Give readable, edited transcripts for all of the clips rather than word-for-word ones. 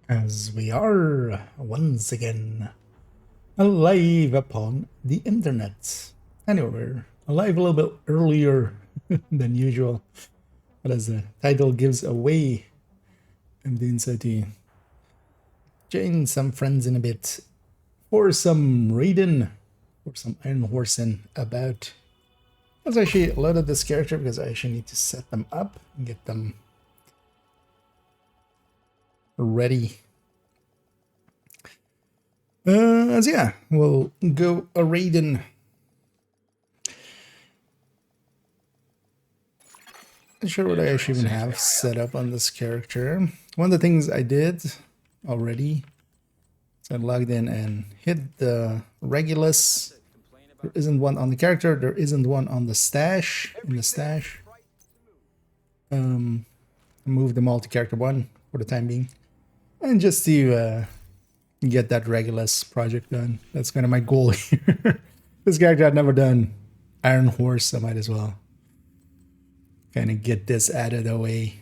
As we are once again alive upon the internet. Anyway, we're alive a little bit earlier than usual, but as the title gives away, I'm doing so to join some friends in a bit for some raiding or some iron horsing about. Let's actually load up this character because I actually need to set them up and get them ready. So yeah, we'll go a raiding. Not sure what I actually even have set up on this character. One of the things I did already, so I logged in and hit the Regulus. There isn't one on the character. There isn't one on the stash. In the stash, move them all to character 1 for the time being, and just to get that Regulus project done. That's kind of my goal here. This character I've never done Iron Horse. I might as well kind of get this out of the way.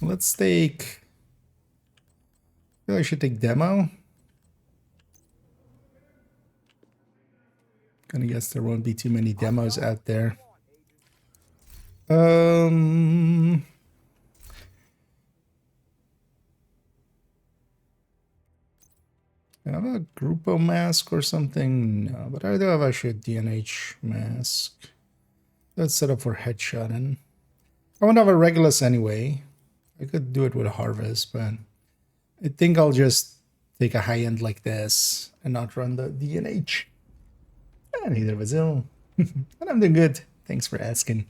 Let's take. I feel I should take demo. Kind of guess there won't be too many demos out there. I have a Grupo mask or something? No, but I do have actually a DNH mask. That's set up for headshotting. I won't have a Regulus anyway. I could do it with a Harvest, but I think I'll just take a high end like this and not run the DNH. And neither was ill. And I'm doing good. Thanks for asking.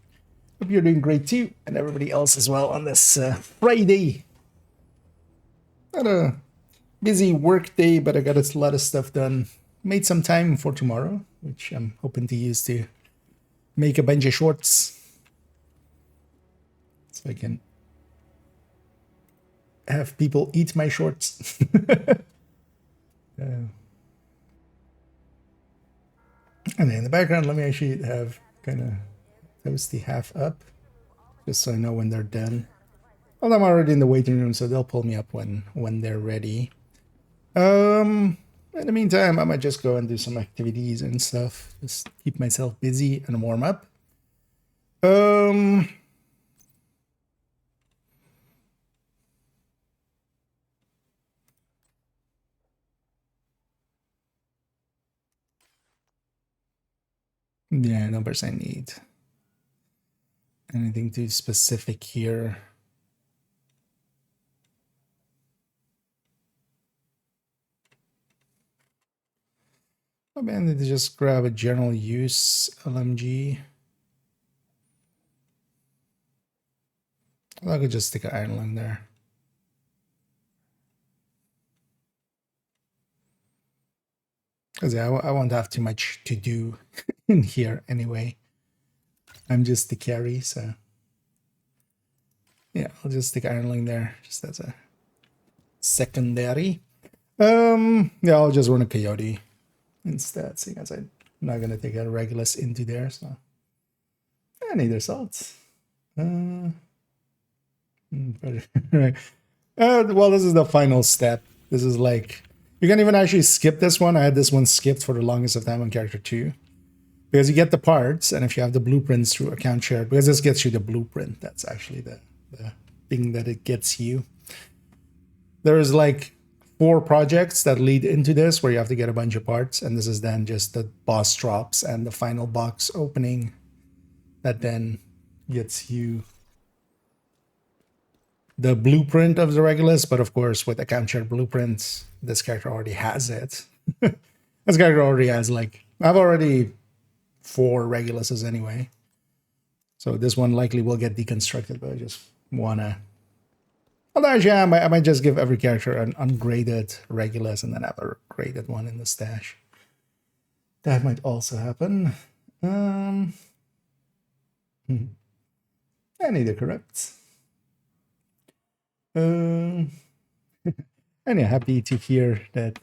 Hope you're doing great too, and everybody else as well on this Friday. Not a busy work day, but I got a lot of stuff done. Made some time for tomorrow, which I'm hoping to use to make a bunch of shorts. So I can have people eat my shorts. And then in the background, let me actually have kind of toasty half up, just so I know when they're done. Well, I'm already in the waiting room, so they'll pull me up when they're ready. In the meantime, I might just go and do some activities and stuff. Just keep myself busy and warm up. Yeah, no percent need anything too specific here. I need to just grab a general use LMG. I could just stick an iron lung there. Because yeah, I won't have too much to do in here anyway. I'm just the carry, so yeah, I'll just stick iron lung there just as a secondary. Yeah, I'll just run a coyote instead, seeing as I'm not gonna take a Regulus into there, so I need their salts. Right. Well, this is the final step. This is like, you can even actually skip this one. I had this one skipped for the longest of time on character 2. Because you get the parts, and if you have the blueprints through account shared, because this gets you the blueprint, that's actually the thing that it gets you. There's like 4 projects that lead into this where you have to get a bunch of parts, and this is then just the boss drops and the final box opening that then gets you the blueprint of the Regulus. But of course, with account shared blueprints, this character already has it. This character already has, like, I've already 4 Reguluses anyway, so this one likely will get deconstructed, but I just wanna, although actually I might just give every character an ungraded Regulus and then have a graded one in the stash. That might also happen. I need a corrupt. And yeah, happy to hear that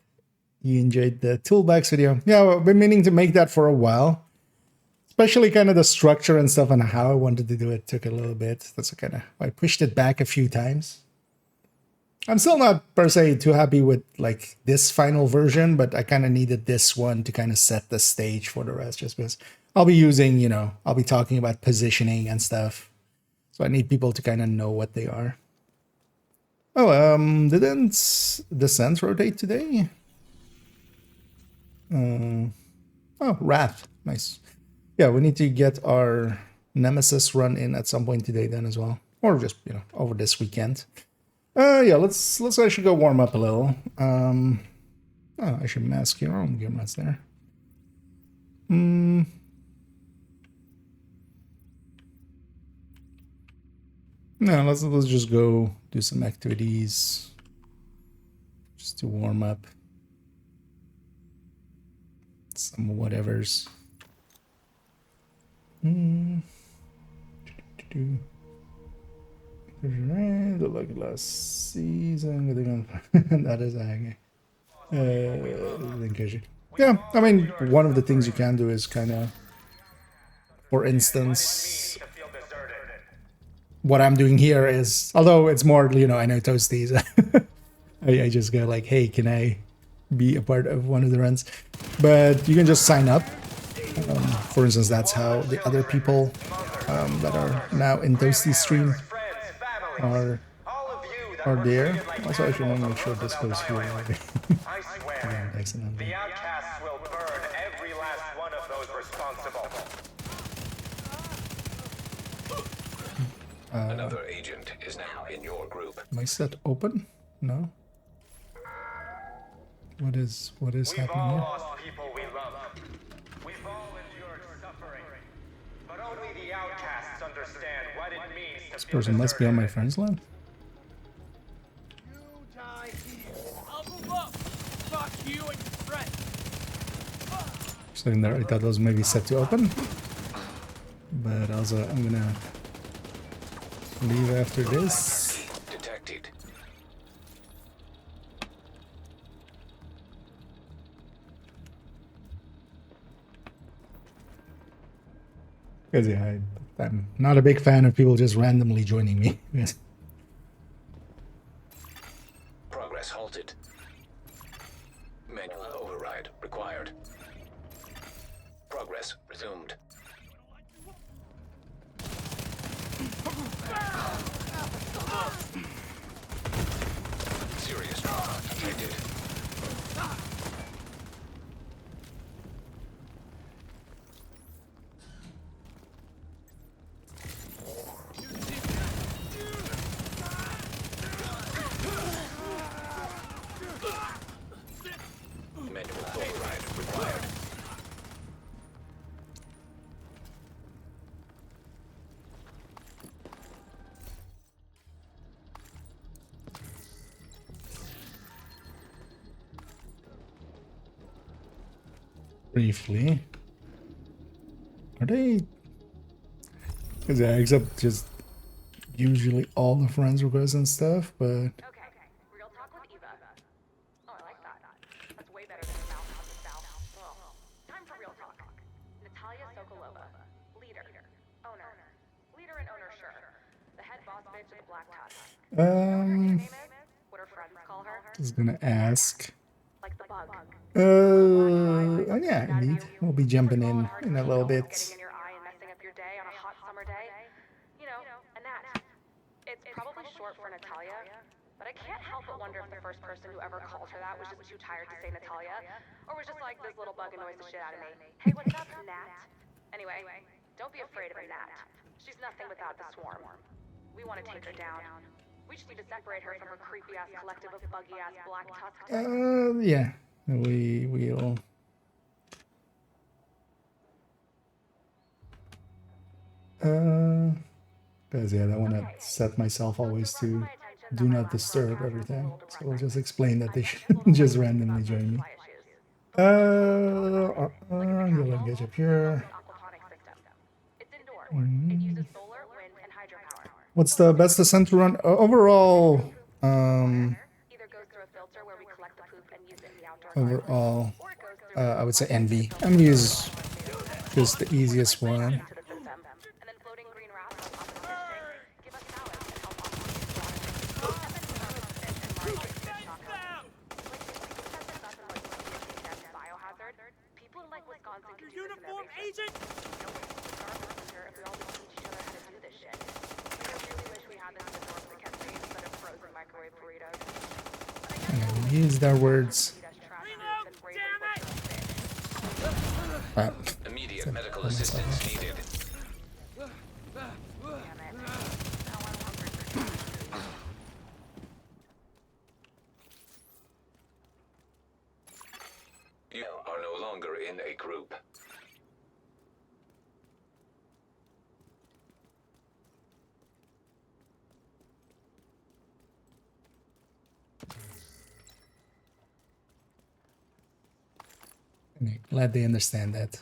you enjoyed the toolbox video. Yeah, I've been meaning to make that for a while. Especially kind of the structure and stuff and how I wanted to do it took a little bit. That's kind of I pushed it back a few times. I'm still not per se too happy with like this final version, but I kind of needed this one to kind of set the stage for the rest, just because I'll be using, you know, I'll be talking about positioning and stuff. So I need people to kind of know what they are. Oh, didn't Descent rotate today? Oh, Wrath. Nice. Yeah, we need to get our Nemesis run in at some point today then as well. Or just, you know, over this weekend. Yeah, let's actually go warm up a little. Oh, I should mask here. I'll get mask there. No, let's just go do some activities just to warm up. Some whatevers. Like last season. That is yeah, I mean, one of the things you can do is kind of, for instance, what I'm doing here is, although it's more, you know, I know Toasties, I just go like, hey, can I be a part of one of the runs? But you can just sign up. For instance, that's how the other people that are now in Toasties stream are there. Also, I should want to make sure this goes here. Excellent. The outcasts will burn every last one of those responsible. Another agent is now in your group. Am I set open? No. What is happening here? Lost people we love. We've all endured suffering. But only the outcasts understand what it means to This person must be on my friends list. So in there, I thought those maybe set to open, but also I'm gonna leave after this. Detected. Because yeah, I'm not a big fan of people just randomly joining me. Yes. Progress halted. Manual override required. Progress resumed. Serious trauma detected. Manual override required. Briefly. Are they? Because yeah, except just usually all the friends requests and stuff, but. Okay, real talk with Eva. Oh, I like that. That's way better than Val House of Val. Well, time for real talk. Natalia Sokolova, leader, owner. Leader and owner, sure. The head boss bitch of the Black Tusk. What her friends call her? Just gonna ask. Like the bug. Oh yeah, indeed. We'll be jumping in a little bit. Getting in your eye and messing up your day on a hot summer day. You know, a gnat. It's probably short for Natalia, but I can't help but wonder if the first person who ever called her that was just too tired to say Natalia, or was just like, this little bug annoys the shit out of me. Hey, what's up, gnat? Anyway, don't be afraid of a gnat. She's nothing without the swarm. We want to take her down. We just need to separate her from her creepy-ass collective of buggy-ass Black Tusk types. Yeah. We'll. Because yeah, I want to set myself always to do not disturb everything. So we'll just explain that they should just randomly join me. You'll engage up here. What's the best descent to run? Overall, I would say Envy. Envy is Just the easiest one. To the system, and then floating green wraps on top of the fish tank give us balance and help biohazard. People in like Wisconsin can do this in their basement. If we all just teach each other how to do this shit. I really wish we had this in the North that kept me instead of frozen microwave burritos. Use their words. Immediate medical assistance needed. You are no longer in a group. Glad they understand that.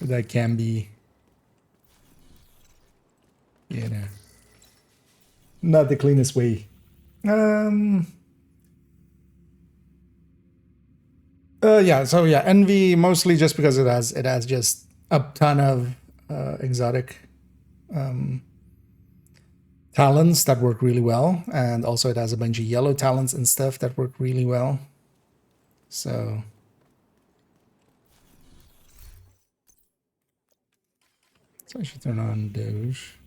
That can be, you know, not the cleanest way. Yeah, so yeah, Envy mostly just because it has just a ton of exotic talents that work really well, and also it has a bunch of yellow talents and stuff that work really well. So I should turn on Doge.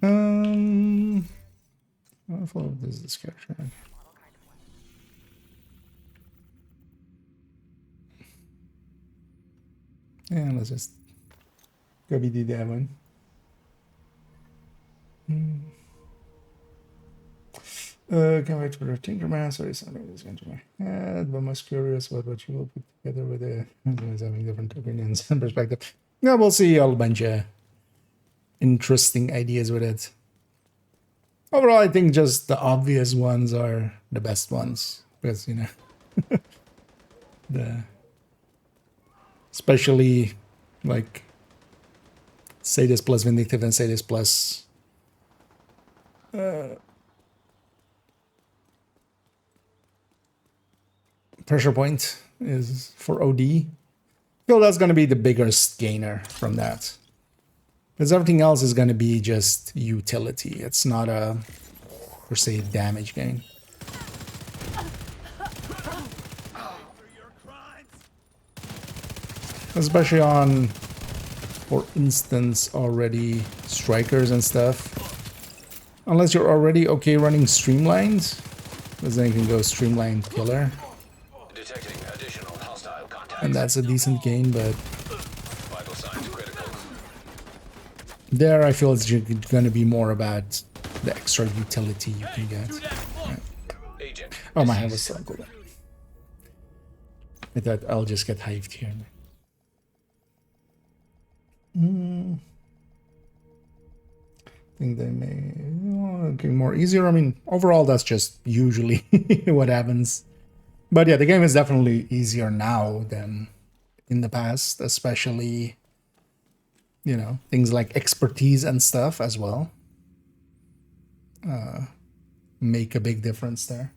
I'll follow this character. Yeah, let's just go do that one. Can't wait for the Tinkerman. Sorry, something is going to my head, but most curious about what you will put together with the having different opinions and perspective. Yeah, we'll see a bunch of interesting ideas with it. Overall, I think just the obvious ones are the best ones because, you know, especially like Sadist plus Vindictive and Sadist plus Pressure Point is for OD. I feel that's going to be the biggest gainer from that. Because everything else is going to be just utility. It's not a, per se, damage gain. Especially on, for instance, already strikers and stuff. Unless you're already okay running streamlined, because then you can go streamlined killer. Detecting additional hostile contact. And that's a decent gain, but Vital signs critical. there I feel it's going to be more about the extra utility you can get. Yeah. Agent. Oh, my hand was so good. I thought I'll just get hived here. I think they may get more easier. I mean, overall, that's just usually what happens. But yeah, the game is definitely easier now than in the past, especially, you know, things like expertise and stuff as well. Make a big difference there.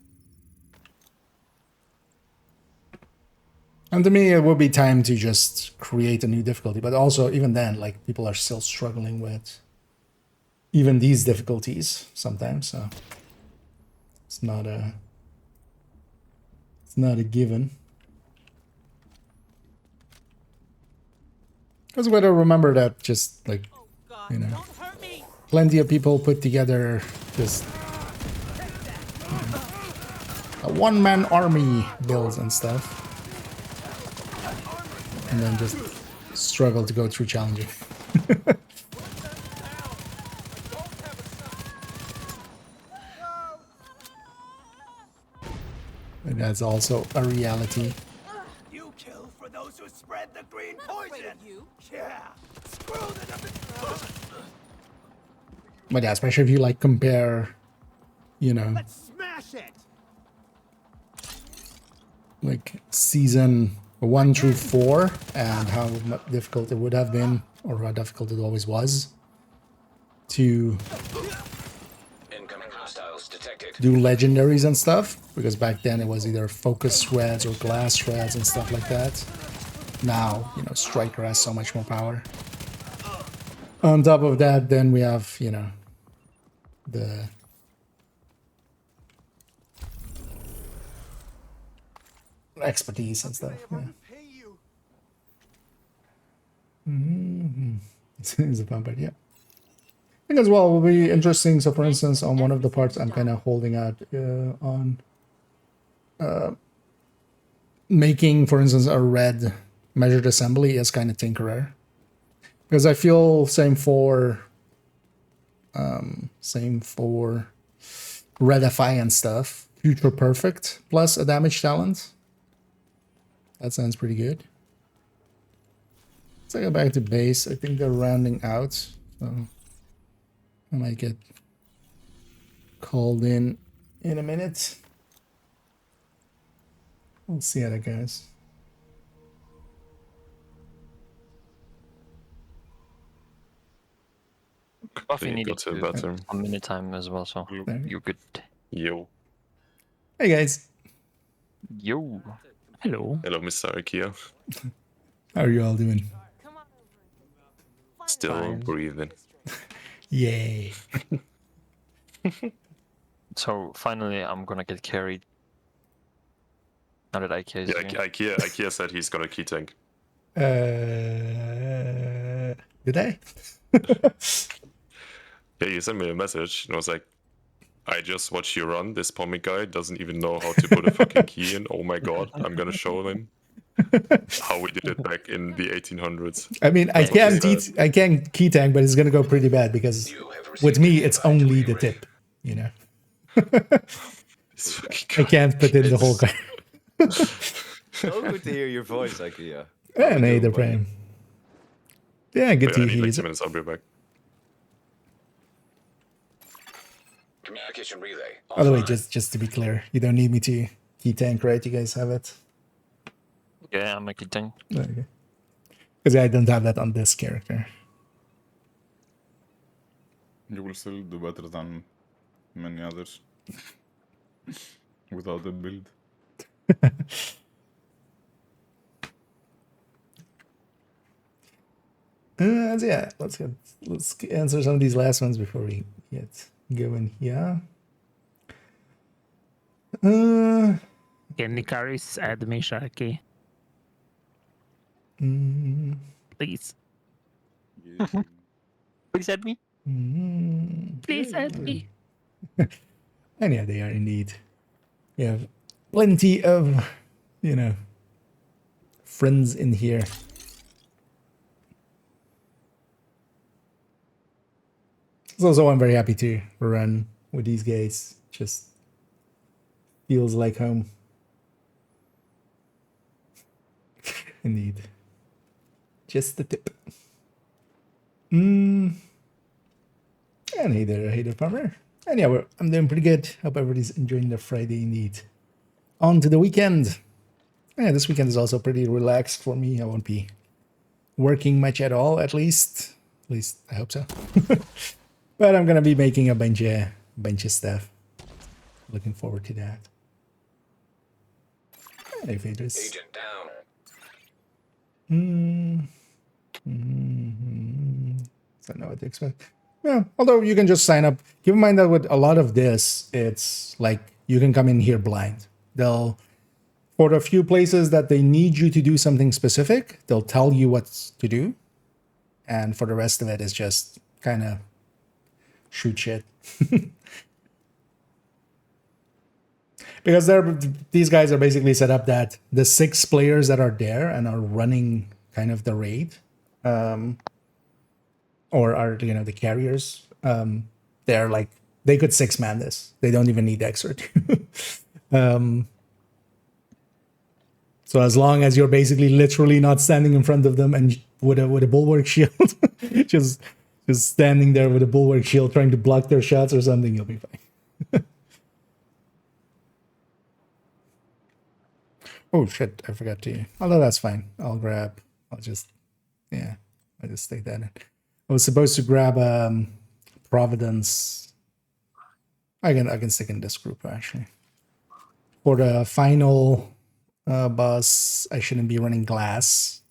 And to me, it would be time to just create a new difficulty. But also, even then, like, people are still struggling with even these difficulties sometimes. So it's not a given. Because we gotta remember that just like, you know, plenty of people put together just a one-man army builds and stuff. And then just struggle to go through challenging. And that's also a reality. You kill for those who spread the green poison. Yeah. Screw the But yeah, especially if you like compare, you know, Let's smash it. like season 1 through 4 and how difficult it would have been, or how difficult it always was, to Incoming hostiles detected. do legendaries and stuff, because back then it was either focus shreds or glass shreds and stuff like that. now, Striker has so much more power. On top of that, then we have, the expertise and stuff. Yeah. It's a fun part, yeah. I think as well will be interesting. So, for instance, on one of the parts, I'm kind of holding out on making, for instance, a red measured assembly as kind of tinkerer, because I feel same for red FI and stuff. Future perfect plus a damage talent. That sounds pretty good. Let's go back to base. I think they're rounding out, so I might get called in a minute. We'll see how that goes. Buffy Then you go needed to the to bathroom. a minute time as well, so you're good. Yo. Hey guys, Yo. Hello. Hello, Mr. IKEA. how are you all doing? Still Fine. breathing. Yay! So finally, I'm gonna get carried. Now that IK is Yeah, here. IKEA said he's got a key tank. Did I? Yeah, he sent me a message and I was like, I just watched you run. This pommic guy doesn't even know how to put a fucking key in. Oh my god, I'm gonna show him how we did it back in the 1800s. I mean, I That's what can't I can't key tank, but it's gonna go pretty bad because with me it's only the tip. This fucking I guy. can't put in the whole guy. So good to hear your voice, IKEA. And hey, the prime. Yeah, good But to yeah, I need hear like you. 2 minutes, I'll be back. Communication relay. By the way, offline. just to be clear, you don't need me to key tank, right? You guys have it. Yeah, I'm a kid thing. Okay. Because I don't have that on this character. You will still do better than many others without the build. So yeah, let's answer some of these last ones before we get going here. Can Nicaris add me, Sharky? Please. Please add me. Please add me. And yeah, they are indeed. We have plenty of, friends in here. It's also I'm very happy to run with these guys. Just feels like home. Indeed. Just the tip. And hey there, farmer. And yeah, I'm doing pretty good. Hope everybody's enjoying their Friday indeed. On to the weekend. Yeah, this weekend is also pretty relaxed for me. I won't be working much at all, at least. At least I hope so. But I'm gonna be making a bunch of stuff. Looking forward to that. Hey, Phaedrus. Agent down. So I know what to expect. Yeah, although you can just sign up. Keep in mind that with a lot of this, it's like you can come in here blind. They'll, for the few places that they need you to do something specific, they'll tell you what to do. And for the rest of it, it's just kind of shoot shit. Because these guys are basically set up that the 6 players that are there and are running kind of the raid, or are the carriers, they're like they could 6-man this. They don't even need extra. So as long as you're basically literally not standing in front of them and with a bulwark shield, just standing there with a bulwark shield trying to block their shots or something, you'll be fine. Oh shit, I forgot to. Although that's fine. I'll just take that in. I was supposed to grab Providence. I can stick in this group actually. For the final boss, I shouldn't be running glass.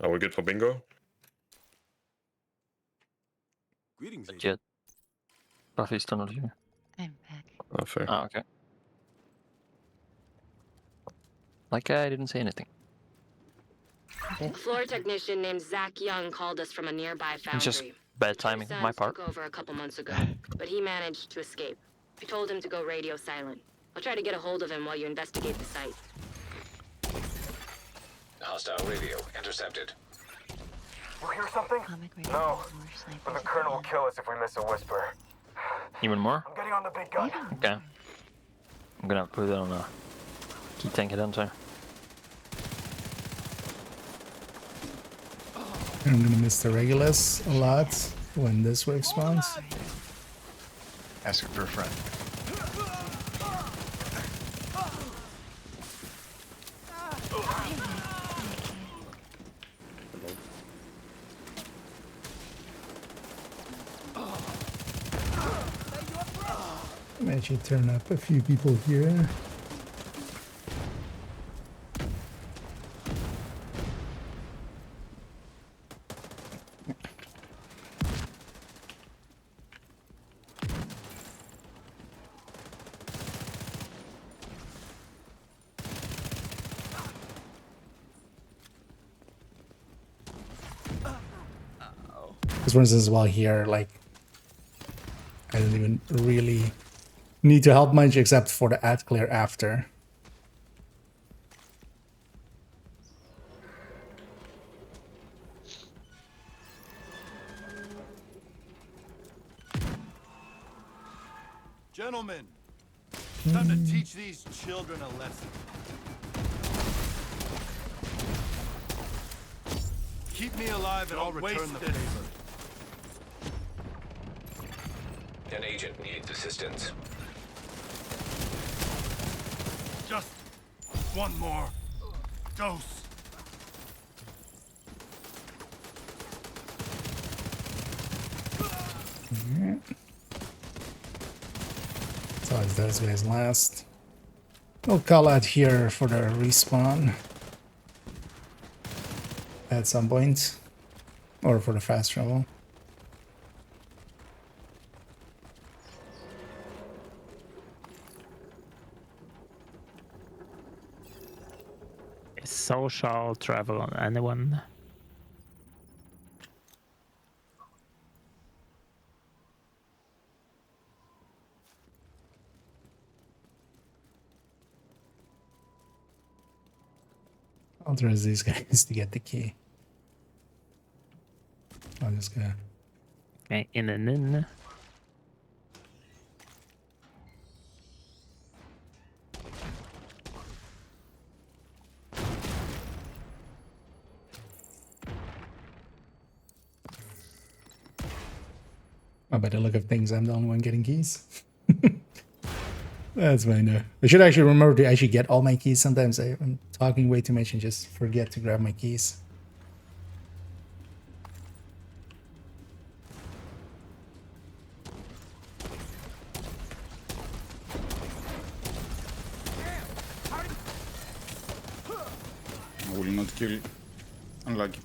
Are we good for bingo? Greetings, Not yet. Buffy's still not here. I'm back. Oh, fair. Ah, okay. Like I didn't say anything. A floor technician named Zach Young called us from a nearby foundry. Just bad timing on my part. Took over a couple months ago, but he managed to escape. I told him to go radio silent. I'll try to get a hold of him while you investigate the site. Hostile radio intercepted. You hear something? Comic radio No, more snipers but the at colonel will the kill us if we miss a whisper. Even more? I'm getting on the big gun. Okay. I'm gonna put it on a key tank hunter. I'm gonna miss the Regulus a lot when this wave spawns. Ask for a friend. I may actually turn up a few people here. Because for instance, while here, like, I don't even really need to help much except for the ad clear after. Gentlemen, time to teach these children a lesson. Keep me alive and I'll return the favor. An agent needs assistance. Just one more dose. Alright. So as those guys last. We'll call out here for the respawn at some point, or for the fast travel. Social travel on anyone? I'll trust these guys to get the key. I'll just go. Okay, in and in. Oh, by the look of things, I'm the only one getting keys. That's fine. I should actually remember to actually get all my keys. Sometimes I'm talking way too much and just forget to grab my keys. I will not kill. Unlucky.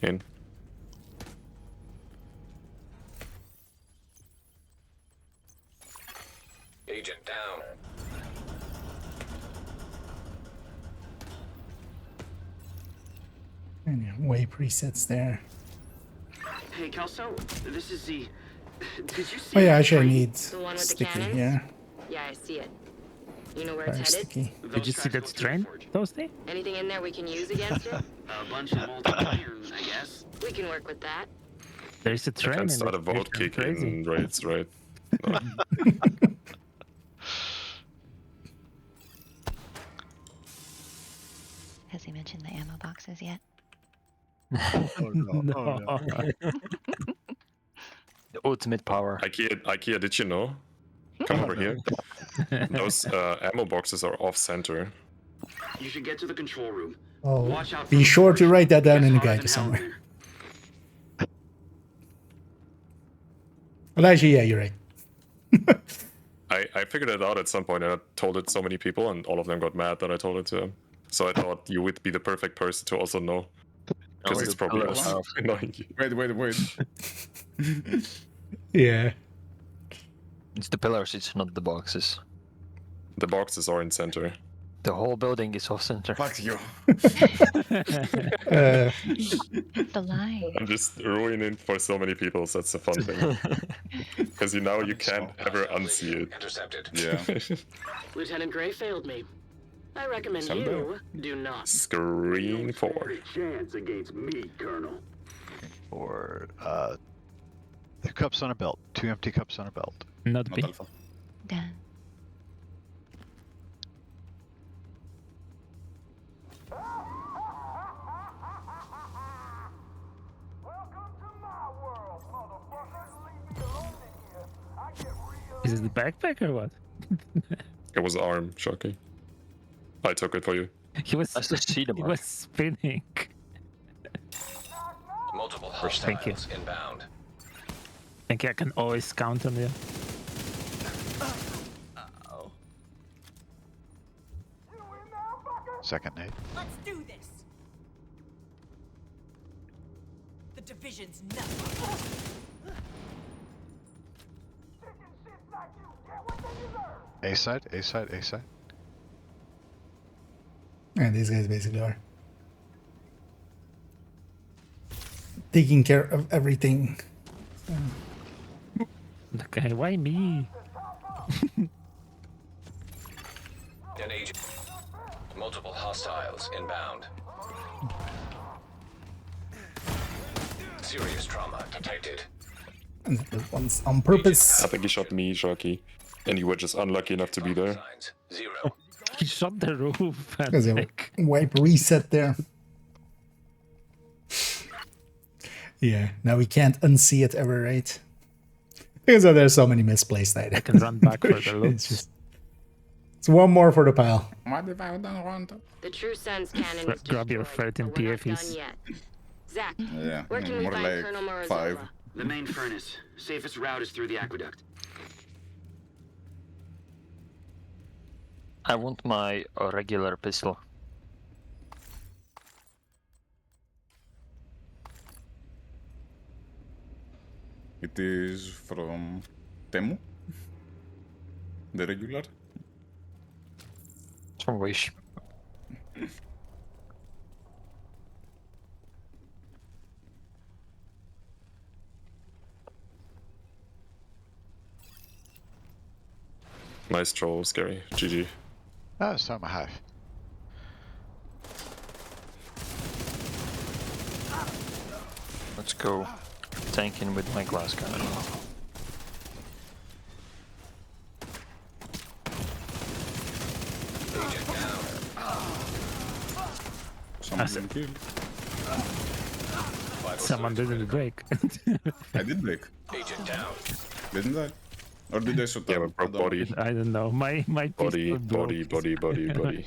In. Agent down. And yeah, way presets there. Hey, Kelso, this is the... Did you see Oh yeah, that actually I train? need The one with the sticky cannons? here. Yeah, I see it. You know where Fire it's headed? sticky. Did you see that train, Toasty? Anything in there we can use against it? A bunch of old iron, I guess. We can work with that. There is a I train. can and start a it's vote kick crazy. in raids, right? No. Has he mentioned the ammo boxes yet? Oh no. Oh, no. The ultimate power. IKEA, did you know? Come over here. Those ammo boxes are off center. You should get to the control room. Oh, Watch out for be the sure to forge. write that down Gets in the hotter guide than hell somewhere. in there. Well, actually, yeah, you're right. I figured it out at some point, and I told it so many people, and all of them got mad that I told it to them. So I thought you would be the perfect person to also know, because Oh, it's the probably pillars also are- annoying you. Wait. Yeah. It's the pillars, it's not the boxes. The boxes are in center. The whole building is off center. Fuck you. The line. I'm just ruining it for so many people, so that's the fun thing. Because you can't ever unsee it. Intercepted. Yeah. Lieutenant Gray failed me. I recommend Someday. you do not. Screen 4. Chance against me, Colonel. Or the cups on a belt. 2 empty cups on a belt. Not Not B. alpha. Done. Is it the backpack or what? It was arm, shocking. I took it for you. He was. I still see the He mark. was spinning. Multiple Thank you. hostiles inbound. I think I can always count on you. Second nade. Let's do this. The division's nothing. A side, A side, A side. And these guys basically are taking care of everything. Okay, why me? An agent. Multiple hostiles inbound. Serious trauma detected. And that one's on purpose. I think he shot me, Shocky. And you were just unlucky enough to be there. Signs 0. He shot the roof. and There's a like- wipe reset there. Yeah, now we can't unsee it ever, right? Because there's so many misplaced I items. can run back for the It's loots. just- it's one more for the pile. The True Sun's cannon is Grab your destroyed, 13 but we're not done PFEs. yet. Zach, Yeah. where can we More find like Colonel 5. Morozova? The main furnace. Safest route is through the aqueduct. I want my regular pistol. It is from Temu. The regular. It's from Wish. Nice troll, scary. GG. Ah, it's time a hive. Let's go. Tanking with my glass cannon. Agent down. Someone been killed. Someone didn't break. I did break. Agent down. Didn't I? Or did I shoot Yeah, them? but I broke don't know. body. I don't know. My Body, pistol broke. body.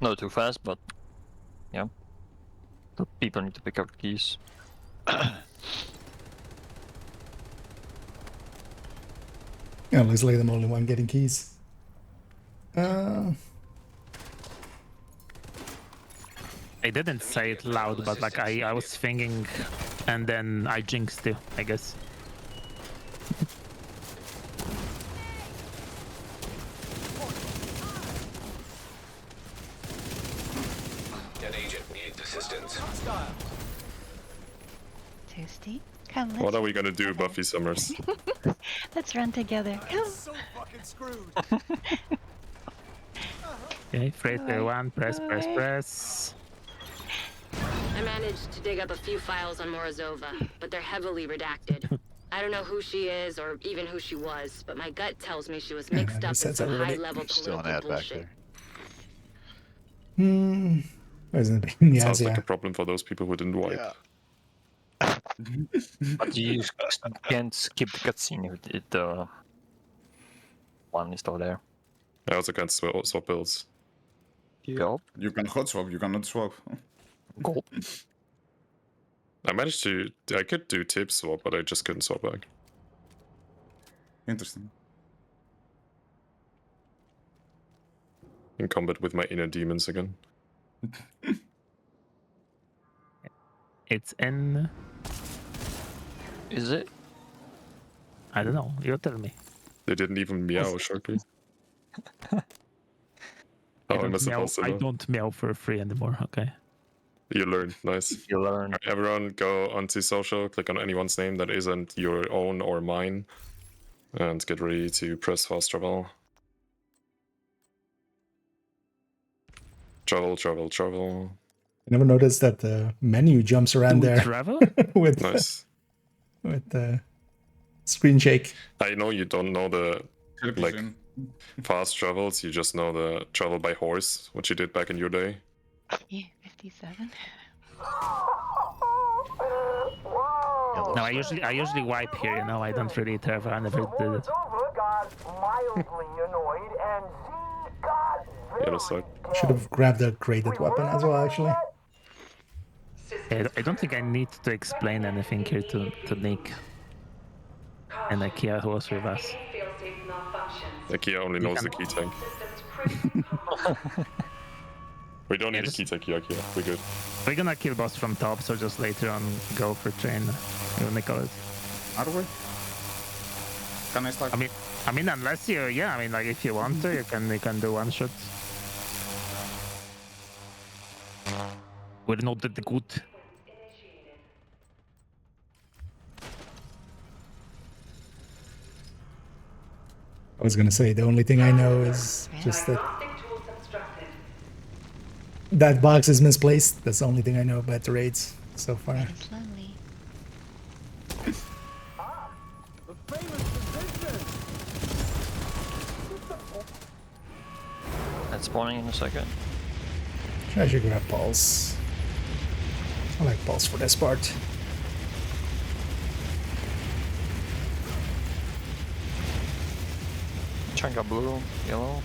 Not too fast, but yeah. The people need to pick up keys. Yeah, looks like I'm the only one getting keys. I didn't say it loud, but like I was thinking, and then I jinxed you, I guess. An agent needs assistance. Toasty. Come, What let's, are we gonna do, Buffy Summers? let's run together. Come. So fucking screwed. Okay, phrase one, press. I managed to dig up a few files on Morozova, but they're heavily redacted. I don't know who she is or even who she was, but my gut tells me she was mixed that up in says some already. high-level Still an political ad back bullshit. there. Isn't it? Yeah, Sounds like yeah. a problem for those people who didn't wipe. Yeah. But you can't skip the cutscene if the one is still there. I also can't swap builds. Yup. You can hot swap, you cannot swap. Gulp. I managed to. I could do tip swap, but I just couldn't swap back. Interesting. In combat with my inner demons again. It's in. Is it? I don't know. You tell me. They didn't even meow, Sharpie. How am I supposed to know? I don't meow for free anymore. Okay. You learn, nice. You learn. Everyone go onto social, click on anyone's name that isn't your own or mine, and get ready to press fast travel. Travel, travel, travel. I never noticed that the menu jumps around there. Travel? with Nice. With the screen shake. I know you don't know the like fast travels, you just know the travel by horse, what you did back in your day. Yeah, 57. No, I usually wipe here. You know, I don't really travel. I never did it. Yellow side. Should have grabbed a graded weapon as well, actually. I don't think I need to explain anything here to Nick and Ikea who was with us. Ikea only knows the key tank. We don't need a key tank, Ikea. We're good. We're gonna kill boss from top, so just later on go for train. You wanna call it? Are we? Can I start? I mean, unless you, yeah. I mean, like if you want to, you can do one shot. We're not that good. I was gonna say the only thing I know is just that that box is misplaced. That's the only thing I know about the raids so far. It's lovely. That's spawning in a second. I should grab pulse. I like pulse for this part. Chunk of blue, yellow.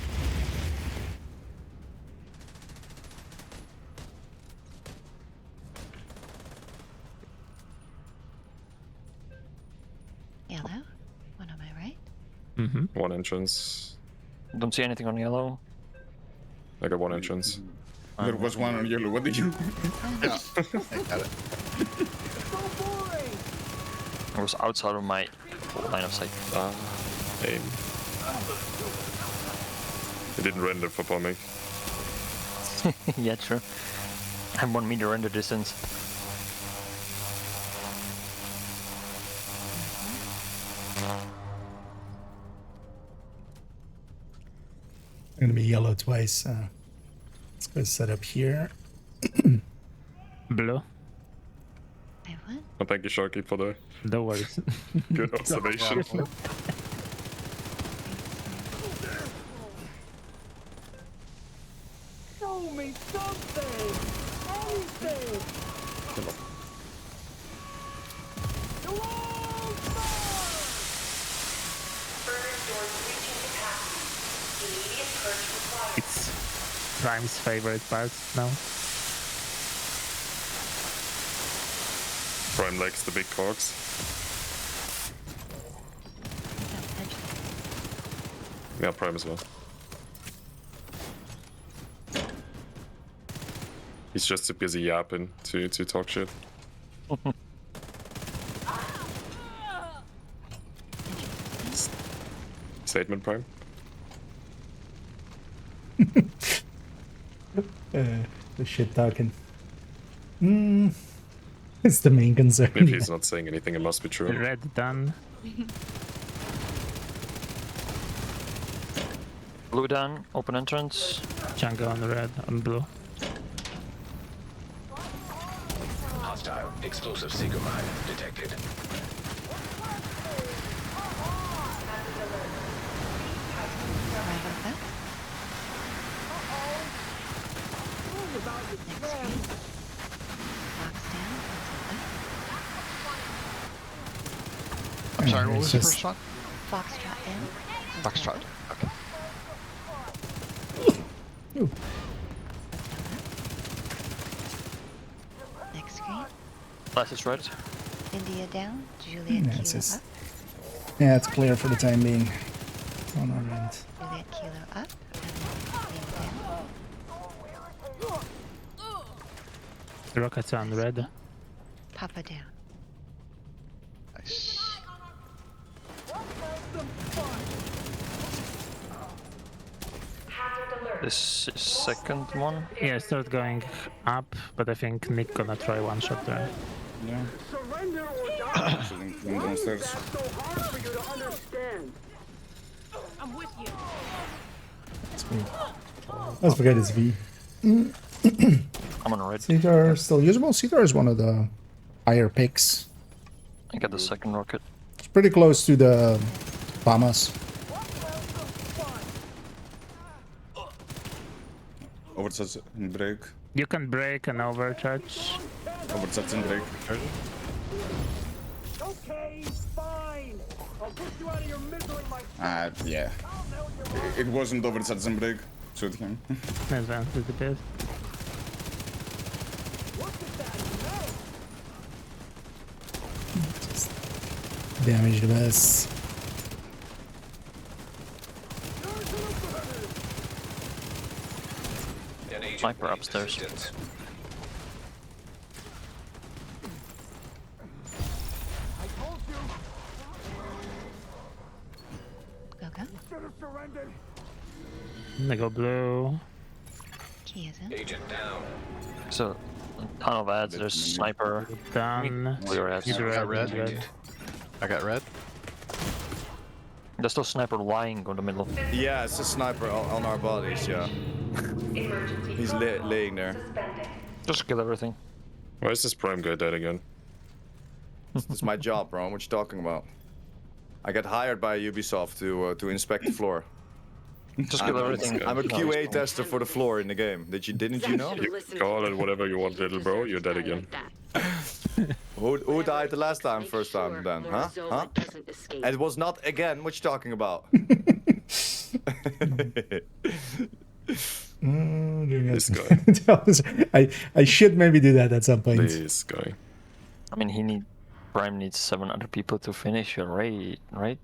Yellow? One on my right? Mm-hmm. One entrance. Don't see anything on yellow. I got one entrance. There was one on yellow. What did you? Yeah, I got it. It was outside of my line of sight. Aim. It didn't render for bombing. Yeah, true. I'm 1 meter render distance. I'm gonna be yellow twice. Let's go set up here. Blue. I what? Oh, thank you, Sharky, for the No worries. good observation. Show me something! Anything! It's Prime's favorite part now. Prime likes the big cogs. Yeah, Prime as well. He's just too busy yapping to talk shit. Statement, Prime? The shit talking. It's the main concern. If he's not saying anything, it must be true. Red done. Blue done, open entrance. Jungle on red, on blue. Hostile explosive seeker mine detected. I'm sorry, what was the just- first one? Foxtrot down. Foxtrot. Okay. Ooh. Next screen. Last is red. India down. Juliet Yeah, Kilo it's just- up. Yeah, it's clear for the time being. On our end. We'll get Kilo up and then The rockets on red. Papa down. Nice. This is second one. Yeah, start going up, but I think Nick gonna try one shot there. Yeah. Surrender or die. Chilling from downstairs. That's so hard for you to understand. I'm with you. Let's forget it's V. I'm on red. Cedar still usable. Cedar is one of the higher picks. I got the second rocket. It's pretty close to the Bamas. Overcharge and break. You can break and overcharge. Overcharge and break. Okay, fine. I'll put you out of your misery, my Yeah. It wasn't overcharge and break. Shoot him. Advance is the best. Damage the best. Sniper upstairs. Go go. They go blue. Key is in. Agent down. So, a ton of ads. There's sniper. Done. Clear ads. Either I got red, red. I got red. There's still sniper lying on the middle. Yeah, it's a sniper on our bodies, yeah. He's laying there. Just kill everything. Why is this prime guy dead again? It's my job, bro. What you talking about? I got hired by Ubisoft to inspect the floor. Just kill everything. I'm a QA tester for the floor in the game. Didn't you know? You call it whatever you want, little bro. You're dead again. Who died the last time, first time then, huh? Huh? And it was not again. What you talking about? This guy. I should maybe do that at some point. This guy. I mean, Prime needs 7 other people to finish a raid, right?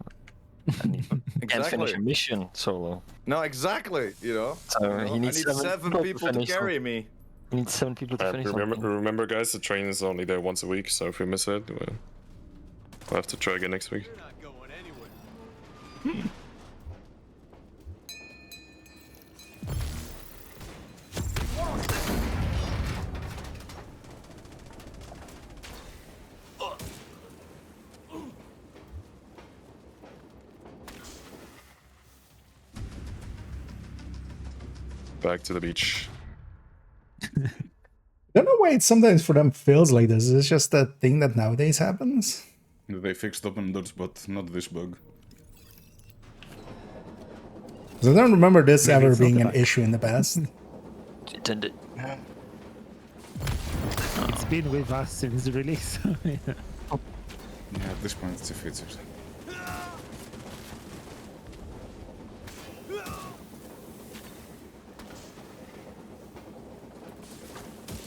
And he can't finish a mission solo. No, exactly. You know. So he needs I need 7 people to finish carry something. me. He needs 7 people to finish something. Remember, guys, the train is only there once a week, so if we miss it, we'll have to try again next week. Back to the beach. I don't know why it sometimes for them feels like this. It's just that thing that nowadays happens. They fixed open doors, but not this bug. 'Cause I don't remember this Maybe ever it's not being the an bug. issue in the past. Intended. It's been with us since release. Yeah. Yeah, at this point it's a feature.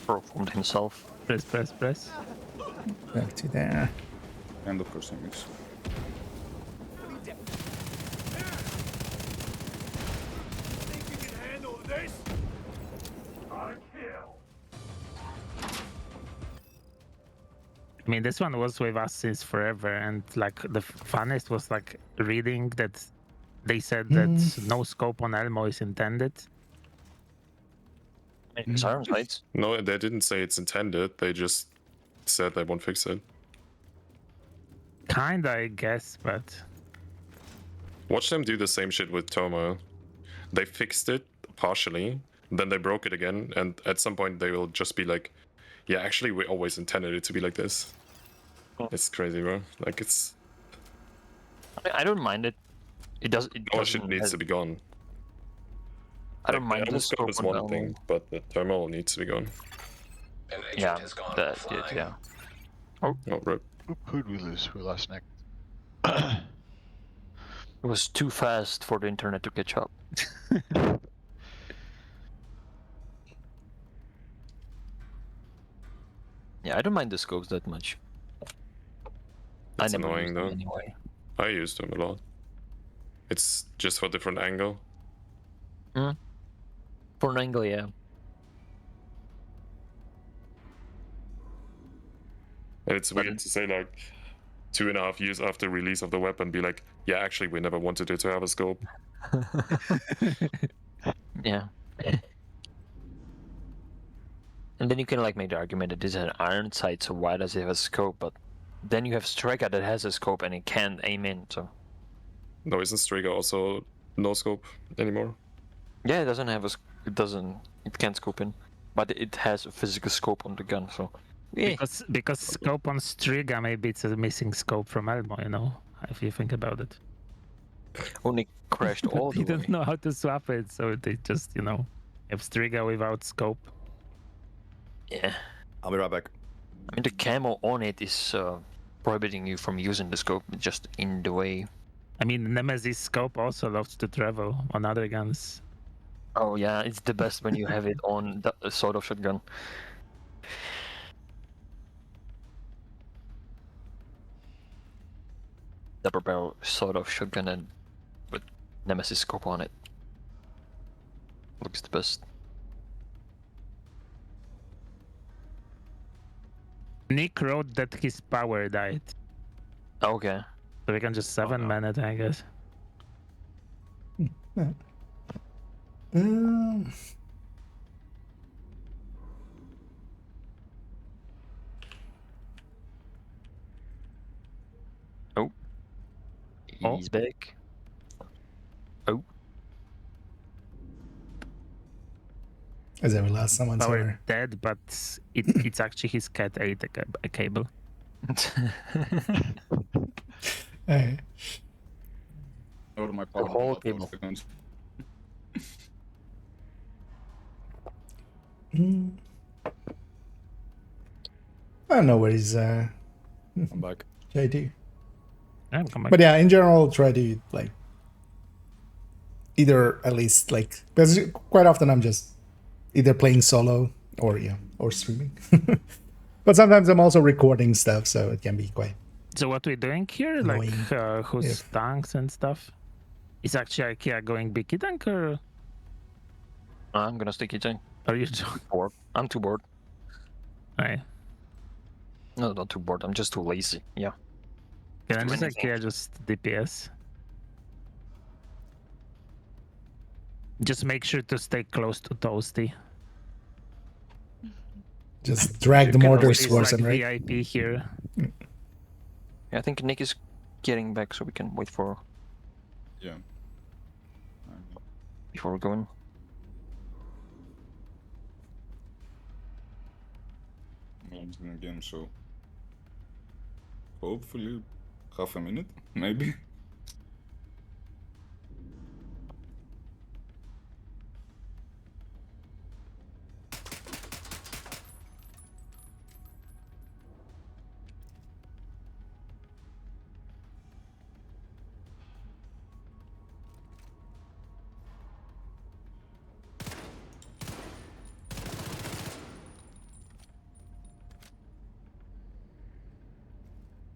Performed himself. Press, press, press. Back to there. And of course, image. I mean, this one was with us since forever, and like the funnest was like reading that they said that no scope on Elmo is intended. It's arms, right? No, they didn't say it's intended. They just said they won't fix it. Kinda, I guess, but Watch them do the same shit with Toma. They fixed it partially, then they broke it again, and at some point they will just be like, yeah, actually we always intended it to be like this. It's crazy, bro. Like, it's... I don't mind it. It does. It All shit doesn't needs have- to be gone. I don't mind the the scope scope is on one Elmo. thing, but the terminal needs to be gone. An agent Yeah, has gone that's it. offline. Yeah. Oh, rip. Who'd we lose? Who lost next? It was too fast for the internet to catch up. Yeah, I don't mind the scopes that much. That's I never annoying, use them though. anyway. I use them a lot. It's just for different angle. For an angle, yeah. And it's weird to say like 2.5 years after release of the weapon, be like, yeah, actually, we never wanted it to have a scope. Yeah. And then you can like make the argument that this is an iron sight, so why does it have a scope? But then you have Striker that has a scope and it can't aim in, so. No, isn't Striker also no scope anymore? Yeah, it doesn't have a. It can't scope in, but it has a physical scope on the gun, so. Yeah. Because scope on Striga, maybe it's a missing scope from Elmo, you know, if you think about it. Only crashed all the They way. don't know how to swap it, so they just, you know, have Striga without scope. Yeah. I'll be right back. I mean, the camo on it is prohibiting you from using the scope, just in the way. I mean, Nemesis scope also loves to travel on other guns. Oh yeah, it's the best when you have it on the sort of shotgun. Double barrel sort of shotgun and with Nemesis scope on it. Looks the best. Nick wrote that his power died. Okay. So we can just 7-man it, I guess. Oh. He's back. Oh. As I lost someone's Power over. dead, but it's actually his cat ate a cable. Hey. Or my power whole for cable. seconds. I don't know where he's I'm back. JD. Come back. But yeah, in general, try to like either at least like, because quite often I'm just either playing solo or or streaming. But sometimes I'm also recording stuff, so it can be quite. So what we're doing here, like annoying. who's tanks and stuff, is actually IKEA going big tank or I'm gonna stick it in. are you bored? I'm too bored. Right. No, not too bored. I'm just too lazy. Yeah. Can I Too just many IKEA just DPS? Just make sure to stay close to Toasty. Just drag the mortars towards him, right? VIP here. Yeah, I think Nick is getting back, so we can wait for. Yeah. Before we're going. I'm in a game, so hopefully half a minute, maybe.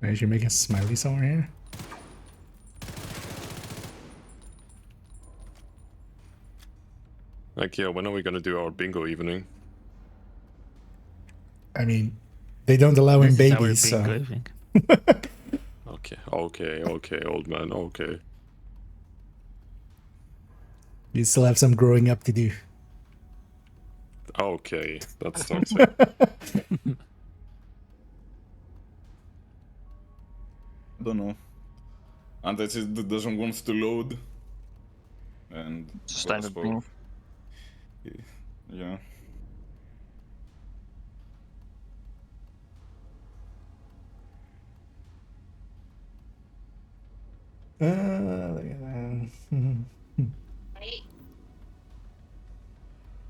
I should make a smiley somewhere here. Like, yeah, when are we gonna do our bingo evening? I mean, they don't allow in This is our babies, so. bingo, I think. Okay, old man, okay. You still have some growing up to do. Okay, that's toxic. I don't know. And it doesn't want to load. And Standard goes ping. for- Yeah. Look at that.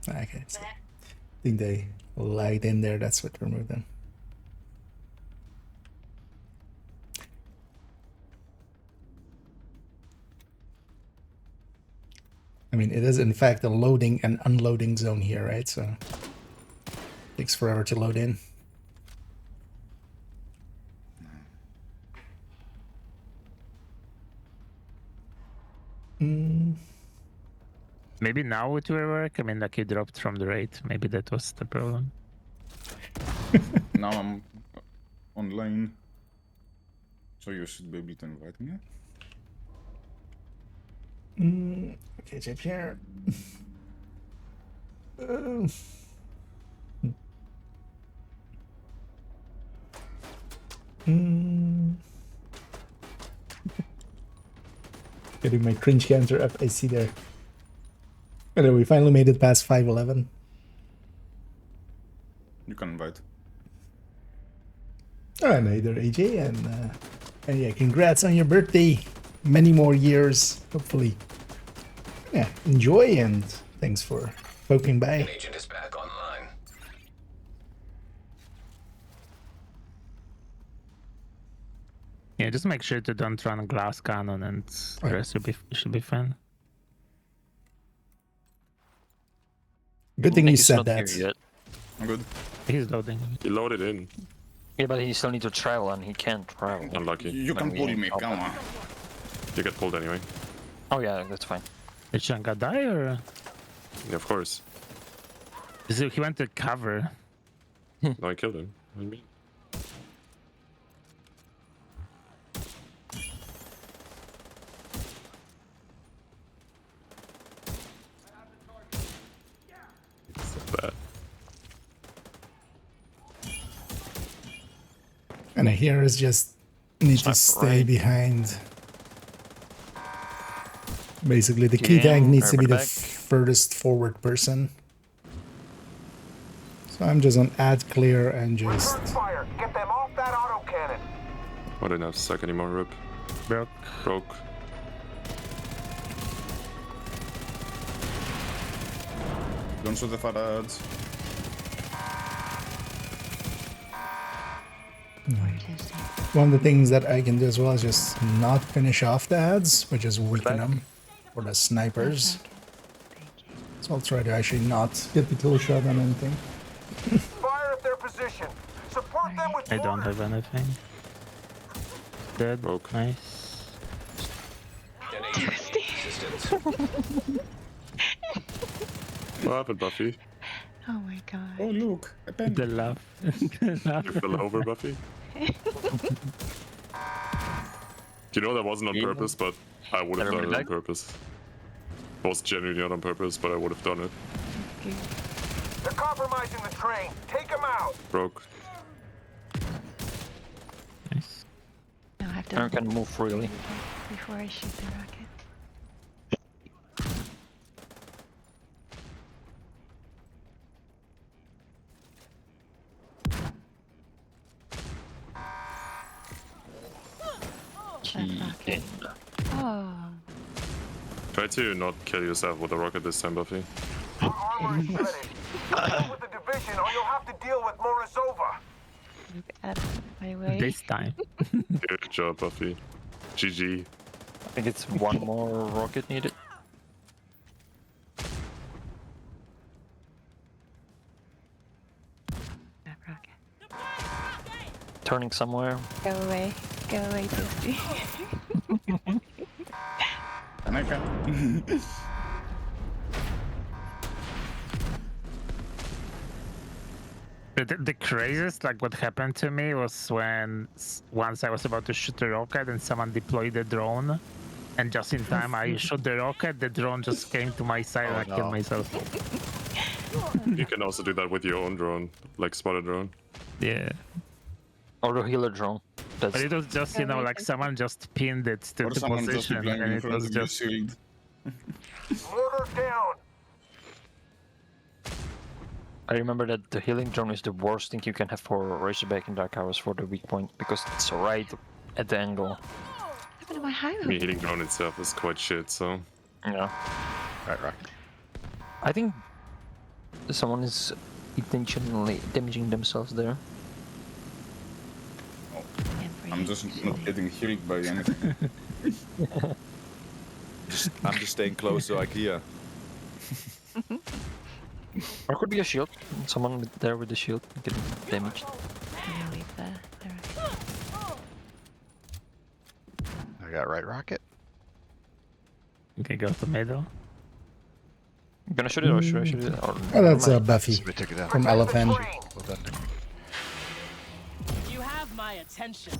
Okay, so I think they lagged in there. That's what removed them. I mean, it is in fact a loading and unloading zone here, right? So it takes forever to load in. Maybe now it will work. I mean, like he dropped from the raid. Maybe that was the problem. Now I'm online. So you should be able to invite me. Okay, check here. Getting my cringe counter up, I see there. Anyway, we finally made it past 511. You can invite. And hey there, AJ, and yeah, congrats on your birthday. Many more years, hopefully. Yeah, enjoy, and thanks for poking by. An agent is back online. Yeah, just make sure to don't run glass cannon, and the rest should be fine. Good thing you He's said not that. here yet. I'm good. He's loading. He loaded in. Yeah, but he still needs to travel, and he can't travel. Unlucky. You can pull me, come on. You get pulled anyway. Oh yeah, that's fine. Did Shanka die, or? Yeah, of course. He went to cover. No, I killed him. What do you mean? So bad. And here is just need to Sniper, stay right? behind. Basically, the key Yeah, tank needs to be the back. furthest forward person. So I'm just on add clear and just... Fire! Get them off that autocannon! I don't have suck anymore, Rip. Broke. Broke. Don't shoot the fads. One of the things that I can do as well is just not finish off the ads, but just weaken them for the snipers. So I'll try to actually not get the kill shot on anything. Fire at their position! Support them with I don't have anything. Dead. Broke. Nice. An agent needs assistance. What happened, Buffy? Oh my god. Oh look, a pen. The laugh. You fell over, Buffy? You know that wasn't on purpose, but I would have done it on purpose. It was genuinely not on purpose, but I would have done it. They're compromising the train! Take them out! Broke. Nice. No, I have to I can move freely. before I shoot the rocket. In. Oh. Try to not kill yourself with a rocket this time, Buffy. Our armor is shredded. Deal with the division or you'll have to deal with Morozova! Move out of my way. This time. Good job, Buffy. GG. I think it's one more rocket needed. That rocket. Turning somewhere. Go away. Go away, Toasty. And I can. The craziest, like what happened to me was when once I was about to shoot the rocket and someone deployed the drone, and just in time I shot the rocket, the drone just came to my side and I killed myself. You can also do that with your own drone, like spotted drone. Yeah. Or the healer drone. That's But it was just, you know, like someone just pinned it to Or the someone just position blind and in it front was of your just... shield. Mortar down! I remember that the healing drone is the worst thing you can have for Razorback in Dark Hours for the weak point, because it's right at the angle. What happened to my highway? Me healing drone itself is quite shit, so... Yeah. Right. I think someone is intentionally damaging themselves there. I'm just not getting healed by anything. I'm just staying close to IKEA. Or could be a shield. Someone there with the shield getting damaged. I'm gonna leave the rocket. I got right rocket. Okay, go to middle. I'm gonna shoot it or should I shoot it? Or, Oh, that's never mind. Buffy Somebody took it out. from Elephant. Well done. You have my attention.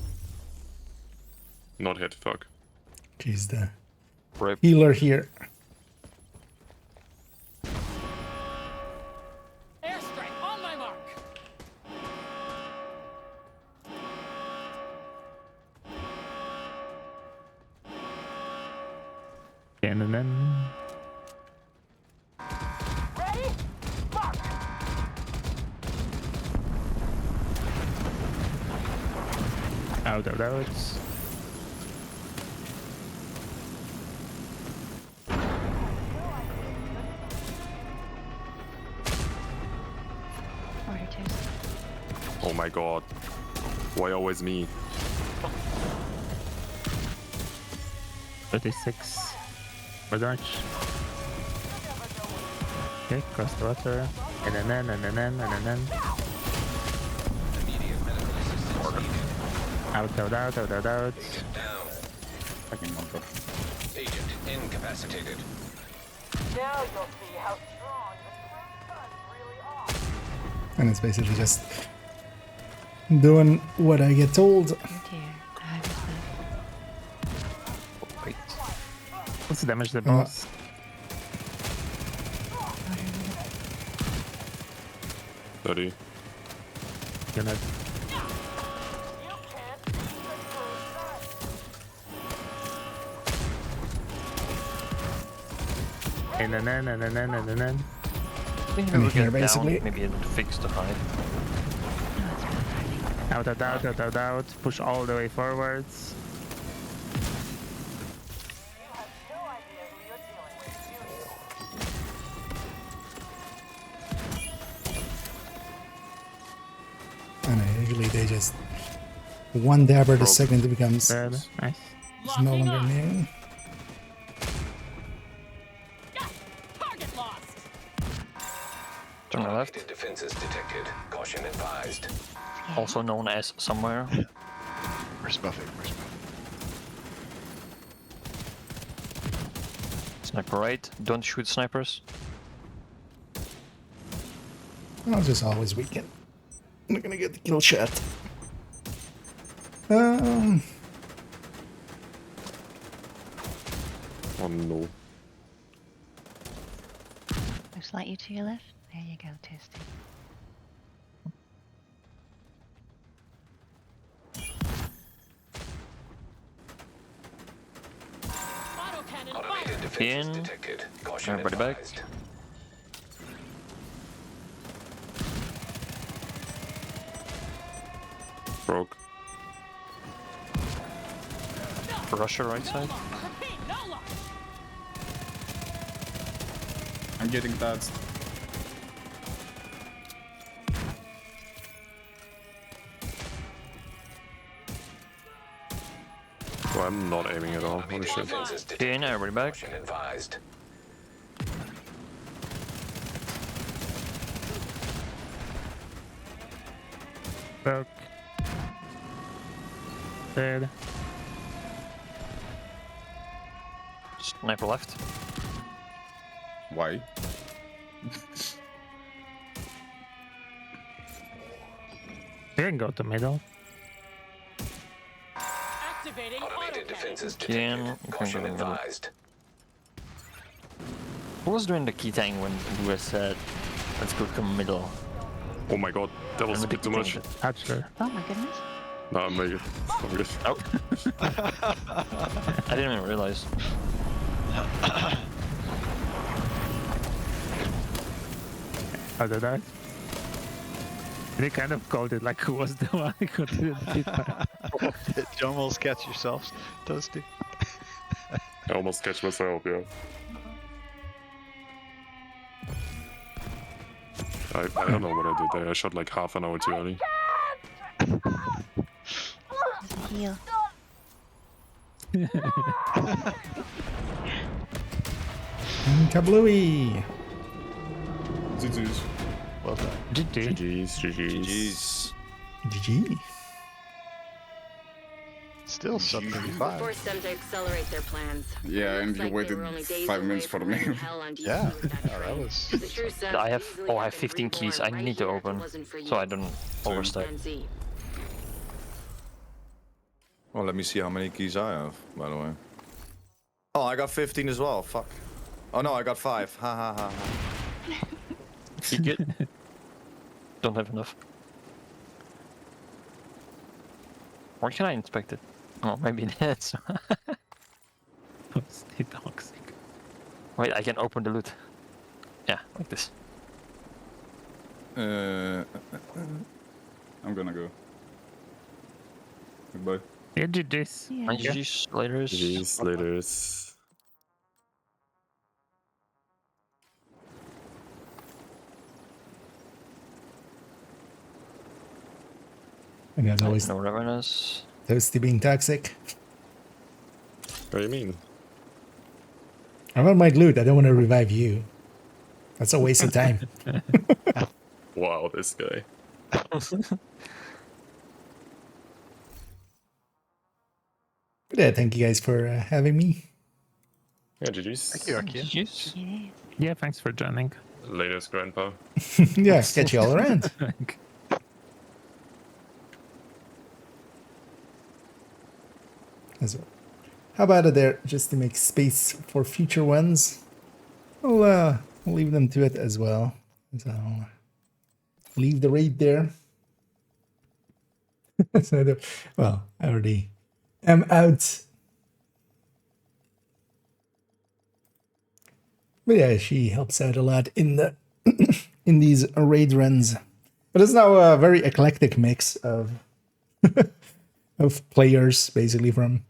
Not hit, fuck. She's the Rip. healer here. Airstrike on my mark. And then Ready? Mark. out. Oh my god. Why always me? 36. Dodge. Okay, cross the water. And then. Out. Fucking monster. Agent incapacitated. Now you'll see how strong the twin suns really are. And it's basically just doing what I get told. Wait. What's the damage to the boss? Thirty. Gonna and then. I'm here basically. Maybe it'll fix the hide. Out. Push all the way forwards. I know, usually they just one dabber the second it becomes Dead. Nice. it's no longer new. Target lost. Turn my left. Defenses detected. Caution advised. Also known as somewhere. Where's Buffy? Sniper right. Don't shoot snipers. I'll just always weaken. I'm not gonna get the kill shot. Oh no. Looks like you to your left. There you go, Testy. Autocannon Automated fire. defenses In. detected. Caution Everybody back. advised. Broke. Russia right side. Repeat, no loss. I'm getting that. Oh, I'm not aiming at all. Holy shit. Defenses In, everybody back. Caution advised. Broke. Dead. Sniper left. Why? You can go to middle. Activating Automated autocannon. defenses Again, detected. you can Caution go in the middle. advised. Who was doing the key tang when Lewis said, let's go to middle? Oh my god, that was a bit too much. Archer. Oh my goodness. No, I'm good. I'm good. Oh. I didn't even realize. Other that. They kind of called it like who was the one who didn't hit her. Did you almost catch yourselves, Toasty? I almost catch myself, yeah. I don't know what I did there. I shot like half an hour too early. There's a heal. And kablooey! GG's. Well done. GG. GG's. Jeez. GG. It's Still sub We 35. forced them to accelerate their plans. Yeah, and Looks you like they waited were only days 5 minutes away for from me. laying hell on DC Yeah, with that yeah, that train. was. The true Seth I have easily oh I have have been 15 keys. I reborn need right to here if it open wasn't for so you I don't overstep. and Z. Well, let me see how many keys I have, by the way. Oh, I got 15 as well. Fuck. Oh no, I got 5. Ha ha ha ha. You good? Don't have enough. Where can I inspect it? Oh, maybe that's. Stay toxic. Wait, I can open the loot. Yeah, like this. I'm gonna go. Goodbye. Yeah, GG's. And GG's, laters. GG's, laters. And as always, No revenues. Toasty being toxic. What do you mean? I want my loot. I don't want to revive you. That's a waste of time. Wow, this guy. But yeah, thank you guys for having me. Yeah, GG's. Thank you, Arkia. GG's. Yeah, thanks for joining. Latest, Grandpa. Yeah, catch you all around. So, how about it there, just to make space for future ones? I'll leave them to it as well. So I'll leave the raid there. So well, I already am out. But yeah, she helps out a lot in the in these raid runs. But it's now a very eclectic mix of of players, basically from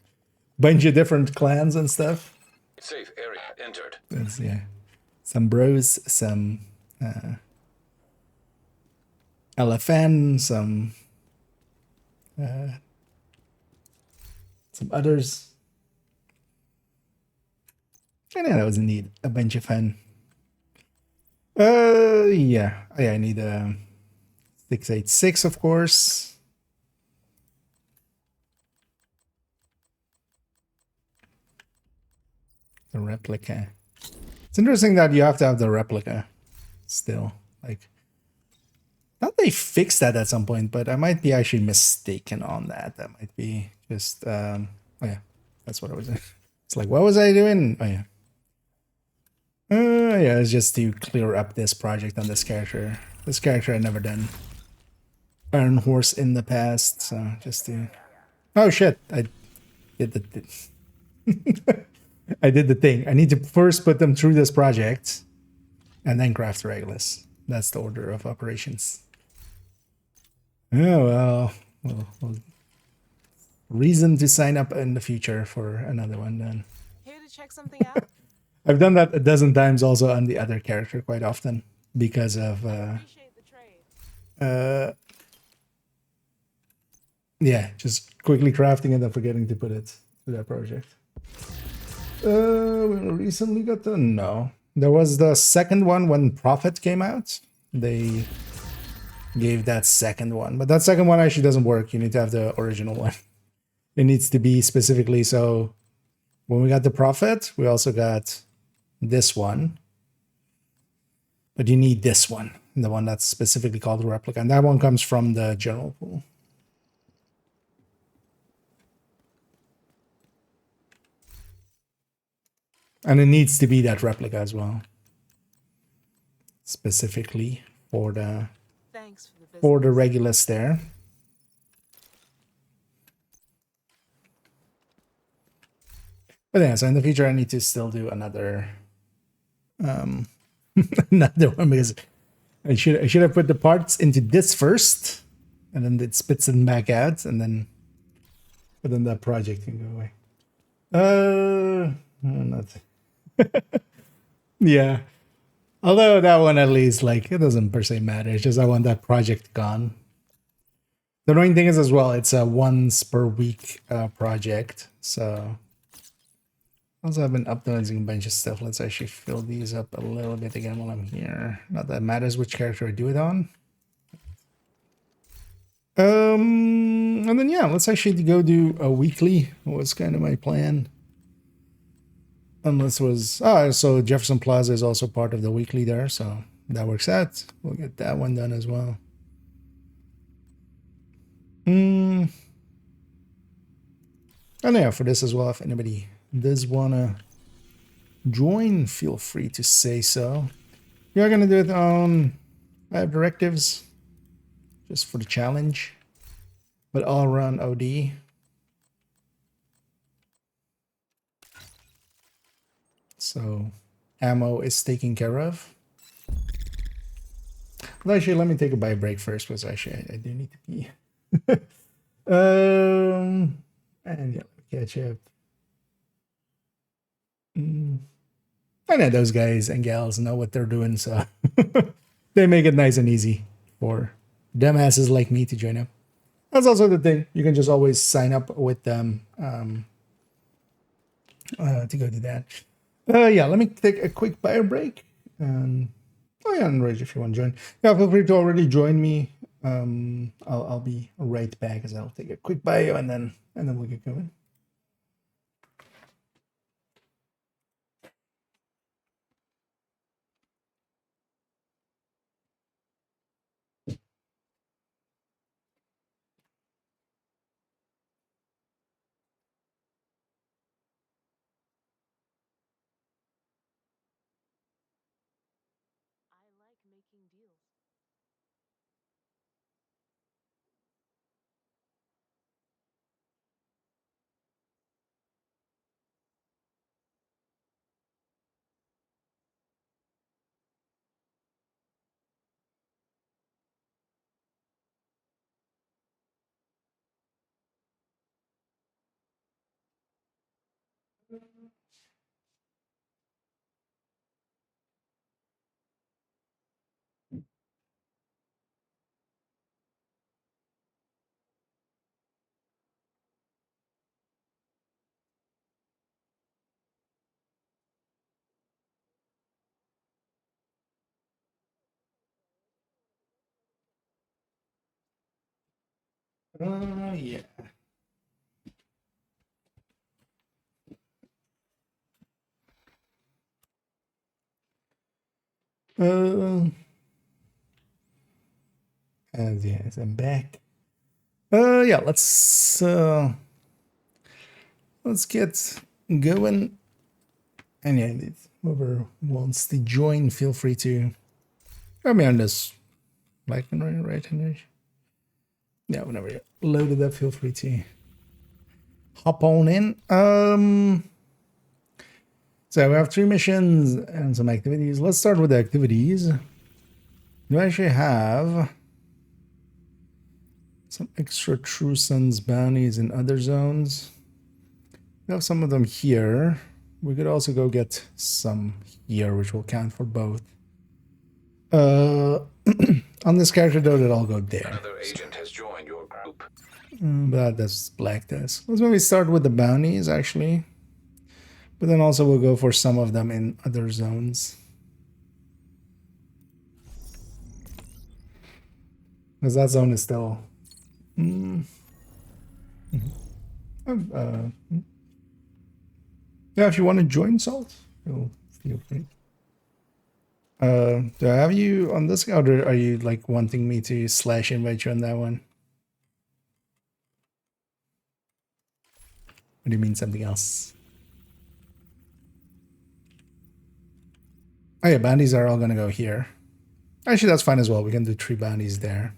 a bunch of different clans and stuff. Safe area entered. There's, yeah, some bros, some LFN, some others. And yeah, that was indeed a bunch of fun. Yeah, I need a 686, of course. The replica. It's interesting that you have to have the replica still. Like, thought they fixed that at some point, but I might be actually mistaken on that. That might be just, oh yeah, that's what I was doing. It's like, what was I doing? Oh yeah. Yeah, it's just to clear up this project on this character. This character I'd never done Iron Horse in the past, so just to... Oh shit, I did the... I did the thing. I need to first put them through this project and then craft Regulus. That's the order of operations. Oh, well, reason to sign up in the future for another one then. Here to check something out? I've done that a dozen times also on the other character quite often because of yeah, just quickly crafting and then forgetting to put it through that project. We recently got the no. There was the second one when Prophet came out. They gave that second one, but that second one actually doesn't work. You need to have the original one. It needs to be specifically so. When we got the Prophet, we also got this one, but you need this one, the one that's specifically called the replica, and that one comes from the general pool. And it needs to be that replica as well, specifically for the Regulus there. But yeah, so in the future I need to still do another another one because I should have put the parts into this first, and then it spits them back out, and then that project can go away. Nothing. Yeah. Although that one at least, like, it doesn't per se matter. It's just I want that project gone. The annoying thing is as well, it's a once per week project, so also I've been uploading a bunch of stuff. Let's actually fill these up a little bit again while I'm here. Not that it matters which character I do it on. And then yeah, let's actually go do a weekly. Was kind of my plan. Unless it was so Jefferson Plaza is also part of the weekly there, so that works out. We'll get that one done as well. And yeah, for this as well, if anybody does wanna join, feel free to say so. We are gonna do it on I have directives just for the challenge, but I'll run OD. So ammo is taken care of. Well, actually, let me take a bio break first, because actually I do need to pee. And yeah, catch up. I know those guys and gals know what they're doing, so they make it nice and easy for dumbasses like me to join up. That's also the thing. You can just always sign up with them to go do that. Yeah, let me take a quick bio break. And oh yeah, and Rage, if you want to join. Yeah, feel free to already join me. I'll be right back as I'll take a quick bio and then we'll get going. Yeah. And yes, I'm back. Yeah, let's get going. And yeah, whoever wants to join, feel free to grab me on this right hand. Yeah, whenever you're loaded up, feel free to hop on in. So we have 3 missions and some activities. Let's start with the activities. You actually have some extra True Sons bounties in other zones. We have some of them here. We could also go get some here, which will count for both. On this character though, that I'll go there. Another agent has joined your group. But that's black test. Let's maybe start with the bounties actually. But then also we'll go for some of them in other zones. Because that zone is still... yeah, if you want to join Salt, feel free. Do I have you on this, or are you like wanting me to / invite you on that one? What do you mean something else? Oh yeah, bounties are all gonna go here. Actually, that's fine as well. We can do 3 bounties there.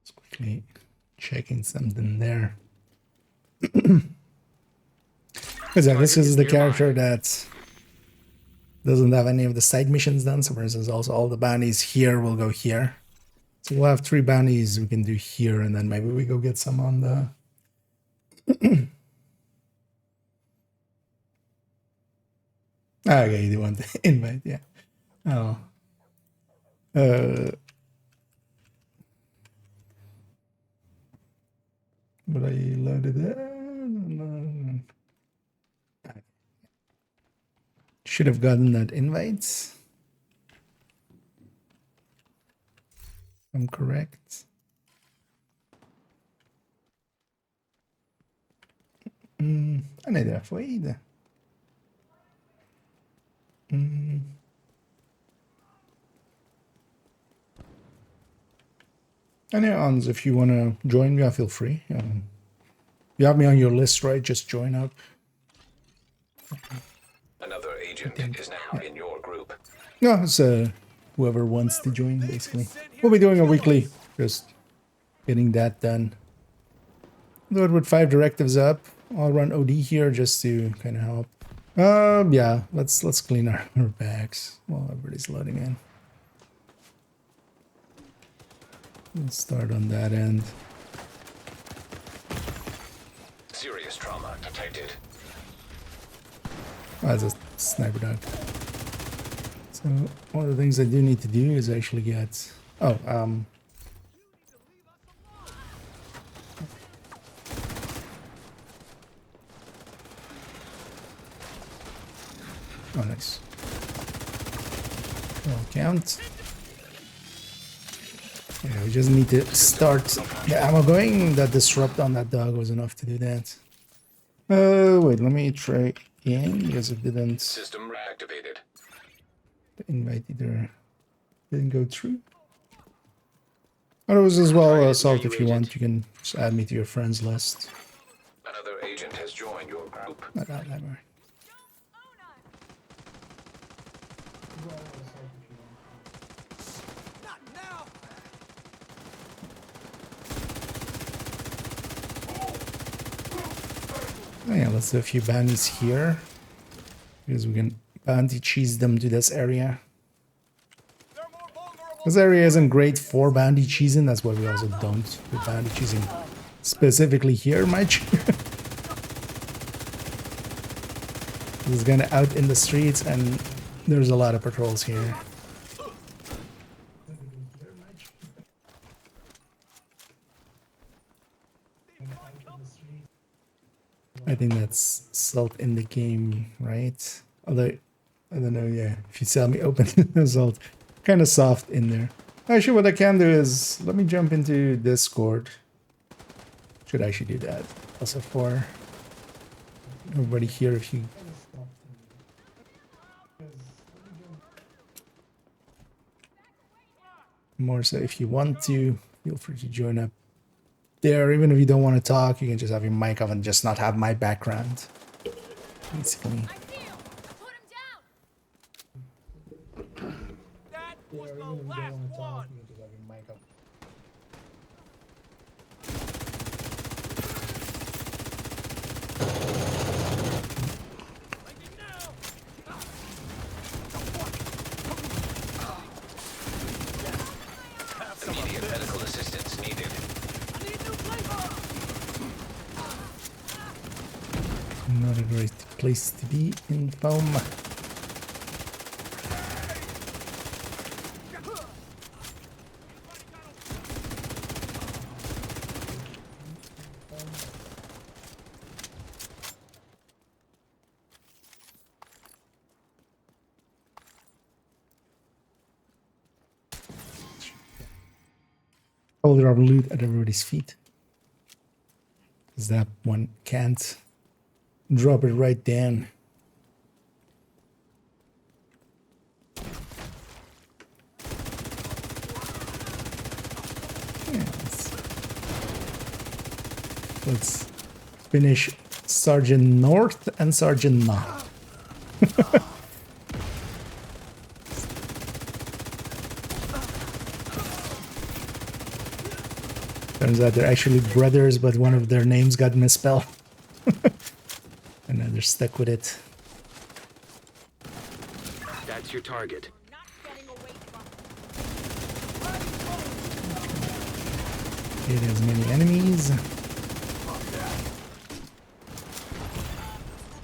Just quickly checking something there. This is the character that doesn't have any of the side missions done. So for instance, also all the bounties here will go here. So we'll have 3 bounties we can do here, and then maybe we go get some on the... Okay, you want the invite, yeah. Oh, But I loaded it. Should have gotten that invite. I'm correct. أنا ده فويدة. Any ons, if you want to join me, feel free. You have me on your list, right? Just join up. Another agent is now in your group. No, it's whoever wants to join, basically. We'll be doing a weekly, just getting that done. Do it with 5 directives up. I'll run OD here just to kind of help. Yeah, let's clean our bags while everybody's loading in. Let's start on that end. Serious trauma detected. Oh, that's a sniper dog. So one of the things I do need to do is actually get... Oh, oh, nice. Well, count. Yeah, we just need to start the ammo going. That disrupt on that dog was enough to do that. Wait, let me try again because it didn't. System reactivated. The invite either didn't go through. Otherwise, as well, Salt, if you want, you can just add me to your friends list. Another agent has joined your group. Not that library. Oh, yeah, let's do a few bounties here because we can bounty cheese them to this area. This area isn't great for bounty cheesing, that's why we also don't do bounty cheesing specifically here much. It's kind of out in the streets and there's a lot of patrols here. I think that's Salt in the game, right? Although, I don't know, yeah. If you sell me open Salt, kind of soft in there. Actually, what I can do is, let me jump into Discord. Should actually do that. Also for everybody here, if you... More so, if you want to, feel free to join up there. Even if you don't want to talk, you can just have your mic off and just not have my background. Basically. Immediate medical assistance needed. Not a great place to be in foam. Hold our loot at everybody's feet. Because that one can't drop it right down. Yes. Let's finish Sergeant North and Sergeant North. Turns out they're actually brothers, but one of their names got misspelled. And now they're stuck with it. That's your target. Hit as many enemies.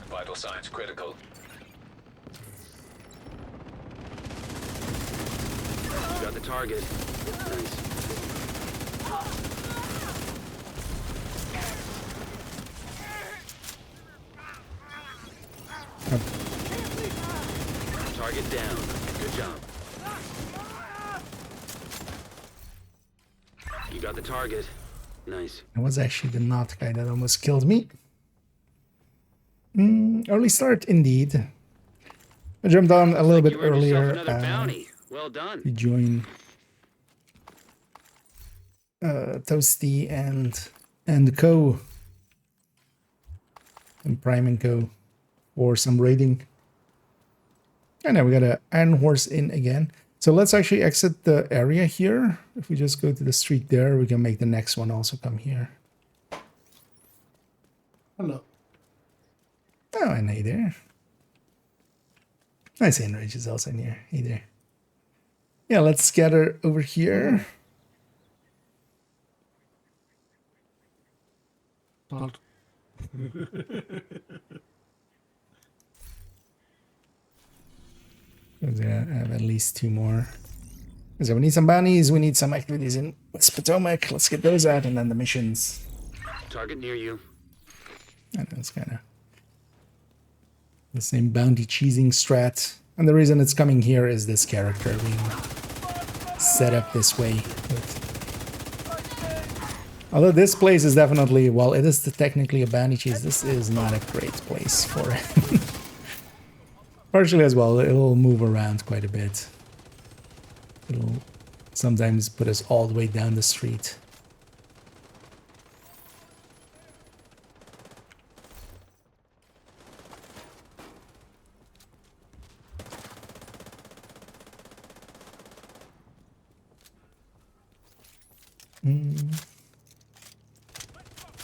Vital signs critical. Got the target. Nice. Target down. Good job. You got the target. Nice. It was actually the knot guy that almost killed me. Early start indeed. I jumped on a little bit earlier Well done. to join Toasty and Co. and Prime and Co. for some raiding. And now we got an Iron Horse in again. So let's actually exit the area here. If we just go to the street there, we can make the next one also come here. Hello. Oh, and hey there. Nice Enrage is also in here. Hey there. Yeah, let's scatter over here. I have at least 2 more. So we need some bounties, we need some activities in West Potomac. Let's get those out, and then the missions. Target near you. I know it's kind of the same bounty cheesing strat. And the reason it's coming here is this character being set up this way. Although this place is definitely, well, it is technically a bounty cheese, this is not a great place for it. Partially as well, it'll move around quite a bit. It'll sometimes put us all the way down the street.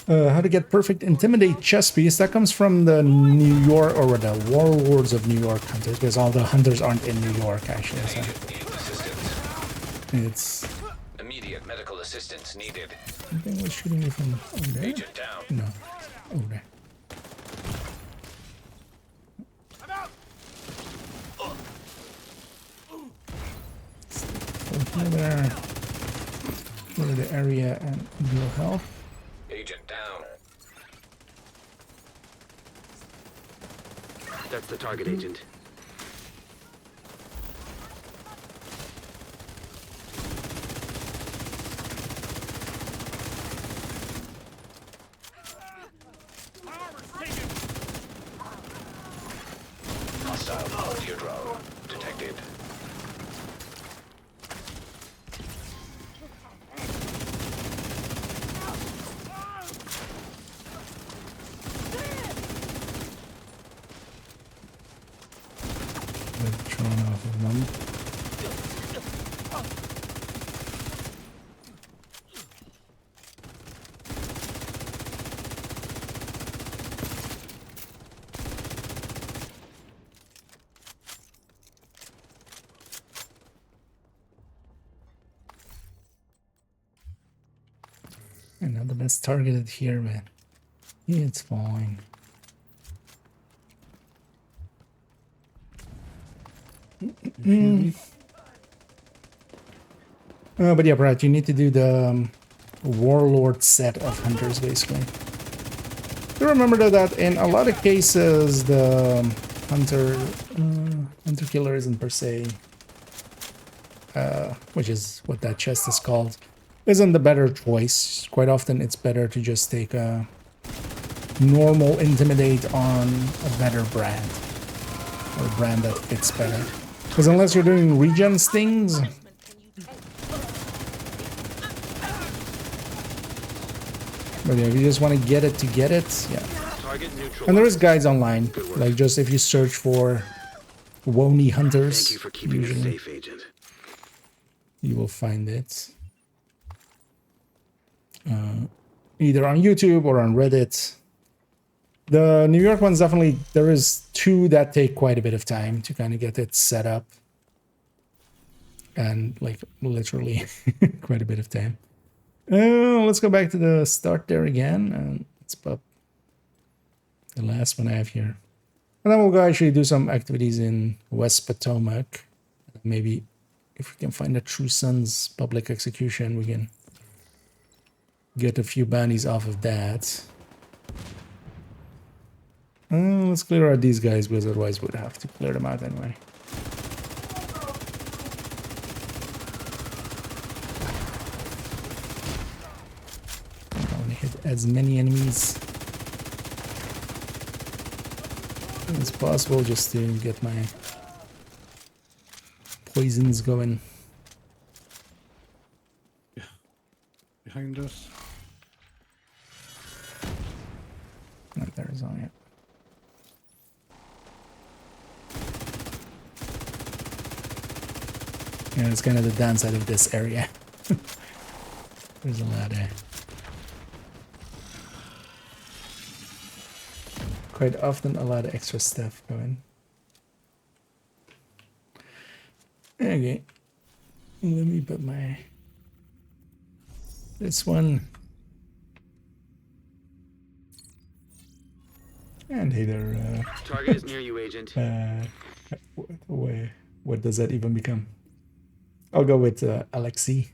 How to get perfect intimidate chess piece. That comes from the New York, or the Warlords of New York hunters, because all the hunters aren't in New York actually. So it's immediate medical assistance needed. Something was shooting me from over there. Agent down. No, over there. So there. Go to the area and heal health. Agent down. That's the target, Agent. Hostile volunteer drone detected. Drawn off of them. Another best targeted here, man. It's fine. But yeah, Brad, you need to do the warlord set of hunters, basically. You remember that in a lot of cases, the hunter killer isn't per se, which is what that chest is called, isn't the better choice. Quite often, it's better to just take a normal intimidate on a better brand, or a brand that fits better. Because unless you're doing regen stings, but yeah, if you just want to get it, yeah. And there is guides online, like just if you search for Wony hunters, Thank you for keeping us safe, Agent. You will find it. Either on YouTube or on Reddit. The New York ones, definitely, there is 2 that take quite a bit of time to kind of get it set up. And like literally quite a bit of time. Let's go back to the start there again. And let's pop the last one I have here. And then we'll go actually do some activities in West Potomac. Maybe if we can find a True Sons public execution, we can get a few bounties off of that. Let's clear out these guys, because otherwise we'd have to clear them out anyway. I want to hit as many enemies as possible just to get my poisons going. Yeah, behind us. Not there is on it. Yeah, it's kind of the downside of this area. There's a lot of... quite often a lot of extra stuff going. Okay. Let me put my... this one. And hey there, Target is near you, Agent. what does that even become? I'll go with Alexei.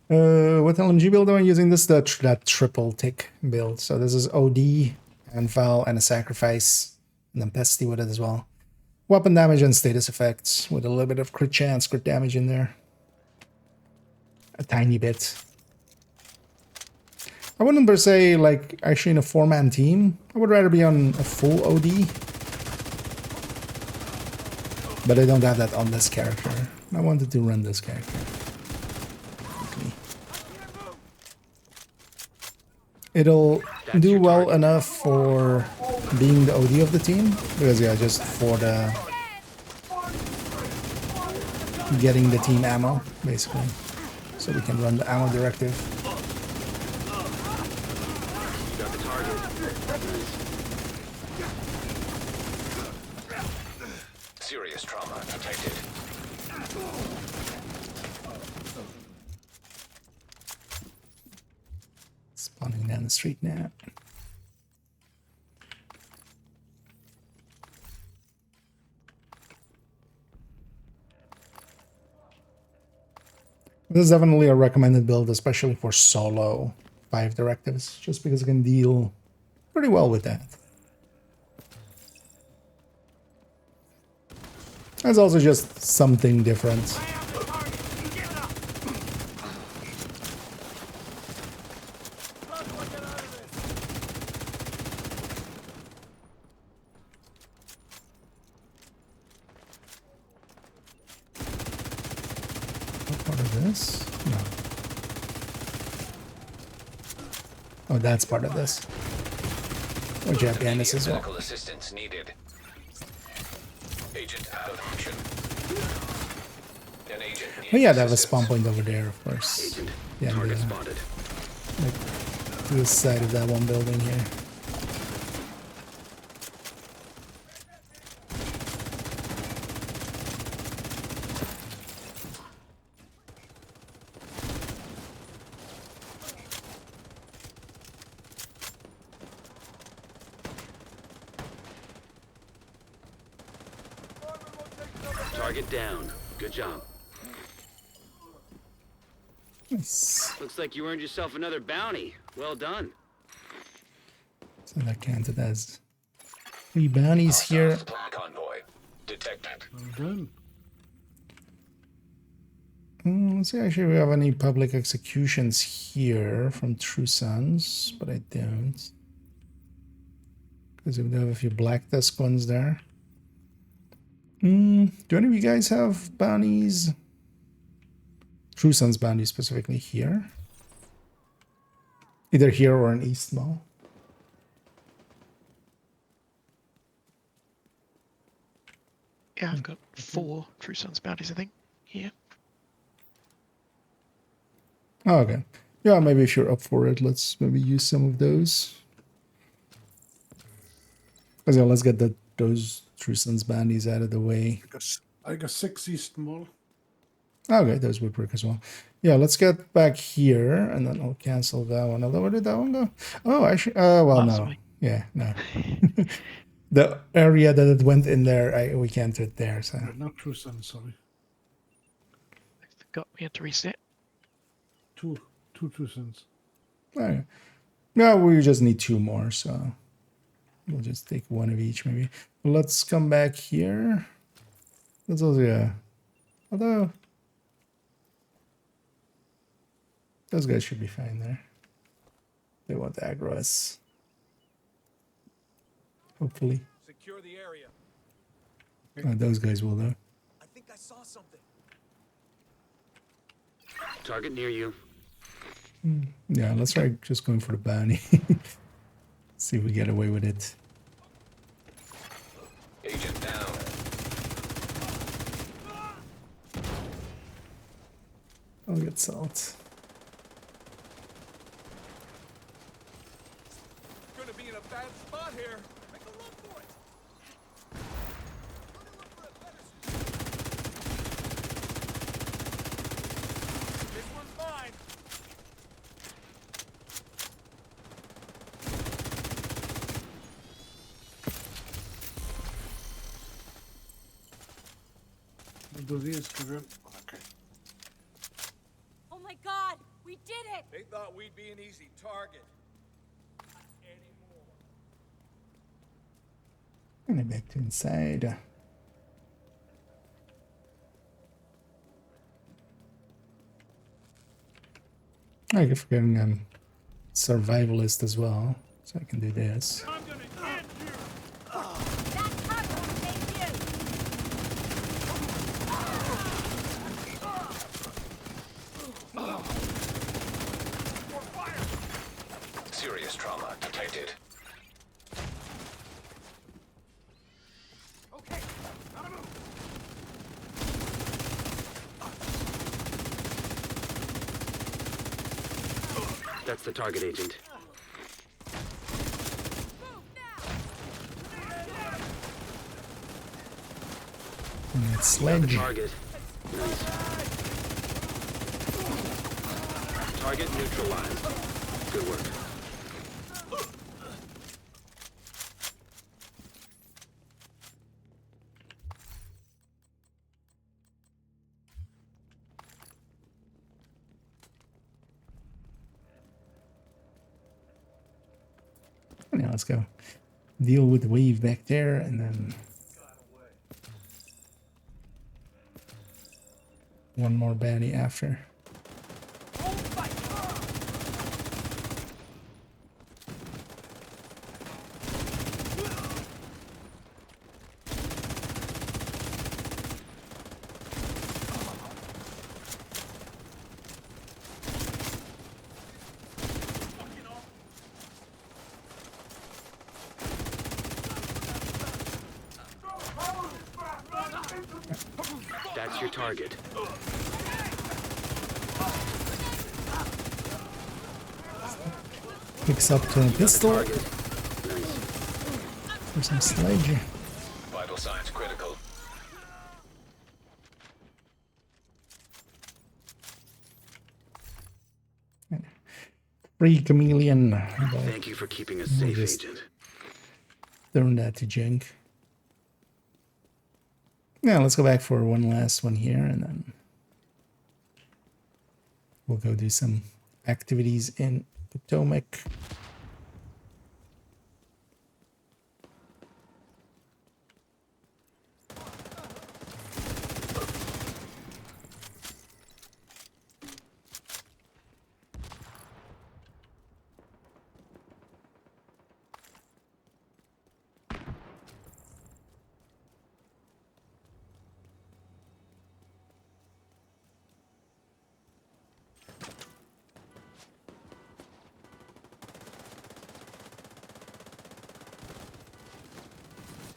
What LMG build am I using? This is that triple tick build. So this is OD, Anvil, and a Sacrifice, and then Pesty with it as well. Weapon damage and status effects with a little bit of crit chance, crit damage in there. A tiny bit. I wouldn't per se, like, actually in a 4-man team. I would rather be on a full OD. But I don't have that on this character. I wanted to run this character. It'll do well enough for being the OD of the team, because yeah, just for the getting the team ammo, basically, so we can run the ammo directive. Got the target. Serious trauma detected. Spawning down the street now. This is definitely a recommended build, especially for solo 5 directives, just because it can deal pretty well with that. That's also just something different. No. Oh, that's part of this. Oh, Japanese as well. Medical assistance needed. Agent out of action. An agent Oh yeah, they have a spawn point over there, of course. Yeah, Target spotted. Like to the side of that one building here. Target down. Good job. Nice. Looks like you earned yourself another bounty. Well done. So that counted as 3 bounties here. Convoy detected. Well done. Let's see actually if we have any public executions here from True Sons, but I don't. Because we do have a few Black Tusk ones there. Do any of you guys have bounties? True Sons bounties specifically here? Either here or in East Mall. Yeah, I've got 4 True Sons bounties, I think, here. Oh, okay. Yeah, maybe if you're up for it, let's maybe use some of those. Because yeah, let's get those True Sons bounties out of the way. I got 6 East Mall. Okay, those would work as well. Yeah, let's get back here, and then I'll cancel that one. Although, where did that one go? Oh, actually, well, no. Sorry. Yeah, no. The area that it went in there, we can't do it there, so. Not true sun, sorry. I forgot we had to reset. Two true suns. Okay. No, we just need 2 more, so we'll just take 1 of each, maybe. Let's come back here. Let's also, yeah. Although, those guys should be fine there. They won't aggro us. Hopefully. Secure the area. Those guys will, though. I think I saw something. Target near you. Yeah, let's try just going for the bounty. See if we get away with it. Agent down. I'll get salt. Gonna be in a bad spot here. Make a run for it. This one's mine. I'll do this, Karen. Okay. Oh my god, we did it! They thought we'd be an easy target. Not anymore. And then back to inside. I keep forgetting I'm survivalist as well, so I can do this. I'm gonna get you. That cover will save you! Serious trauma detected. Okay, gotta move. That's the target, Agent. And that The sledge. target. Nice. Target neutralized. Good work. Now let's go deal with the wave back there, and then one more bounty after. That's your target. Picks up to a pistol Nice. for some sledge. Vital signs critical. Free chameleon. Thank you for keeping us We'll safe, just Agent. Turn that to junk. Yeah, let's go back for one last one here, and then we'll go do some activities in Potomac.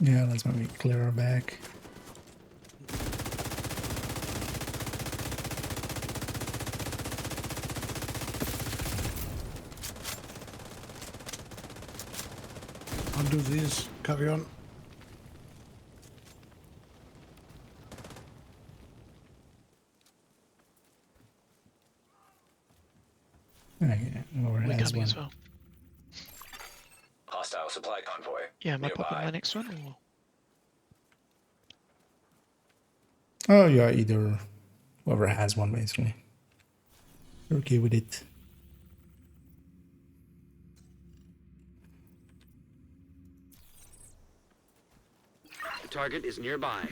Yeah, let's maybe clear our back. I'll do this. Carry on. supply convoy. Yeah, am I popping nearby. my next one? Or... Oh, yeah, either whoever has one, basically. You're okay with it. The target is nearby.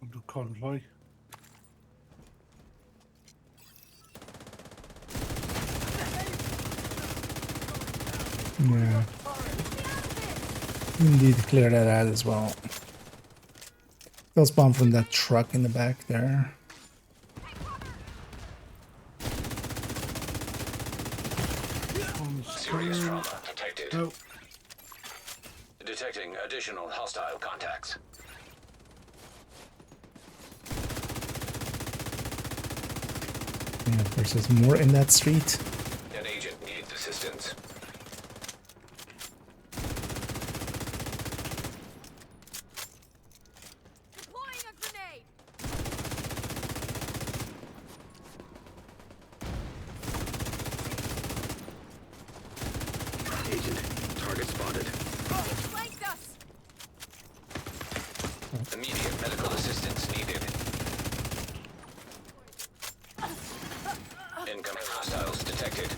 Under convoy. Yeah. Indeed, clear that out as well. They'll spawn from that truck in the back there. Serious trauma detected. Oh. Detecting additional hostile contacts. Yeah, of course, there's more in that street. An agent needs assistance. Deploying a grenade. Agent, target spotted. Flanked us. Immediate medical assistance needed. Incoming hostiles detected.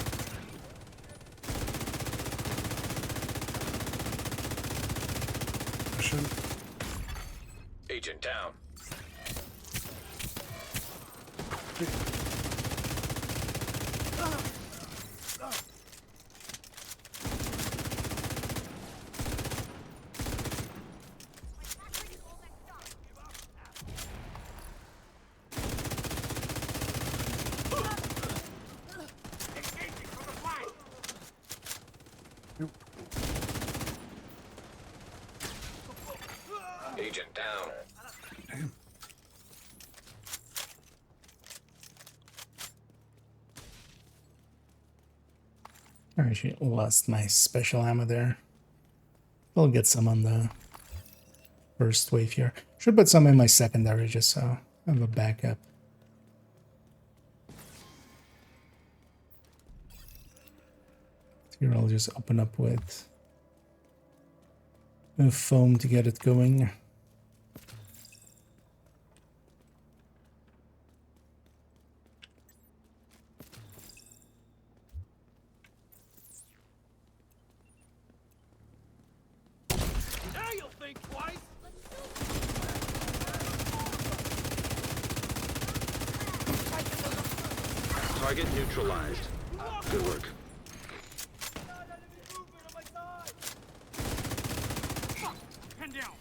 Pushing. Agent down. Agent down. I actually lost my special ammo there. I'll get some on the first wave here. Should put some in my secondary just so I have a backup. Here I'll just open up with a foam to get it going. Now you'll think twice. Target neutralized. Good work. Pen down.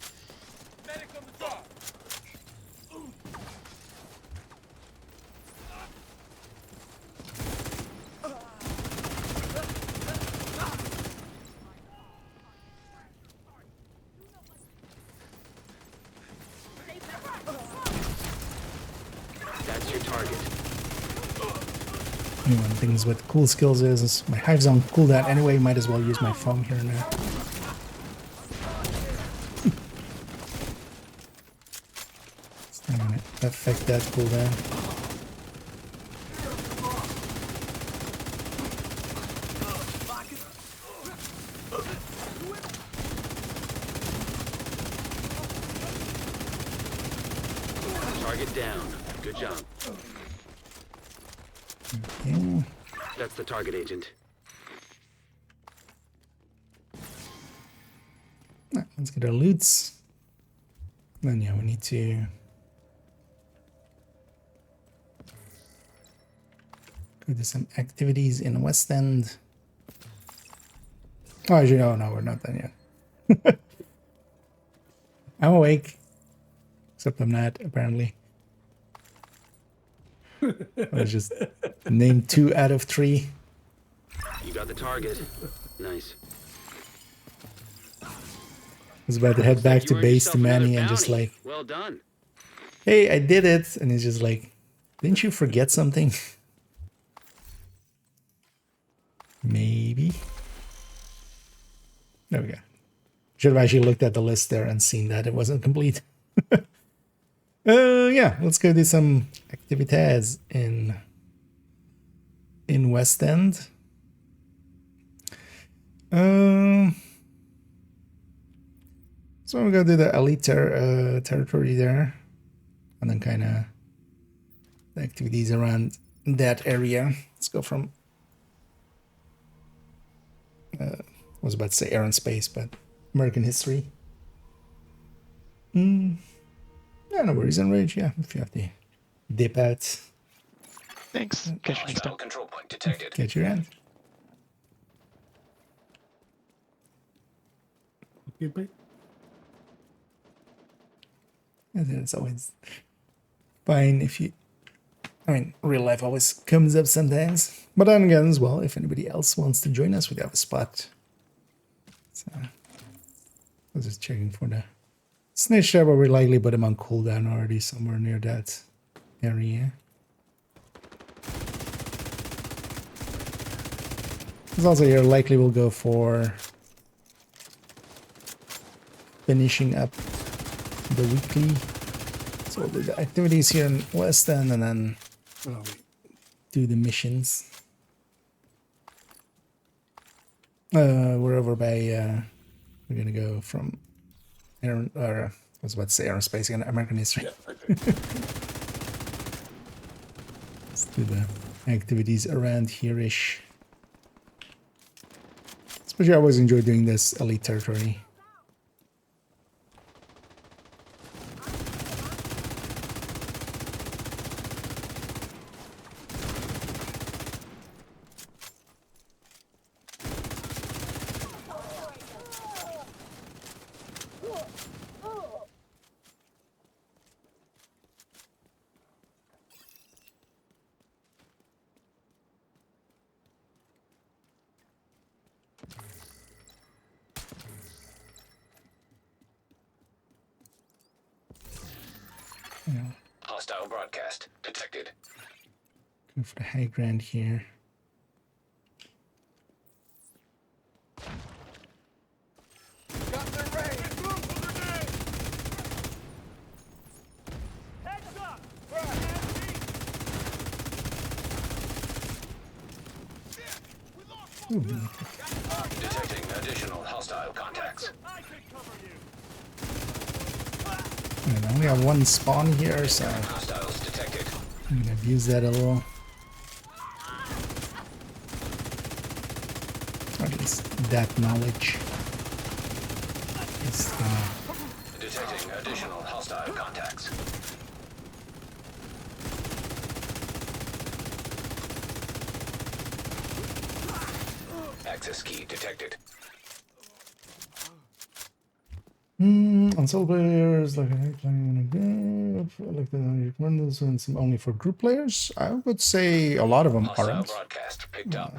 Medic on the job. That's your target. One things with cool skills is my hive zone cooldown anyway. Might as well use my foam here now. It's not gonna affect that cooldown. Target down. Good job. Okay. That's the target, agent. Right, let's get our loots. Then yeah, we need to go to some activities in West End. Oh, actually, no, we're not done yet. I'm awake. Except I'm not, apparently. I was just named 2 out of 3. You got the target. Nice. I was about to head back to You earned base to yourself another Manny and just bounty. like, Well done. hey, I did it. And he's just like, didn't you forget something? Maybe. There we go. Should have actually looked at the list there and seen that it wasn't complete. Yeah, let's go do some activities in West End. So we're gonna do the elite territory there, and then kind of the activities around that area. Let's go from. I was about to say air and space, but American history. Yeah, no worries on rage. Yeah, if you have to dip out. Thanks. Catch you next time. Control point detected. Get your end. Okay, bye. And then it's always fine if you. I mean, real life always comes up sometimes. But then again, as well, if anybody else wants to join us, we have a spot. So, I was just checking for the snitch there, but we likely put him on cooldown already somewhere near that area. Because also here, likely we'll go for finishing up the weekly. So we'll do the activities here in West End and then do the missions. We're over by, we're gonna go from Aaron, or I was about to say aerospace and American history. Yeah, okay. Let's do the activities around here-ish. Especially I always enjoy doing this elite territory. Hostile broadcast detected. Go for the high ground here. Ooh. Detecting additional hostile contacts. And I only have one spawn here, so Hostiles detected. I'm gonna abuse that a little. Or at least that knowledge. Just Detecting additional hostile contacts. Access key detected. on solo players, like the recommenders and some only for group players. I would say a lot of them aren't. Broadcast picked up.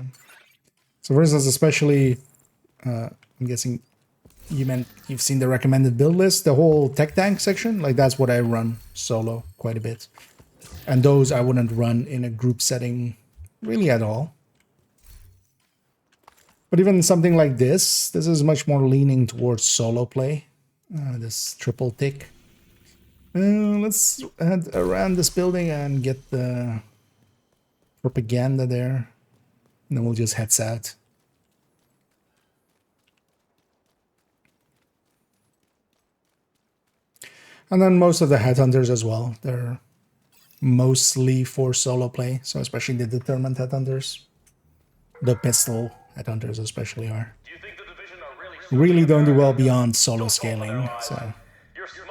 So for instance, especially, I'm guessing you meant you've seen the recommended build list, the whole tech tank section. Like that's what I run solo quite a bit, and those I wouldn't run in a group setting really at all. But even something like this is much more leaning towards solo play. This triple tick. Let's head around this building and get the propaganda there. And then we'll just head south. And then most of the headhunters as well. They're mostly for solo play. So especially the determined headhunters. The pistol headhunters especially are. Really don't do well beyond solo scaling. So,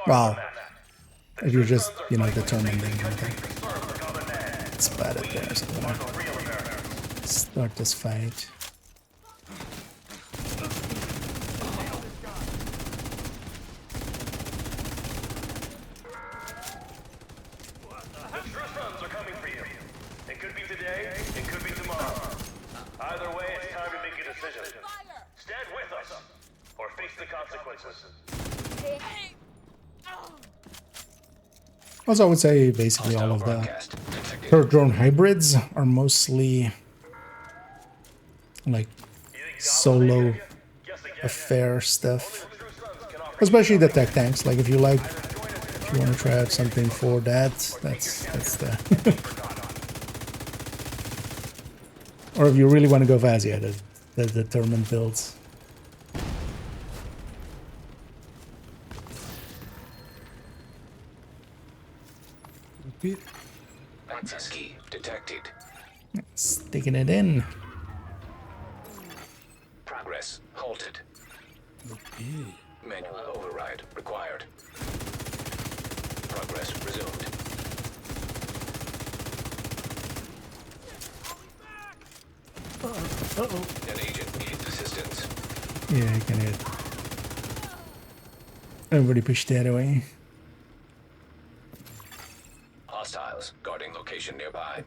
well, if you're just, you know, determined, then it's bad at there. So I'm gonna start this fight. Also, I would say basically all of the third drone hybrids are mostly like solo affair stuff, especially the tech tanks. Like if you want to try out something for that, that's the. Or if you really want to go fast, yeah, the determined builds Access key detected. Sticking it in. Progress halted. Okay. Manual override required. Progress resumed. Uh-oh. An agent needs assistance. Yeah, I can hit. Everybody push that away. Hostiles guarding location nearby.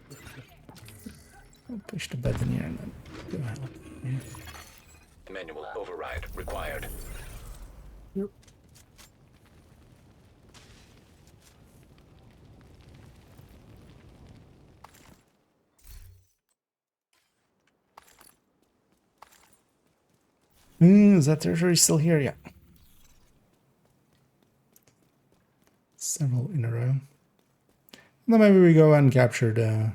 I'll push the button here and then go help. Yeah. Manual override required. Yep. Is that treasury still here? Yeah. Several in a row. Then maybe we go and capture the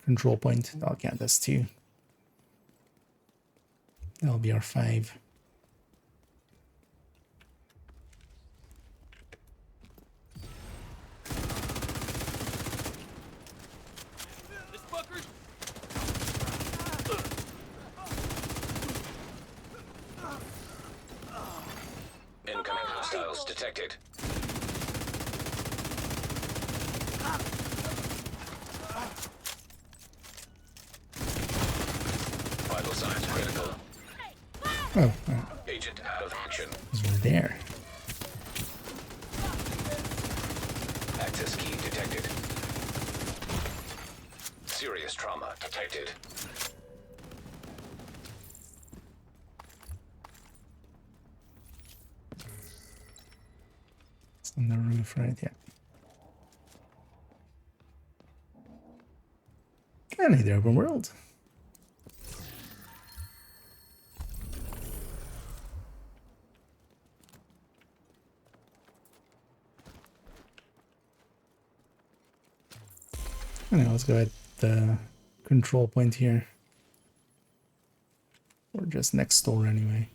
control point. I'll count as 2. That'll be our 5. Incoming hostiles detected. Vital signs critical. Oh, Agent out of action. he's right there. Access key detected. Serious trauma detected. It's on the roof, right? Yeah. And hey, the open world. Anyway, let's go at the control point here. Or just next door anyway.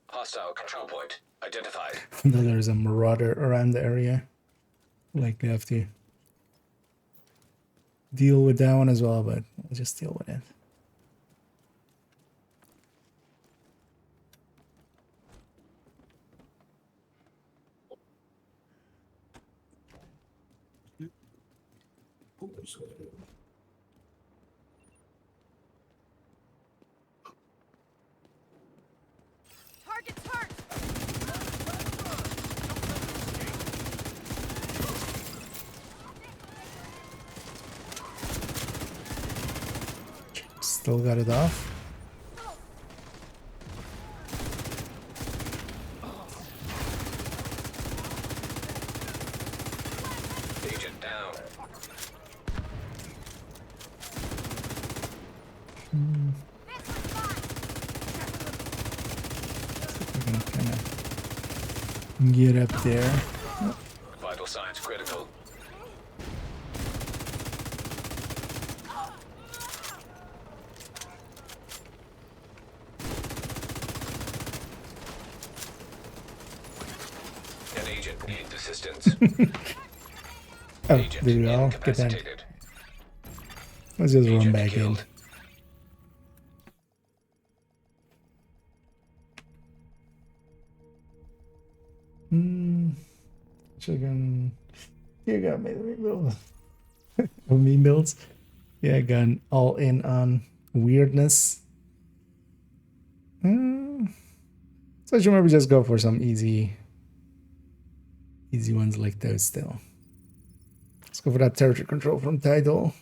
Hostile control point identified. Though there's a marauder around the area. Likely have to deal with that one as well, but we'll just deal with it. Target's hurt! Still got it off. Agent down. Get up there. Vital signs critical. An agent needs assistance. Oh, Agent there we go. Get that. incapacitated. Let's just run Agent back killed. in. Chicken. You got me the rebuild. Me builds. Yeah, gone all in on weirdness. So I should maybe just go for some easy ones like those still. Let's go for that territory control from Tidal.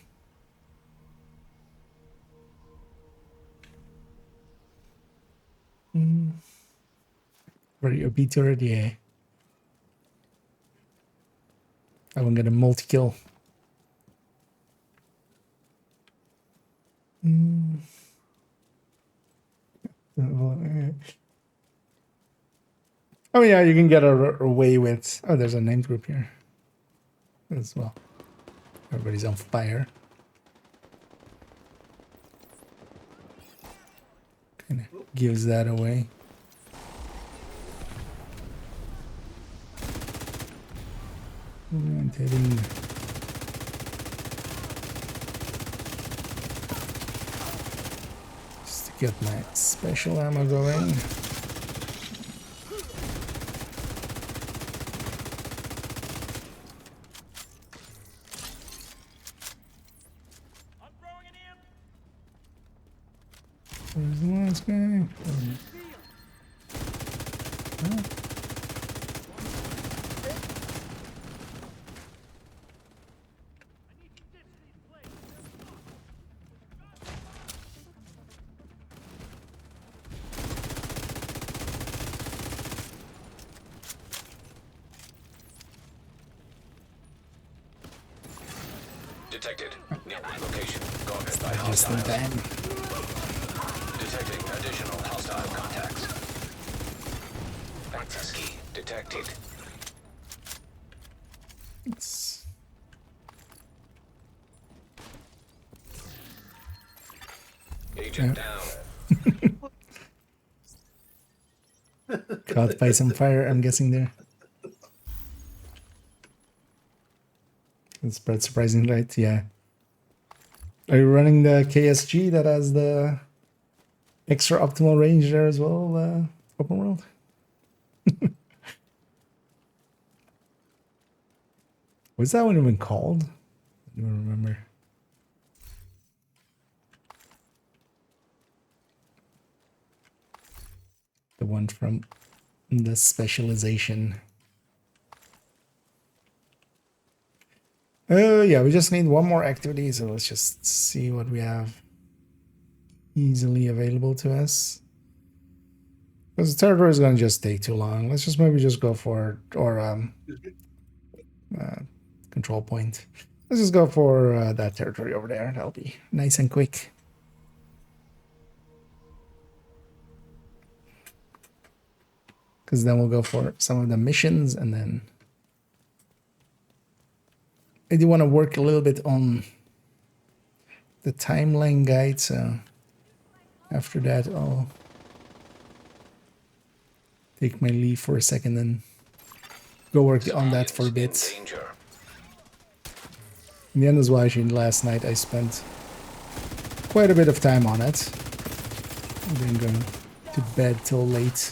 Ready a beat already, yeah. I won't get a multi-kill. Oh yeah, you can get away with... Oh, there's a named group here as well. Everybody's on fire. Kind of gives that away. Orientating. Just to get my special ammo going. Where's the last guy? Oh. Detected. Nearby location. Guarded by Just in hostiles. time. Detecting additional hostile contacts. Access key detected. It's Agent down. caught by some fire, I'm guessing there. It spread surprisingly right, yeah. Are you running the KSG that has the extra optimal range there as well, open world? Was that one even called? I don't remember. The one from the specialization. Oh yeah, we just need one more activity, so let's just see what we have easily available to us. Because the territory is going to just take too long. Let's just maybe just go for, or control point. Let's just go for that territory over there. That'll be nice and quick. Because then we'll go for some of the missions, and then I do want to work a little bit on the timeline guide, so after that I'll take my leave for a second and go work on that for a bit. In the end as well, actually, last night I spent quite a bit of time on it. I didn't go to bed till late.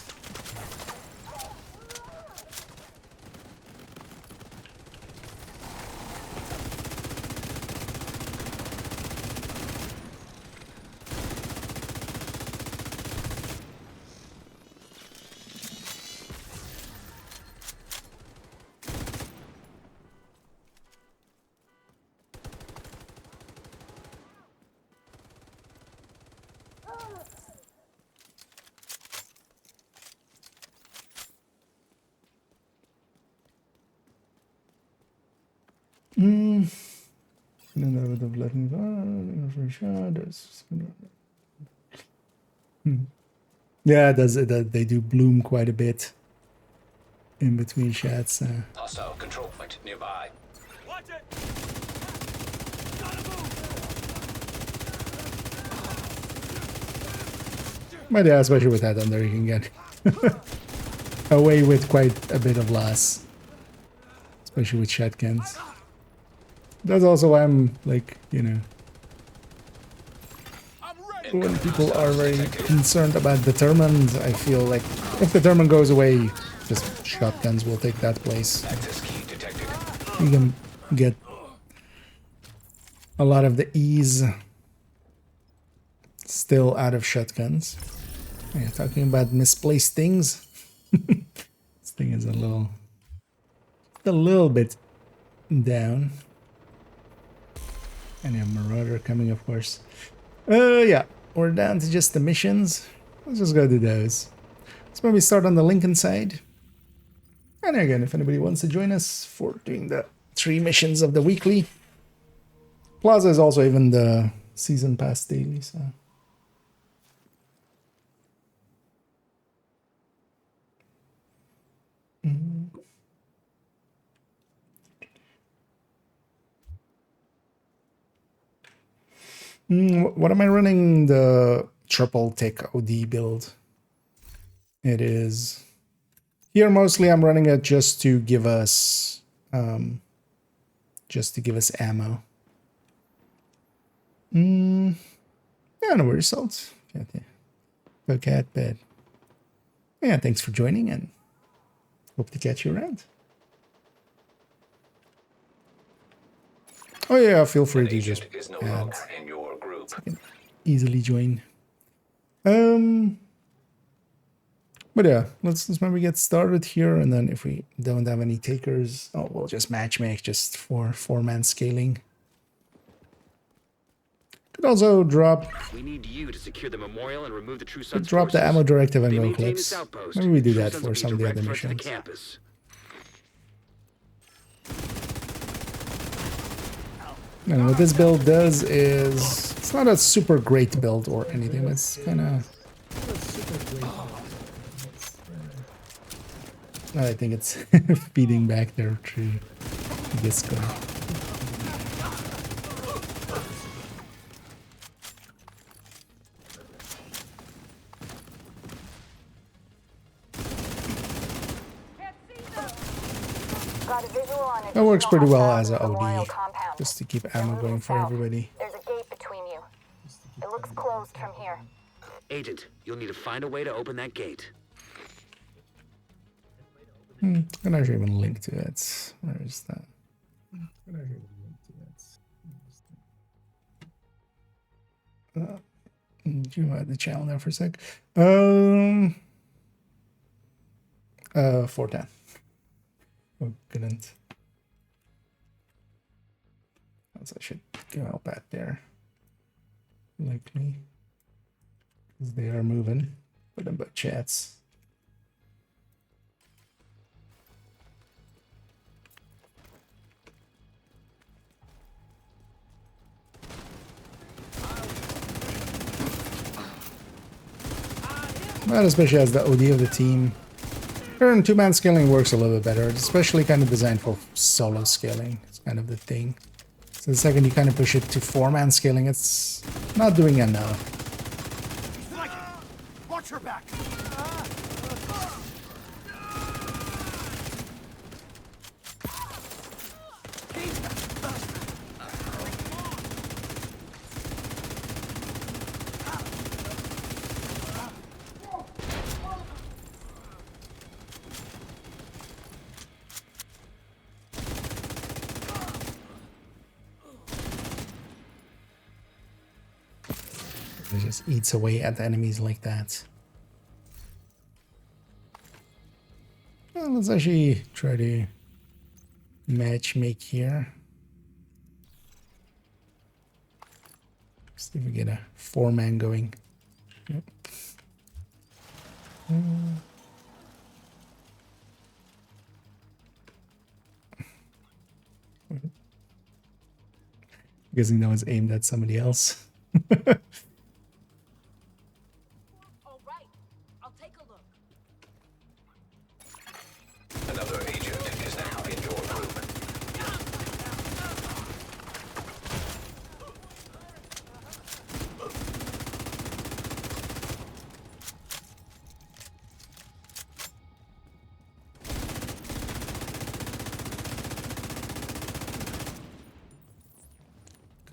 Yeah, they do bloom quite a bit in between shots. Hostile control point nearby. Watch it! But yeah, especially with that under, you can get away with quite a bit of loss, especially with shotguns. That's also why I'm like, you know, when people are very concerned about determined, I feel like if determined goes away, just shotguns will take that place. You can get a lot of the ease still out of shotguns. Yeah, talking about misplaced things. This thing is a little bit down. And a Marauder coming, of course. Yeah, we're down to just the missions. Let's just go do those. Let's maybe start on the Lincoln side. And again, if anybody wants to join us for doing the 3 missions of the weekly. Plaza is also even the season pass daily, so. What am I running? The triple tick OD build. It is here mostly I'm running it just to give us just to give us ammo. Yeah, no worries, Salt. Okay, bed. Yeah, thanks for joining and hope to catch you around. Oh yeah, feel free to just add. In your group. So I can easily join. But yeah, let's maybe get started here, and then if we don't have any takers, we'll just matchmake just for 4-man scaling. Could also drop. We need you to secure the memorial and remove the True Could Sons drop the forces. ammo directive and They go maintain this clips. outpost. Maybe we do True that Sons for will be some of the direct other threat to the missions. campus. And what this build does is it's not a super great build or anything. It's kind of. I think it's feeding back there to Disco. That works pretty well as a OD, just to keep ammo going for everybody. There's a gate between you. It looks closed from here. Agent, you'll need to find a way to open that gate. I can actually even link to it. Where is that? You had the channel there for a sec. 410. Oh, couldn't. So I should go out back there. Likely. Because they are moving. Put them but chats. But especially as the OD of the team. Current 2-man scaling works a little bit better. It's especially kind of designed for solo scaling. It's kind of the thing. So the second you kind of push it to 4-man scaling, it's not doing enough. Watch your back. It just eats away at the enemies like that. Well, let's actually try to matchmake here. See if we get a 4-man going. Yep. Guessing that was aimed at somebody else. Another agent is now in your group.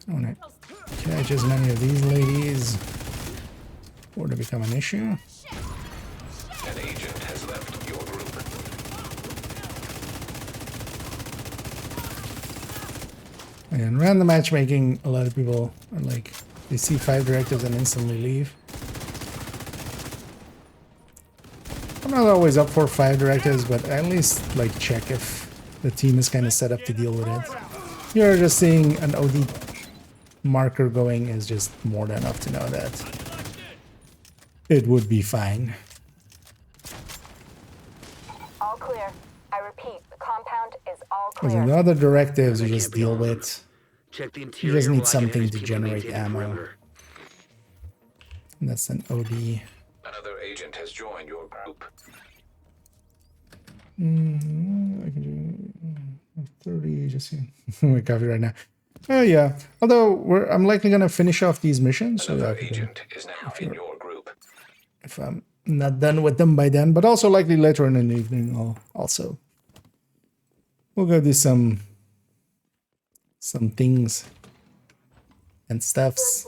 I want to catch as many of these ladies before they become an issue. An agent has left your group. And random matchmaking, a lot of people are like, they see 5 directives and instantly leave. I'm not always up for 5 directives, but at least like check if the team is kind of set up to deal with it. You're just seeing an OD marker going is just more than enough to know that it would be fine. All clear. I repeat, the compound is all Because clear. in the other directives you just deal with, Check the you interior just while need I can something have to people generate maintain the ammo. perimeter. And that's an OD. Another agent has joined your group. I can do 30, just my coffee right now. Oh yeah, although I'm likely gonna finish off these missions. So Another I can, agent is now in your group. if I'm not done with them by then, but also likely later in the evening, I'll also we'll go do some some things and stuffs.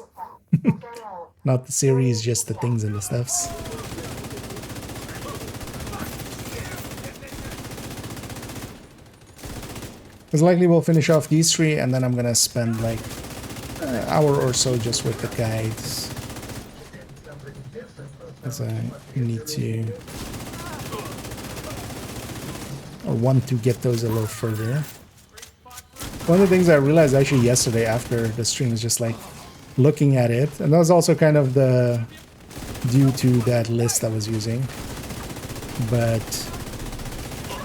Not the series, just the things and the stuffs. Because likely we'll finish off these three, and then I'm gonna spend like an hour or so just with the guides. Because I need to, or want to get those a little further. One of the things I realized actually yesterday after the stream is just like looking at it, and that was also kind of the due to that list I was using, but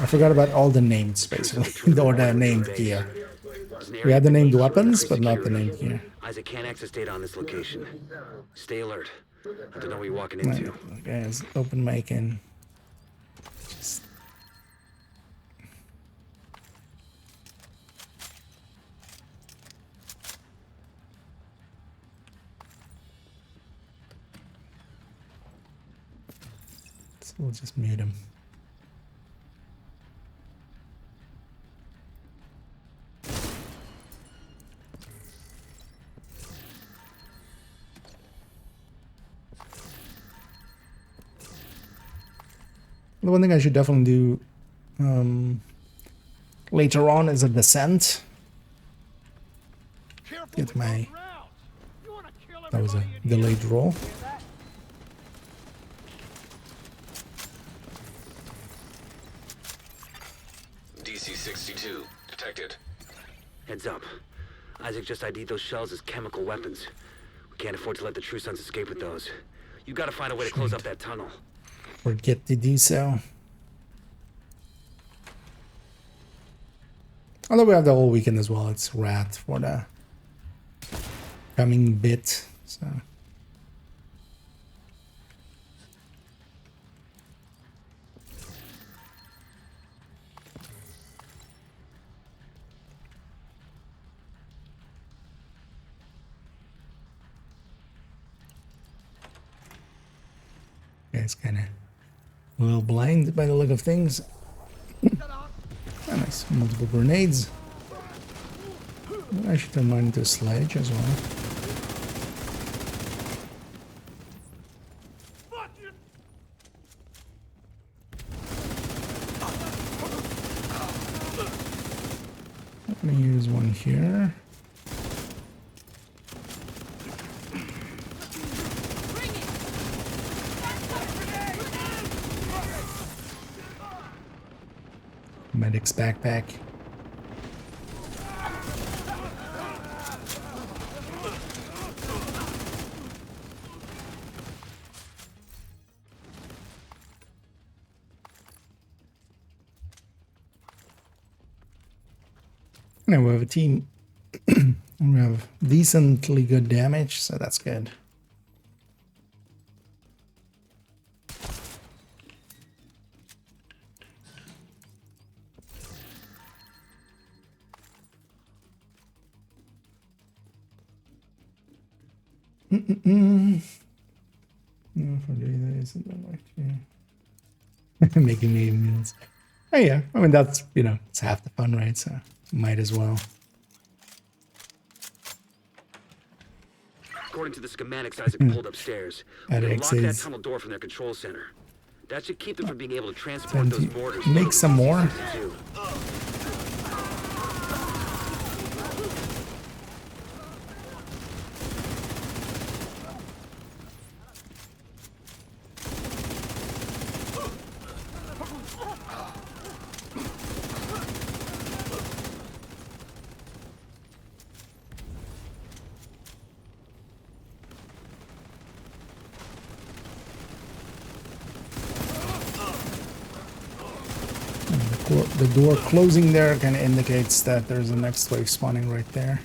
I forgot about all the names basically, or the named gear. We had the named weapons, but not the named gear. Isaac can't access data on this location. Stay alert. I don't know what you're walking into. Right, guys, open mic and just. So we'll just mute him. The one thing I should definitely do later on is a descent. Get my... That was a delayed roll. DC-62 detected. Heads up. Isaac just ID'd those shells as chemical weapons. We can't afford to let the True Sons escape with those. You gotta find a way to close up that tunnel. Forget to do so. Although we have the whole weekend as well, it's rat for the coming bit, so. Yeah, it's kind of a little blind by the look of things. Oh, nice. Multiple grenades. I should turn mine into a sledge as well. I'm gonna use one here. Medic's backpack. Now we have a team. We have decently good damage, so that's good. No, for days, making me meals. Oh yeah, I mean that's, you know, it's half the fun, right? So might as well. According to the schematics Isaac pulled upstairs, we can lock that tunnel door from their control center. That should keep them from being able to transport those mortars. Make some more. The door closing there kind of indicates that there's a next wave spawning right there.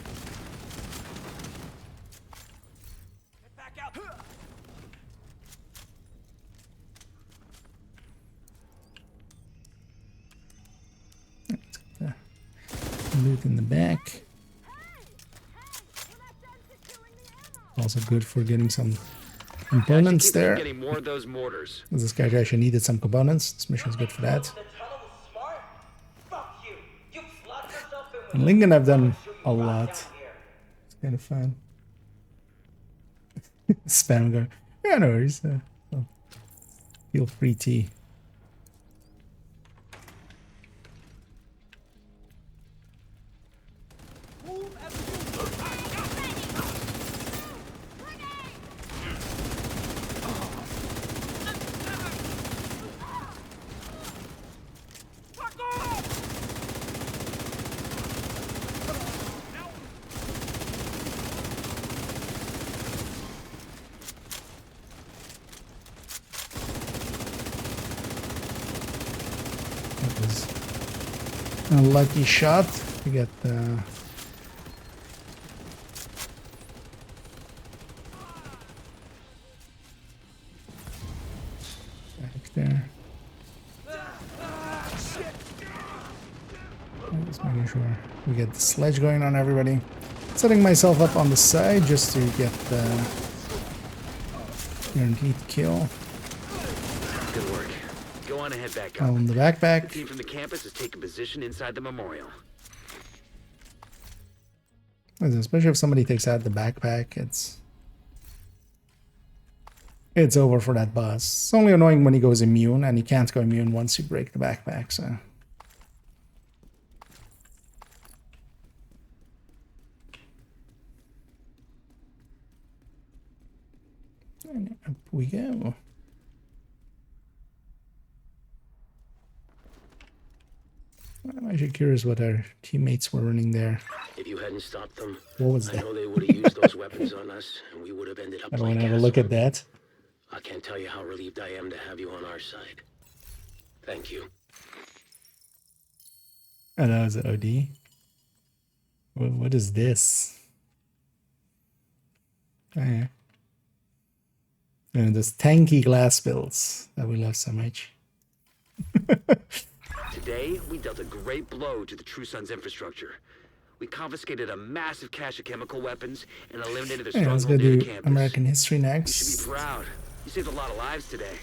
Loot in the back. Also good for getting some components there. Getting more of those mortars. This guy actually needed some components. This mission's good for that. And Lincoln I've done a lot. It's kind of fun. Spam gun. Yeah, no worries. Well, feel free to. That was a lucky shot to get the. Back there. Just making sure we get the sledge going on everybody. Setting myself up on the side just to get the guaranteed kill. Good work. Go on ahead back up. On the backpack. The team from the campus has taken position inside the memorial. Especially if somebody takes out the backpack, it's over for that boss. It's only annoying when he goes immune, and he can't go immune once you break the backpack, so. And up we go. I'm actually curious what our teammates were running there. If you hadn't stopped them, What was I that? know they would have used those weapons on us, and we would have ended up I don't like want to have a assholes. look at that. I can't tell you how relieved I am to have you on our side. Thank you. Oh, that was OD. What is this? Oh, yeah. And those tanky glass builds that we love so much. Today, we dealt a great blow to the True Sons infrastructure. We confiscated a massive cache of chemical weapons and eliminated the Yeah, let's stronghold go near do the campus. American history You next. should be proud. You saved a lot of lives today.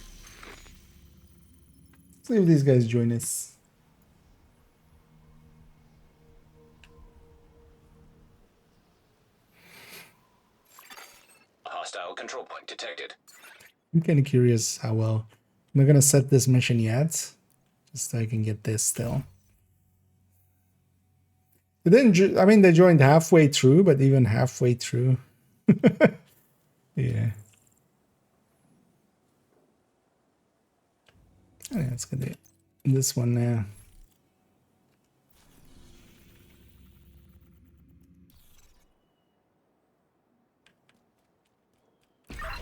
See if these guys join us. Hostile control point detected. I'm kind of curious how well. I'm not gonna set this mission yet, just so I can get this still. They didn't. I mean, they joined halfway through, but even halfway through, yeah. Oh, yeah, let's go do this one now.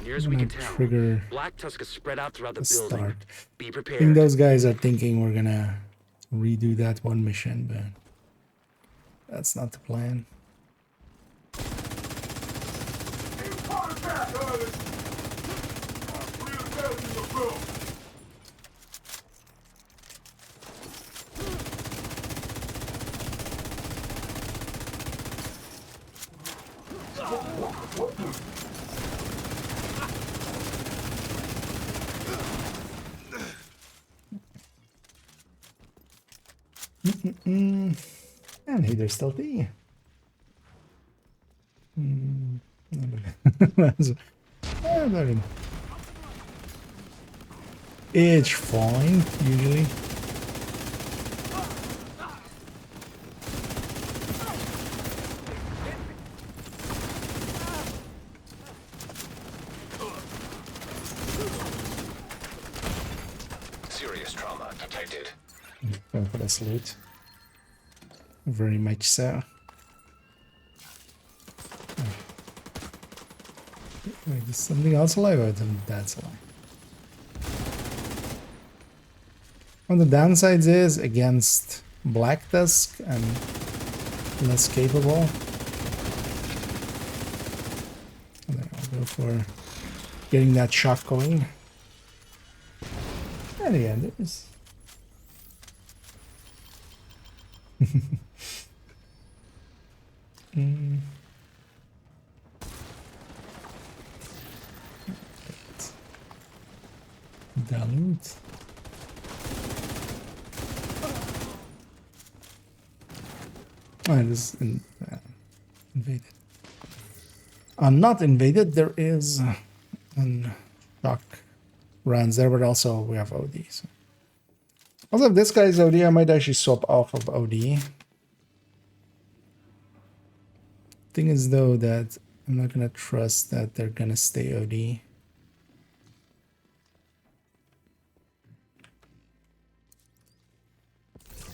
Near as we can Gonna tell, trigger Black Tusk is spread out throughout the the building. start. Be I think prepared. those guys are thinking we're gonna redo that one mission, but that's not the plan. And hey, there's still D. It's fine, usually. Serious trauma detected. Going for the salute. Very much so. Wait, there's something else alive? I think that's alive. One of the downsides is against Black Tusk, I'm less capable. And then I'll go for getting that shock going. And again, there's. Dilute. Oh, this invaded. Not invaded. There is shock runs there, but also we have OD. So. Also, if this guy's OD, I might actually swap off of OD. Thing is, though, that I'm not gonna trust that they're gonna stay OD.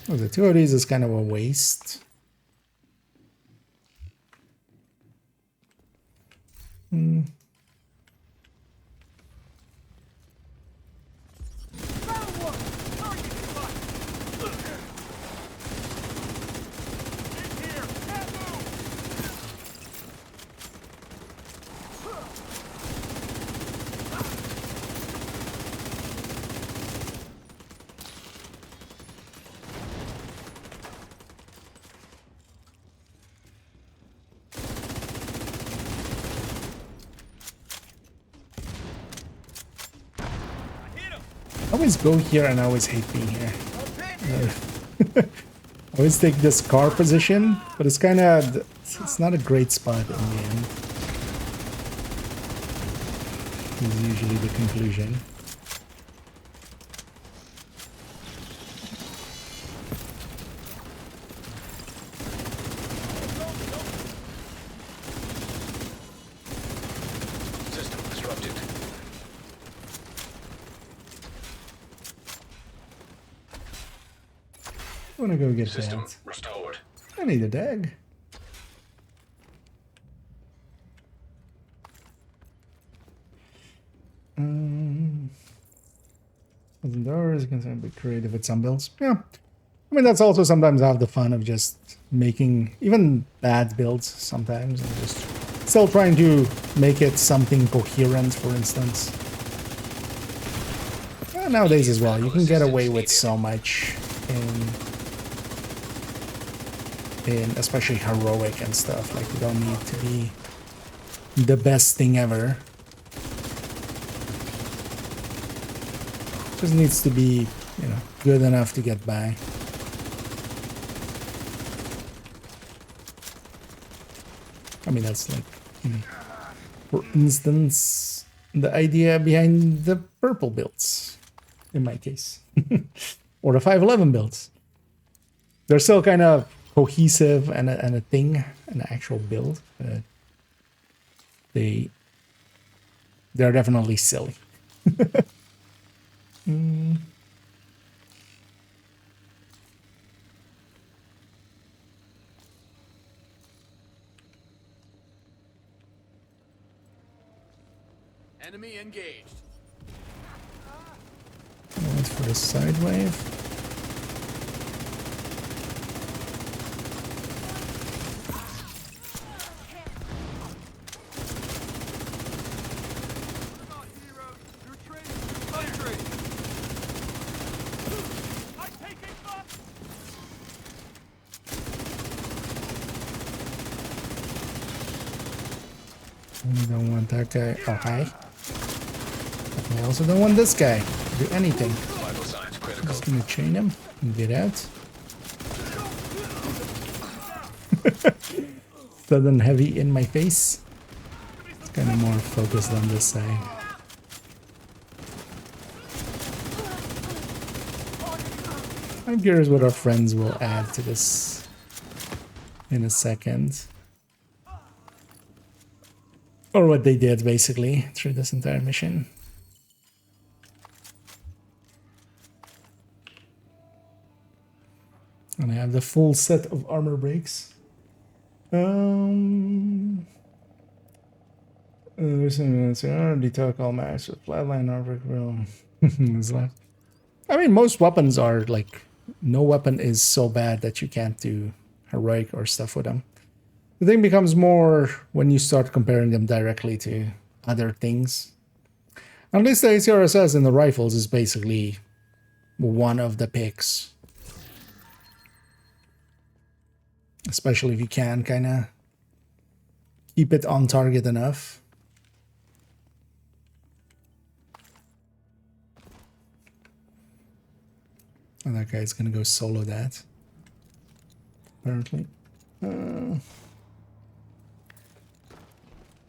Oh, the 2 ODs is kind of a waste. Hmm. I always go here and I always hate being here. I always take this car position, but it's kind of, it's not a great spot in the end. Is usually the conclusion. System disrupted. I want to go get System that. restored. I need a dag. Doors can be creative with some builds. Yeah. I mean, that's also sometimes have the fun of just making even bad builds sometimes and just still trying to make it something coherent, for instance. Well, nowadays as well, you can get away with so much in especially heroic and stuff. Like, you don't need to be the best thing ever. Just needs to be, you know, good enough to get by. I mean, that's like, you know, for instance, the idea behind the purple builds, in my case, or the 511 builds. They're still kind of cohesive and a thing, an actual build. They're definitely silly. Enemy engaged. Wait for the side wave. I don't want that guy. Oh, hi. I also don't want this guy to do anything. I'm just gonna chain him and get out. Sudden heavy in my face. It's kind of more focused on this side. I'm curious what our friends will add to this in a second. Or what they did, basically, through this entire mission. And I have the full set of armor breaks. Detox all max with flatline armor is left. I mean, most weapons are like, no weapon is so bad that you can't do heroic or stuff with them. The thing becomes more when you start comparing them directly to other things. At least the ACRSS in the rifles is basically one of the picks. Especially if you can kind of keep it on target enough. And that guy's gonna go solo that. Apparently.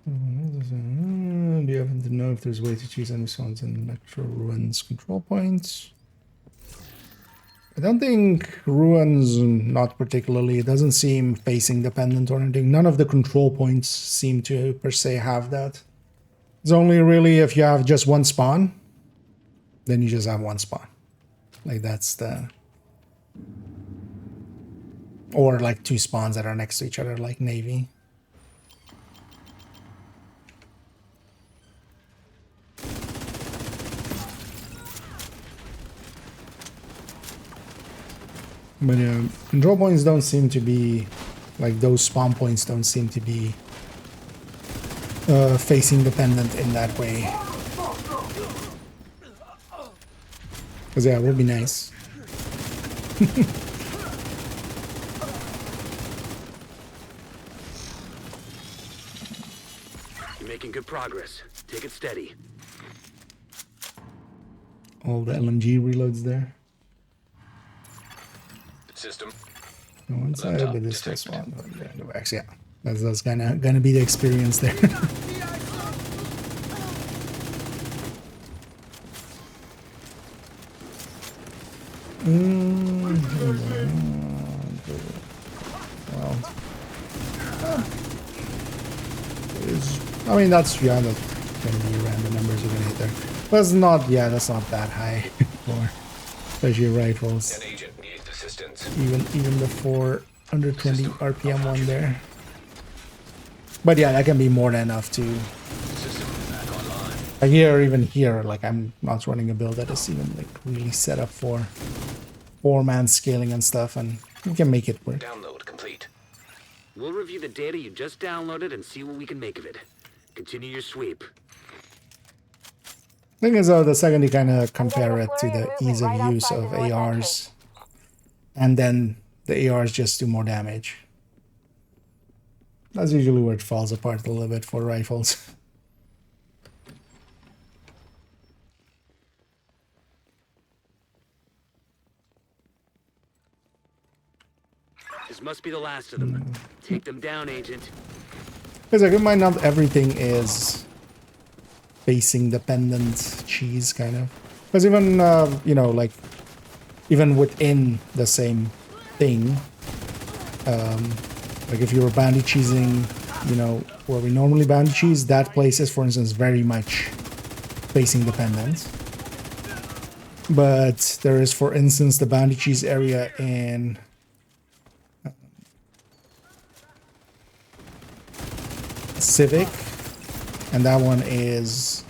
Do you happen to know if there's a way to choose any zones in Metro Ruins control points? I don't think Ruins, not particularly. It doesn't seem facing dependent or anything. None of the control points seem to per se have that. It's only really if you have just one spawn, then you just have one spawn. Like that's the... Or like two spawns that are next to each other, like Navy. But yeah, control points don't seem to be, like those spawn points don't seem to be facing dependent in that way. Because yeah, it would be nice. You're making good progress. Take it steady. All the LMG reloads there. System. No one side, but this first one. Yeah, that's gonna be the experience there. Well, I mean that's gonna be random numbers you're gonna hit there. But it's not, yeah, that's not that high for especially rifles. An agent needs assistance. Even the 420 RPM one there. But yeah, that can be more than enough to. Even here, like I'm not running a build that is even like really set up for 4-man scaling and stuff, and we can make it work. Download complete. We'll review the data you just downloaded and see what we can make of it. Continue your sweep. Thing is, though, the second you kind of compare it to the ease of use of ARs, and then the ARs just do more damage. That's usually where it falls apart a little bit for rifles. This must be the last of them. Take them down, Agent. Because like, it might not everything is facing dependent cheese, kind of. Because even, you know, like, even within the same thing, like if you were bandy cheesing, you know, where we normally bandy cheese, that place is, for instance, very much facing dependent. But there is, for instance, the bandy cheese area in Civic, and that one is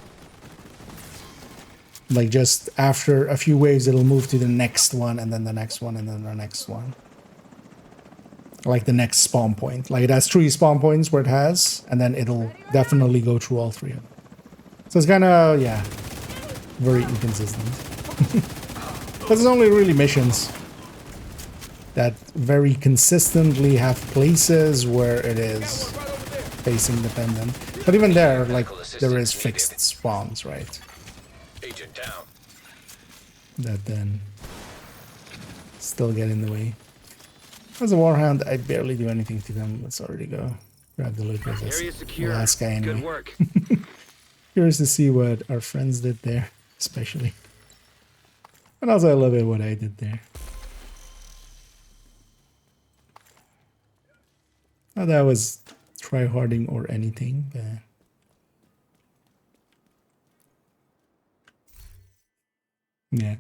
like just after a few waves it'll move to the next one, and then the next one, and then the next one, like the next spawn point. Like it has 3 spawn points where it has, and then it'll definitely go through all 3 of them. So it's kind of, yeah, very inconsistent. But there's only really missions that very consistently have places where it is facing dependent. But even there, like, there is fixed spawns, right? Agent down. That then still get in the way. As a Warhound, I barely do anything to them. Let's already go grab the loot. That's the last guy anyway. Good work. Curious to see what our friends did there, especially. And also I love it what I did there. Not that I was try-harding or anything, but yeah.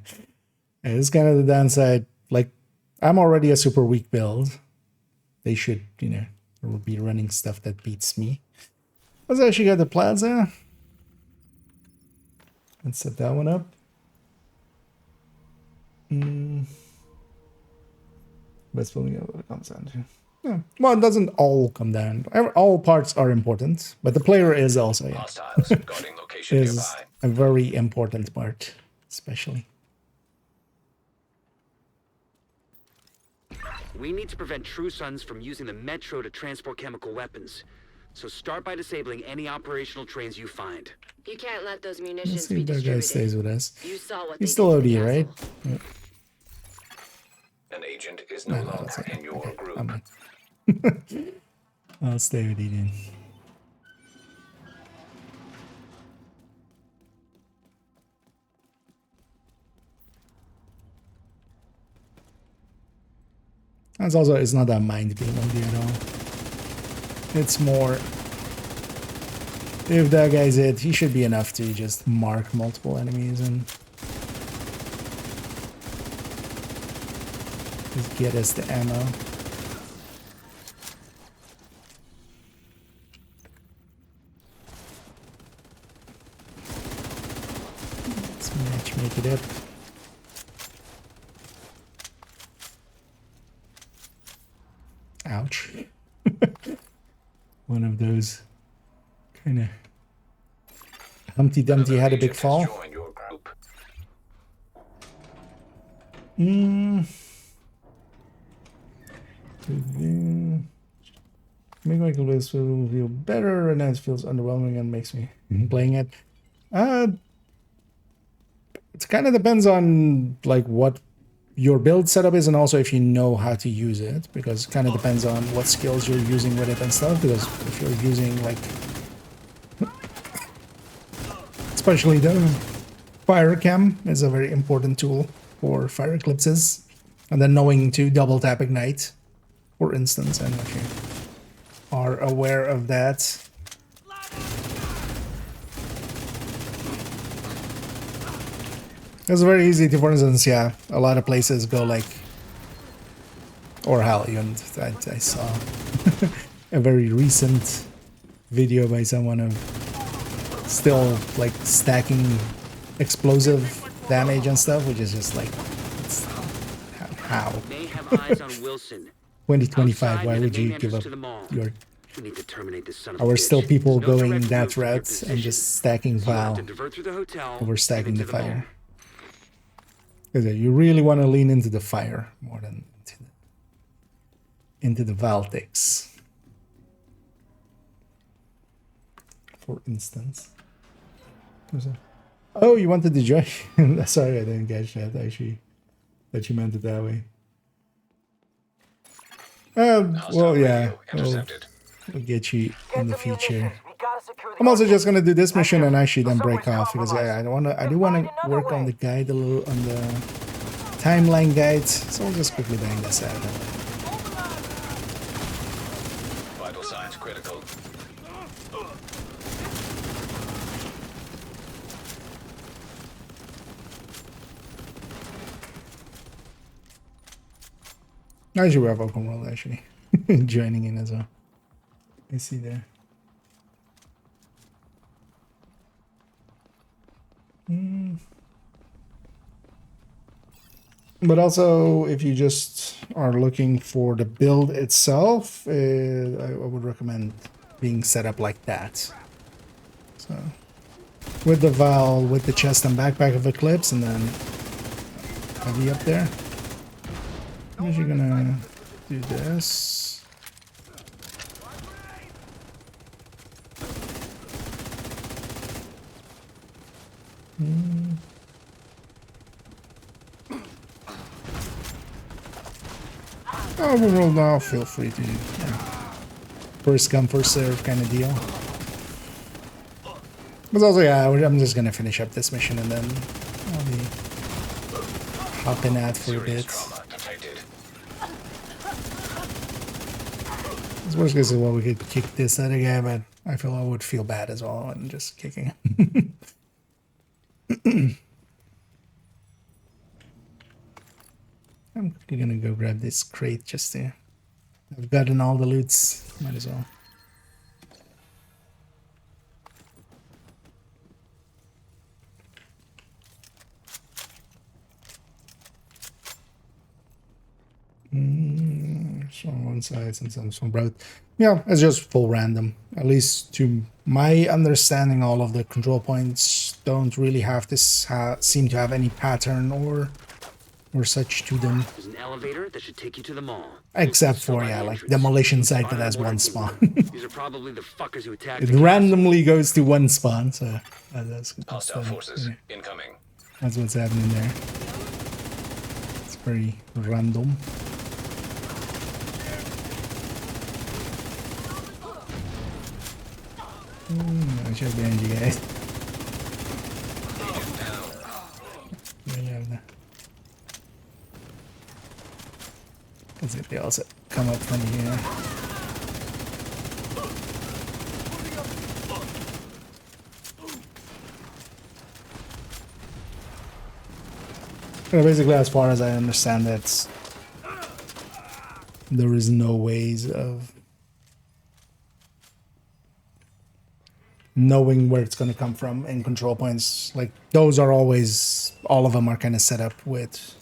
It's kind of the downside. Like, I'm already a super weak build. They should, you know, be running stuff that beats me. Let's actually get the plaza. Let's set that one up. Best building of what it comes down to. Yeah. Well, it doesn't all come down. All parts are important, but the player is also, yeah, is a very important part, especially. We need to prevent True Sons from using the Metro to transport chemical weapons. So start by disabling any operational trains you find. You can't let those Let's munitions see be if that guy distributed. stays with us. You saw what He's they still did to OD, the right? castle. Yeah. An agent is no longer in your group. I'll stay with you then. That's also, it's not that mind game only at all. It's more, if that guy's it, he should be enough to just mark multiple enemies and just get us the ammo. Let's make it up. Ouch. One of those kind of Humpty Dumpty had a big fall. Make my class feel better, and then it feels underwhelming and makes me playing it. It kind of depends on like what your build setup is, and also if you know how to use it, because it kind of depends on what skills you're using with it and stuff. Because if you're using like, especially the fire cam is a very important tool for fire eclipses, and then knowing to double tap ignite, for instance, and if you are aware of that. It's very easy to, for instance, yeah, a lot of places go like, or hell, even I saw a very recent video by someone of still like stacking explosive damage and stuff, which is just like, it's, how? 2025, why would you give up your... Are still people going that route and just stacking Val over stacking the fire? Because you really want to lean into the fire more than into the Valtics, for instance. Oh, you wanted to join? Sorry, I didn't catch that. Actually, that you meant it that way. Well, yeah, we'll get you in the future. I'm also just gonna do this mission and actually then break off, because I do want to work on the guide a little, on the timeline guide. So I'll just quickly bang this out. Vital signs critical. As you have open world actually joining in as well. I see there. But also, if you just are looking for the build itself, I would recommend being set up like that. So, with the Val, with the chest and backpack of Eclipse, and then heavy up there. I'm actually gonna do this. Overall now, feel free to, first come, first serve kind of deal. But also, yeah, I'm just gonna finish up this mission and then I'll be hopping at for a bit. It's worst case is well, we could kick this other guy, but I feel I would feel bad as well and just kicking him. I'm quickly gonna go grab this crate just to... I've gotten all the loots, might as well. So on one side and some from both. Yeah, it's just full random. At least to my understanding, all of the control points don't really have this seem to have any pattern or such to them. There's an elevator that should take you to the mall. Except for, yeah, like demolition site that has one spawn. These are probably the fuckers who attacked. It randomly goes to one spawn, so that's Hostile forces incoming. That's what's happening there. It's very random. I should behind you guys. Let's see if they also come up from here. Basically, as far as I understand it, there is no ways of knowing where it's going to come from in control points. Like, those are always, all of them are kind of set up with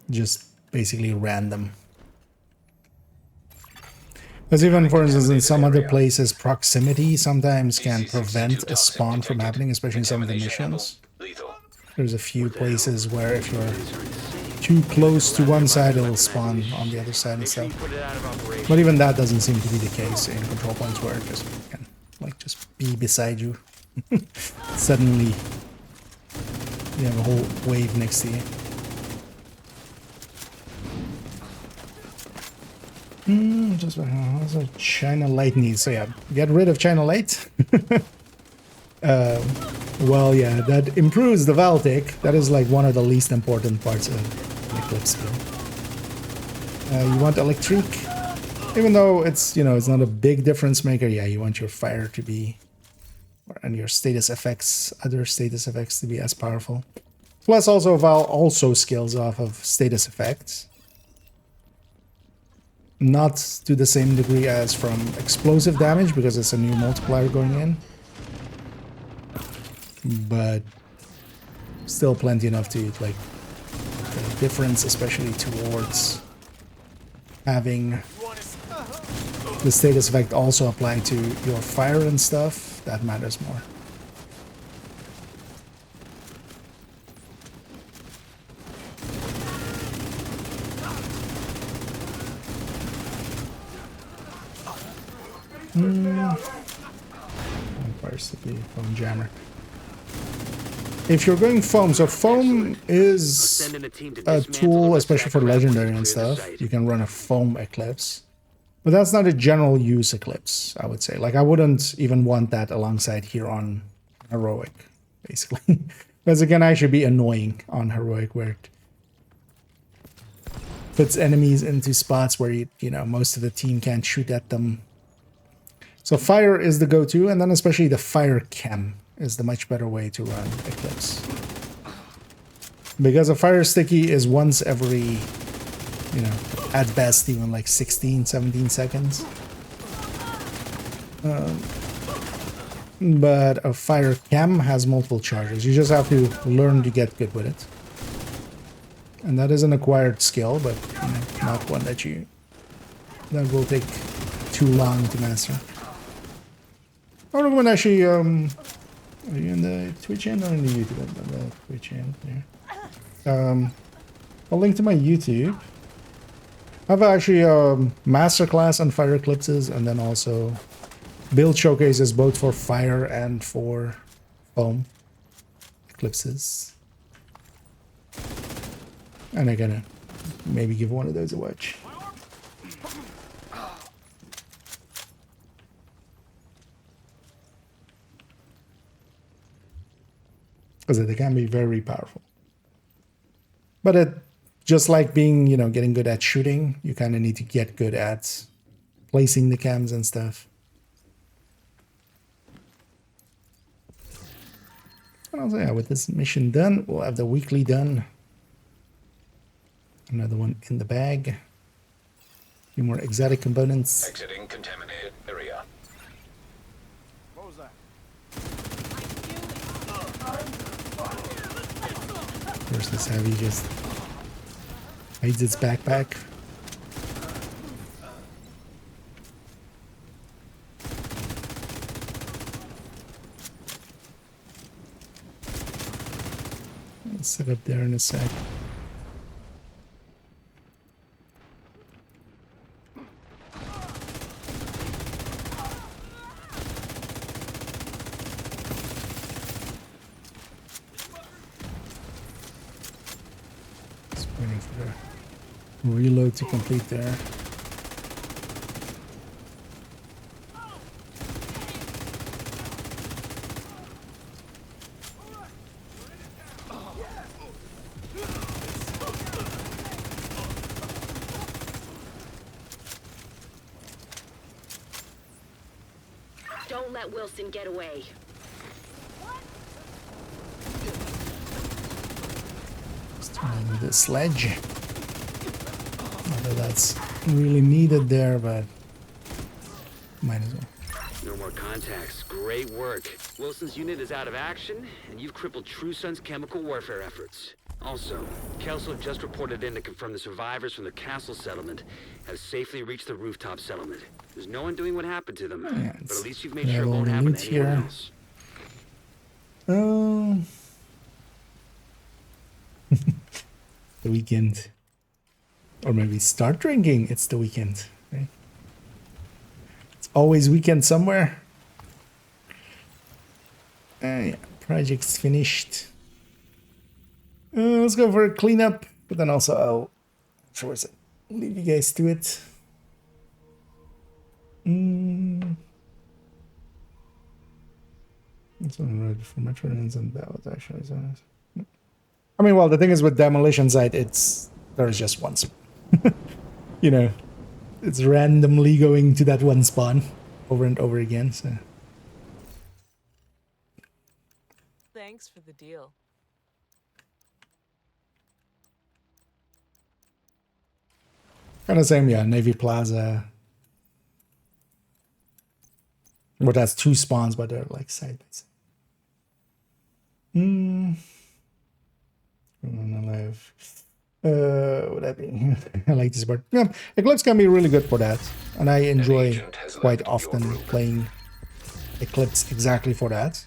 just basically random. Because even, for instance, in some other places, proximity sometimes can prevent a spawn from happening, especially in some of the missions. There's a few places where if you're too close to one side, it'll spawn on the other side and stuff. But even that doesn't seem to be the case in control points where it just can, like, just be beside you. Suddenly, you have a whole wave next to you. Just also China Light needs. So yeah, get rid of China Light. Well, yeah, that improves the Valtic. That is like one of the least important parts of the Eclipse skill. You want Electric, even though it's, you know, it's not a big difference maker. Yeah, you want your fire to be, and your status effects, other status effects to be as powerful. Plus, also Val also scales off of status effects. Not to the same degree as from explosive damage because it's a new multiplier going in. But still plenty enough to, like, the difference, especially towards having the status effect also apply to your fire and stuff, that matters more. Where's the foam jammer? If you're going foam, so foam is a tool, especially for legendary and stuff. You can run a foam eclipse, but that's not a general use eclipse, I would say. Like, I wouldn't even want that alongside here on heroic, basically. Because it can actually be annoying on heroic, where it puts enemies into spots where you know, most of the team can't shoot at them. So fire is the go-to, and then especially the fire chem is the much better way to run Eclipse. Because a fire sticky is once every, you know, at best even like 16, 17 seconds. But a fire chem has multiple charges. You just have to learn to get good with it. And that is an acquired skill, but, you know, not one that will take too long to master. I recommend actually, are you in the Twitch end or in the YouTube end? The Twitch end, yeah. I'll link to my YouTube. I have actually a masterclass on fire eclipses, and then also build showcases both for fire and for foam eclipses. And I'm gonna maybe give one of those a watch. Because they can be very powerful. But it, just like being, you know, getting good at shooting, you kind of need to get good at placing the cams and stuff. And also, yeah, with this mission done, we'll have the weekly done. Another one in the bag. A few more exotic components. Exiting contaminated area. What was that? There's this heavy just hides its backpack. I'll sit up there in a sec. Reload to complete there. Don't let Wilson get away. Just turning the sledge. Although that's really needed there, but might as well. No more contacts. Great work. Wilson's unit is out of action, and you've crippled True Sun's chemical warfare efforts. Also, Kelso just reported in to confirm the survivors from the castle settlement have safely reached the rooftop settlement. There's no one doing what happened to them, Yeah, but at least you've made we sure have it all won't the happen loot to anyone here. else. The weekend. Or maybe start drinking. It's the weekend, right? It's always weekend somewhere. Yeah, project's finished. Let's go for a cleanup, but then also I'll leave you guys to it. That's one ready for Metroid's and ballot actually. I mean, well, the thing is with demolition site, there's just one spawn. You know, it's randomly going to that one spawn over and over again. So Thanks for the deal. kind of same, yeah. Navy Plaza. But that's two spawns, but they're like side by side. Alive. Would that be? I like this part. Yeah, Eclipse can be really good for that, and I enjoy quite often playing Eclipse exactly for that.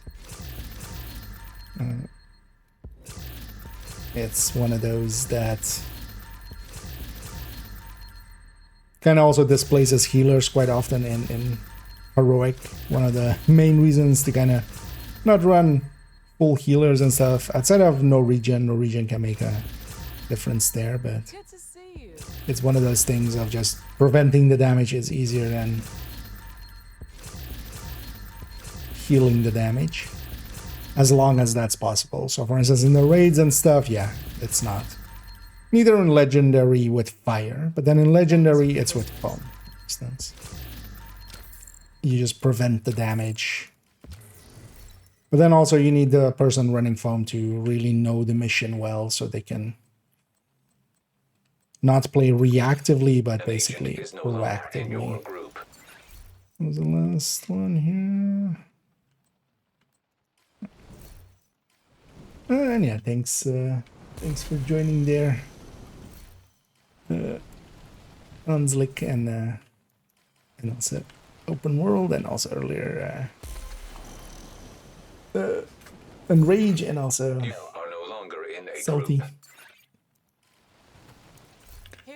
It's one of those that kind of also displaces healers quite often in Heroic. One of the main reasons to kind of not run full healers and stuff outside of no regen can make a difference there, but it's one of those things of just preventing the damage is easier than healing the damage, as long as that's possible. So for instance, in the raids and stuff, yeah, it's not. Neither in Legendary with fire, but then in Legendary it's with foam, for instance. You just prevent the damage. But then also you need the person running foam to really know the mission well, so they can not play reactively, but basically proactively. What was the last one here? And yeah, thanks for joining there, Anslick, and also Open World, and also earlier Enrage, and also Salty.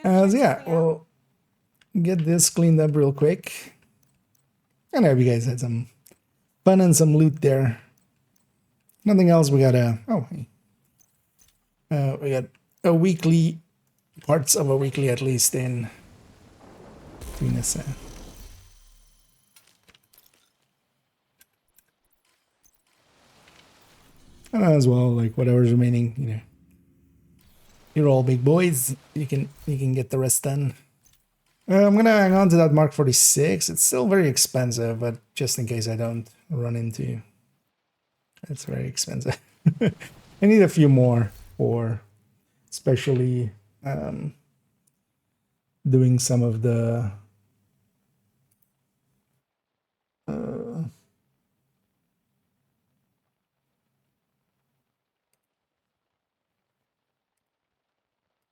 So yeah, we'll get this cleaned up real quick. And I hope you guys had some fun and some loot there. Nothing else. We got we got a weekly, parts of a weekly at least in between us. And as well, like whatever's remaining, you know, you're all big boys. You can get the rest done. I'm gonna hang on to that Mark 46. It's still very expensive, but just in case I don't run into, it's very expensive. I need a few more for, especially doing some of the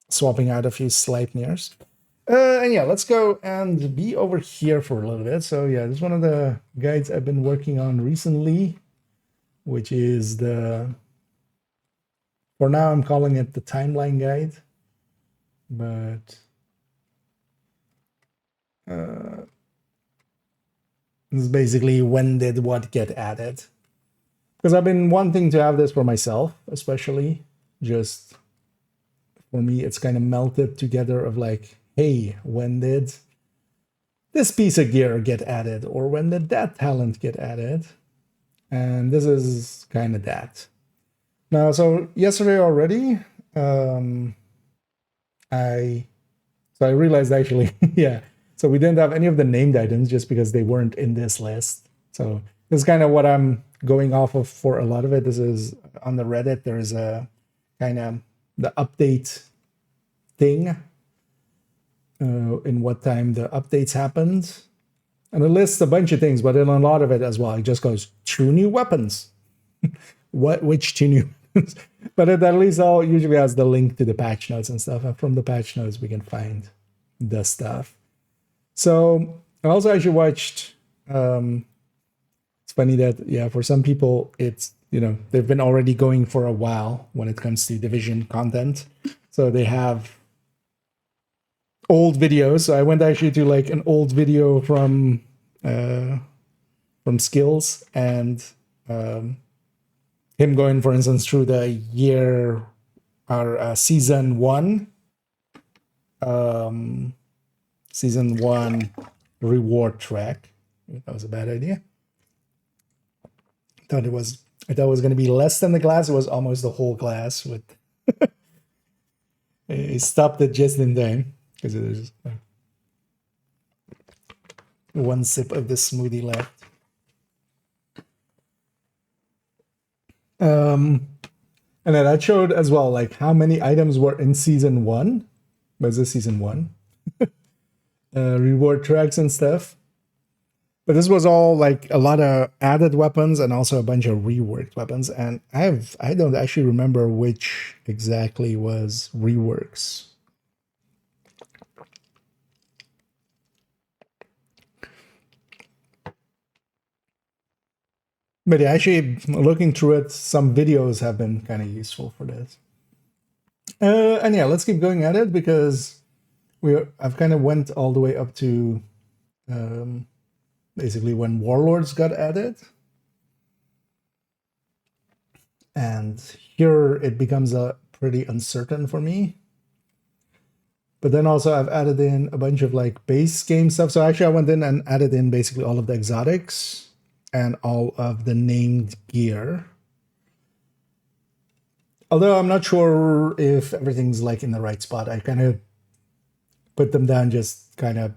swapping out a few Sleipnirs. And yeah, let's go and be over here for a little bit. So yeah, this is one of the guides I've been working on recently, which is the, for now I'm calling it the timeline guide, but this is basically when did what get added. Because I've been wanting to have this for myself, especially just for me, it's kind of melted together of like, hey, when did this piece of gear get added? Or when did that talent get added? And this is kind of that. Now, so yesterday already, I realized actually, yeah, so we didn't have any of the named items just because they weren't in this list. So This is kind of what I'm going off of for a lot of it. This is on the Reddit. There's a kind of the update thing, in what time the updates happened. And it lists a bunch of things, but in a lot of it as well, it just goes 2 new weapons. Which 2 new weapons? But it at least all usually has the link to the patch notes and stuff. And from the patch notes, we can find the stuff. So I also actually watched, it's funny that, yeah, for some people, it's, you know, they've been already going for a while when it comes to Division content. So they have old videos. So I went actually to like an old video from Skills, and him going, for instance, through the year or season 1 reward track. That was a bad idea. I thought it was going to be less than the glass. It was almost the whole glass. With it stopped it just in time because there's one sip of the smoothie left. And then that showed as well, like how many items were in season 1. Was this season 1? Reward tracks and stuff. But this was all like a lot of added weapons and also a bunch of reworked weapons. And I don't actually remember which exactly was reworks. But yeah, actually looking through it, some videos have been kind of useful for this. And yeah, let's keep going at it because I've kind of went all the way up to basically when Warlords got added. And here it becomes pretty uncertain for me. But then also I've added in a bunch of like base game stuff. So actually I went in and added in basically all of the exotics and all of the named gear. Although I'm not sure if everything's like in the right spot. I kind of put them down just kind of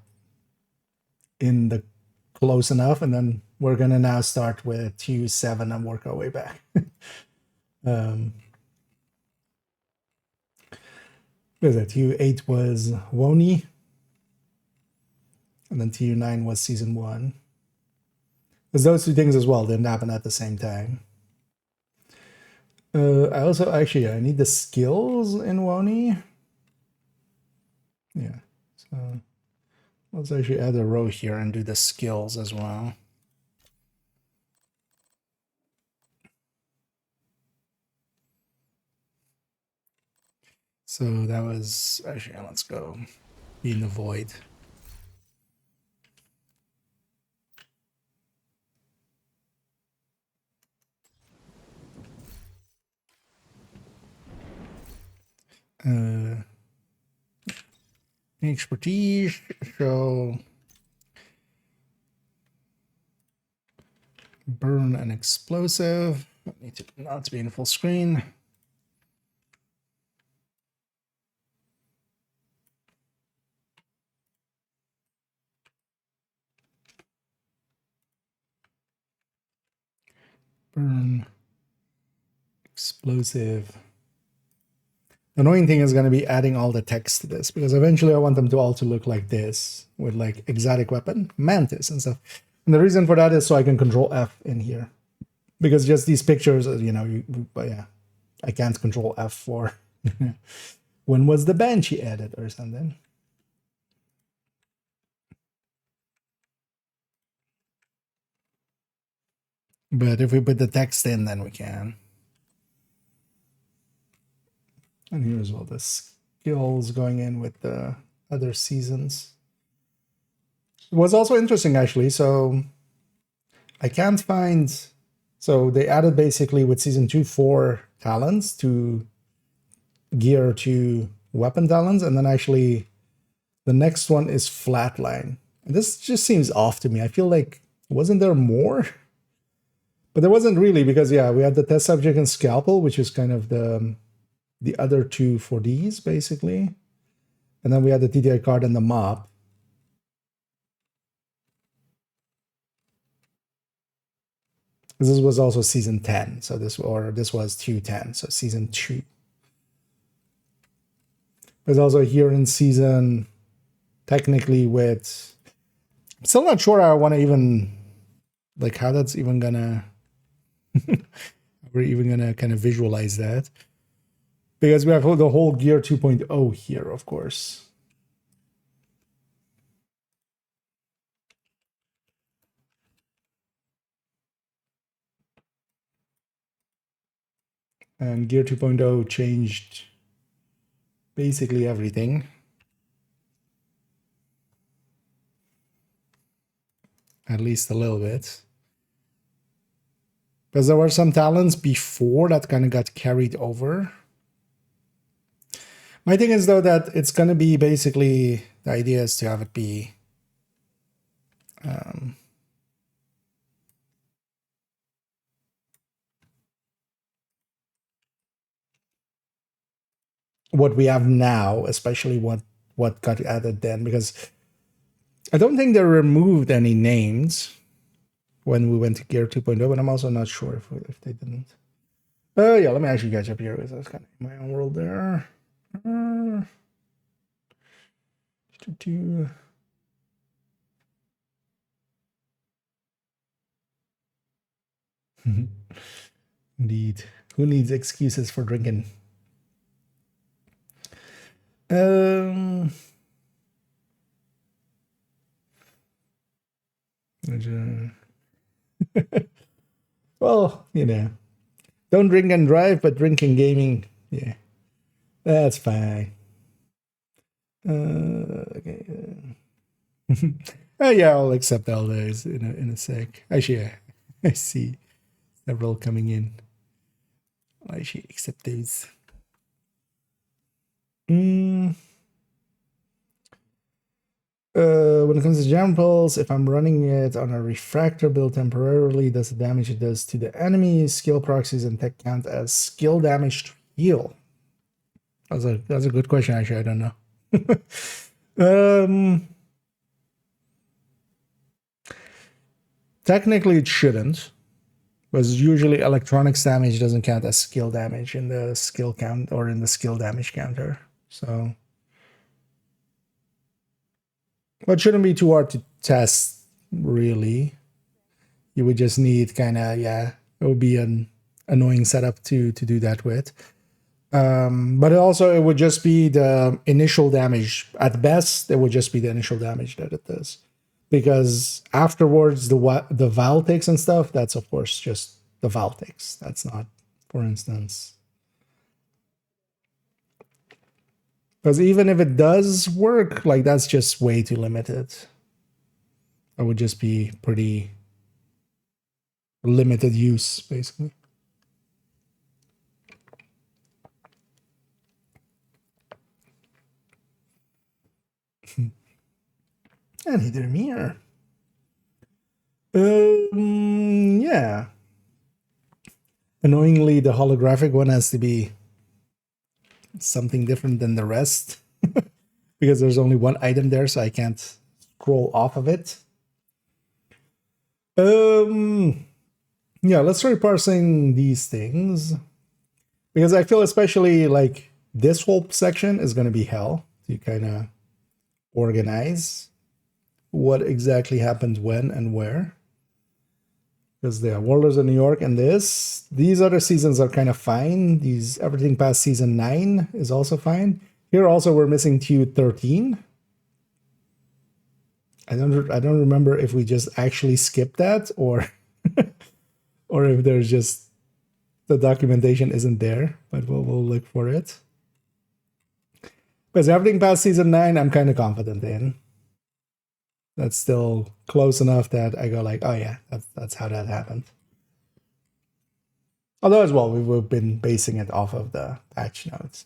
in the close enough, and then we're going to now start with TU7 and work our way back. What is it? TU8 was Woni, and then TU9 was season 1. Because those 2 things as well didn't happen at the same time. I also actually I need the skills in Woni. Yeah, so let's actually add a row here and do the skills as well. So that was actually, let's go be in the void. Expertise, so burn an explosive. I need to not be in full screen. Burn explosive. The annoying thing is going to be adding all the text to this, because eventually I want them to all to look like this with like exotic weapon, mantis and stuff. And the reason for that is so I can control F in here, because just these pictures, you know, but yeah, I can't control F for when was the Banshee added or something. But if we put the text in, then we can. And here's all the skills going in with the other seasons. It was also interesting, actually. So I can't find... So they added basically with season 2, 4 talents to gear to weapon talents. And then actually the next one is flatline. And this just seems off to me. I feel like, wasn't there more? But there wasn't really, because yeah, we had the test subject and scalpel, which is kind of the other 2 for these, basically. And then we had the TDI card and the mop. This was also season 10, so this was 210, so season 2. There's also here in season, technically with, I'm still not sure I want to even, like how that's even gonna, we're even gonna kind of visualize that. Because we have the whole Gear 2.0 here, of course. And Gear 2.0 changed basically everything. At least a little bit. Because there were some talents before that kind of got carried over. My thing is, though, that it's going to be basically, the idea is to have it be what we have now, especially what got added then, because I don't think they removed any names when we went to Gear 2.0, but I'm also not sure if they didn't. Yeah, let me actually catch up here because that's kind of my own world there. Indeed. Who needs excuses for drinking? Well, you know, don't drink and drive, but drinking gaming, yeah, that's fine. Okay. Oh yeah, I'll accept all those in a sec. Actually, I see several coming in. I should accept those. When it comes to jam pulse, if I'm running it on a refractor build temporarily, does the damage it does to the enemy, skill proxies, and tech count as skill damage to heal? That's a good question. Actually, I don't know. Technically, it shouldn't, because usually electronics damage doesn't count as skill damage in the skill count or in the skill damage counter. So, but it shouldn't be too hard to test, really. You would just need kind of, yeah, it would be an annoying setup to do that with. But also it would just be the initial damage. At best, it would just be the initial damage that it does. Because afterwards, the Val takes and stuff, that's of course just the Val takes. That's not, for instance. Because even if it does work, like that's just way too limited. It would just be pretty limited use, basically. And neither me. Yeah. Annoyingly, the holographic one has to be something different than the rest because there's only one item there, so I can't scroll off of it. Yeah, let's try parsing these things because I feel especially like this whole section is going to be hell to kind of organize what exactly happened when and where. Because the Warlords of New York and these other seasons are kind of fine. Everything past season 9 is also fine. Here also we're missing Q13. I don't remember if we just actually skipped that or or if there's just the documentation isn't there, but we'll look for it. Because everything past season 9 I'm kind of confident in. That's still close enough that I go like, oh yeah, that's how that happened. Although as well, we've been basing it off of the patch notes.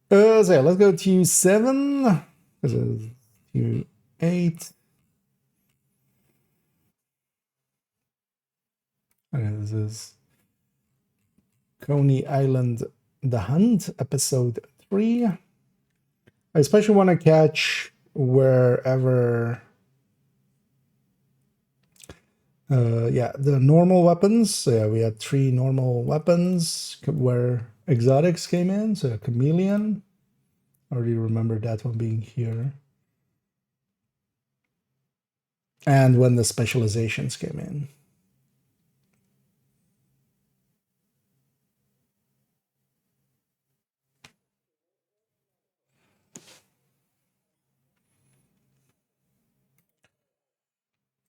So yeah, let's go to 7. This is to 8. Okay, this is Coney Island, The Hunt, episode 3. I especially want to catch wherever Yeah, the normal weapons. So yeah, we had 3 normal weapons where exotics came in. So chameleon. I already remember that one being here. And when the specializations came in.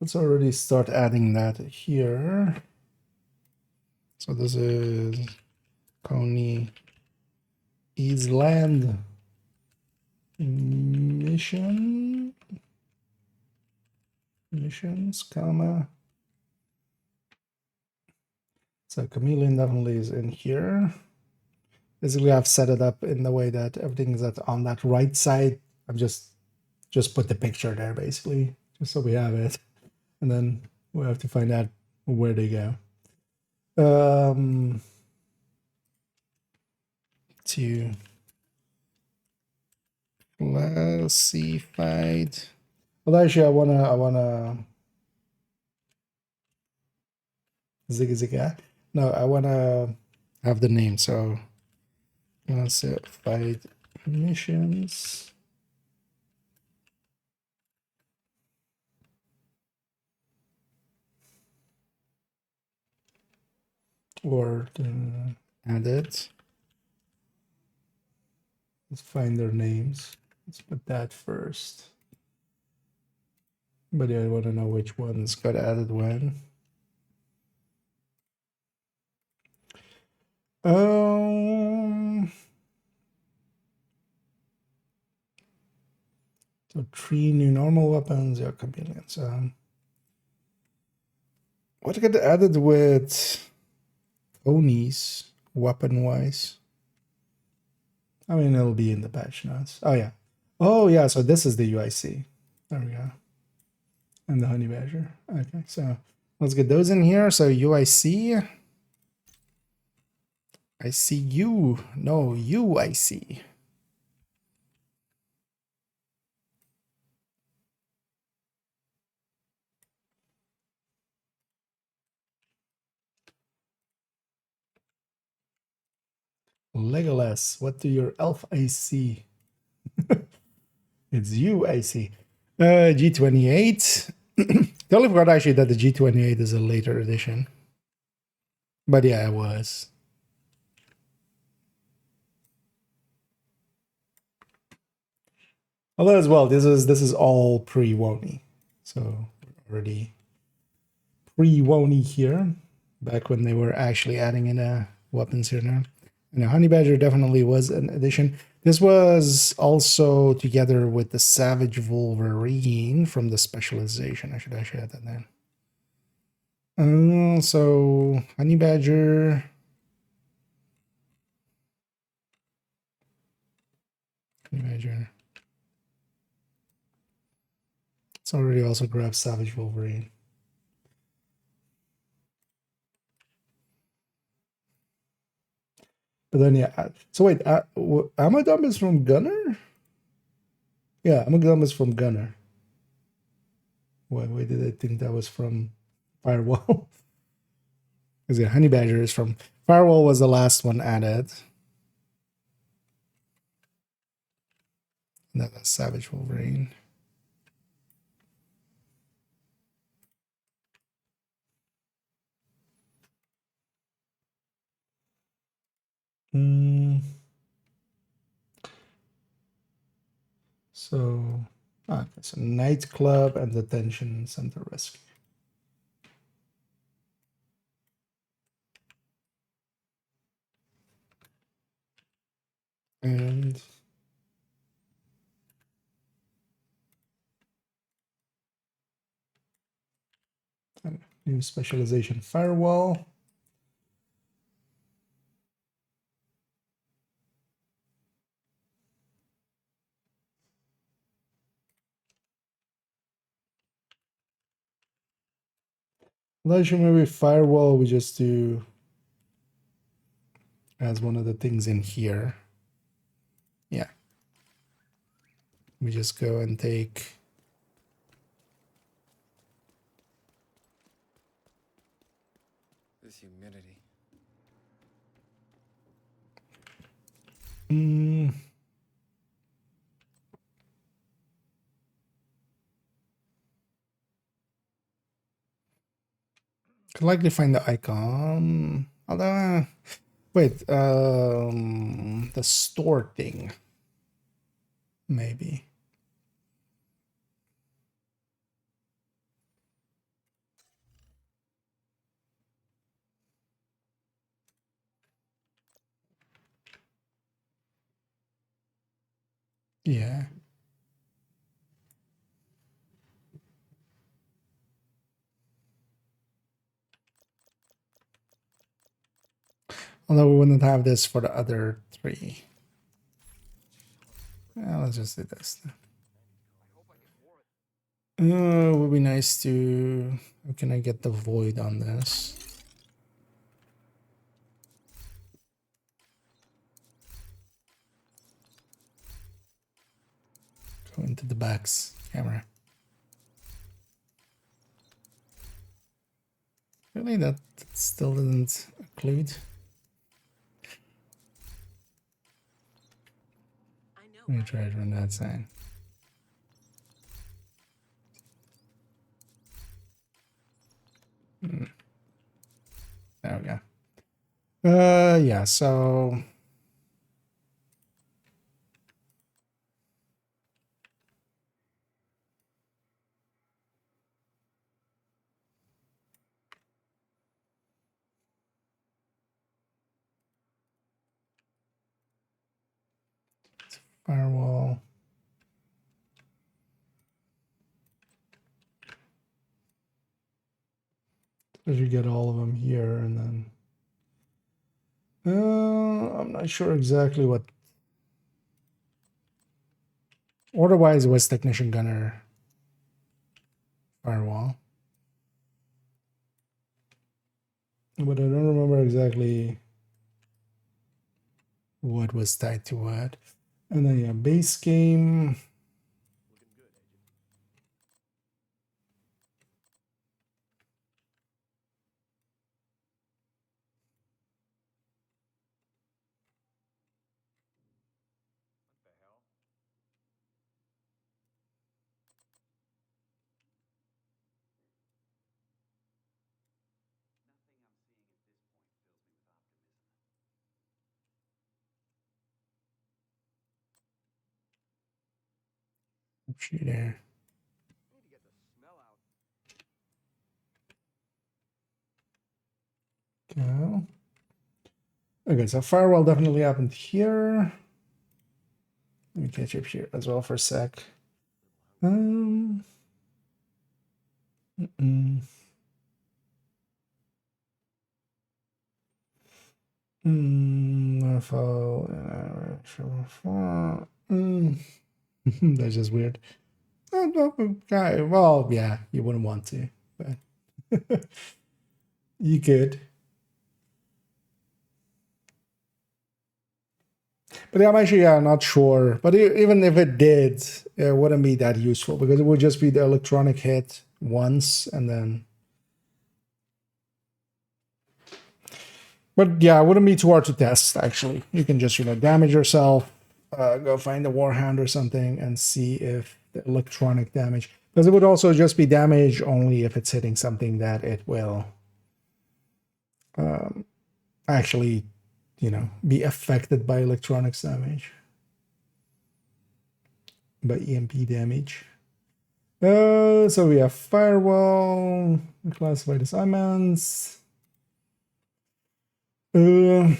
Let's already start adding that here. So this is Coney Island missions, comma. So chameleon definitely is in here. Basically, I've set it up in the way that everything is on that right side. I've just put the picture there, basically, just so we have it. And then we have to find out where they go. To classified. Well, actually, I wanna zigga. No, I wanna have the name. So classified missions. Or added. Let's find their names. Let's put that first. But yeah, I want to know which ones got added when. So 3 new normal weapons. Yeah, chameleons. What got added with Oni's weapon-wise? I mean, it'll be in the patch notes. Oh yeah. Oh yeah. So this is the UIC. There we go. And the honey badger. Okay. So let's get those in here. So UIC. I see you. No, you I see. Legolas, what do your elf I see? It's you I see. G28. Totally forgot actually that the G28 is a later edition. But yeah, it was. Although as well, this is all pre-Woni. So already pre-Woni here. Back when they were actually adding in weapons here now. And Honey Badger definitely was an addition. This was also together with the Savage Wolverine from the specialization. I should actually add that there. So Honey Badger. Honey Badger. It's already also grabbed Savage Wolverine. But then yeah. So wait, Amadum is from Gunner? Yeah, Amadum is from Gunner. Why did I think that was from Firewall? Because yeah, Honey Badger is from Firewall was the last one added. And that's Savage Wolverine. So, okay, so nightclub and detention center rescue. And new specialization firewall. Unless you maybe firewall, we just do as one of the things in here. Yeah. We just go and take humidity. Could likely find the icon. Although, wait, the store thing. Maybe. Yeah. Although we wouldn't have this for the other three. Yeah, let's just do this. It would be nice to... How can I get the void on this? Go into the backs camera. Really, that still doesn't include. Let me try it from that side. There we go. Yeah, so firewall. So you get all of them here, and then I'm not sure exactly what order-wise was technician gunner firewall, but I don't remember exactly what was tied to what. And then yeah, base game. She there. Go. Okay, so firewall definitely happened here. Let me catch up here as well for a sec. Mm-mm. That's just weird. Okay, well, yeah, you wouldn't want to, but you could. But I'm actually not sure. But even if it did, it wouldn't be that useful because it would just be the electronic hit once and then. But yeah, it wouldn't be too hard to test, actually. You can just, damage yourself, go find the Warhound or something and see if the electronic damage. Because it would also just be damage only if it's hitting something that it will actually, be affected by electronics damage. By EMP damage. So we have firewall, classified assignments. I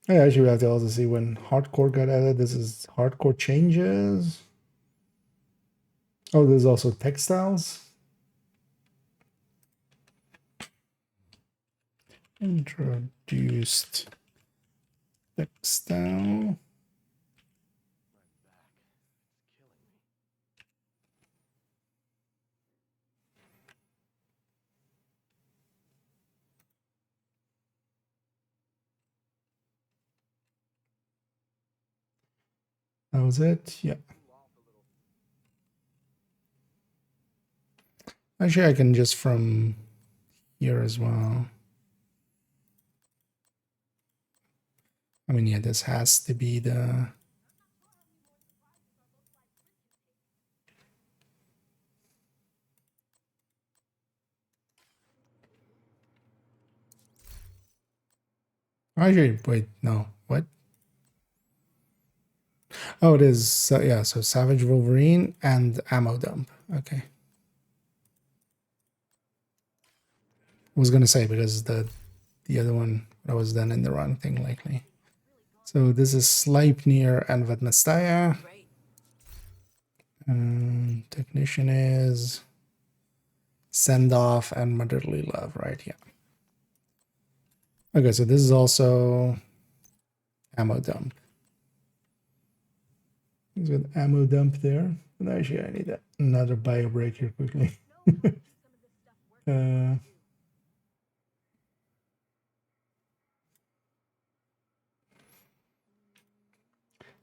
actually have to also see when hardcore got added. This is hardcore changes. Oh, there's also textiles. Introduced textile. That was it. Yeah. Actually, I can just from here as well. I mean, yeah, this has to be the... Actually, wait, no, what? Oh, it is, yeah, so Savage Wolverine and Ammo Dump. Okay. I was gonna say, because the other one, I was done in the wrong thing likely. So this is Sleipnir and Vedmestaya. Technician is Send Off and Motherly Love, right? Yeah. Okay, so this is also Ammo Dump. He's with Ammo Dump there. And actually, I need another bio break here quickly.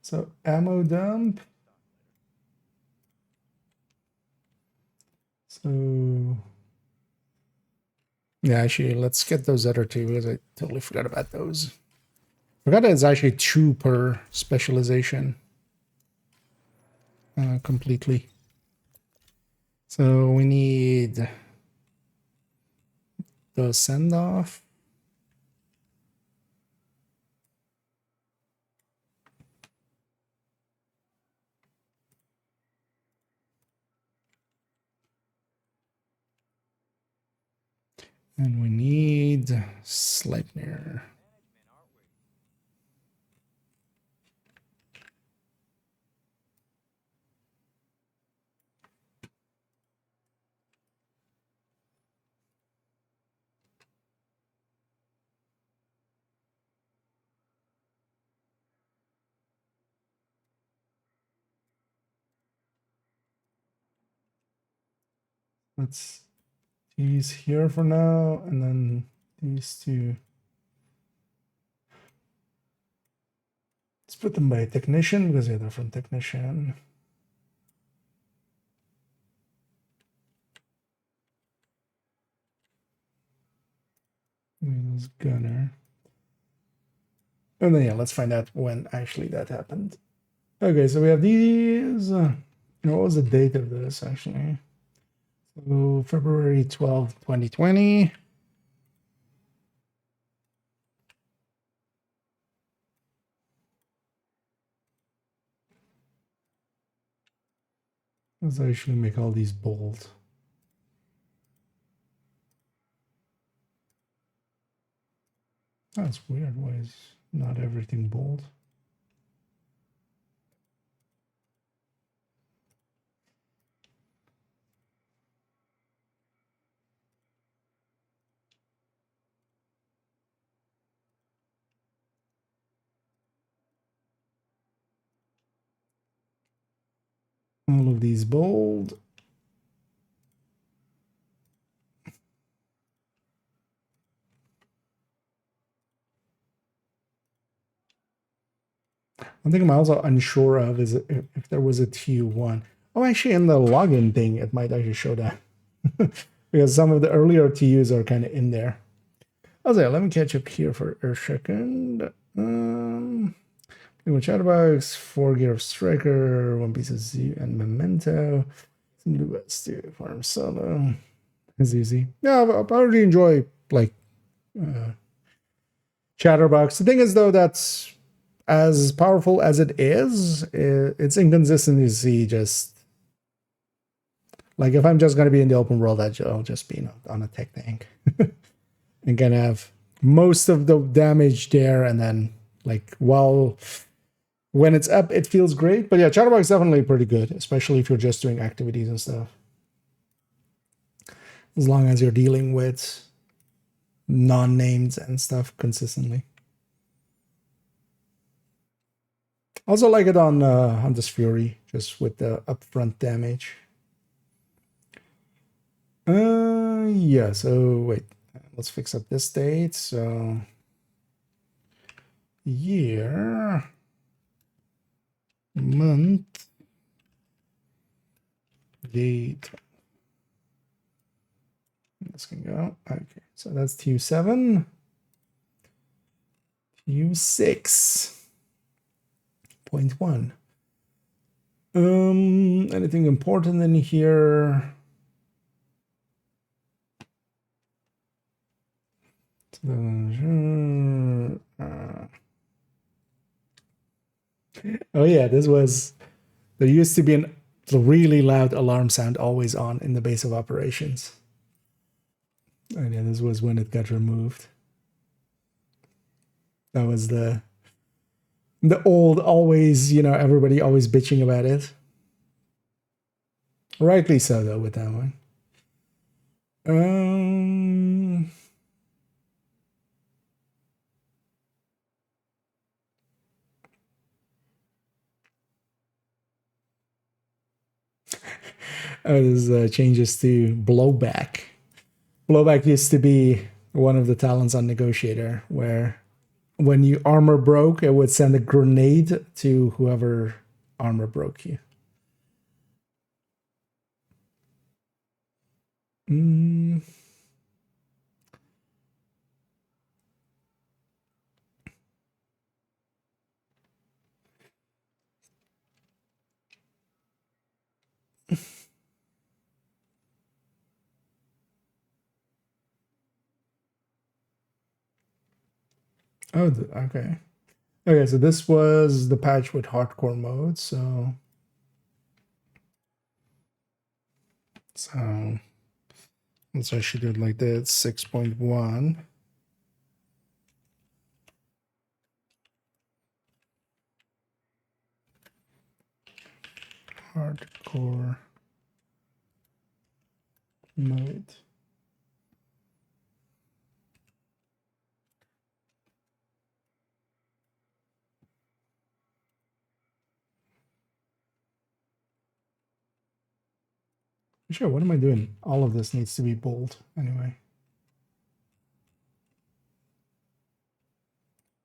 So Ammo Dump. So yeah, actually, let's get those other two because I totally forgot about those. Forgot that it's actually 2 per specialization. Completely. So we need the Send Off. And we need Sleipnir. Let's these here for now, and then these two. Let's put them by technician because they're from technician. This gunner. And then yeah, let's find out when actually that happened. Okay, so we have these. What was the date of this actually? So February 12th, 2020. Let's actually make all these bold. That's weird. Why is not everything bold? All of these bold. One thing I'm also unsure of is if there was a TU1. Oh, actually, in the login thing, it might actually show that. Because some of the earlier TUs are kind of in there. Okay, let me catch up here for a second. Chatterbox, 4 Gear of Striker, 1 Piece of Z, and Memento. Some new bets too. Farm Solo. It's easy. Yeah, I already enjoy, like, Chatterbox. The thing is, though, that's as powerful as it is, it's inconsistent to see just like if I'm just going to be in the open world, I'll just be on a tech tank and gonna have most of the damage there, and then like when it's up, it feels great. But yeah, Chatterbox is definitely pretty good, especially if you're just doing activities and stuff. As long as you're dealing with non-names and stuff consistently. Also like it on this Fury, just with the upfront damage. Yeah, so wait, let's fix up this date. So year, month, date. this can go. Okay, so that's TU7. TU6.1. Anything important in here? Oh yeah, this was, there used to be a really loud alarm sound always on in the base of operations. And yeah, this was when it got removed. That was the old, always, you know, everybody always bitching about it. Rightly so though with that one. There's changes to blowback. Blowback used to be one of the talents on Negotiator, where when you armor broke, it would send a grenade to whoever armor broke you. Oh, okay. Okay, so this was the patch with hardcore mode, so let's actually do it like that, 6.1. Hardcore mode. Sure, what am I doing? All of this needs to be bold anyway.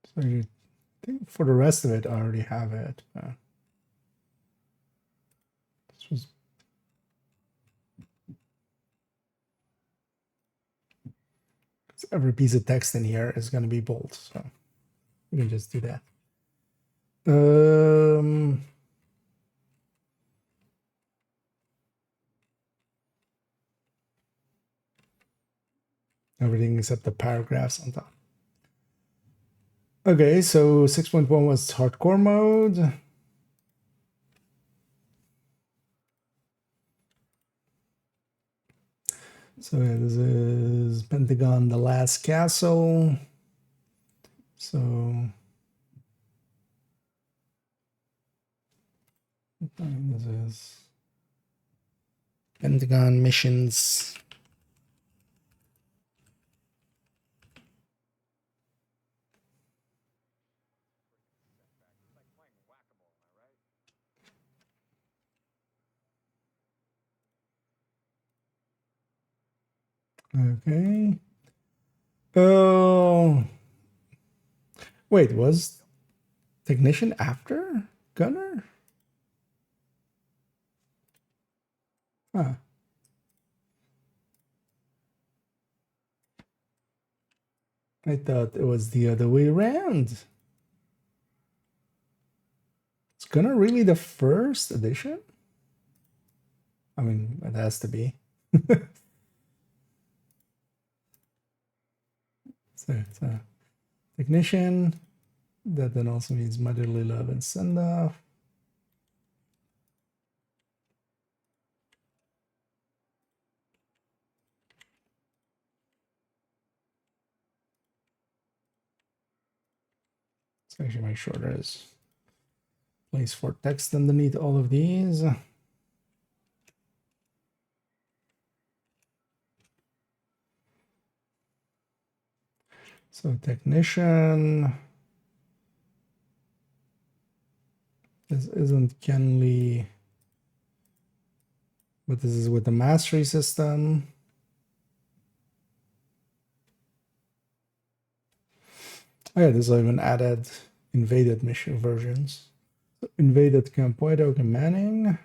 So I think for the rest of it, I already have it. This was every piece of text in here is going to be bold, so we can just do that. Everything except the paragraphs on top. Okay, so 6.1 was hardcore mode. So yeah, this is Pentagon, the last castle. So this is Pentagon missions. Okay. Oh, wait, was technician after gunner? Huh. I thought it was the other way around. Is gunner really the first edition? I mean, it has to be. So technician, that then also means motherly love and send off. Let's actually make sure there's place for text underneath all of these. So technician. This isn't Kenley, but this is with the mastery system. Oh yeah, there's even added invaded mission versions. So invaded Camp White Oak and Manning.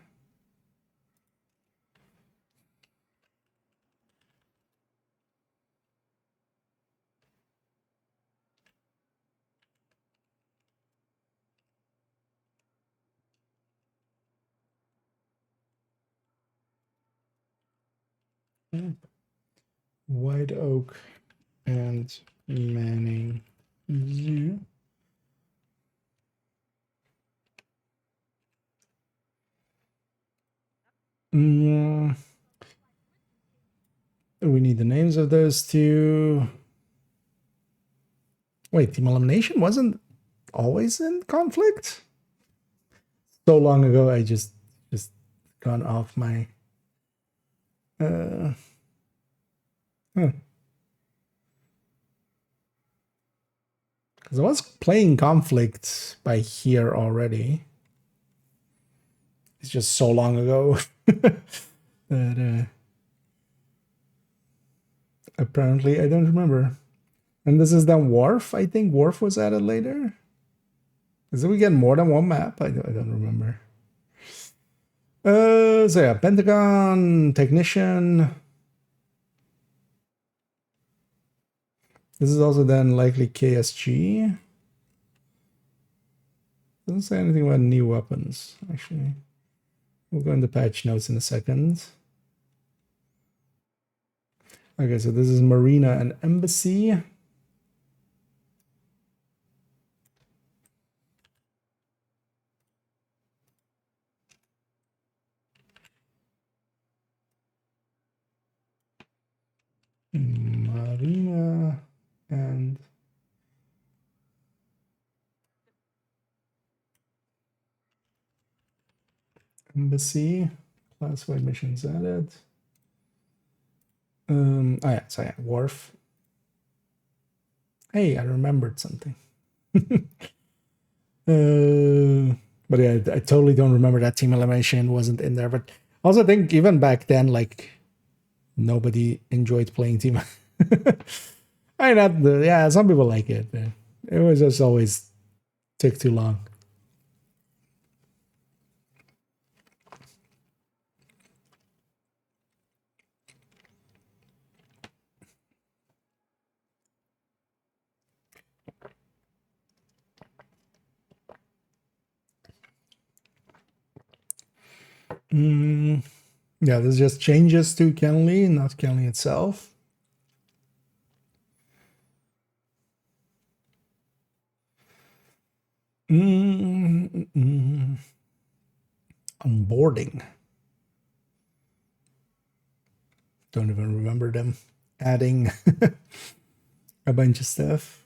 White Oak and Manning Zoo. We need the names of those two. Wait, Team Elimination wasn't always in conflict? So long ago, I just gone off my huh. Because I was playing Conflict by here already. It's just so long ago that apparently I don't remember. And this is then Wharf. I think Wharf was added later. Is it we get more than one map? I don't remember. So yeah, Pentagon, Technician. This is also then likely KSG. Doesn't say anything about new weapons, actually. We'll go into patch notes in a second. Okay, so this is Marina and Embassy. Marina and Embassy. Classified missions added. Oh yeah, so yeah, Wharf. Hey, I remembered something. But yeah, I totally don't remember that Team Elimination wasn't in there. But also, I think even back then, like, nobody enjoyed playing Team. I not yeah, some people like it. It was just always took too long. Yeah, this just changes to Kenley, not Kenley itself. Onboarding. Don't even remember them adding a bunch of stuff.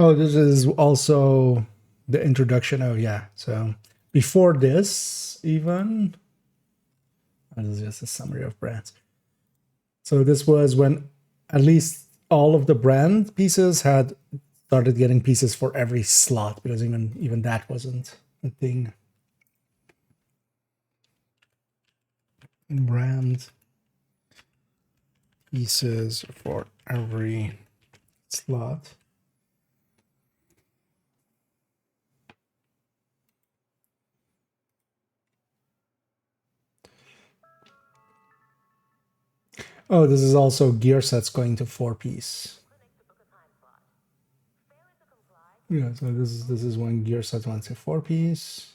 Oh, this is also the introduction. Oh, yeah. So before this, even, this is just a summary of brands. So this was when at least all of the brand pieces had started getting pieces for every slot, because even that wasn't a thing. Brand pieces for every slot. Oh, this is also gear sets going to 4-piece. Yeah, so this is when gear sets went to 4-piece.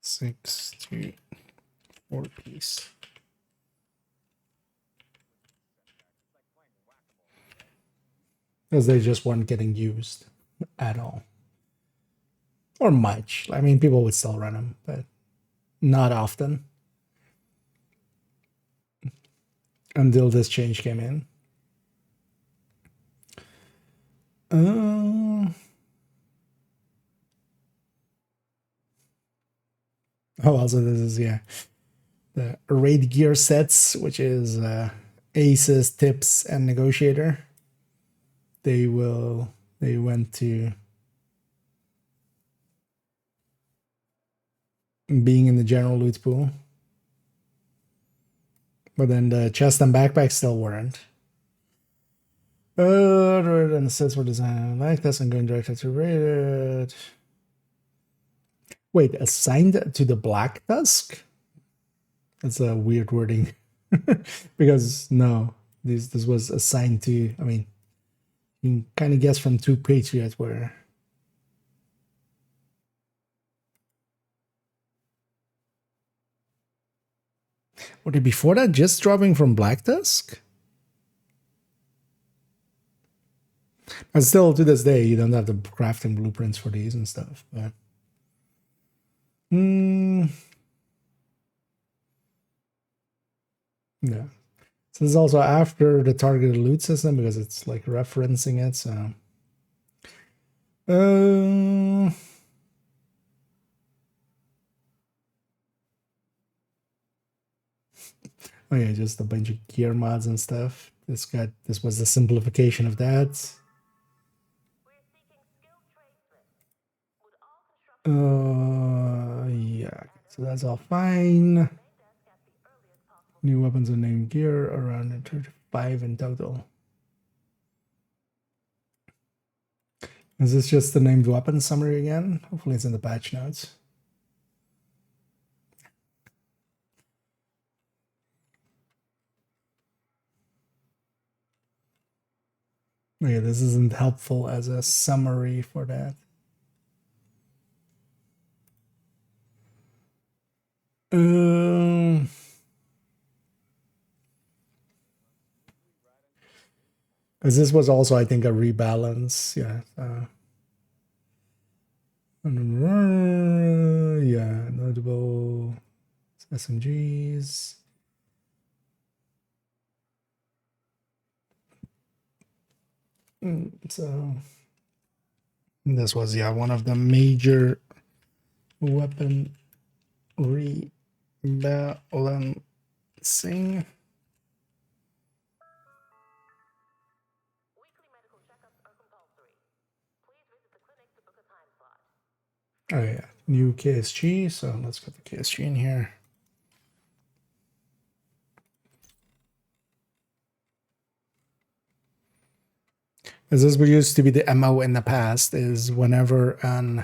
Six to 4-piece. Because they just weren't getting used at all. Or much. I mean, people would still run them, but not often. Until this change came in. Also this is, yeah, the raid gear sets, which is aces, tips, and negotiator. They went to being in the general loot pool. But then the chest and backpack still weren't. And the sets were designed like this and going directly to rated. Wait, assigned to the Black Tusk? That's a weird wording. Because no, this was assigned to, I mean, you can kind of guess from 2 Patriots where. Were they before that just dropping from Black Tusk? And still to this day, you don't have the crafting blueprints for these and stuff. But yeah. So this is also after the targeted loot system because it's like referencing it. So oh yeah, just a bunch of gear mods and stuff. This was the simplification of that. Yeah, so that's all fine. New weapons and named gear around 35 in total. Is this just the named weapon summary again? Hopefully it's in the patch notes. Yeah, this isn't helpful as a summary for that. Because this was also, I think, a rebalance. Yeah. Yeah, notable SMGs. So this was, yeah, one of the major weapon rebalancing. Oh yeah, new KSG. So let's get the KSG in here. As this used to be the MO in the past, is whenever an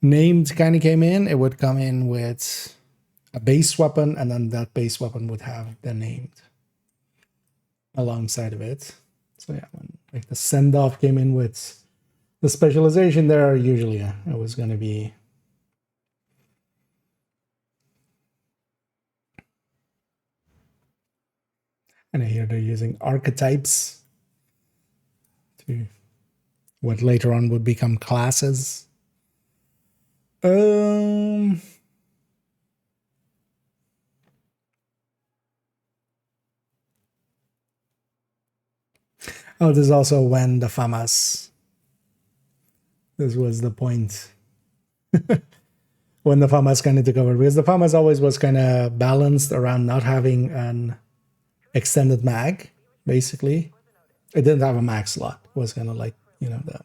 named kind of came in, it would come in with a base weapon, and then that base weapon would have the named alongside of it. So yeah, when like the send off came in with the specialization there, usually it was going to be. And here they're using archetypes to what later on would become classes. Oh, this is also when the FAMAS. This was the point. When the FAMAS kind of took over, because the FAMAS always was kind of balanced around not having an extended mag, basically. It didn't have a mag slot. It was kind of like, you know, the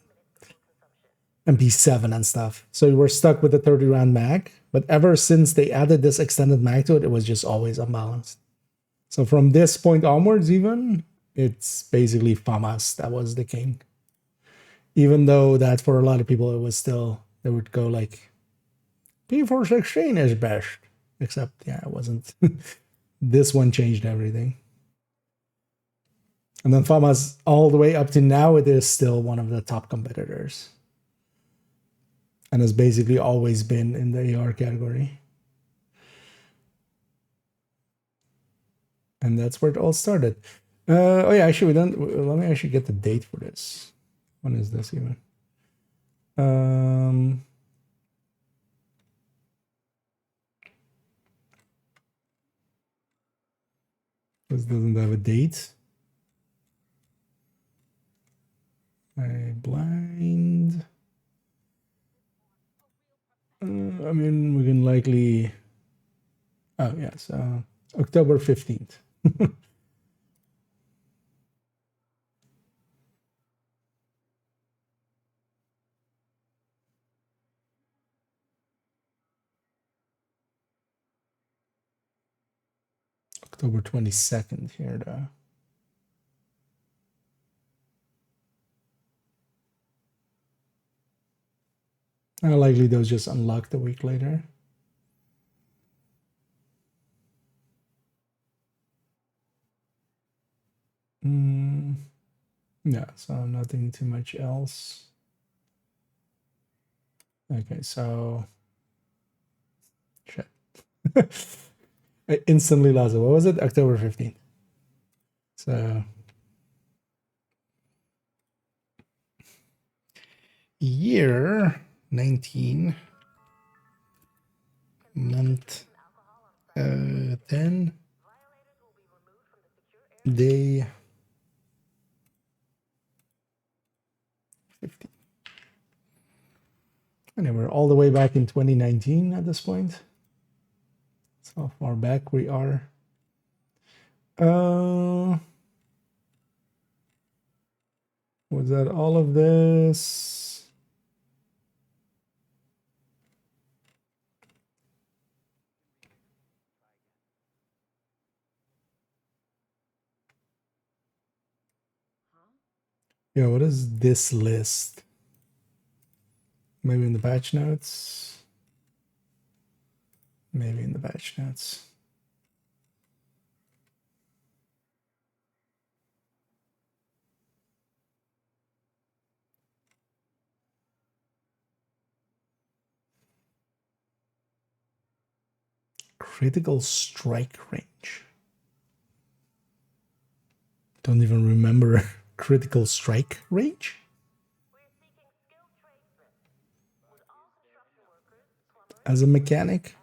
MP7 and stuff. So you were stuck with the 30 round mag. But ever since they added this extended mag to it, it was just always unbalanced. So from this point onwards, even, it's basically FAMAS that was the king. Even though that for a lot of people, it was still, they would go like, P416 is best. Except, yeah, it wasn't. This one changed everything. And then FAMAS, all the way up to now, it is still one of the top competitors. And has basically always been in the AR category. And that's where it all started. Oh yeah, actually, let me actually get the date for this. When is this even? This doesn't have a date. I blind. I mean, we can likely. Oh yes, October 15th. October 22nd here, though. Likely those just unlocked a week later. Yeah, so nothing too much else. Okay, so shit. I instantly lost it. What was it? October 15th. So year 19, month 10, day 15. And we're all the way back in 2019 at this point. That's how far back we are. Was that all of this? Yeah, what is this list? Maybe in the patch notes? Maybe in the patch notes. Critical strike range. Don't even remember critical strike range. As a mechanic.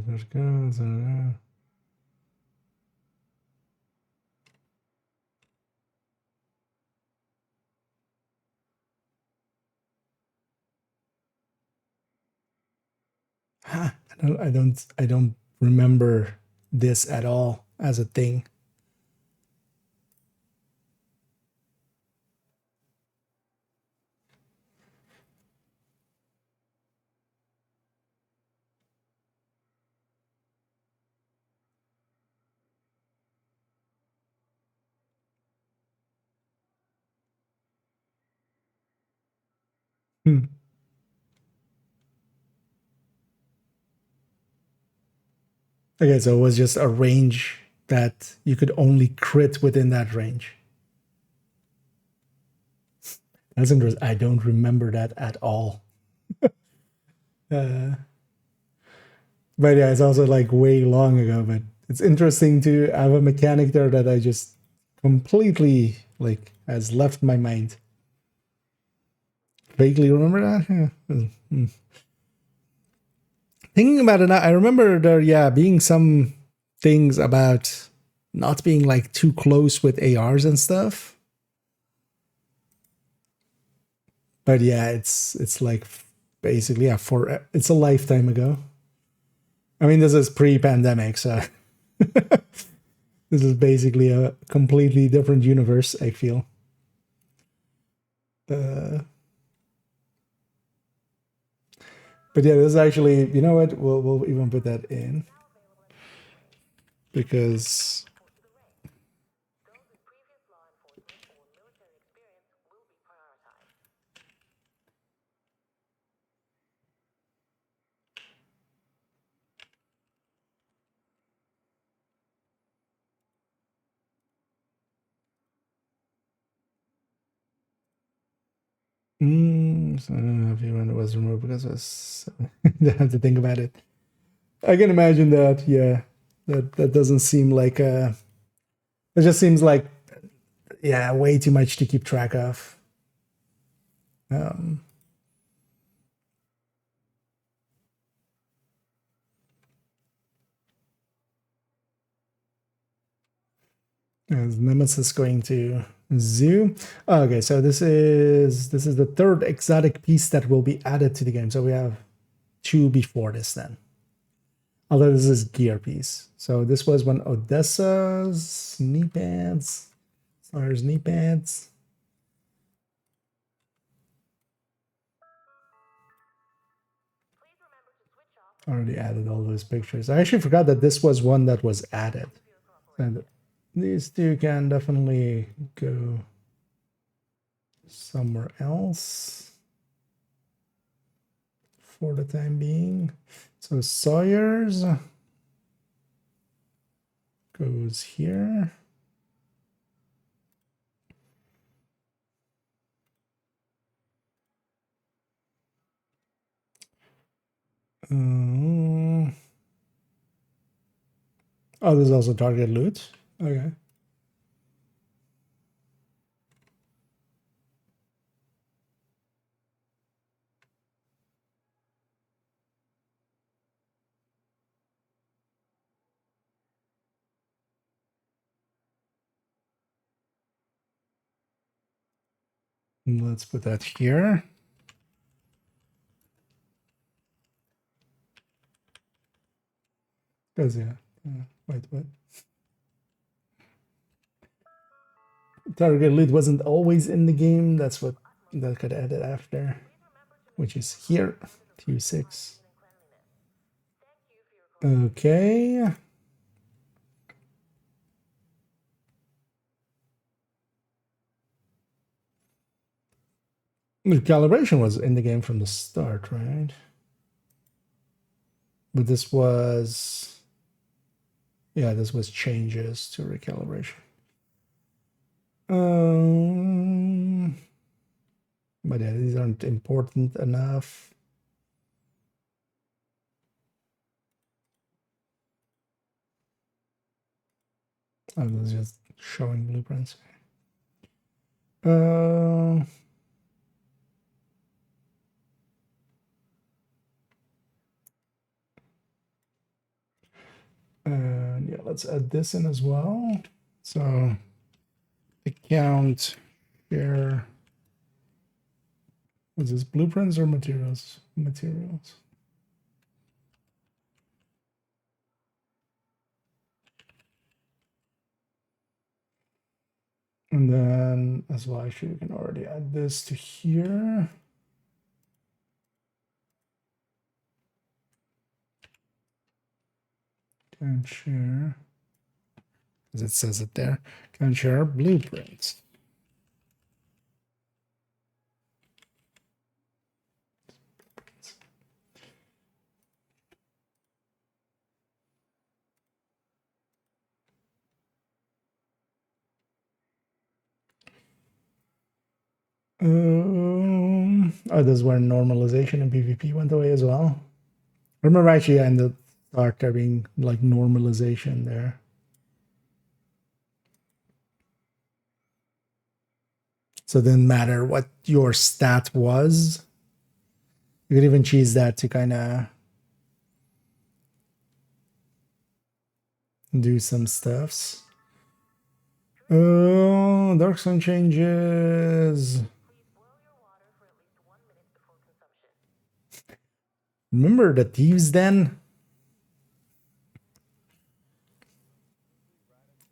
There's guns. I don't remember this at all as a thing. Okay, so it was just a range that you could only crit within that range. That's interesting. I don't remember that at all. But yeah, it's also like way long ago. But it's interesting to have a mechanic there that I just completely like has left my mind. Vaguely remember that? Yeah. Thinking about it now, I remember there, being some things about not being like too close with ARs and stuff. But yeah, it's like basically it's a lifetime ago. I mean, this is pre-pandemic, so this is basically a completely different universe, I feel. But yeah, this is actually, you know what? We'll even put that in because so I don't know if when it was removed because I have to think about it. I can imagine that. Yeah, that doesn't seem like it just seems like way too much to keep track of. Is Nemesis going to zoo? Okay, so this is the third exotic piece that will be added to the game. So we have 2 before this then. Although this is gear piece. So this was when Odessa's knee pads, Sawyer's knee pads. Already added all those pictures. I actually forgot that this was one that was added. And these two can definitely go somewhere else for the time being. So Sawyer's goes here. Oh, there's also target loot. Okay. Let's put that here. Because yeah, wait. Target loot wasn't always in the game. That's what that got added after, which is here, Q6. Okay. The calibration was in the game from the start, right? But this was, yeah, this was changes to recalibration. But yeah, these aren't important enough. I was just showing blueprints. And yeah, let's add this in as well. So account share. Was this blueprints or materials? Materials. And then as well, actually, we can already add this to here. Can share, as it says it there, can share blueprints. Oh, this is where normalization in PvP went away as well. I remember actually in the start there being like normalization there. So it didn't matter what your stat was. You could even choose that to kind of do some stuffs. Oh, Dark Sun changes. Remember the Thieves Den?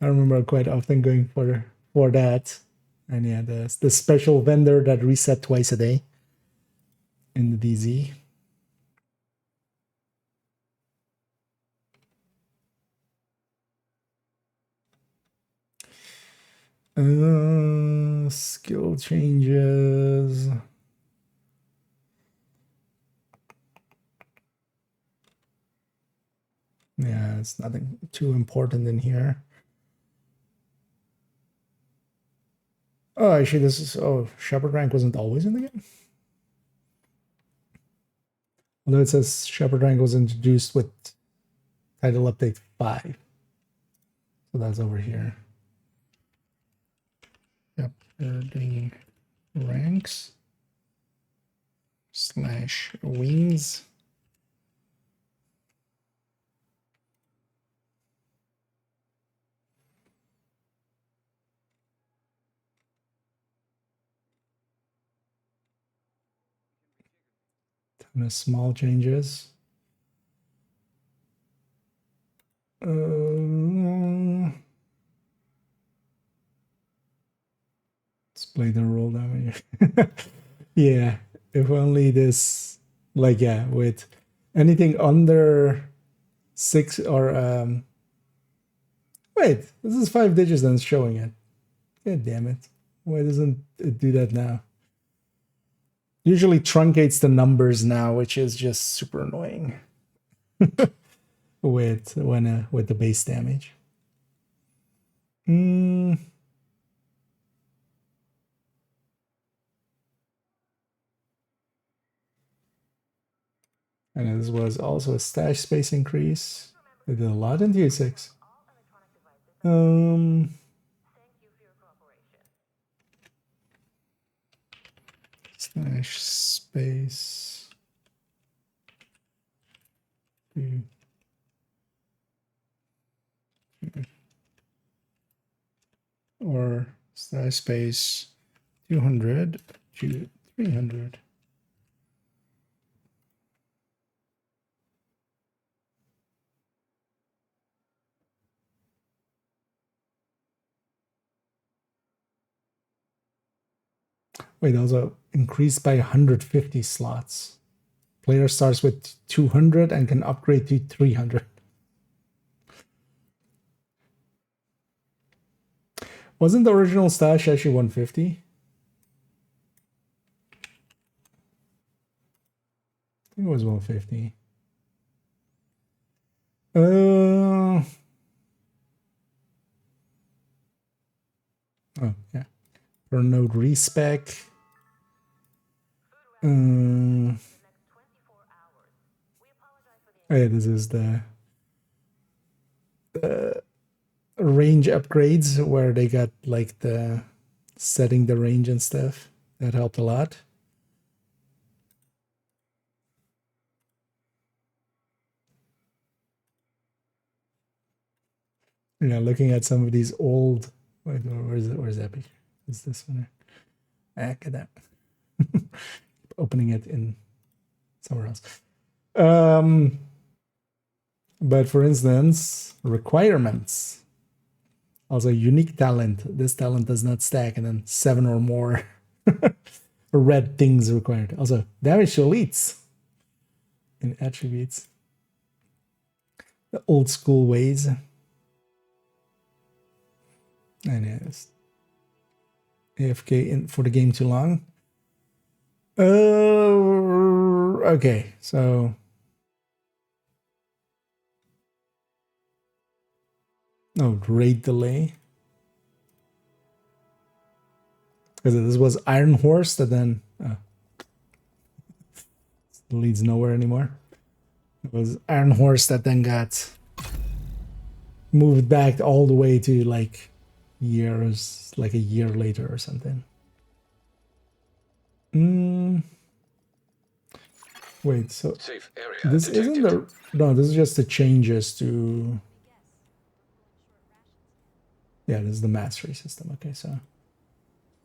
I remember quite often going for that. And yeah, the special vendor that reset twice a day in the DZ. Skill changes. Yeah, it's nothing too important in here. Oh, actually, this is, oh, Shepherd rank wasn't always in the game. Although it says Shepherd rank was introduced with title update 5. So that's over here. Shepherding ranks / wings. Ton of small changes. Display the roll damage. Yeah, if only this, like, yeah, with anything under 6 or wait, this is 5 digits and it's showing it. God damn it. Why doesn't it do that now? Usually truncates the numbers now, which is just super annoying. with the base damage. And this was also a stash space increase. They did a lot in tier 6. Stash space. Or stash space 200 to 300. Wait, also increased by 150 slots. Player starts with 200 and can upgrade to 300. Wasn't the original stash actually 150? I think it was 150. Oh, yeah. Per node respec. Oh, yeah, this is the range upgrades where they got like the setting the range and stuff. That helped a lot. Yeah, looking at some of these old. Wait, where's that picture? Is this one? Look at that. Opening it in somewhere else. But for instance, requirements. Also, unique talent. This talent does not stack, and then 7 or more red things required. Also, damage to elites in attributes. The old school ways. And yes, AFK in for the game too long. Okay, so raid delay. Because this was Iron Horse that then leads nowhere anymore. It was Iron Horse that then got moved back all the way to like years, like a year later or something. Wait, so this isn't the this is just the changes to. Yeah, this is the mastery system. Okay, so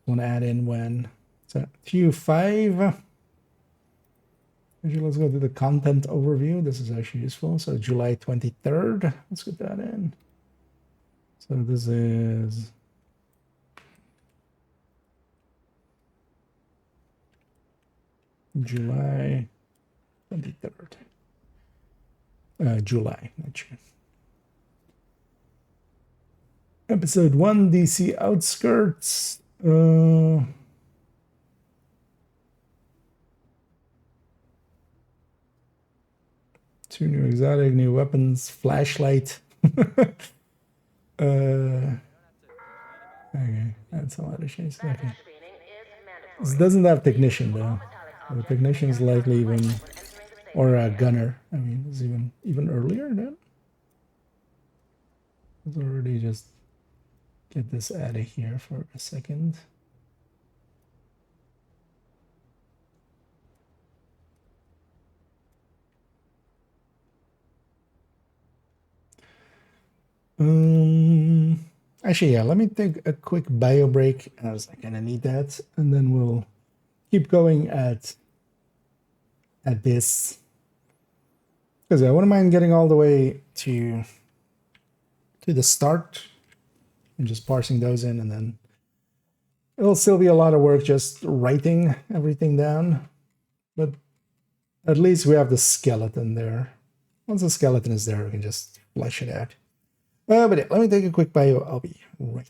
want to add in when so Q5. Actually, let's go to the content overview. This is actually useful. So July 23rd. Let's get that in. So this is July 23rd. July, not June. Episode 1, DC Outskirts. 2 new exotic, new weapons, flashlight. Okay, that's a lot of shades. Okay. This doesn't have technician though. The technician is likely even, or a gunner. I mean, it's even earlier then. Let's already just get this out of here for a second. Actually, yeah, let me take a quick bio break as I kind of need that, and then we'll keep going at this. Because I wouldn't mind getting all the way to the start and just parsing those in, and then It'll still be a lot of work just writing everything down, but at least we have the skeleton there. Once the skeleton is there, we can just flesh it out. But yeah, let me take a quick bio. I'll be right back.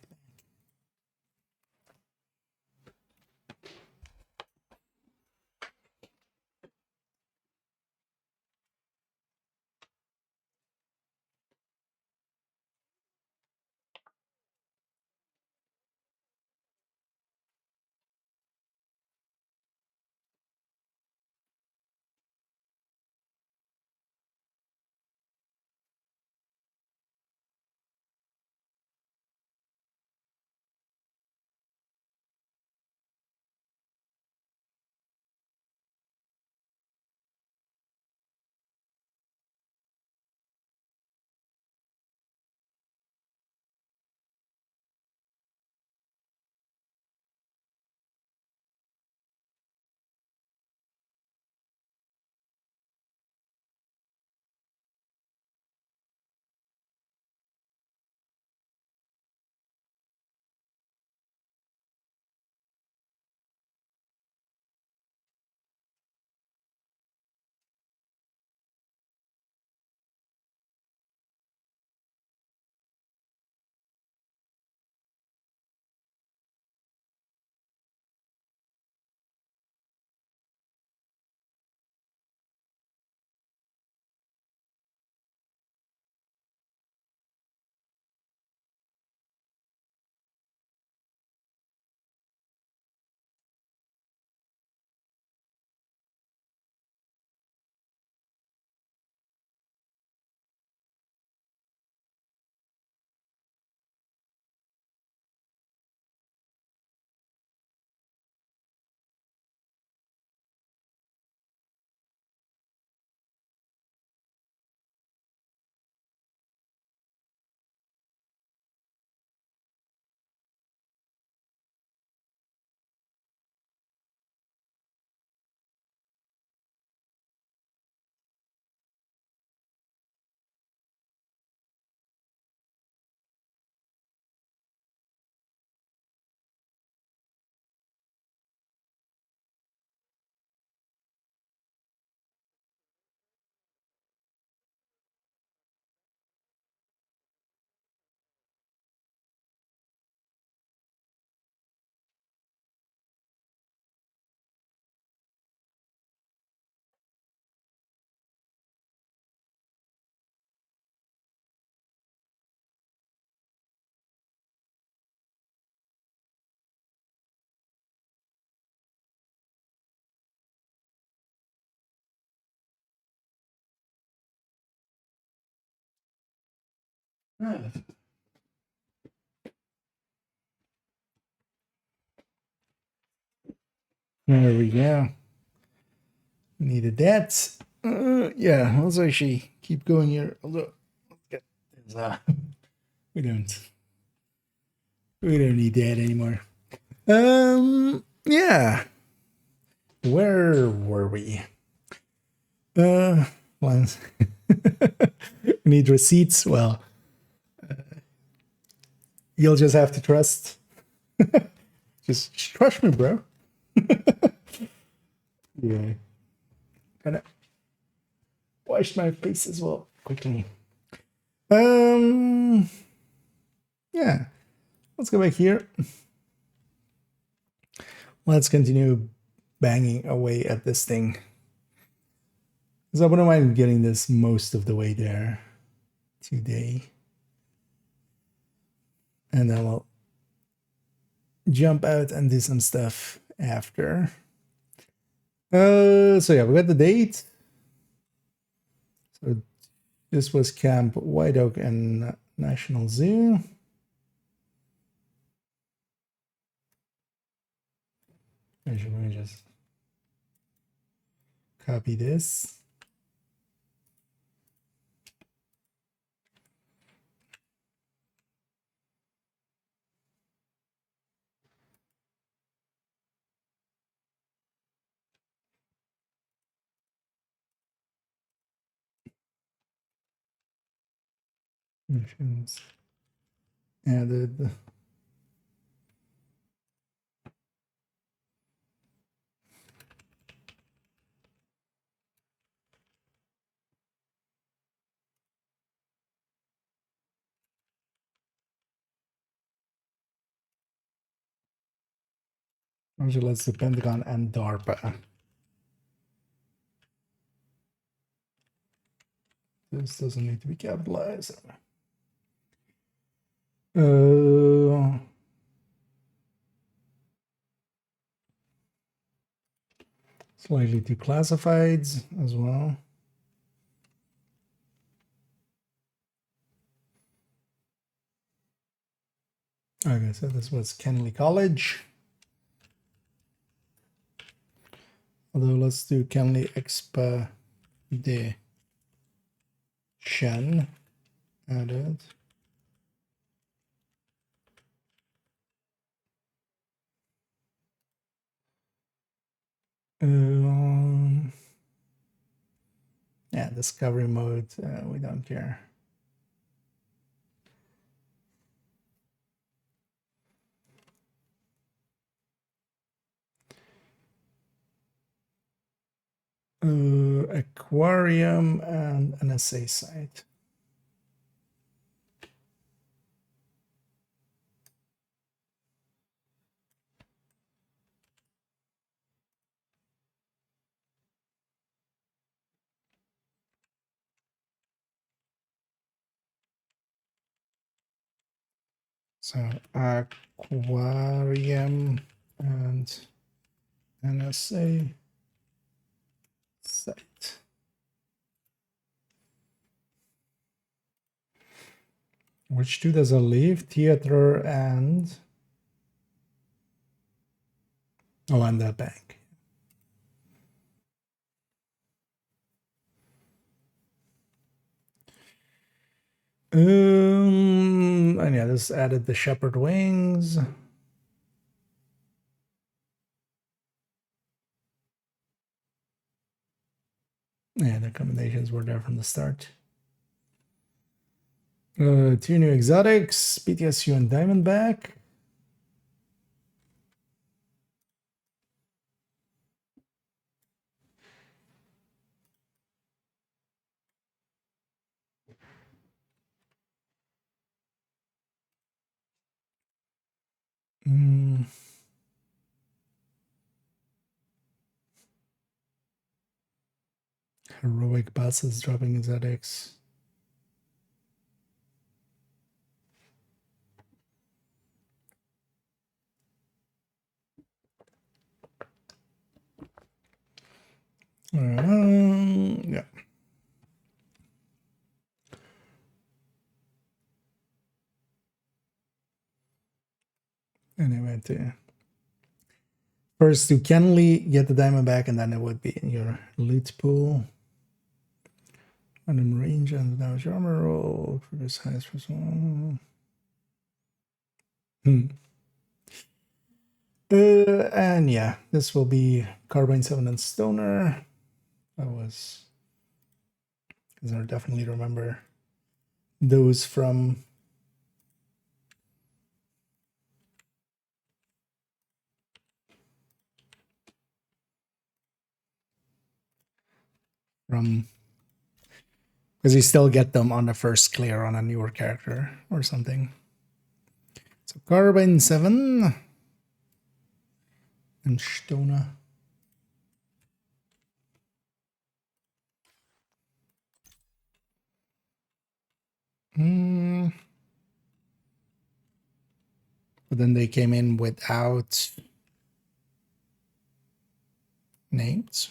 Right. There we go. Needed that. Yeah, let's actually keep going here. Although, let's get this, we don't need that anymore. Yeah. Where were we? Once we need receipts. Well, you'll just have to trust. Just trust me, bro. Yeah. Kind of washed my face as well quickly. Yeah. Let's go back here. Let's continue banging away at this thing. Because I wouldn't mind getting this most of the way there today. And then we'll jump out and do some stuff after. So yeah, we got the date. So this was Camp White Oak and National Zoo. Actually, let me just copy this. Missions added. Actually, let's do Pentagon and DARPA. This doesn't need to be capitalized. Slightly too classifieds as well. Okay, so this was Kenley College. Although let's do Kenley Expedition. Added. Yeah, discovery mode, we don't care. Aquarium and NSA site. So aquarium and NSA site. Which two does it leave? Theater and and the bank. And yeah, this added the shepherd wings. Yeah, the accommodations were there from the start. 2 new exotics, PTSU and Diamondback. Heroic buses dropping exotics. Yeah. Anyway, first to Kenley, get the diamond back, and then it would be in your loot pool. Random range and damage armor roll. Produce highest first one. And yeah, this will be Carbine 7 and Stoner. That was, because I definitely remember those from because you still get them on the first clear on a newer character or something. So Carbine 7 and Stoner. But then they came in without names.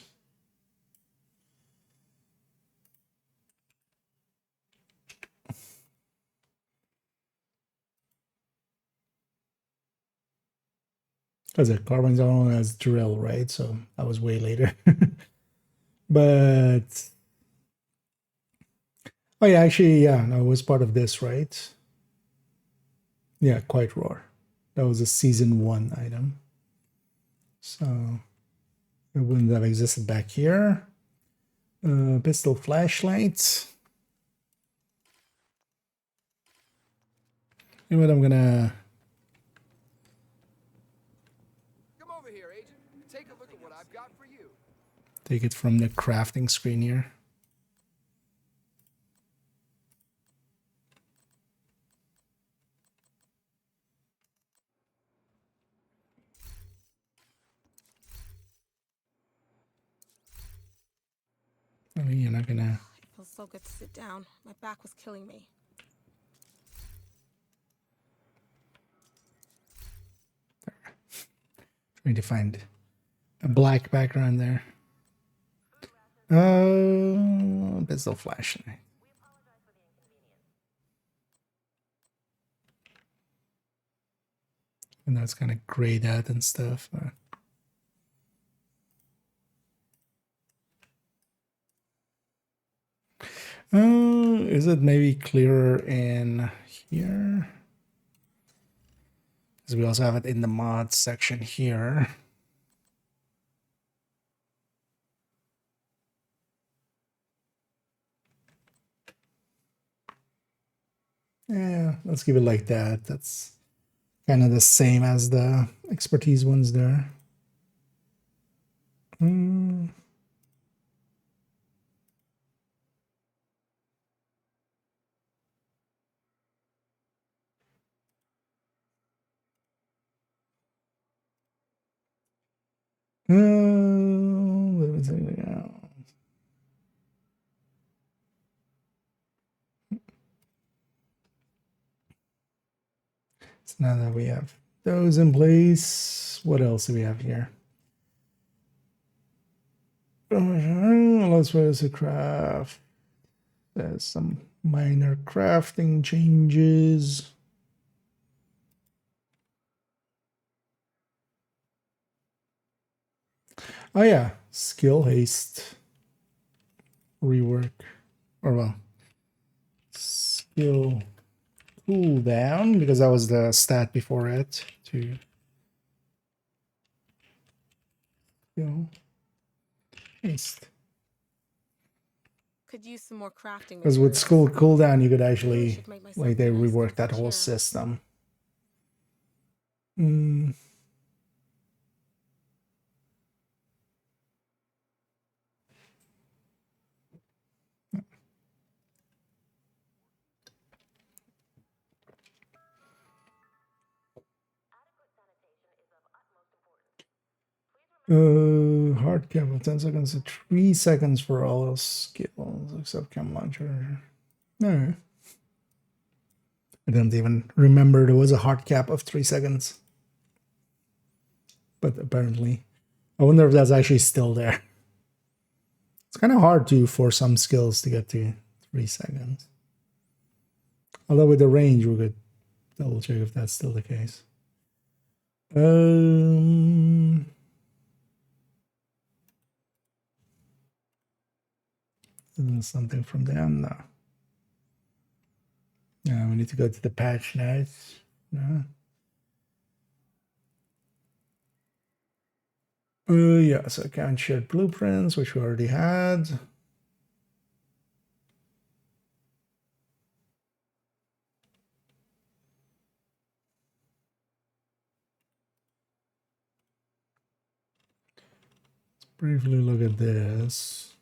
Because the Carbine's only has drill, right? So that was way later. But oh yeah, actually, yeah, no, it was part of this, right? Yeah, quite roar. That was a season 1 item. So it wouldn't have existed back here. Pistol flashlights. You know what, I'm gonna Come over here, Agent. Take a look at what I've got for you. take it from the crafting screen here. mean, you're not gonna. It feels so good to sit down. My back was killing me. Trying to find a black background there. Pistol flashlight. And that's kind of grayed out and stuff. Is it maybe clearer in here? Because we also have it in the mods section here. Yeah, let's keep it like that. That's kind of the same as the expertise ones there. Let me think now. So now that we have those in place, what else do we have here? Let's try to craft. There's some minor crafting changes. Oh yeah, skill haste rework, or well, skill cooldown, because that was the stat before it. To skill haste. Could use some more crafting. Because with skill cooldown, you could actually, should make myself like, they a nice reworked that comfy whole chair. system. Hard cap of 10 seconds to 3 seconds for all skills except chem launcher. No. I didn't even remember there was a hard cap of 3 seconds. But apparently, I wonder if that's actually still there. It's kind of hard to, for some skills, to get to 3 seconds. Although with the range, we could double check if that's still the case. Something from them? No. Yeah, we need to go to the patch notes. No. Yeah, so account shared blueprints, which we already had. Let's briefly look at this.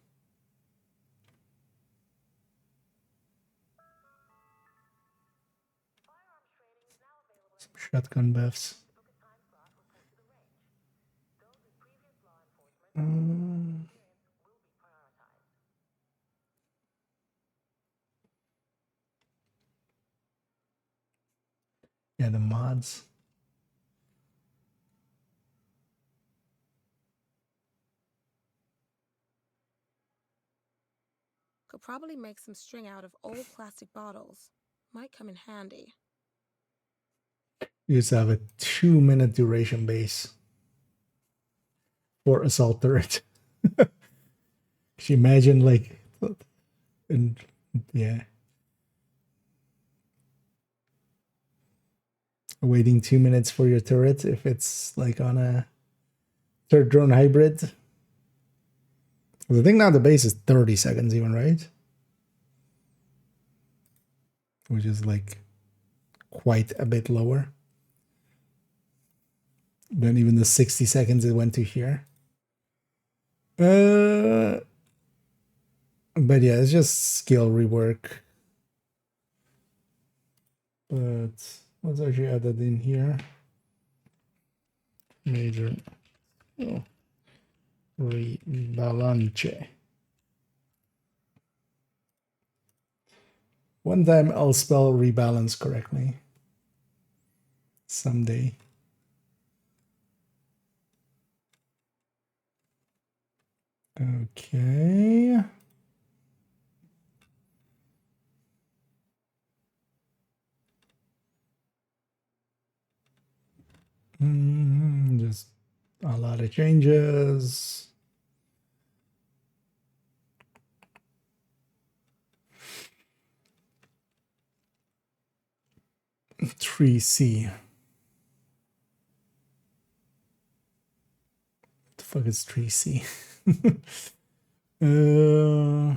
Some shotgun buffs. Yeah, the mods. Could probably make some string out of old plastic bottles. Might come in handy. You just have a 2-minute duration base for assault turret. Could you imagine, like, and yeah, waiting 2 minutes for your turret if it's like on a third drone hybrid? I think now the base is 30 seconds even, right? Which is like quite a bit lower than even the 60 seconds it went to here. But yeah, it's just skill rework. But what's actually added in here? Major rebalance. One time I'll spell rebalance correctly. Someday. Okay. Just a lot of changes. Three C. The fuck is 3C? Oh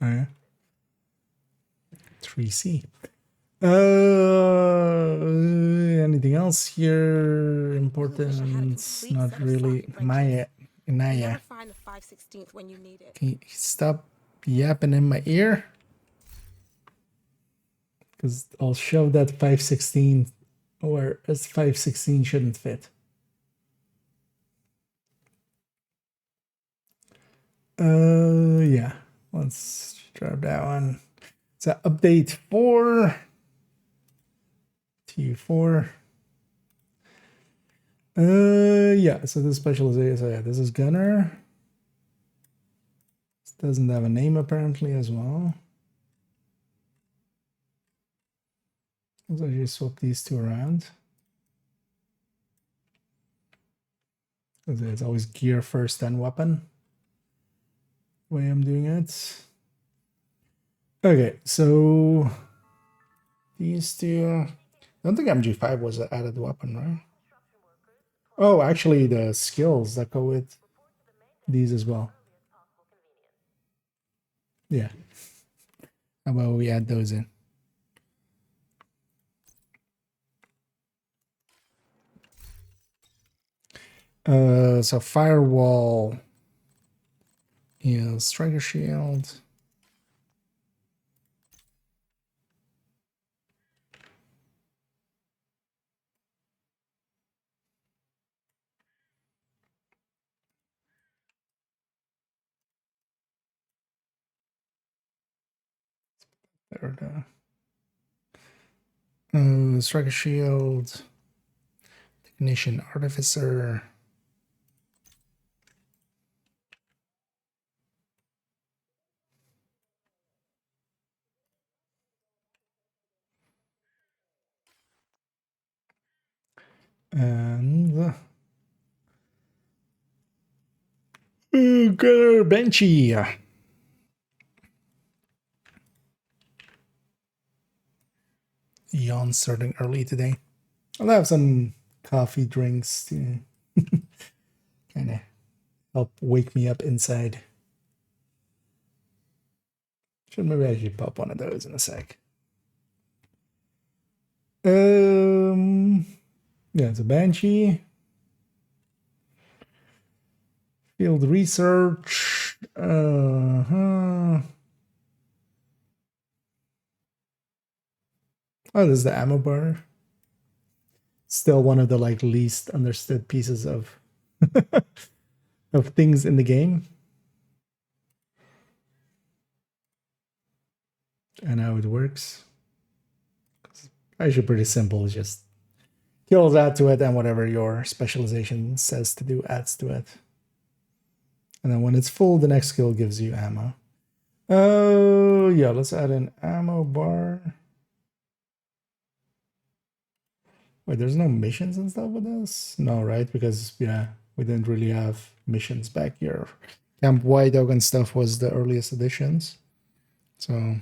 yeah. 3C. Anything else here? Importance? Not really. Maya. Inaya. Find the 5/16th when you need it. Can you stop yapping in my ear? Because I'll shove that 5/16 where as 5/16 shouldn't fit. Yeah. Let's drop that one. So update 4. T4. Yeah, so this specialization, so yeah, this is Gunner. This doesn't have a name apparently as well. Let's actually swap these two around. It's always gear first, then weapon. The way I'm doing it. Okay, so these two. I don't think MG5 was an added weapon, right? Oh, actually, the skills that go with these as well. Yeah. How about we add those in? So firewall is striker shield. There we go. Striker shield. Technician artificer. And Gunner Benchy. Yawn starting early today. I'll have some coffee drinks to kind of help wake me up inside. Maybe I should pop one of those in a sec. Yeah, it's a Banshee. Field research. Oh, this is the ammo bar. Still one of the least understood pieces of of things in the game. And how it works. It's actually pretty simple. It's just kills add to it, and whatever your specialization says to do adds to it. And then when it's full, the next skill gives you ammo. Oh, yeah, let's add an ammo bar. Wait, there's no missions and stuff with this? No, right? Because, yeah, we didn't really have missions back here. Camp White Oak and stuff was the earliest editions. So,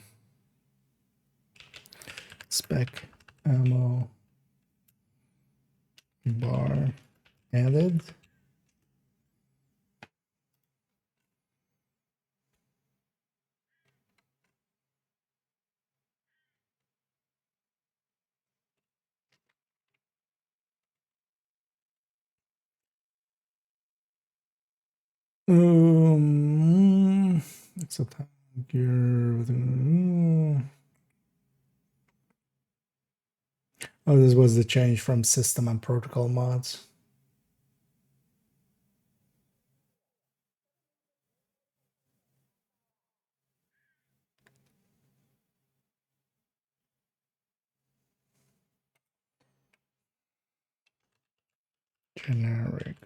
spec ammo bar added. It's a gear with oh, this was the change from system and protocol mods. Generic.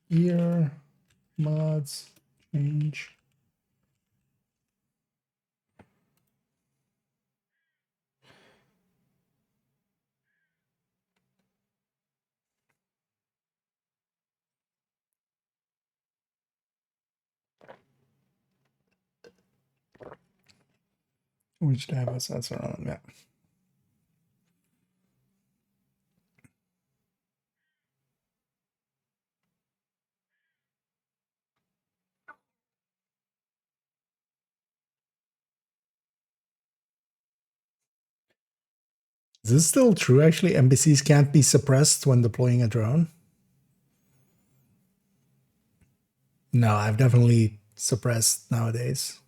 Here. Mods. Change. Which tab was that on? Yeah. Is this still true? Actually, NPCs can't be suppressed when deploying a drone? No, I've definitely suppressed nowadays,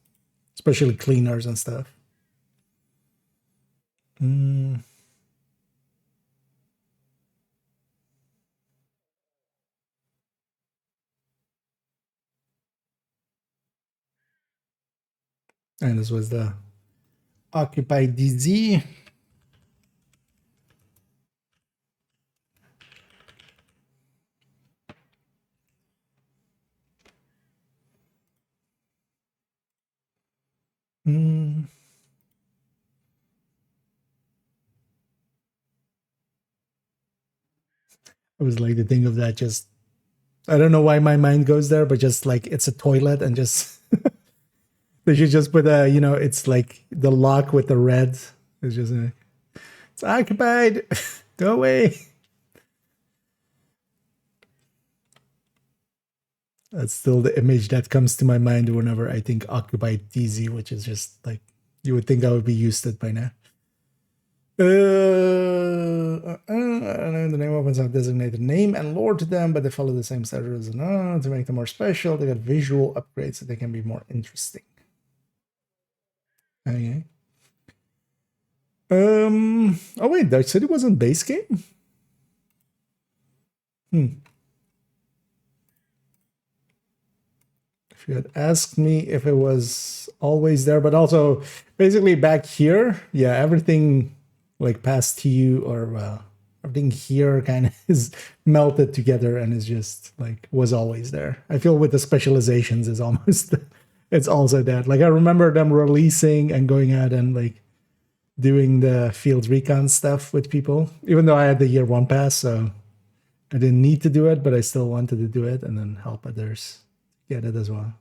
especially cleaners and stuff. And this was the Occupy DZ. I was like, the thing of that just, I don't know why my mind goes there, but just like it's a toilet and just, they should just put a, you know, it's like the lock with the red. It's just, it's occupied. Go away. That's still the image that comes to my mind whenever I think Occupy DZ, which is just like, you would think I would be used to it by now. The name weapons have designated name and lore to them, but they follow the same standards to make them more special. They got visual upgrades so they can be more interesting. Okay. Oh wait, Dark City wasn't base game? If you had asked me if it was always there, but also basically back here, yeah, everything like past TU or everything here kind of is melted together and is just like was always there. I feel with the specializations is almost it's also that. Like I remember them releasing and going out and like doing the field recon stuff with people, even though I had the year one pass, so I didn't need to do it, but I still wanted to do it and then help others get it as well.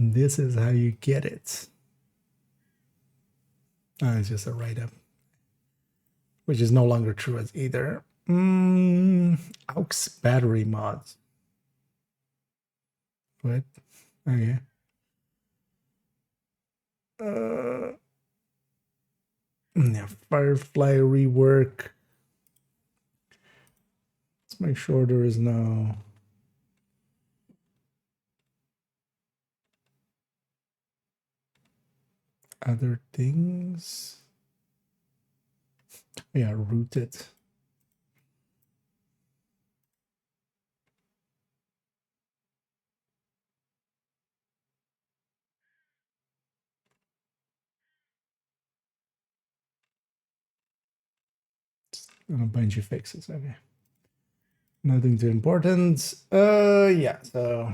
This is how you get it. It's just a write-up, which is no longer true as either. Aux battery mods. What? Okay. Yeah, Firefly rework. Let's make sure there is no other things. Yeah, rooted. And a bunch of fixes. Okay. Nothing too important. Yeah, so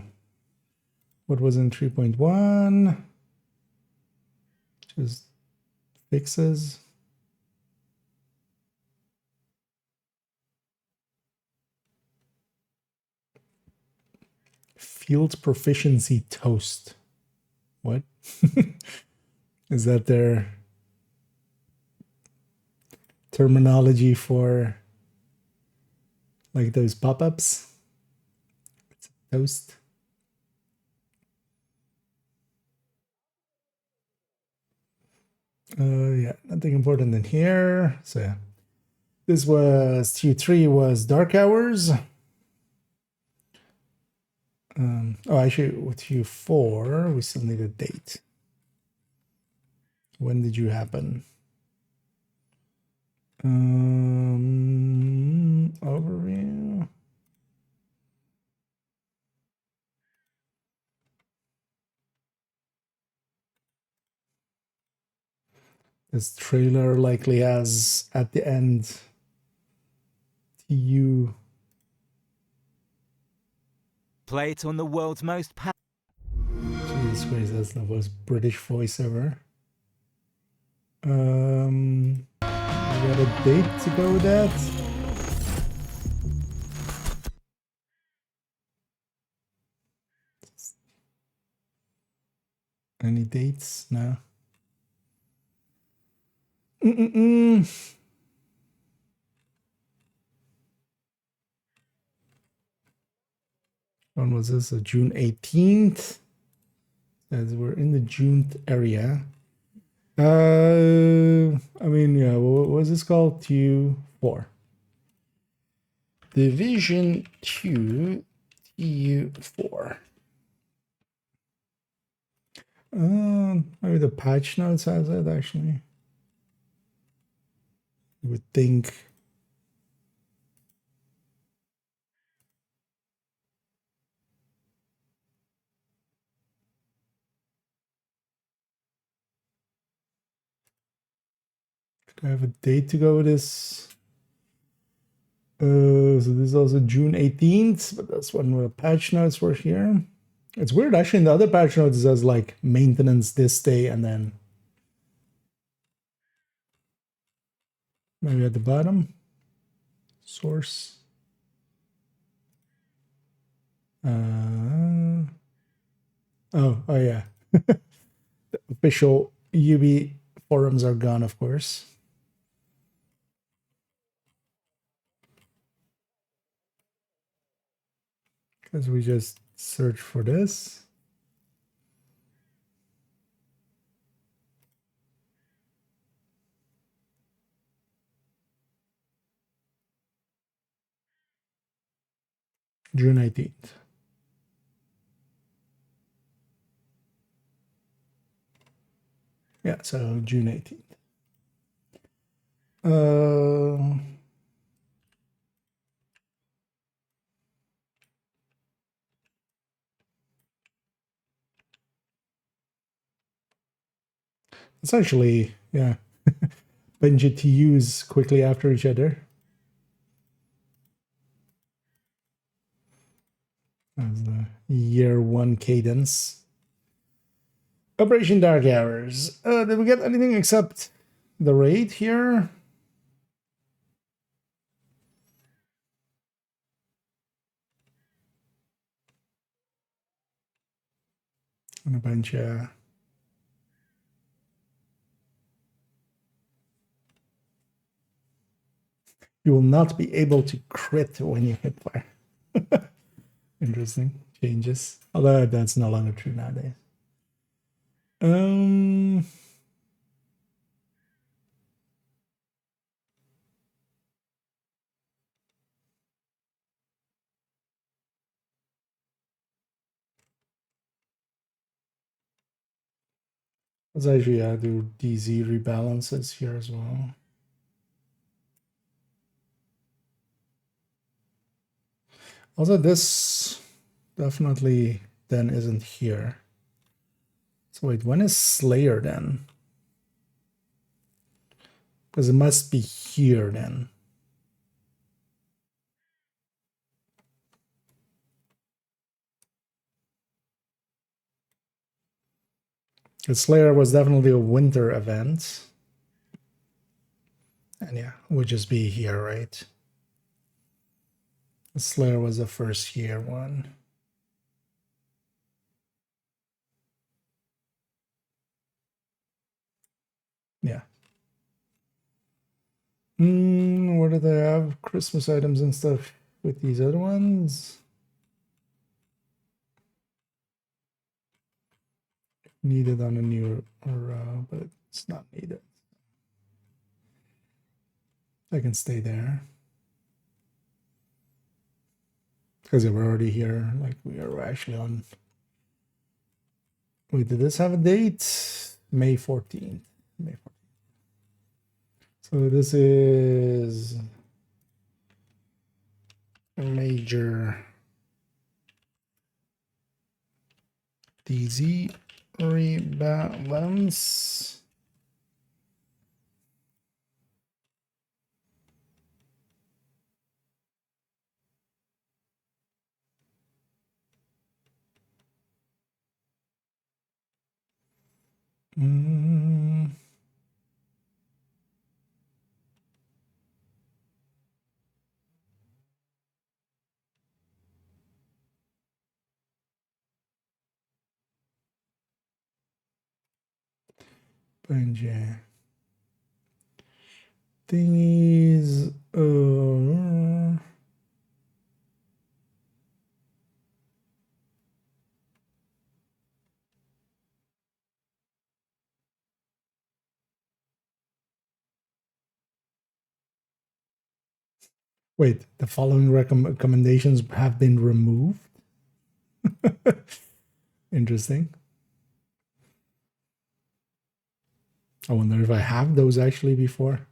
what was in 3.1? Just fixes. Field proficiency toast. What? Is that their terminology for like those pop-ups? It's a toast. Yeah, nothing important in here. So yeah. This was Q3 was Dark Hours. Oh, actually, with Q4, we still need a date. When did you happen? Overview. This trailer likely has at the end TU. Play it on the world's most Jesus Christ, that's the most British voice ever. We got a date to go with that. Any dates? No. When was this? June 18th. As we're in the June area. I mean, yeah, what was this called? TU4. Division 2, TU4. Maybe the patch notes has it actually. You would think. Could I have a date to go with this? So this is also June 18th, but that's when the patch notes were here. It's weird, actually, in the other patch notes it says like maintenance this day and then maybe at the bottom. Source. Oh yeah. The official UB forums are gone, of course. Because we just search for this. June 18th. Yeah, so June 18th. It's actually, yeah, bunch of TUs quickly after each other. That's the year one cadence. Operation Dark Hours. Did we get anything except the raid here? And a bunch of... You will not be able to crit when you hit fire. Interesting changes. Although that's no longer true nowadays. Let's actually do DZ rebalances here as well. Also, this definitely then isn't here. So wait, when is Slayer then? Because it must be here then. Because Slayer was definitely a winter event. And yeah, it would just be here, right? Slayer was the first year one. Yeah. What do they have? Christmas items and stuff with these other ones? Needed on a new row, but it's not needed. I can stay there. Because we're already here, like we are actually on. Wait, did this have a date? May 14th. May 14th. So this is a major DZ rebalance. Mm. Będzie. These. Wait, the following recommendations have been removed. Interesting. I wonder if I have those actually before.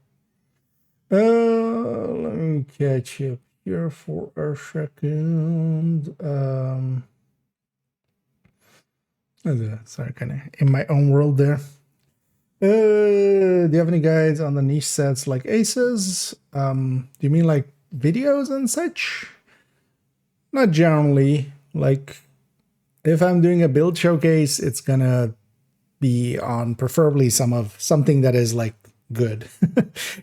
Let me catch up here for a second. Sorry, kind of in my own world there. Do you have any guides on the niche sets like aces? Do you mean like videos and such? Not generally. Like, if I'm doing a build showcase, it's gonna be on preferably something that is like good.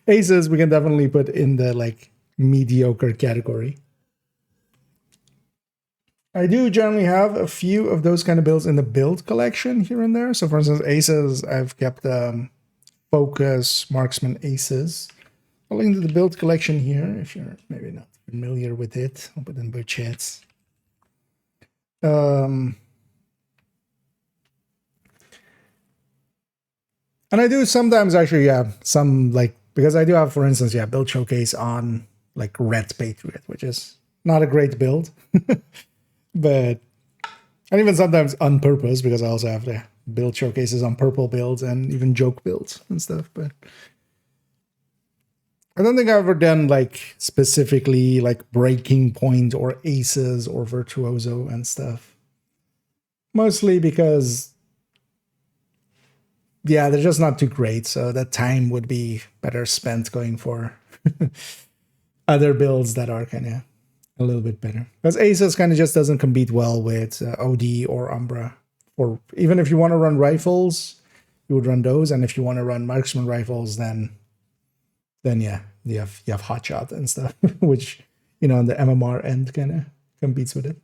Aces we can definitely put in the like mediocre category. I do generally have a few of those kind of builds in the build collection here and there. So for instance, aces, I've kept focus marksman aces. I'll link to the build collection here if you're maybe not familiar with it. I'll put in both chats. And I do sometimes actually, some like, because I do have, for instance, build showcase on like Red Patriot, which is not a great build. But, and even sometimes on purpose, because I also have the build showcases on purple builds and even joke builds and stuff. But I don't think I've ever done like specifically like Breaking Point or Aces or Virtuoso and stuff. Mostly because, yeah, they're just not too great. So that time would be better spent going for other builds that are kind of a little bit better, because Aces kind of just doesn't compete well with OD or Umbra. Or even if you want to run rifles, you would run those, and if you want to run marksman rifles, then yeah, you have Hotshot and stuff, which on the MMR end kind of competes with it.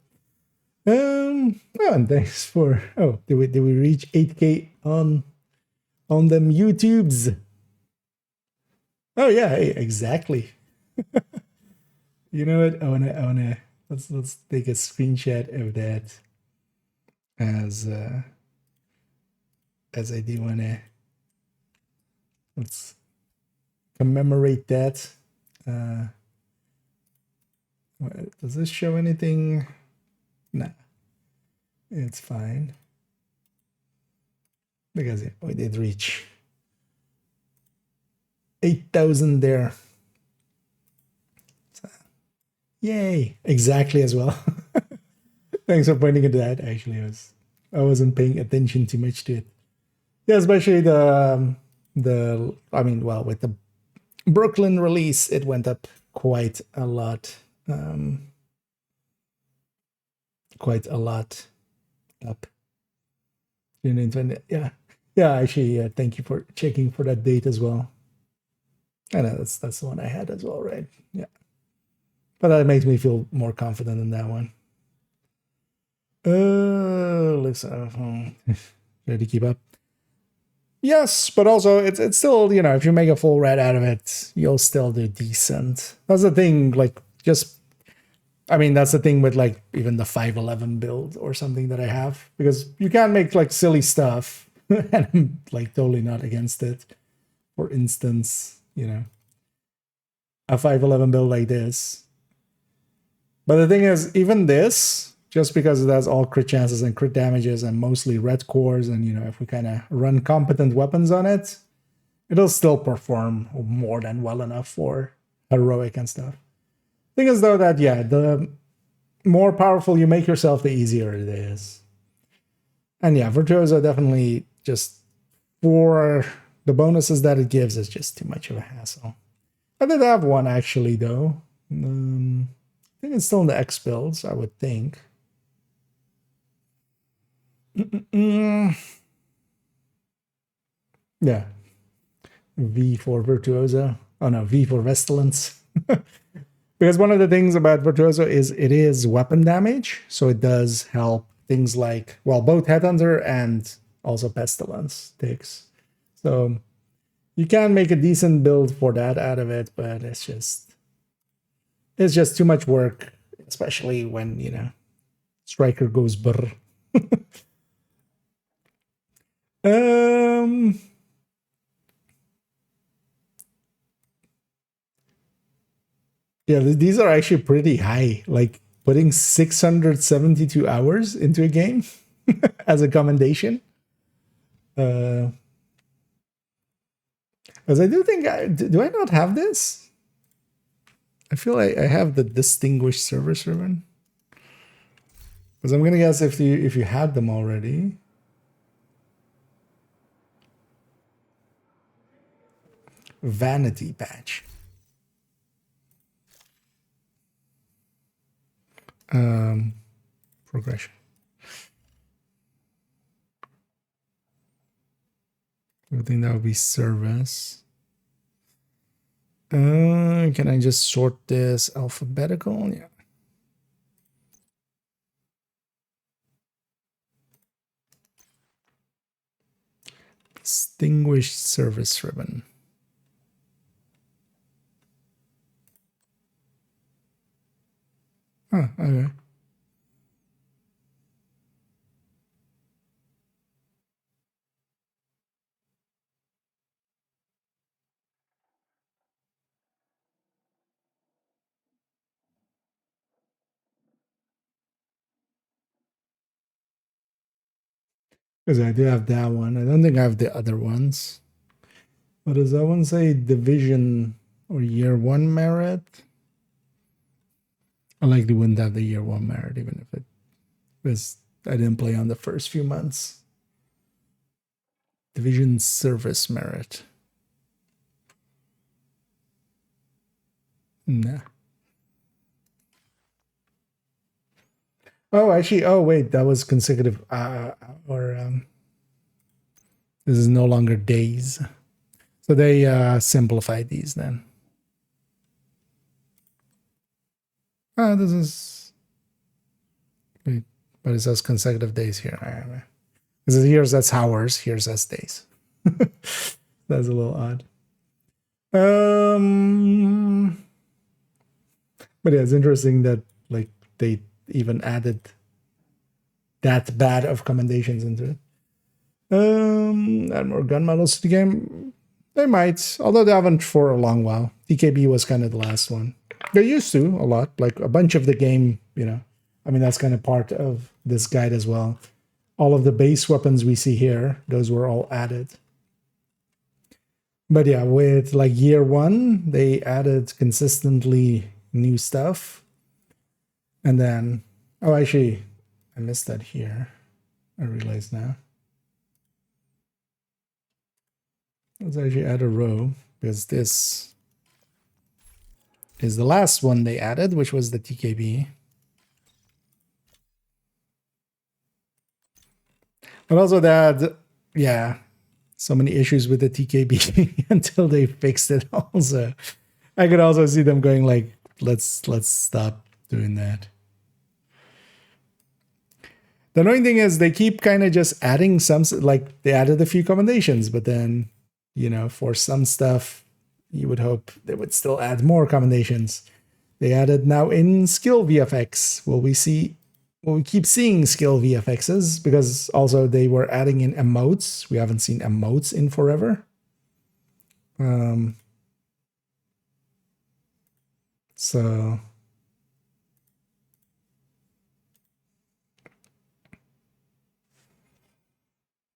Oh, and thanks for did we reach 8K on them YouTubes? Oh yeah, hey, exactly. You know what? I wanna let's take a screenshot of that as I do wanna let's commemorate that. Does this show anything? Nah, it's fine because we did reach 8,000 there. Yay! Exactly as well. Thanks for pointing at that. Actually, I wasn't paying attention too much to it. Yeah, especially with the Brooklyn release, it went up quite a lot. Quite a lot up. Yeah. Actually, thank you for checking for that date as well. I know that's the one I had as well, right? Yeah. But that makes me feel more confident in that one. Looks ready to keep up. Yes, but also it's still, if you make a full red out of it, you'll still do decent. That's the thing, like that's the thing with like even the 511 build or something that I have, because you can make like silly stuff and I'm like totally not against it. For instance, a 511 build like this. But the thing is, even this, just because it has all crit chances and crit damages and mostly red cores, and if we kind of run competent weapons on it, it'll still perform more than well enough for heroic and stuff. Thing is though that the more powerful you make yourself, the easier it is. And Virtuoso definitely, just for the bonuses that it gives, is just too much of a hassle. I did have one actually though. I think it's still in the X builds, I would think. Yeah. V for Virtuoso. Oh no, V for Vestalence. Because one of the things about Virtuoso is it is weapon damage, so it does help things like, well, both Headhunter and also Pestilence takes. So you can make a decent build for that out of it, but it's just too much work, especially when, you know, Striker goes brr. Yeah, these are actually pretty high. Like putting 672 hours into a game as a commendation. Because I do think do I not have this? I feel like I have the distinguished service ribbon. Because I'm gonna guess if you had them already. Vanity patch. Progression. I think that would be service. Can I just sort this alphabetical? Yeah. Distinguished service ribbon. Oh, okay. Because I do have that one. I don't think I have the other ones. What does that one say? Division or year one merit? I likely wouldn't have the year one merit, even if it was I didn't play on the first few months. Division service merit. Nah. Oh, actually, oh wait, that was consecutive. This is no longer days. So they simplified these then. This is... Wait, but it says consecutive days here. Because here's that's hours, here's that's days. That's a little odd. But yeah, it's interesting that like they even added that bad of commendations into it. Add more gun models to the game. They might, although they haven't for a long while. TKB was kind of the last one. They used to a lot, like a bunch of the game, you know. I mean, that's kind of part of this guide as well. All of the base weapons we see here, those were all added. But yeah, with like year one, they added consistently new stuff. And then, oh, actually, I missed that here. I realize now. Let's actually add a row, because this is the last one they added, which was the TKB. But also that, yeah, so many issues with the TKB until they fixed it also. I could also see them going like, let's stop doing that. The annoying thing is they keep kind of just adding some, like they added a few commendations, but then, you know, for some stuff, you would hope they would still add more commendations. They added now in skill VFX. Will we keep seeing skill VFXs? Because also they were adding in emotes. We haven't seen emotes in forever. So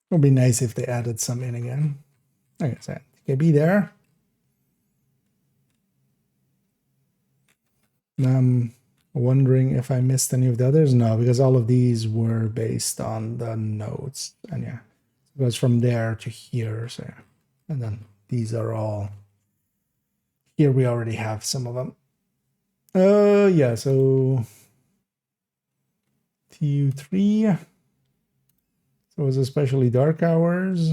it would be nice if they added some in again. Like I said, TKB there. I'm wondering if I missed any of the others. No, because all of these were based on the notes. And yeah, it goes from there to here. So yeah. And then these are all here. We already have some of them. Yeah, so TU3. So it was especially dark hours.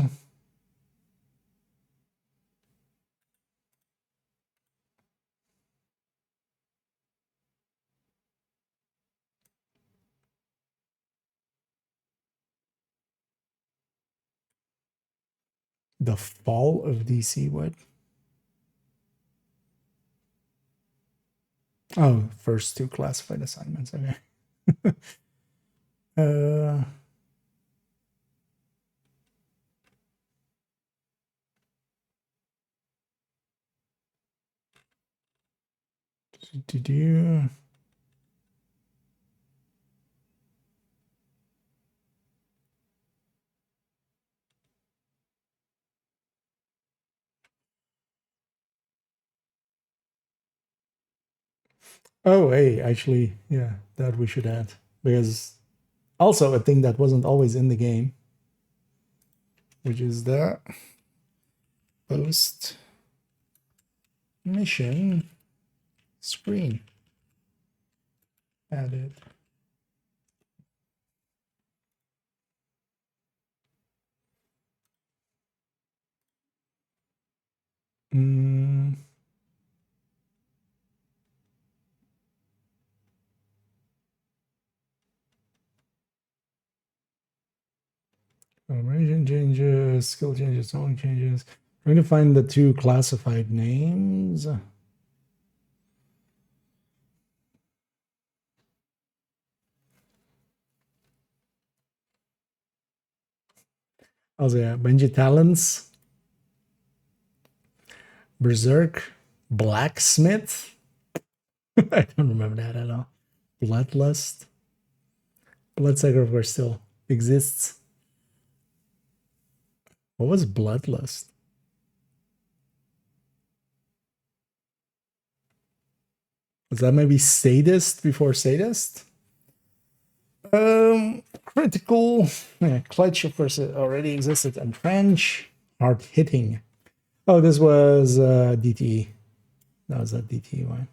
The fall of DC, what? Oh, first two classified assignments, okay. Did you? Oh, hey, actually, yeah, that we should add. Because also a thing that wasn't always in the game, which is the post mission screen added. Region changes, skill changes, song changes. Trying to find the two classified names. Also, yeah, Benji Talents, Berserk, Blacksmith. I don't remember that at all. Bloodlust. Bloodsucker, of course, still exists. What was Bloodlust? Was that maybe Sadist before Sadist? Critical. Yeah, Clutch, of course, it already existed. Entrench. Hard hitting. Oh, this was DTE. That was that DTE one.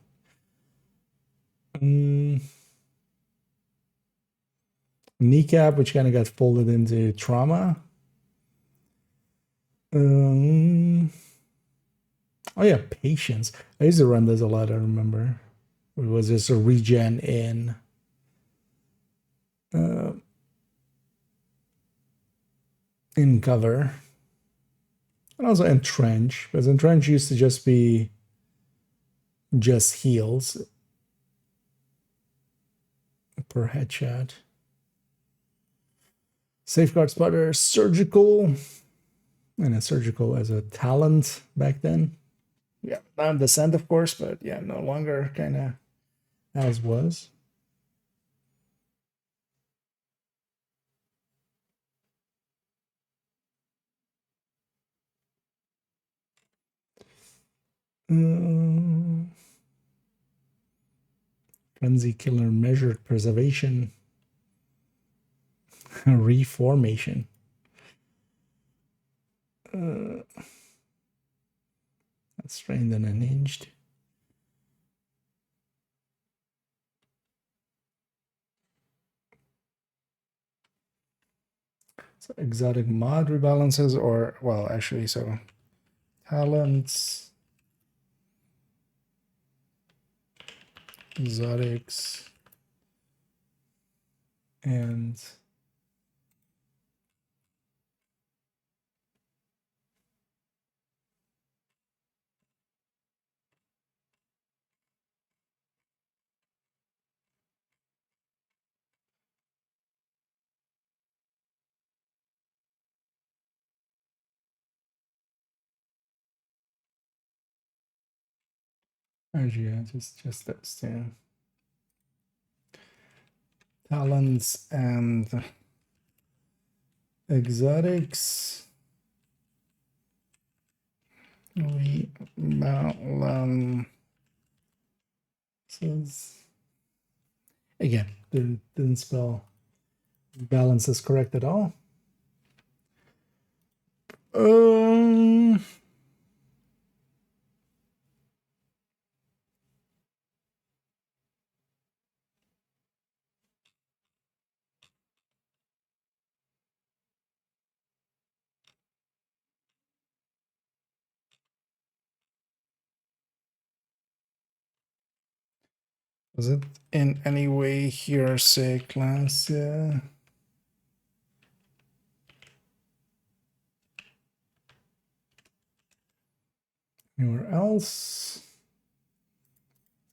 Kneecap, which kind of got folded into trauma. Oh yeah, patience. I used to run this a lot, I remember. It was just a regen in cover. And also entrench, because entrench used to just be just heals per headshot. Safeguard spotter, surgical, and a surgical as a talent back then. Yeah, not descent, of course, but yeah, no longer kind of as was. Frenzy killer, measured preservation, reformation. That's strained and unhinged. So exotic mod rebalances, or well, actually, so talents, exotics, and actually, yeah, just this, yeah. Talents and exotics. Again, didn't spell balance is correct at all. Was it in any way here, say class? Anywhere else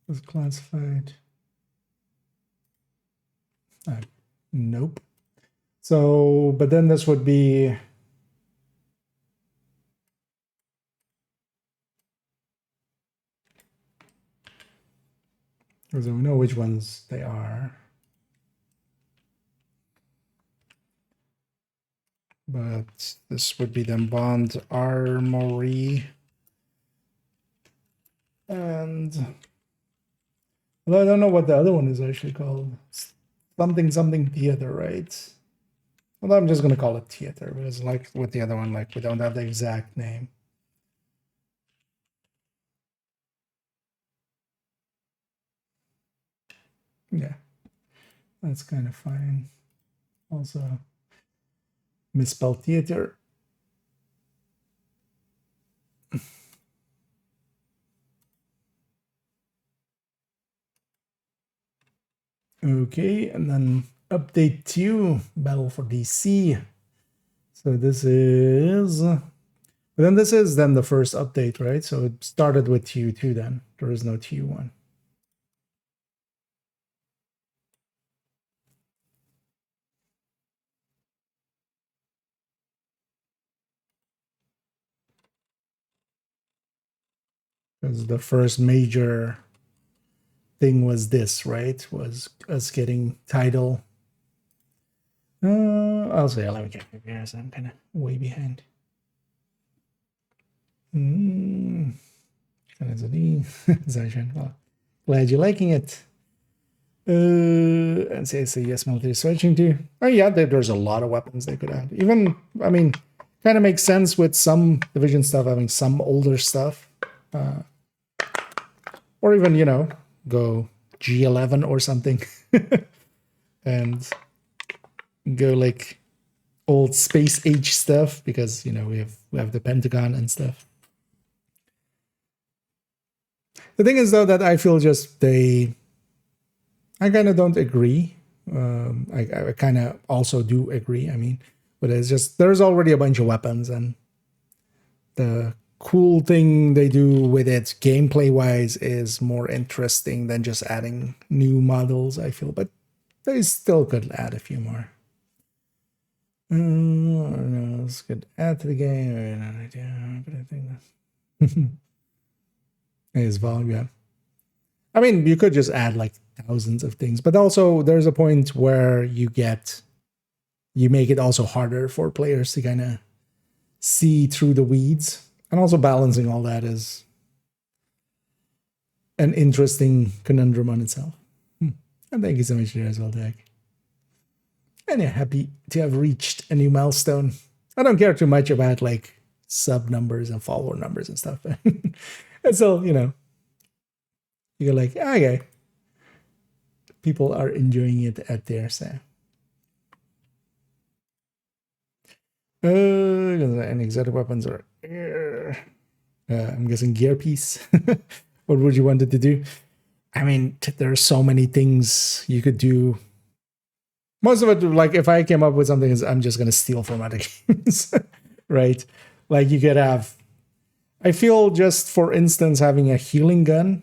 was classified? Nope. So, but then this would be because we know which ones they are. But this would be then Bond Armory. And well, I don't know what the other one is actually called. Something theater, right? Well, I'm just gonna call it theater because, like with the other one, like we don't have the exact name. Yeah, that's kind of fine. Also, misspelled theater. Okay, and then update 2, Battle for DC. So this is, but then this is then the first update, right? So it started with TU2 then. There is no TU1. Because the first major thing was this, right? Was us getting title. I'll say, let me check here. So I'm kind of way behind. Well, glad you're liking it. And say yes, military switching to. Oh yeah, there's a lot of weapons they could add. Even, I mean, kind of makes sense with some division stuff having some older stuff. Or even, you know, go G11 or something. And go like old space age stuff because, you know, we have the Pentagon and stuff. The thing is though that I feel just I kind of don't agree. I kind of also do agree. I mean, but it's just there's already a bunch of weapons, and the cool thing they do with it gameplay wise is more interesting than just adding new models, I feel, but they still could add a few more. No, it's good. Add to the game. But I think that's is volume. Yeah. I mean, you could just add like thousands of things, but also there's a point where you make it also harder for players to kind of see through the weeds, and also balancing all that is an interesting conundrum on itself. And thank you so much there as well, Doug. And yeah, happy to have reached a new milestone. I don't care too much about like sub numbers and follower numbers and stuff. And so, you know, you're like, okay, people are enjoying it at their say. And exotic weapons are I'm guessing gear piece. What would you want it to do? I mean, there are so many things you could do. Most of it, like if I came up with something, I'm just gonna steal from other games, right? Like you could have. I feel just for instance having a healing gun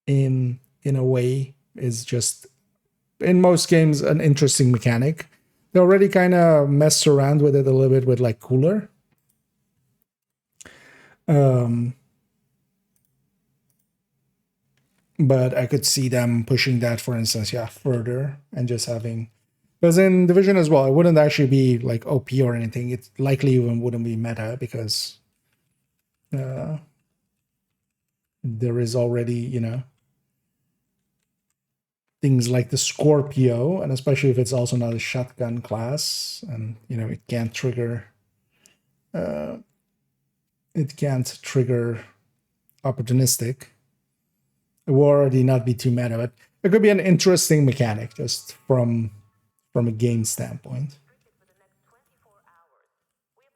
in a way is just in most games an interesting mechanic. They already kind of messed around with it a little bit with like cooler. But I could see them pushing that, for instance, further and just having, because in Division as well, it wouldn't actually be like OP or anything. It likely even wouldn't be meta because there is already, you know, things like the Scorpio, and especially if it's also not a shotgun class, and you know it can't trigger opportunistic. It will already not be too meta, but it could be an interesting mechanic just from a game standpoint.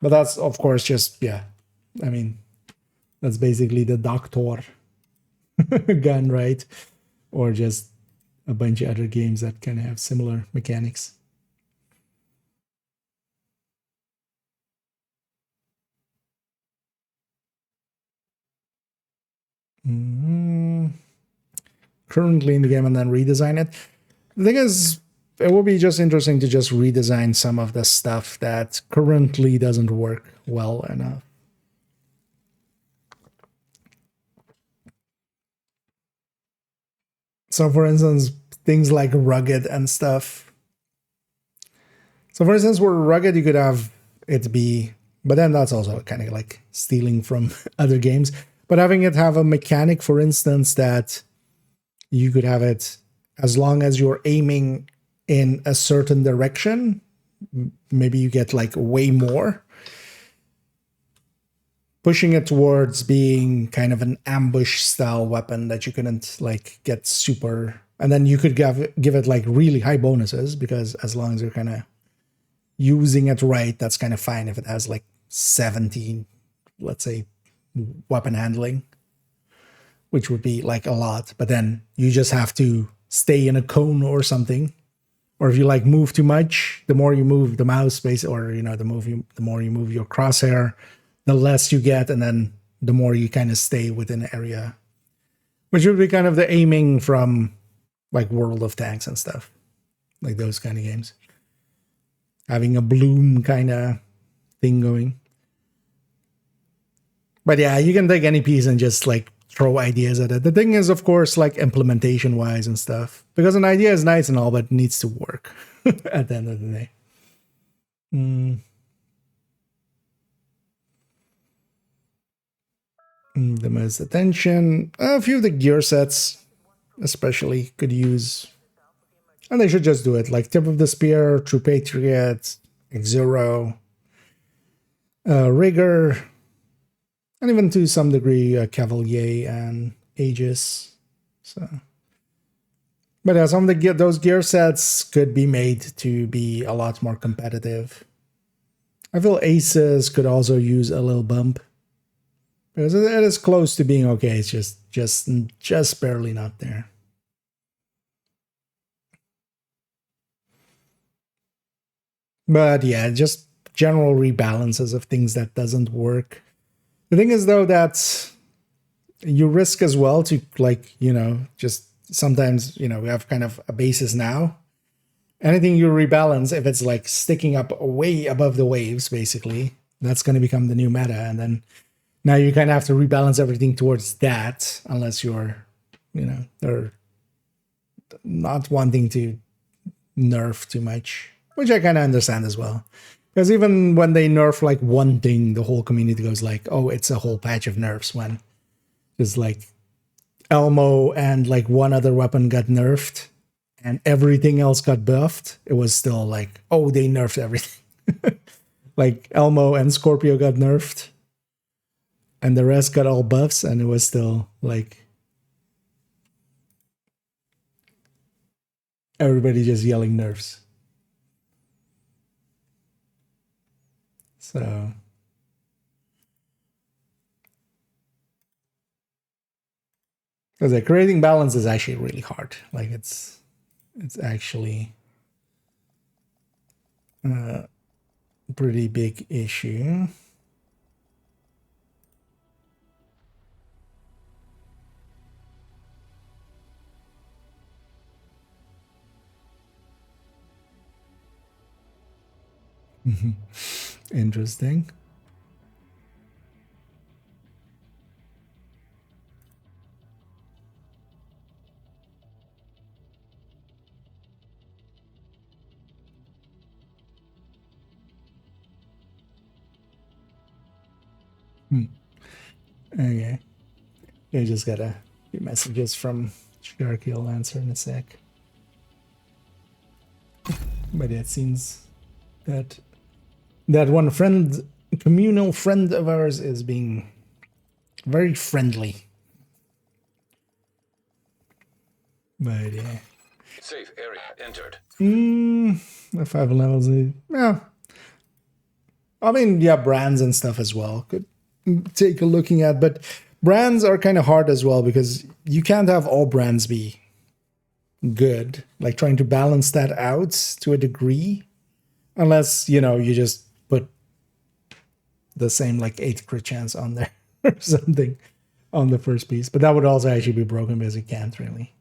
But that's of course just I mean that's basically the Doctor gun, right? Or just a bunch of other games that kind of have similar mechanics. Currently in the game and then redesign it. The thing is, it would be just interesting to just redesign some of the stuff that currently doesn't work well enough. So for instance, things like rugged and stuff. So for instance, where rugged, you could have it be, but then that's also kind of like stealing from other games. But having it have a mechanic, for instance, that you could have it as long as you're aiming in a certain direction, maybe you get like way more. Pushing it towards being kind of an ambush style weapon that you couldn't like get super, and then you could give it like really high bonuses, because as long as you're kind of using it right, that's kind of fine. If it has like 17, let's say, weapon handling, which would be like a lot, but then you just have to stay in a cone or something. Or if you like move too much, the more you move the mouse space, or the more you move your crosshair, the less you get, and then the more you kind of stay within an area, which would be kind of the aiming from like World of Tanks and stuff, like those kind of games, having a bloom kind of thing going. But yeah, you can take any piece and just like throw ideas at it. The thing is, of course, like implementation wise and stuff, because an idea is nice and all, but it needs to work at the end of the day. The most attention, a few of the gear sets especially could use, and they should just do it, like Tip of the Spear, True Patriot, X-Zero, Rigger, and even to some degree Cavalier and Aegis. So, but yeah, some of those gear sets could be made to be a lot more competitive. I feel Aces could also use a little bump, because it is close to being okay. It's just barely not there. But yeah, just general rebalances of things that doesn't work. The thing is, though, that you risk as well to, like, just sometimes, we have kind of a basis now. Anything you rebalance, if it's like sticking up way above the waves, basically, that's going to become the new meta. And then now you kind of have to rebalance everything towards that, unless you're, they're not wanting to nerf too much, which I kind of understand as well. Because even when they nerf like one thing, the whole community goes like, oh, it's a whole patch of nerfs, when just like Elmo and like one other weapon got nerfed and everything else got buffed. It was still like, oh, they nerfed everything. Like Elmo and Scorpio got nerfed and the rest got all buffs, and it was still like everybody just yelling nerfs. So because like creating balance is actually really hard. Like it's actually a pretty big issue. Interesting. Okay. I just got a few messages from Sharky. I'll answer in a sec. But yeah, it seems that one communal friend of ours is being very friendly. But yeah. Safe area entered. The 5 levels, yeah. I mean, yeah, brands and stuff as well could take a looking at, but brands are kind of hard as well, because you can't have all brands be good. Like trying to balance that out to a degree, unless, you just put the same like 8 crit chance on there or something. on the first piece, but that would also actually be broken because it can't really.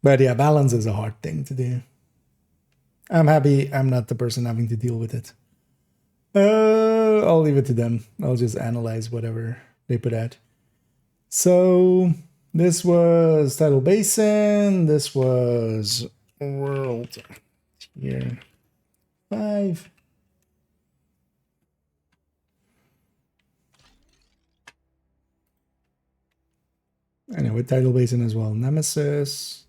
But yeah, balance is a hard thing to do. I'm happy I'm not the person having to deal with it. I'll leave it to them. I'll just analyze whatever they put out. So this was Tidal Basin. This was World Tier 5. Anyway, Tidal Basin as well. Nemesis.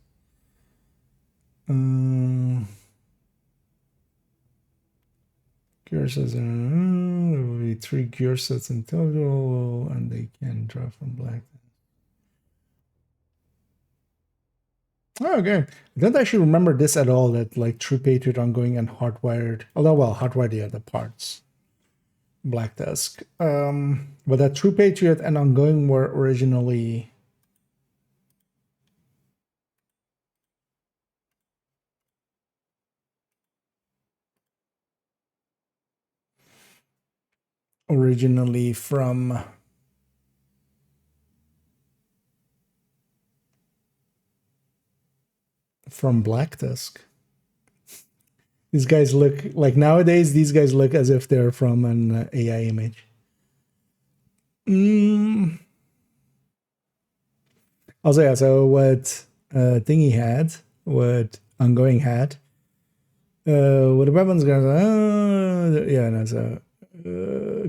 Gear sets, there will be 3 gear sets in total, and they can draw from black. Oh, okay. I don't actually remember this at all, that like True Patriot, Ongoing, and Hardwired. Although, well, Hardwired, yeah, the parts. Black Tusk. But that True Patriot and Ongoing were originally... from Black Tusk. These guys look like nowadays. These guys look as if they're from an AI image. Also, yeah. So what Thingy had, what Ongoing had, what the weapons guys. Yeah, no. So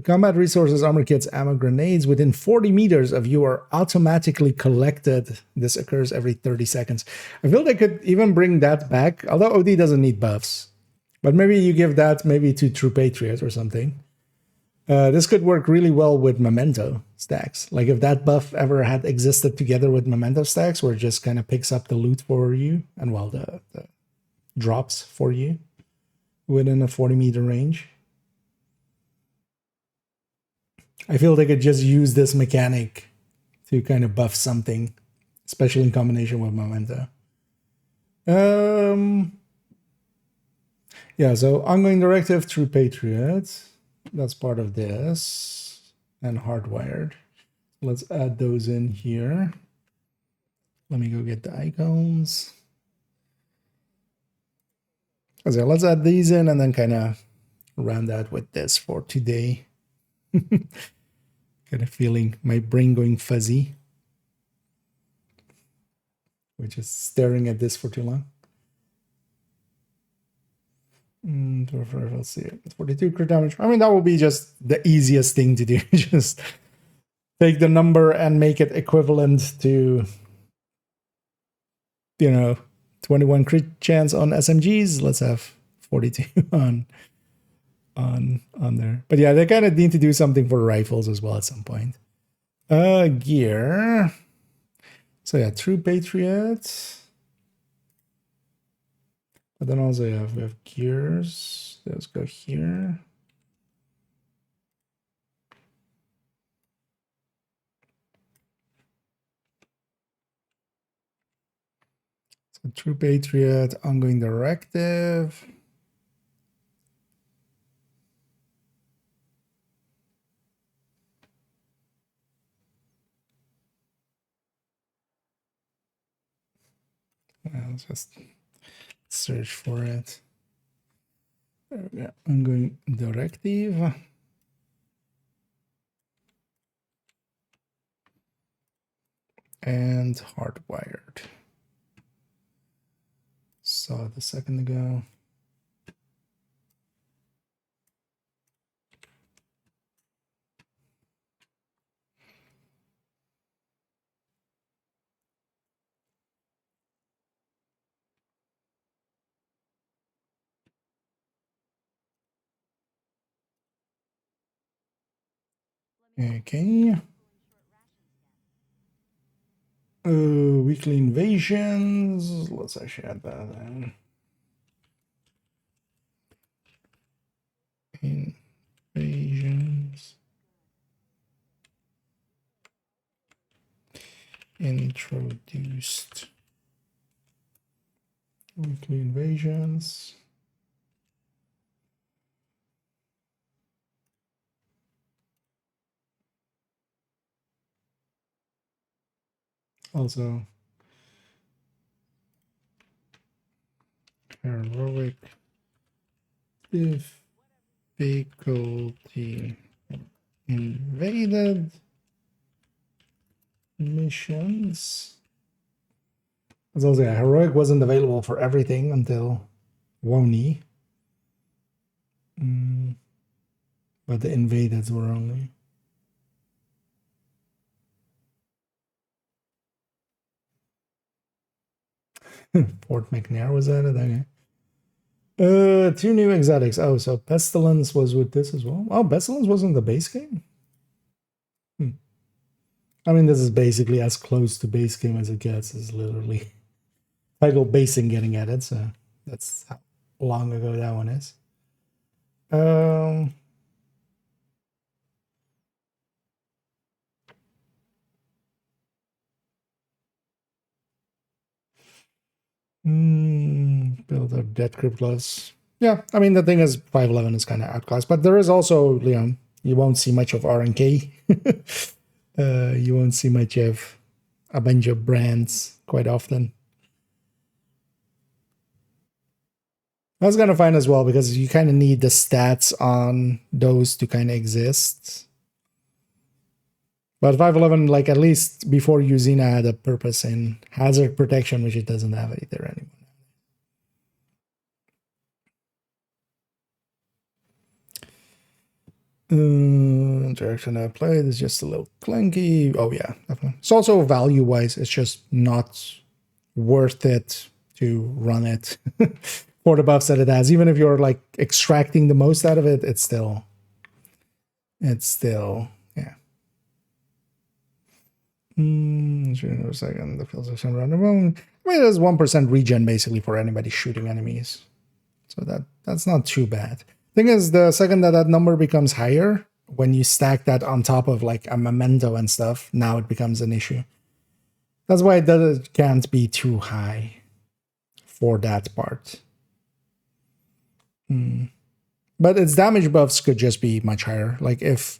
combat resources, armor kits, ammo, grenades within 40 meters of you are automatically collected. This occurs every 30 seconds. I feel they could even bring that back. Although OD doesn't need buffs. But maybe you give that maybe to True Patriot or something. This could work really well with Memento stacks. Like if that buff ever had existed together with Memento stacks, where it just kind of picks up the loot for you and well, the drops for you within a 40-meter range. I feel they could just use this mechanic to kind of buff something, especially in combination with Memento. Yeah, so Ongoing Directive, True Patriot. That's part of this. And Hardwired. Let's add those in here. Let me go get the icons. So let's add these in and then kind of round out with this for today. Kind of feeling my brain going fuzzy. We're just staring at this for too long. Let's see, 42 crit damage. I mean, that will be just the easiest thing to do. Just take the number and make it equivalent to, 21 crit chance on SMGs. Let's have 42 on there. But yeah, they kind of need to do something for rifles as well at some point. Gear. So yeah, True Patriot. But then also we have gears. Let's go here. So True Patriot, Ongoing Directive. Let's just search for it. Yeah, Ongoing Directive. And Hardwired. Saw it a second ago. Okay. Weekly invasions. Let's actually add that in. Invasions. Introduced. Weekly invasions. Also, heroic difficulty invaded missions. As also, yeah, heroic wasn't available for everything until Woni. But the invaders were only. Fort McNair was added. Okay. 2 new exotics. Oh, so Pestilence was with this as well. Oh, Pestilence was in the base game. I mean, this is basically as close to base game as it gets. Is literally title basing getting added. So that's how long ago that one is. Build a dead crypt gloves. Yeah, I mean the thing is 511 is kind of outclassed, but there is also, you know, you won't see much of RNK. You won't see much of a bunch of brands quite often. That's kind of fine as well because you kind of need the stats on those to kind of exist. But 511, like at least before Usina had a purpose in hazard protection, which it doesn't have either anymore. Interaction I played is just a little clunky. Oh yeah, definitely. It's also value-wise, it's just not worth it to run it for the buffs that it has. Even if you're like extracting the most out of it, it's still, yeah. A second, the fields are somewhere around the room. I mean, there's 1% regen basically for anybody shooting enemies, so that's not too bad. Thing is, the second that number becomes higher, when you stack that on top of like a memento and stuff, now it becomes an issue. That's why it can't be too high for that part. But its damage buffs could just be much higher. Like if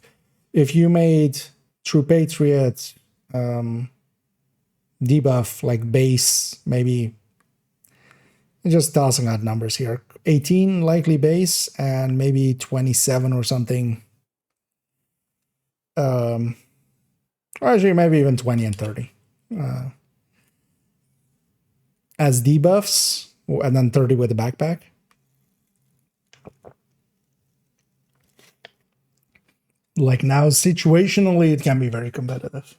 you made True Patriot debuff like base, maybe just tossing out numbers here, 18 likely base and maybe 27 or something. Or actually maybe even 20 and 30 as debuffs, and then 30 with the backpack. Like now, situationally, it can be very competitive.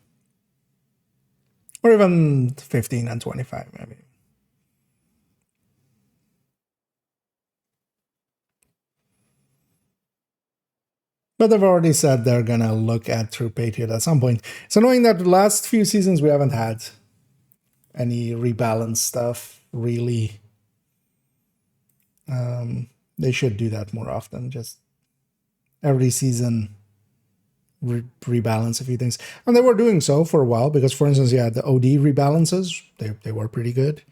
Or even 15 and 25, maybe. But they've already said they're gonna look at True Patriot at some point. It's annoying that the last few seasons we haven't had any rebalance stuff, really. They should do that more often. Just every season rebalance a few things. And they were doing so for a while because, for instance, yeah, the OD rebalances, they were pretty good.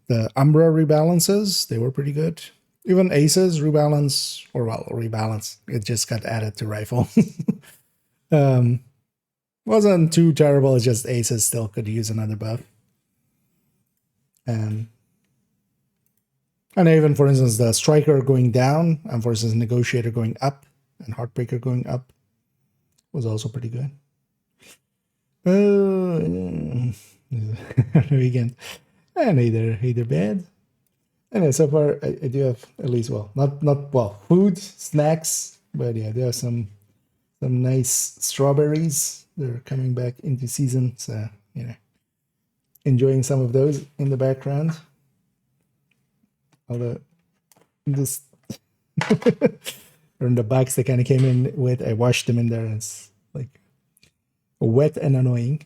The Umbra rebalances, they were pretty good. Even Aces rebalance, or well, rebalance, it just got added to Rifle. Wasn't too terrible, it's just Aces still could use another buff. And even, for instance, the Striker going down, and for instance, Negotiator going up, and Heartbreaker going up was also pretty good. Weekend. And either bad. Anyway, so far I do have at least, well, not well, food, snacks, but yeah, there are some nice strawberries. They're coming back into season, so you know, enjoying some of those in the background. Although this or in the box they kind of came in with, I washed them in there, and it's like wet and annoying.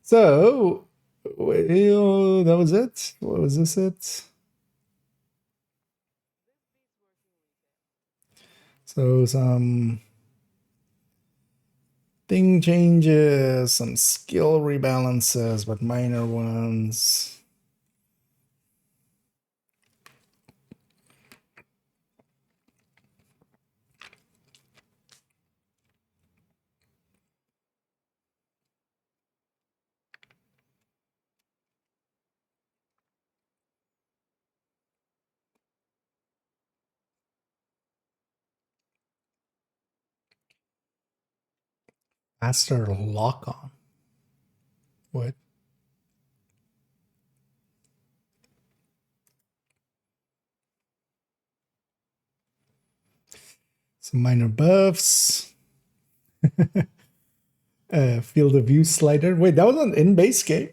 So well, that was it. What was this? It. So some thing changes, some skill rebalances, but minor ones. Faster lock on. What? Some minor buffs. Field of view slider. Wait, that was an in-base game?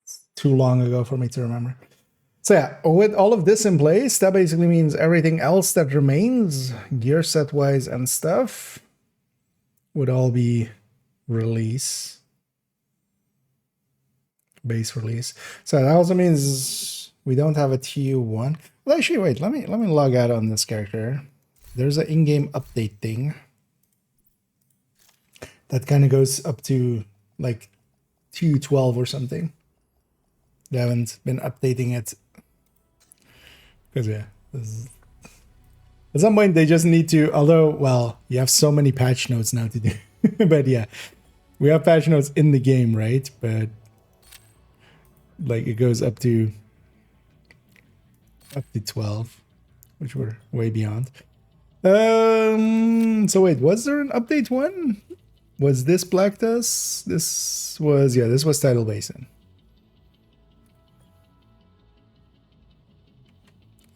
It's too long ago for me to remember. So yeah, with all of this in place, that basically means everything else that remains, gear set wise and stuff, would all be release. Base release. So that also means we don't have a TU1. Well, actually, wait, let me log out on this character. There's an in-game update thing that kind of goes up to like TU12 or something. They haven't been updating it because yeah, at some point they just need to. Although, well, you have so many patch notes now to do, but yeah, we have patch notes in the game, right? But like it goes up to 12, which we're way beyond. So wait, was there an update one? Was this Black Dust? This was, yeah, this was Tidal Basin.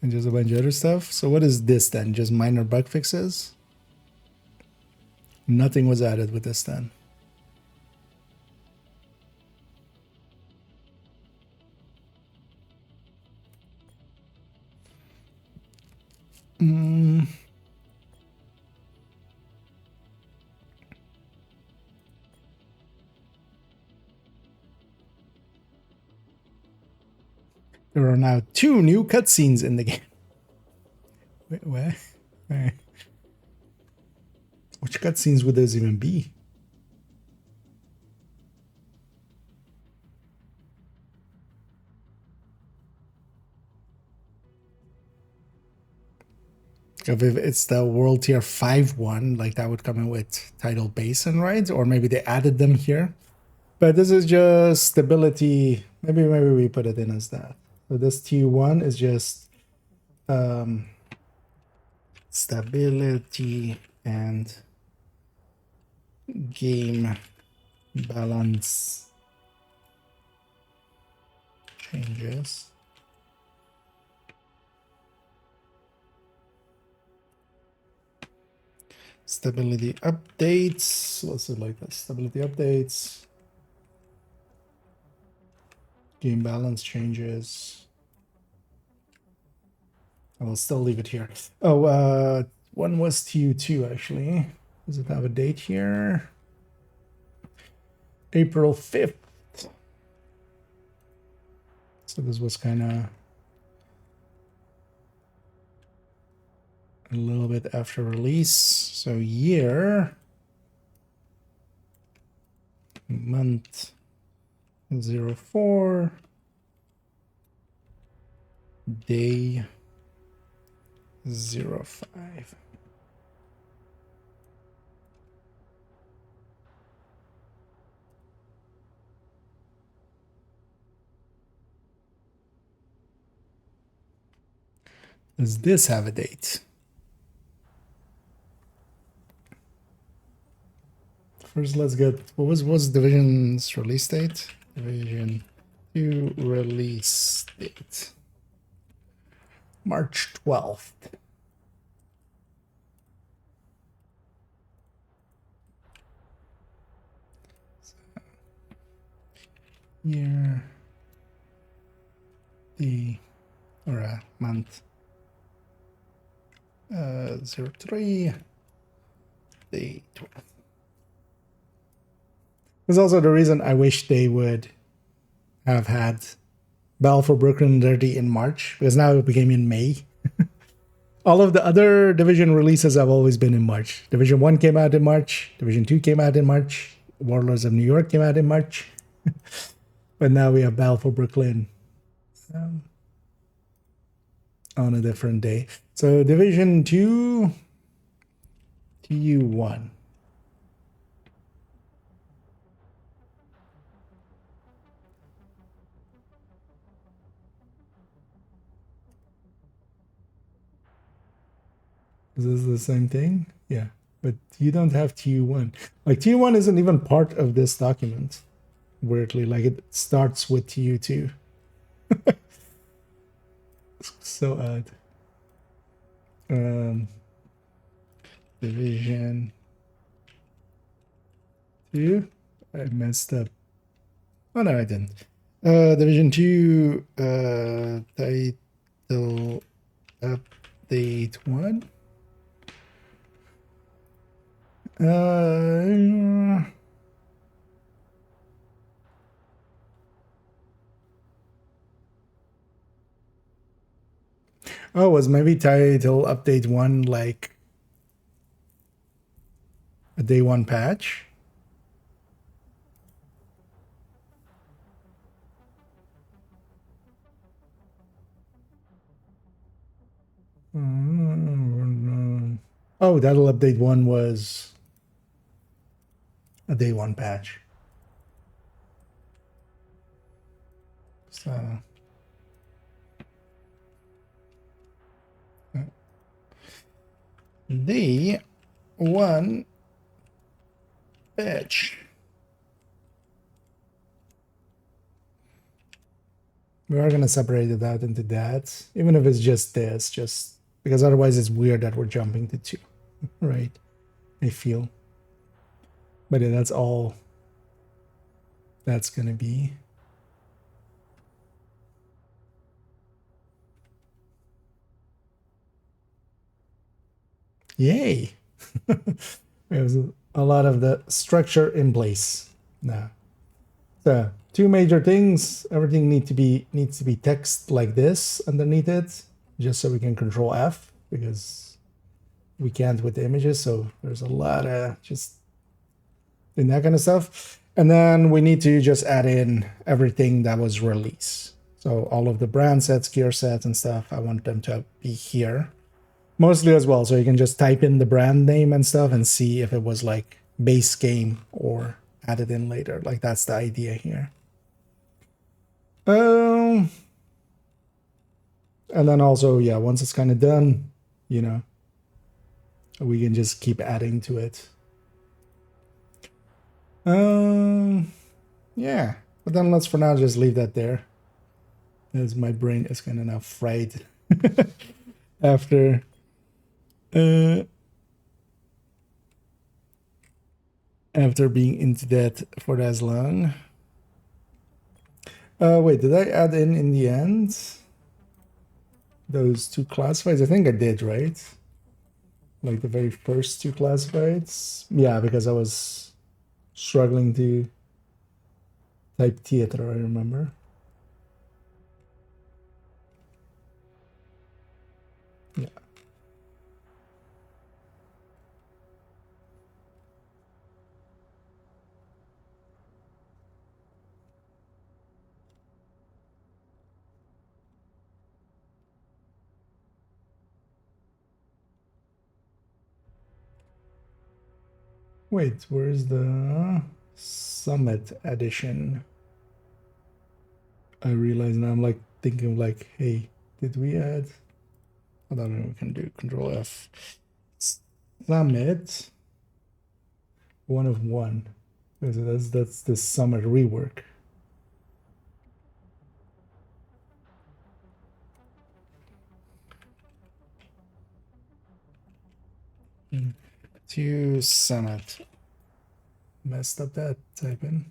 And just a bunch of other stuff. So what is this then? Just minor bug fixes? Nothing was added with this then. There are now 2 new cutscenes in the game. Wait, what? Which cutscenes would those even be? If it's the World Tier 5 one, like that would come in with Tidal Basin, right? Or maybe they added them here. But this is just stability. Maybe we put it in as that. So this T1 is just stability and game balance changes. Stability updates. Let's do it like this. Stability updates. Game balance changes. I will still leave it here. Oh, one was TU2 actually. Does it have a date here? April 5th. So this was kind of a little bit after release. So year, month 04, day 05. Does this have a date? First, let's get, what was Division's release date? Division 2 release date. March 12th. Year, the, or month 03, day 12. There's also the reason I wish they would have had Battle for Brooklyn 30 in March, because now it became in May. All of the other Division releases have always been in March. Division 1 came out in March, Division 2 came out in March, Warlords of New York came out in March. But now we have Battle for Brooklyn on a different day. So Division 2, TU1. Is this the same thing? Yeah, but you don't have TU1. Like TU1 isn't even part of this document. Weirdly, like it starts with TU2. So odd. Division 2. I messed up. Oh no, I didn't. Division 2 title update 1. Oh, was maybe title update 1 like a day 1 patch? Oh, that'll update 1 was a day 1 patch. So day 1 patch. We are gonna separate it out into that, even if it's just this, just because otherwise it's weird that we're jumping to 2, right? I feel. But yeah, that's all that's gonna be. Yay! There's a lot of the structure in place now. So 2 major things. Everything needs to be text like this underneath it, just so we can control F, because we can't with the images. So there's a lot of just in that kind of stuff. And then we need to just add in everything that was released. So all of the brand sets, gear sets, and stuff, I want them to be here. Mostly as well, so you can just type in the brand name and stuff and see if it was like base game or added in later. Like that's the idea here. And then also, yeah, once it's kind of done, you know, we can just keep adding to it. Yeah, but then let's for now just leave that there, as my brain is kind of now fried after after being into that for as long. Wait, did I add in the end those 2 classifieds? I think I did, right? Like the very first 2 classifieds. Yeah, because I was struggling to type theater, I remember. Yeah. Wait, where's the Summit edition? I realize now I'm like thinking like, hey, did we add? I don't know, we can do Control F. Summit 1 of 1. That's the Summit rework. To Summit. Messed up that type in.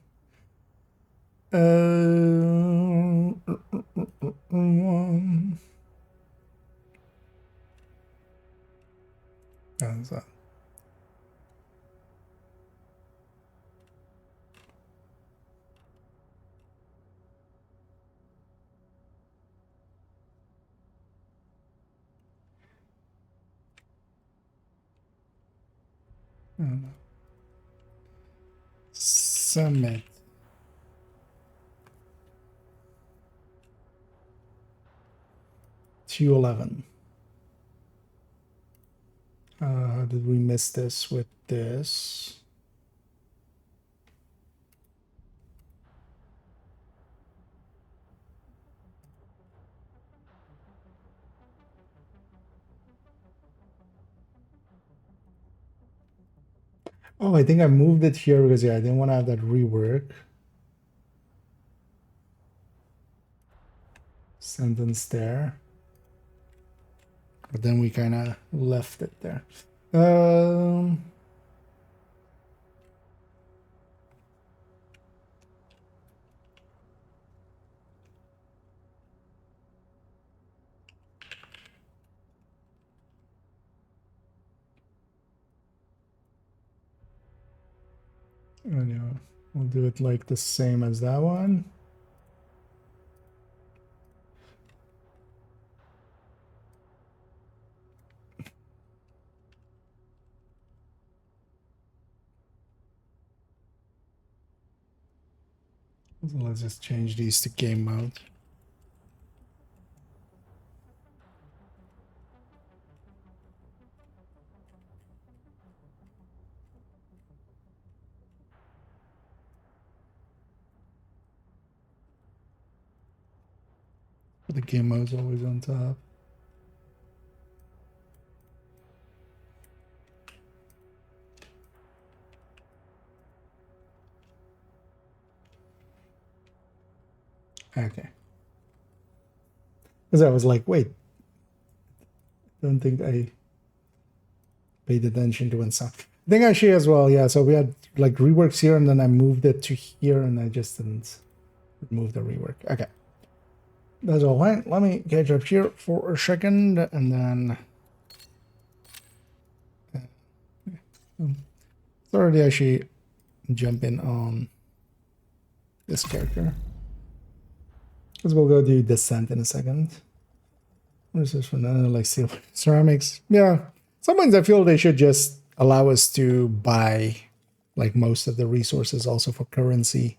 One. How's that? Summit. Q11. How did we miss this with this? Oh, I think I moved it here because yeah, I didn't want to have that rework sentence there. But then we kind of left it there. Anyway, we'll do it like the same as that one. So let's just change these to game mode. The game mode's always on top. Okay. Because I was like, wait, don't think I paid attention to one song. I think actually as well, yeah. So we had like reworks here, and then I moved it to here, and I just didn't remove the rework. Okay. That's all right. Let me catch up here for a second, and then it's already actually jumping on this character. Because we'll go do Descent in a second. What is this for? Like steel ceramics. Yeah. Sometimes I feel they should just allow us to buy like most of the resources also for currency.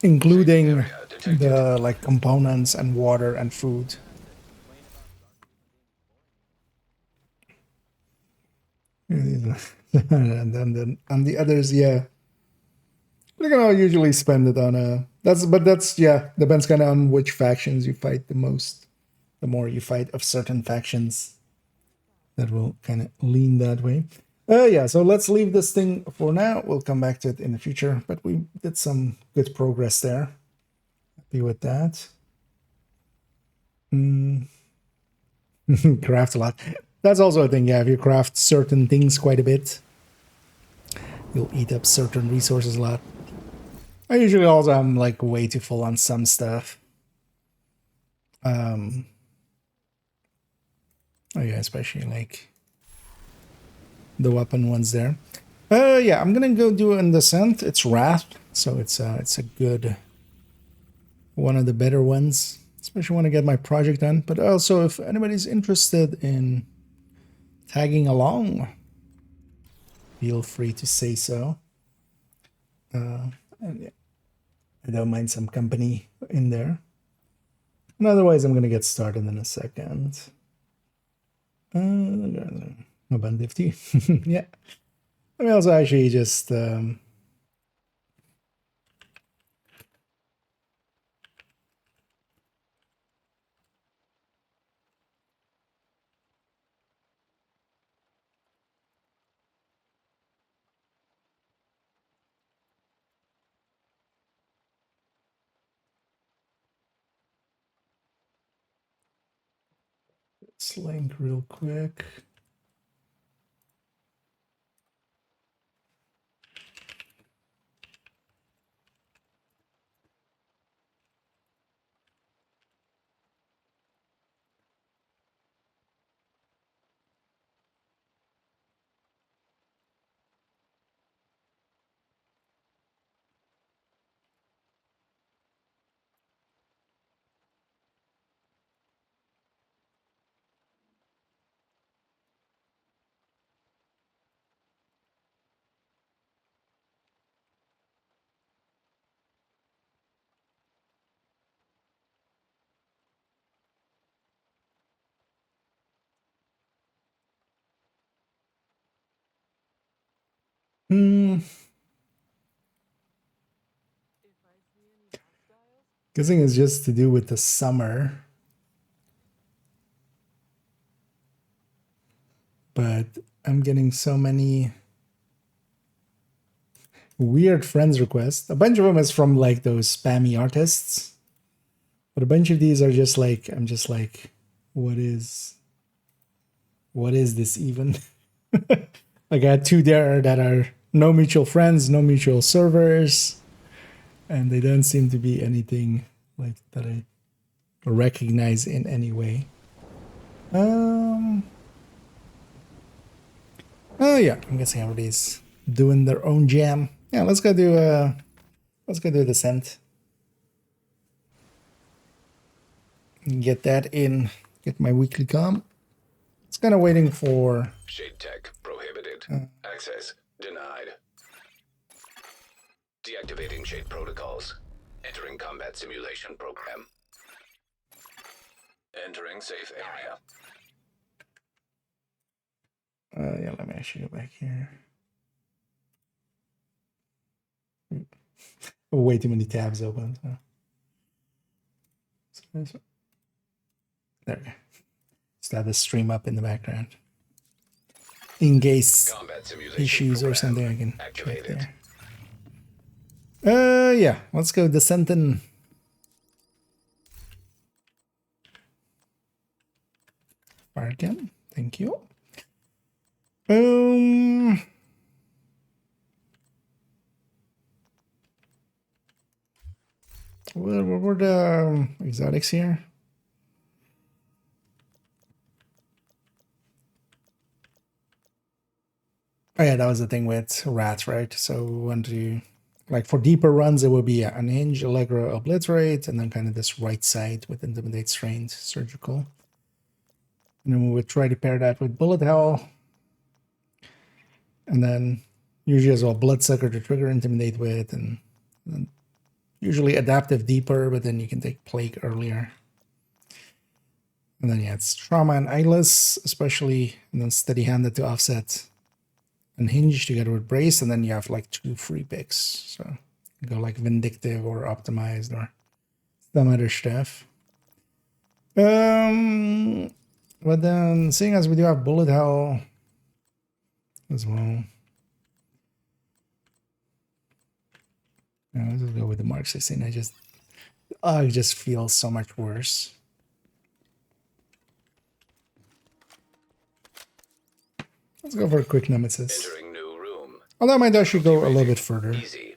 Including the like components and water and food. And then on the others, yeah. We're gonna usually spend it on that's yeah, depends kind of on which factions you fight the most. The more you fight of certain factions, that will kind of lean that way. Yeah, so let's leave this thing for now. We'll come back to it in the future, but we did some good progress there. Happy with that. Craft a lot. That's also a thing, yeah, if you craft certain things quite a bit, you'll eat up certain resources a lot. I usually also am like way too full on some stuff. Oh yeah, especially like the weapon ones there. Yeah, I'm gonna go do an Descent. It's Wrath, so it's a good one of the better ones, especially when I get my project done. But also, if anybody's interested in tagging along, feel free to say so. And yeah, I don't mind some company in there. And otherwise, I'm gonna get started in a second. About 50. Yeah. I mean, also actually just link real quick. Guessing it's just to do with the summer. but I'm getting so many weird friends requests. A bunch of them is from like those spammy artists, but a bunch of these are just like, I'm just like, what is this even? Like I had 2 there that are no mutual friends, no mutual servers, and they don't seem to be anything like that I recognize in any way. Oh yeah, I'm guessing everybody's doing their own jam. Yeah, let's go do Descent. Get that in. Get my weekly com. It's kind of waiting for Shade tech prohibited. Access denied. Deactivating shade protocols. Entering combat simulation program. Entering safe area. yeah, let me actually go back here. Way too many tabs open. So. There we go. Just have the stream up in the background. In case issues or something, I can check there. Yeah, let's go Descentin'. Fire again. Thank you. What were the exotics here? Oh yeah, that was the thing with rats, right? So we want to, like for deeper runs, it would be Unhinge, Allegro, Obliterate, and then kind of this right side with Intimidate, Strained, Surgical. And then we would try to pair that with Bullet Hell. And then usually as well Bloodsucker to trigger Intimidate with, and usually Adaptive deeper, but then you can take Plague earlier. And then yeah, it's Trauma and Eyeless, especially, and then Steady Handed to offset Unhinged together with Brace, and then you have like 2 free picks. So you go like Vindictive or Optimized or some other stuff. But then seeing as we do have Bullet Hell as well. Yeah, let's just go with the Mark 16. It just feels so much worse. Let's go for a quick Nemesis. Although I might actually go a little bit further. I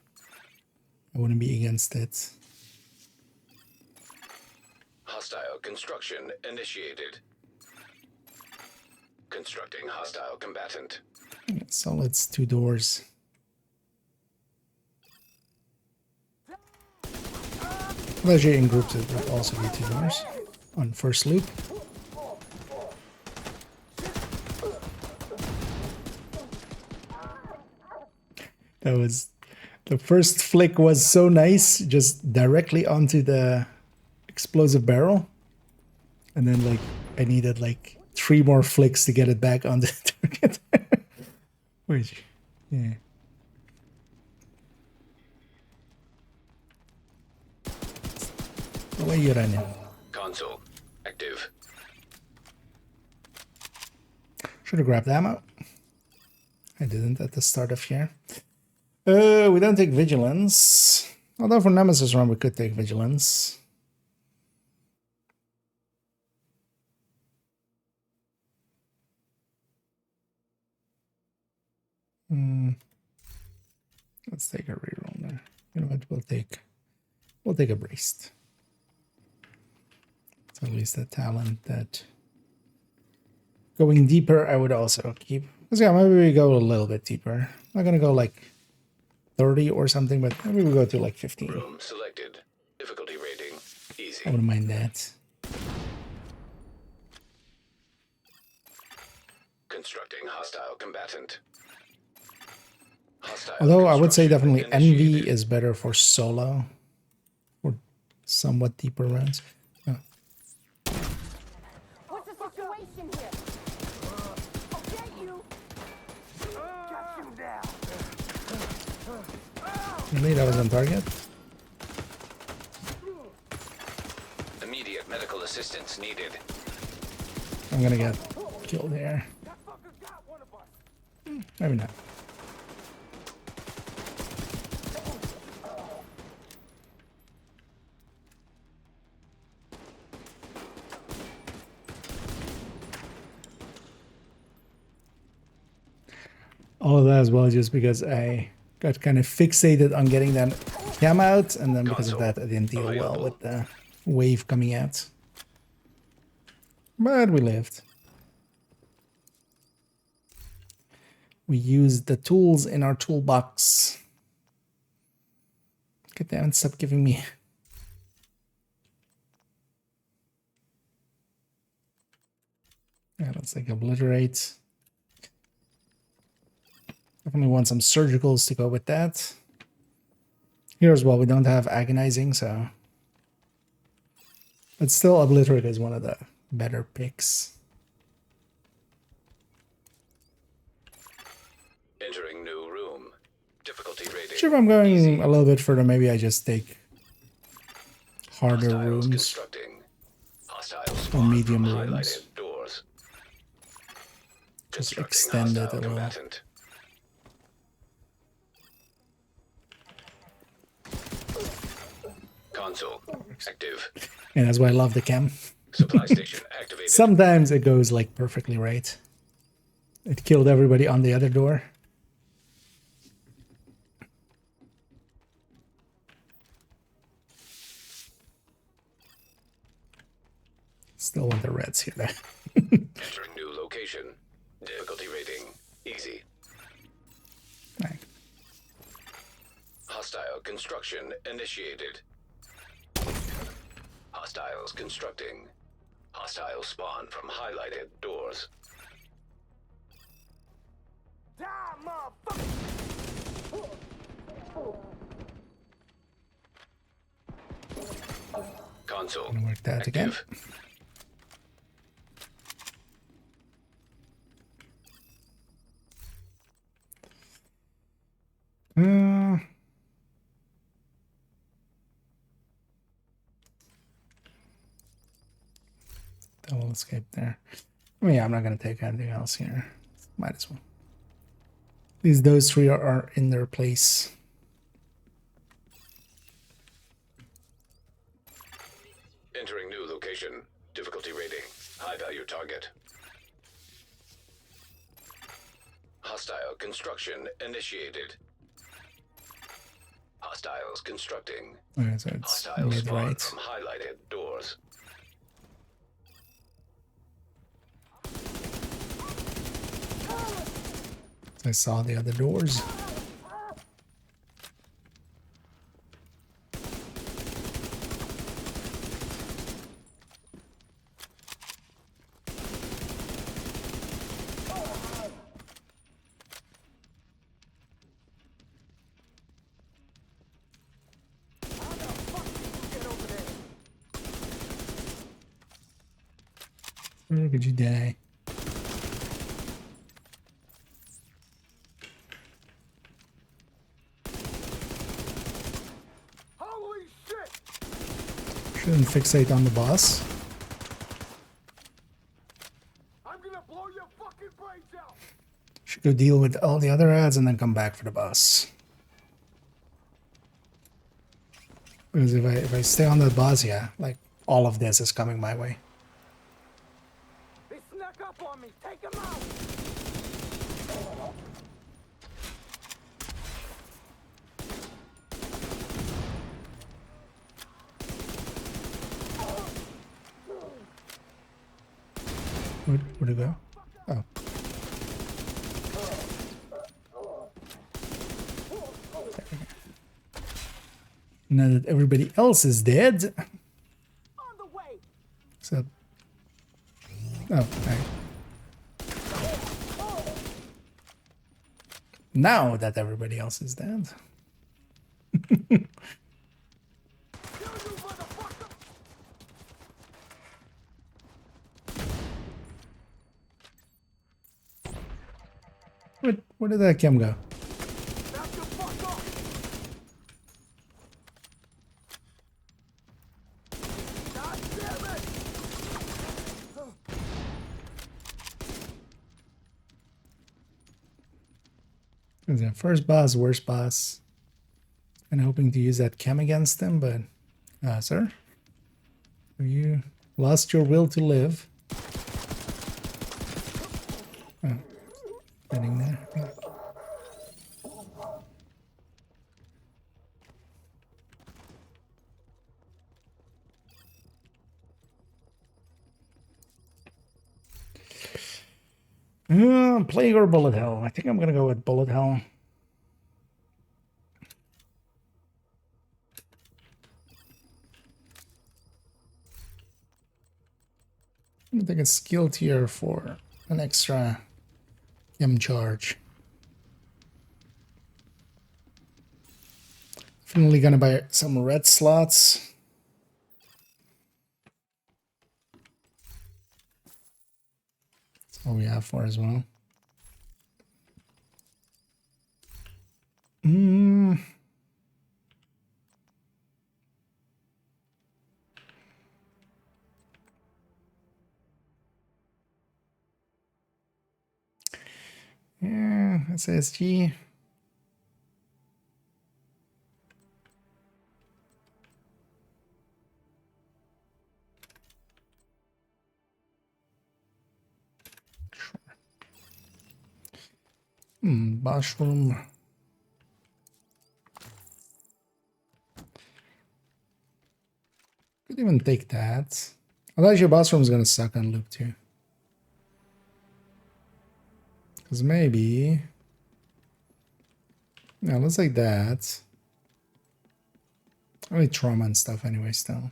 wouldn't be against it. Hostile construction initiated. Constructing hostile combatant. So it's 2 doors. Actually, in groups it would also be 2 doors on first loop. That was the first flick was so nice, just directly onto the explosive barrel, and then like I needed like 3 more flicks to get it back on the target. Which, yeah. The way you run it. Console active. Should have grabbed ammo. I didn't at the start of here. We don't take Vigilance. Although for Nemesis run we could take Vigilance. Let's take a reroll there. You know what? We'll take a Braced. It's at least a talent that going deeper I would also keep. Because yeah, maybe we go a little bit deeper. I'm not gonna go like 30 or something, but maybe we go to like 15. Room selected. Difficulty rating easy. I wouldn't mind that. Constructing hostile combatant. Hostile Although I would say definitely Envy is better for solo or somewhat deeper runs. Oh. What's the situation here? I'll get you. Got you now. Really, that was on target? Immediate medical assistance needed. I'm gonna get killed here. Maybe not. All of that as well, just because I got kind of fixated on getting that cam out, and then because of that, I didn't deal well with the wave coming out. But we lived. We used the tools in our toolbox. Get down and stop giving me. Yeah, let's like obliterate. Definitely want some surgicals to go with that. Here as well, we don't have agonizing, so. But still, obliterate is one of the better picks. Entering new room. Difficulty rating. Sure, if I'm going a little bit further, maybe I just take harder Hostiles rooms constructing. Hostiles or spawn medium from rooms. highlighted doors. Just Constructing extend it a hostile little. combatant. Console active. And that's why I love the cam. Supply station activated. Sometimes it goes like perfectly right. It killed everybody on the other door. Still want the reds here. Entering new location. Difficulty rating easy. Right. Hostile construction initiated. Hostiles constructing. Hostiles spawn from highlighted doors. Console. Gonna work that again. Double escape there. I mean, yeah, I'm not going to take anything else here. Might as well. At least those three are in their place. Entering new location. Difficulty rating. High value target. Hostile construction initiated. Hostiles constructing. Okay, so it's Hostiles spawn mid-right. from highlighted doors. I saw the other doors. Where could you die? Shouldn't fixate on the boss. Should go deal with all the other ads and then come back for the boss. Because if I stay on the boss, yeah, like all of this is coming my way. They snuck up on me. Take them out. Where'd it go? Oh. Now that everybody else is dead. Except. Oh, okay. Now that everybody else is dead. Where did that chem go? The first boss, worst boss. And hoping to use that chem against him, but sir, have you lost your will to live? Oh, getting there. Plague or bullet hell? I think I'm gonna go with bullet hell. I think it's skill tier for an extra chem charge. Definitely gonna buy some red slots. That's all we have for as well. Yeah, SSG. Mushroom. Could even take that. Otherwise, your boss room is gonna suck on loop too. Because maybe. Yeah, let's take that. Only trauma and stuff anyway, still.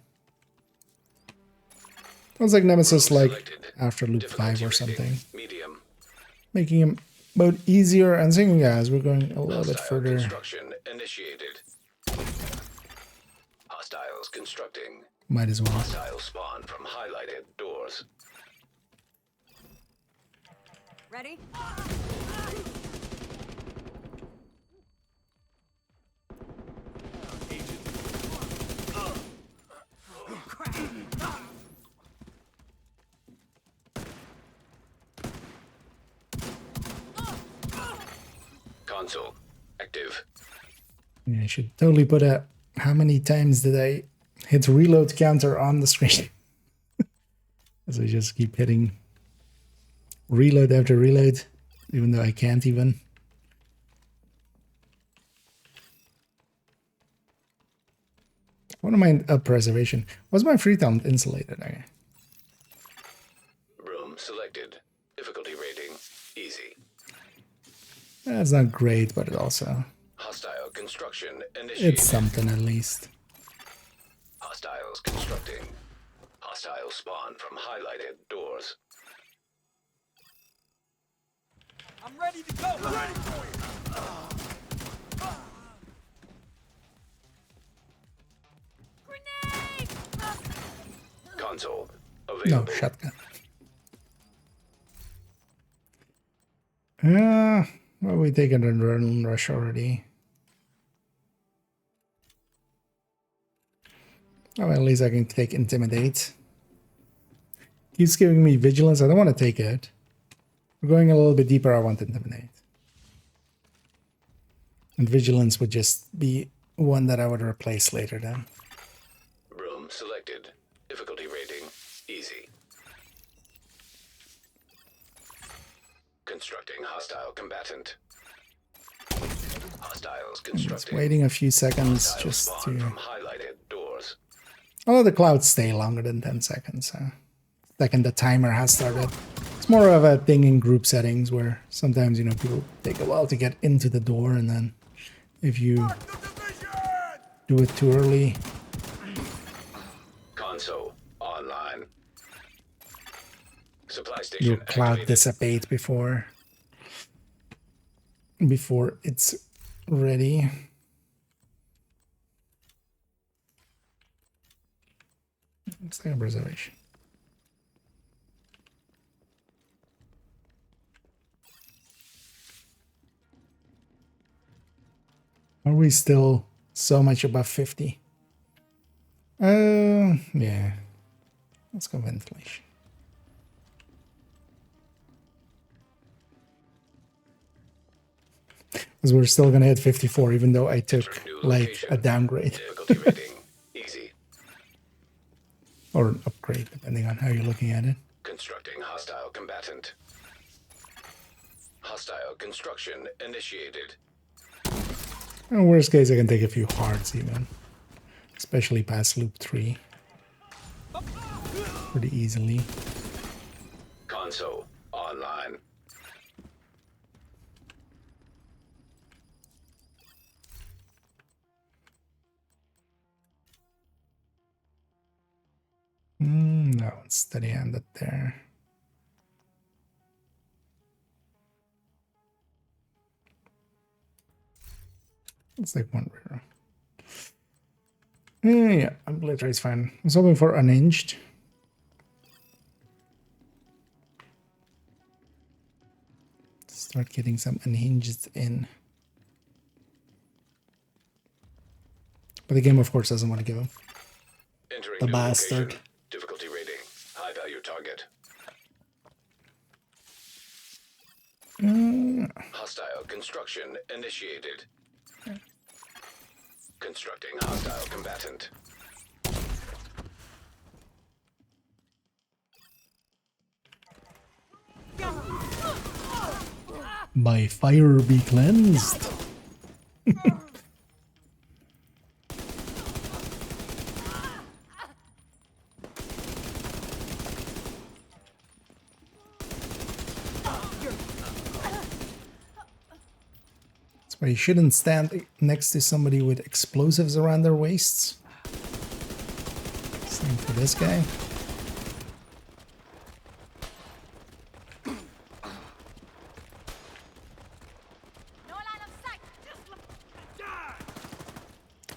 Looks like Nemesis like after loop 5 or something. Medium. Making him both easier and seeing guys, we're going a little bit further. Construction initiated. Hostiles constructing. Might as well. Hostile spawn from highlighted doors. Ready? Console active. Yeah, I should totally put a how many times did I hit reload counter on the screen. As I just keep hitting reload after reload, even though I can't even. What am I up preservation? Was my free talent insulated? Okay. Room selected. Difficulty rating easy. That's not great, but it also Hostile construction initiated. it's something at least. Hostiles constructing. Hostile spawn from highlighted doors. I'm ready to go. I'm ready for you. Grenade! Console No, available. shotgun. Well, we taken a run rush already. Oh, well, at least I can take intimidate. Keeps giving me vigilance. I don't want to take it. We're going a little bit deeper. I want intimidate. And vigilance would just be one that I would replace later then. Room selected. Difficulty rating easy. Constructing hostile combatant. Hostiles Just constructing. waiting a few seconds Hostile just spawn to... from highlighted doors. Although the clouds stay longer than 10 seconds. Second the timer has started. It's more of a thing in group settings where sometimes, you know, people take a while to get into the door, and then if you do it too early... Console online. Supply station your cloud activated. dissipate before it's ready. Let's take a preservation. Are we still so much above 50? Yeah. Let's go ventilation. Because we're still gonna hit 54, even though I took like a downgrade. Difficulty rating. Easy. Or an upgrade, depending on how you're looking at it. Constructing hostile combatant. Hostile construction initiated. In worst case, I can take a few hards even. Especially past loop 3. Pretty easily. Console online. No, it's steady-handed there. It's like one reroll. Yeah, Obliterate is fine. I was hoping for Unhinged. Start getting some Unhinged in. But the game, of course, doesn't want to give him. Entering The new bastard. location. Difficulty rating. High value target. Hostile construction initiated. Constructing hostile combatant. By fire be cleansed. That's why you shouldn't stand next to somebody with explosives around their waists. Same for this guy.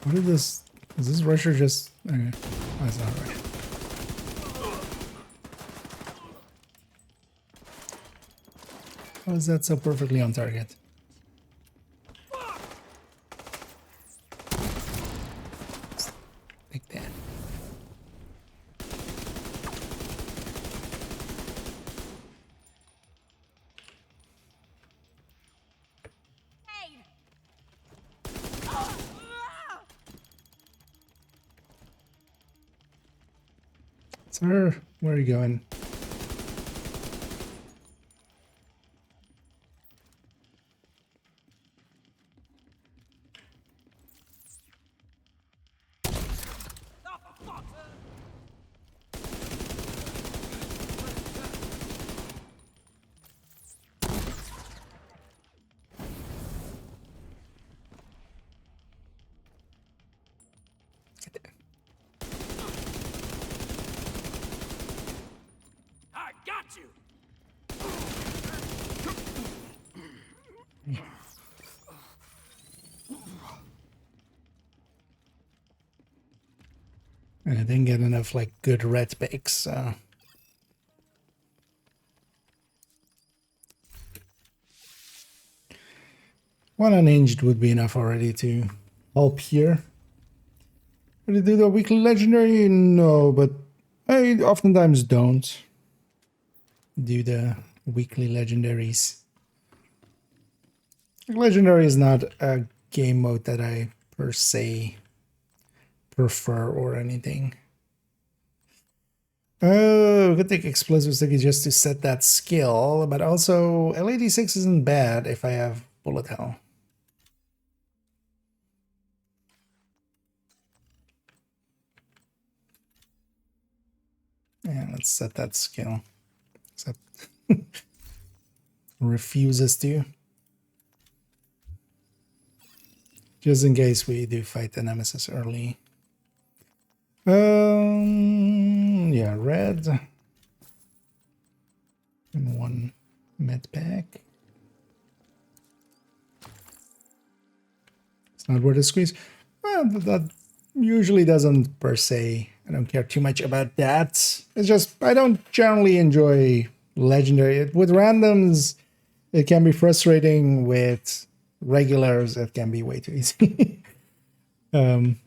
What is this? Is this Rusher just... Okay. Oh, that's not right. How is that so perfectly on target? Like that. Sir, where are you going? I got you. And I didn't get enough like good red picks, so one unhinged would be enough already to help here. Did I do the weekly legendary? No, but I oftentimes don't do the weekly legendaries. Legendary is not a game mode that I per se prefer or anything. Oh, we could take explosive sticky just to set that skill, but also L86 isn't bad if I have bullet hell. Yeah, let's set that skill. Except refuses to. Just in case we do fight the Nemesis early. Yeah, red. And one med pack. It's not worth a squeeze. Well, that usually doesn't per se. I don't care too much about that. It's just I don't generally enjoy legendary. With randoms, it can be frustrating. With regulars, it can be way too easy. And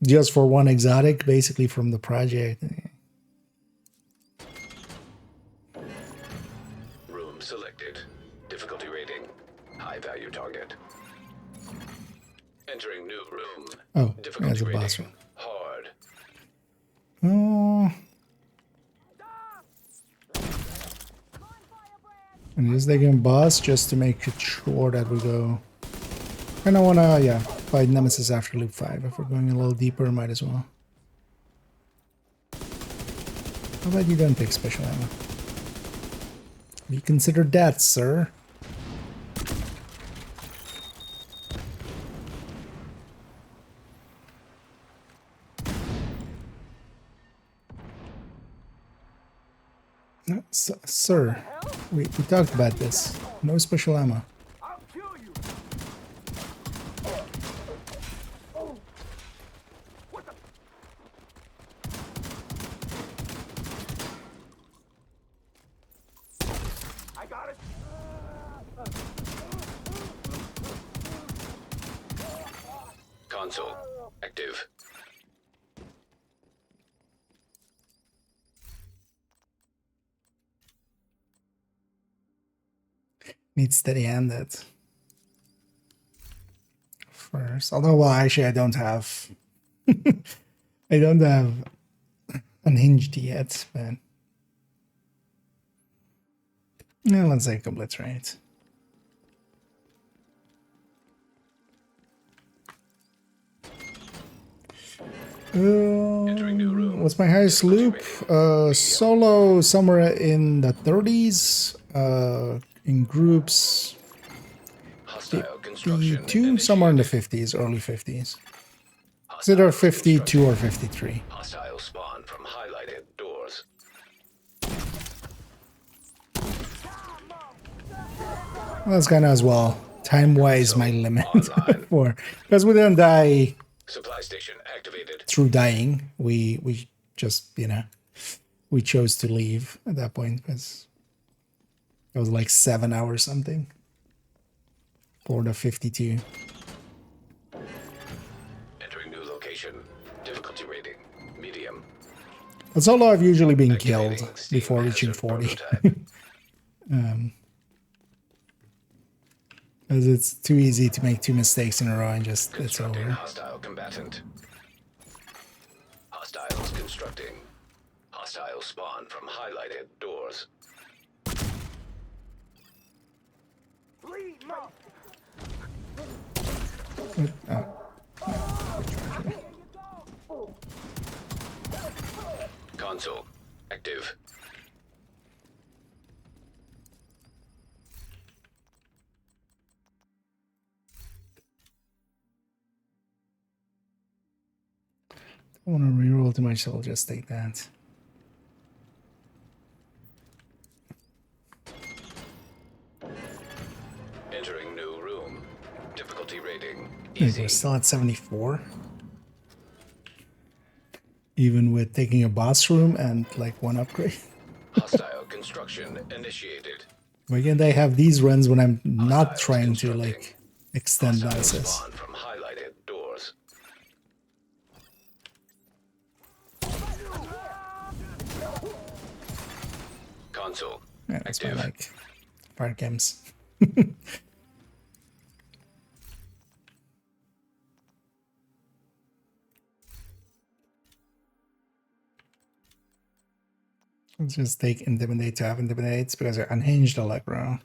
just for one exotic, basically from the project. Room selected. Difficulty rating. High value target. Entering new room. Oh, Difficulty there's a rating. boss room. Hard. Oh. I'm just taking boss just to make it sure that we go. And I wanna, yeah, fight Nemesis after loop 5. If we're going a little deeper, might as well. How about you don't take special ammo? Be considered that, sir. No, sir, we talked about this. No special ammo. Console. Active. Need steady-handed. First, although, well, actually, I don't have. I don't have unhinged yet, but yeah, let's say complete right. What's my highest loop? Solo somewhere in the 30s. In groups, 52, somewhere in the 50s, early 50s. It's either 52 or 53. Hostile spawn from highlighted doors. That's kind of as well, time-wise, my limit for, because we didn't die Supply station activated. through dying. We just, you know, we chose to leave at that point because it was like 7 hours something for the 52. Entering new location. Difficulty rating. Medium. But solo I've usually been killed before reaching 40. Because it's too easy to make 2 mistakes in a row and just it's over. Hostile combatant. Hostiles constructing. Hostile spawn from highlighted doors. Console active. I want to reroll too much, so I'll just take that. Entering new room. Difficulty rating. We're still at 74. Even with taking a boss room and like 1 upgrade. Hostile construction initiated. Why can't I have these runs when I'm not trying to like extend Nemesis? Spawn from highlighted doors. Console. Yeah, that's why I like fire cams. Let's just take Intimidate to have Intimidate because I unhinged Allegro.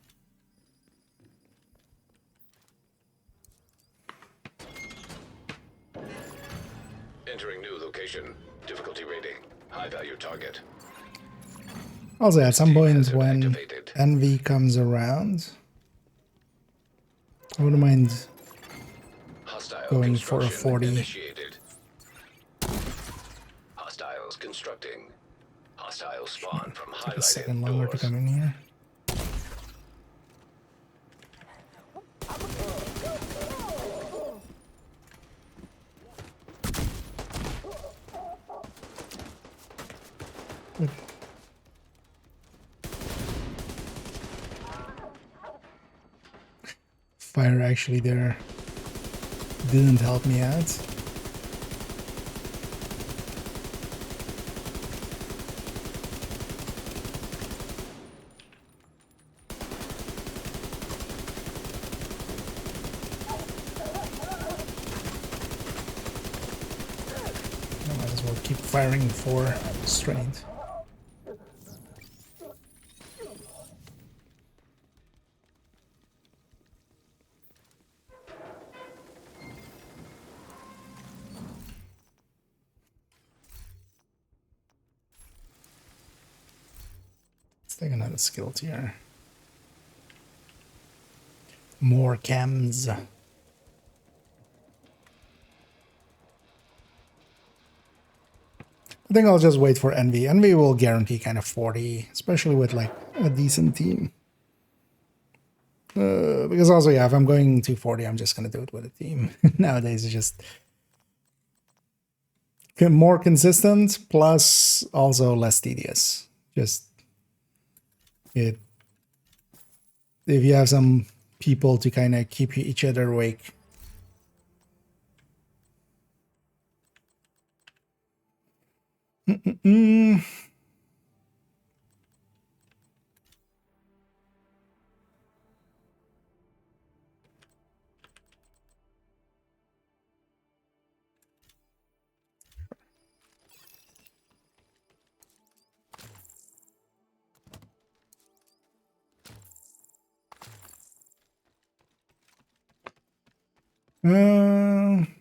Entering new location. Difficulty rating. High value target. Also, at some point when Envy comes around, I wouldn't mind going for a 40. Initiated. Hostiles constructing. Hostile spawn from Take a highlighted second longer to doors. come in here. Fire actually there didn't help me out. firing 4 straight. Let's take another skill tier. More cams. I think I'll just wait for Envy. Envy will guarantee kind of 40, especially with like a decent team. Because also, yeah, if I'm going to 40, I'm just going to do it with a team. Nowadays, it's just more consistent, plus also less tedious. Just it. If you have some people to kind of keep each other awake.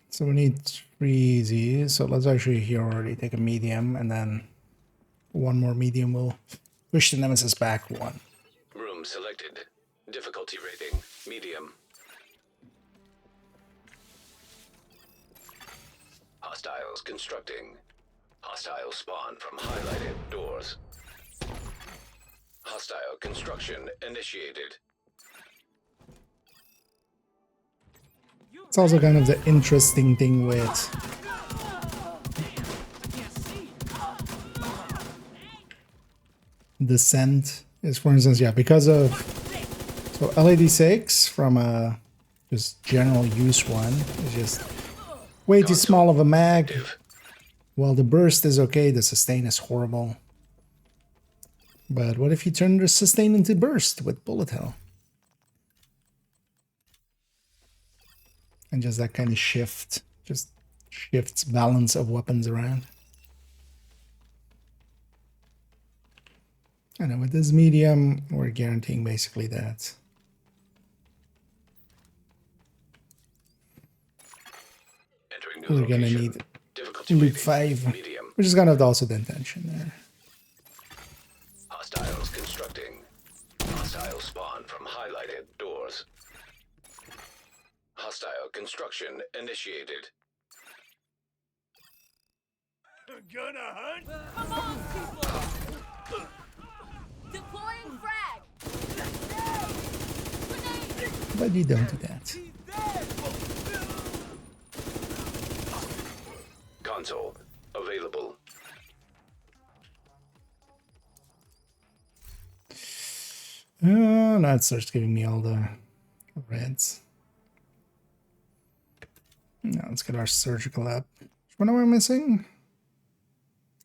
So we need 3 Zs. So let's actually here already take a medium, and then one more medium will push the Nemesis back 1. Room selected. Difficulty rating, medium. Hostiles constructing. Hostile spawn from highlighted doors. Hostile construction initiated. It's also kind of the interesting thing with Descent is, for instance, yeah, because of so LAD6 from a just general use one is just way too small of a mag. Well, the burst is okay, the sustain is horrible. But what if you turn the sustain into burst with bullet hell? And just that kind of shift, just shifts balance of weapons around. I know with this medium, we're guaranteeing basically that. We're gonna need loop 5, which is kind of also the intention there. Hostiles constructing. Hostile spawn from highlighted doors. Hostile construction initiated. Gonna hunt? Come on, people! Deploying frag! But you don't do that. Console available. Now it starts giving me all the reds. Now let's get our surgical up. What am I missing?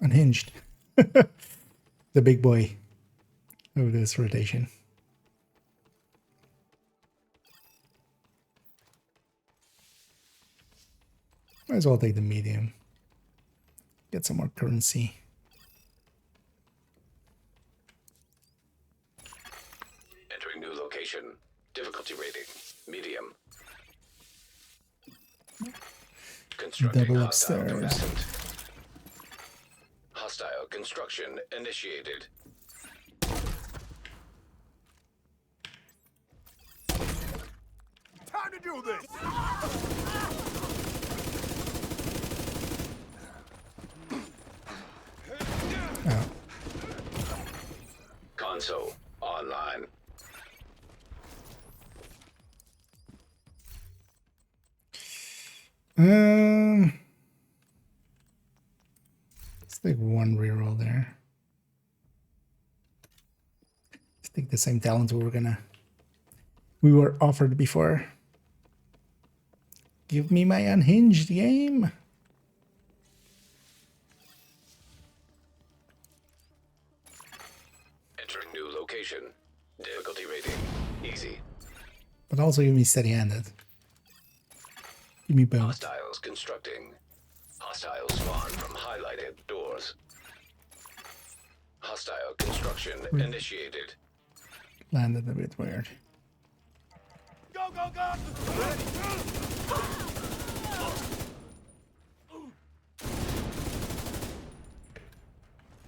Unhinged. The big boy of this rotation. Might as well take the medium. Get some more currency. Entering new location. Difficulty rating, medium. Constructing Double hostile upstairs. combatant. Hostile construction initiated. Time to do this! Oh. Console online. Let's take one reroll there. Let's take the same talent we were offered before. Give me my unhinged game. Entering new location. Difficulty rating, easy. But also give me steady-handed. Give me both. Hostiles constructing. Hostile spawn from highlighted doors. Hostile construction initiated. Landed a bit weird. Go, go, go!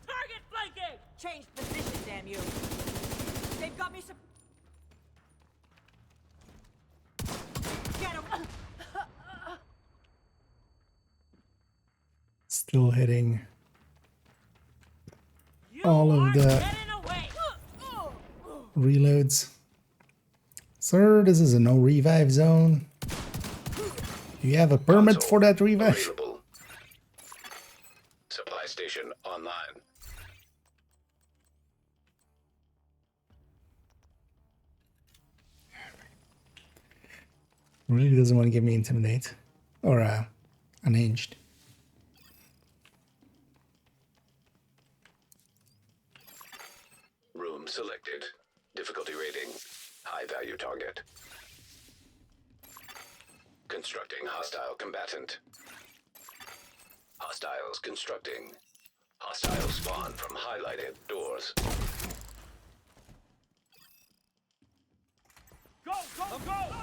Target flanking! Change position, damn you! They've got me some... Get him! Still hitting all of the reloads. Sir, this is a no revive zone. Do you have a permit for that revive? Available. Supply station online. Really doesn't want to give me intimidate or unhinged. Room selected. Difficulty rating. High value target. Constructing hostile combatant. Hostiles constructing. Hostile spawn from highlighted doors. Go, go, go!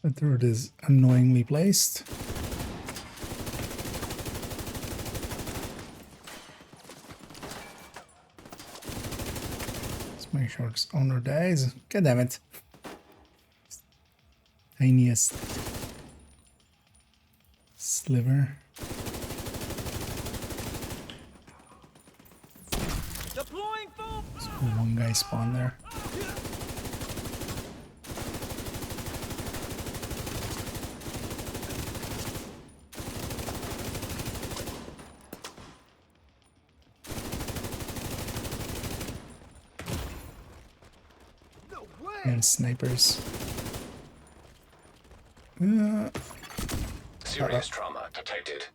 The turret is annoyingly placed. Let's make sure its owner dies. God damn it. Tiniest sliver. Deploying full. So one guy spawned there. And snipers. Serious trauma detected.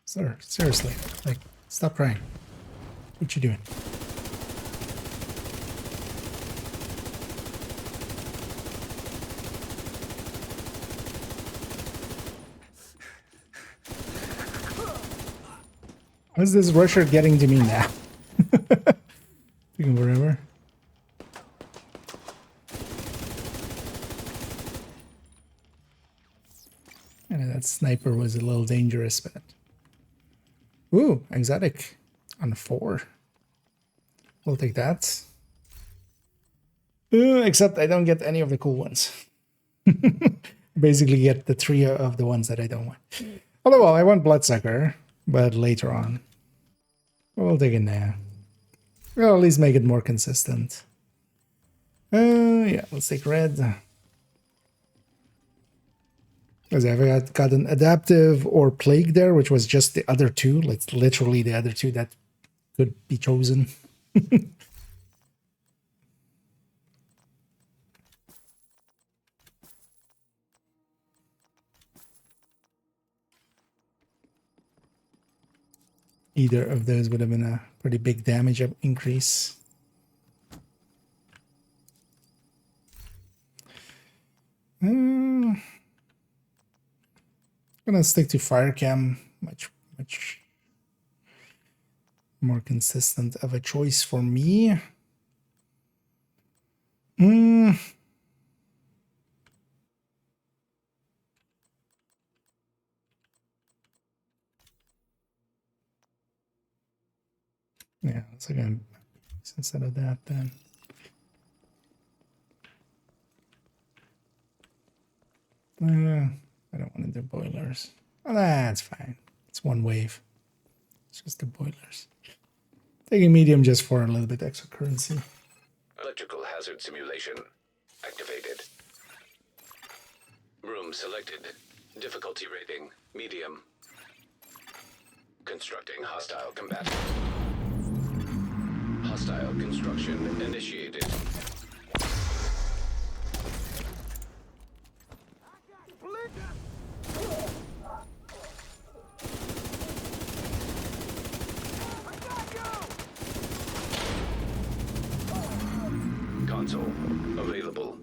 Sir, seriously, like, stop crying. What you doing? What's this rusher getting to me now? Taking forever. And that sniper was a little dangerous, but... Ooh, exotic on 4. We'll take that. Except I don't get any of the cool ones. Basically get the 3 of the ones that I don't want. Although, well, I want Bloodsucker, but later on. We'll take it now. We'll at least make it more consistent. Yeah, let's take red. Because I've got an adaptive or plague there, which was just the other 2. Like literally the other 2 that could be chosen. Either of those would have been a pretty big damage increase. I'm gonna stick to fire cam. Much more consistent of a choice for me. Yeah, it's like instead of that then. I don't want to do boilers. Oh, that's fine. It's one wave. It's just the boilers. Taking medium just for a little bit extra currency. Electrical hazard simulation activated. Room selected. Difficulty rating medium. Constructing hostile combatant. Hostile construction initiated. Console available.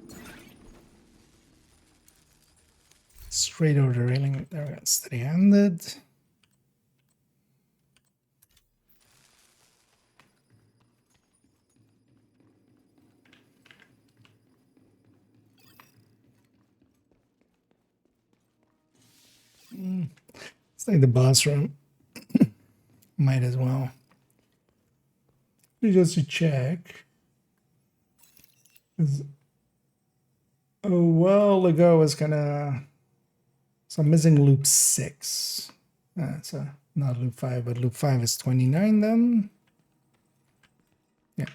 Straight over the railing. There we go. Steady-handed. It's like the boss room. Might as well. Just to check. A while ago I was gonna. So I'm missing loop 6. So not loop 5, but loop 5 is 29 then. Yeah.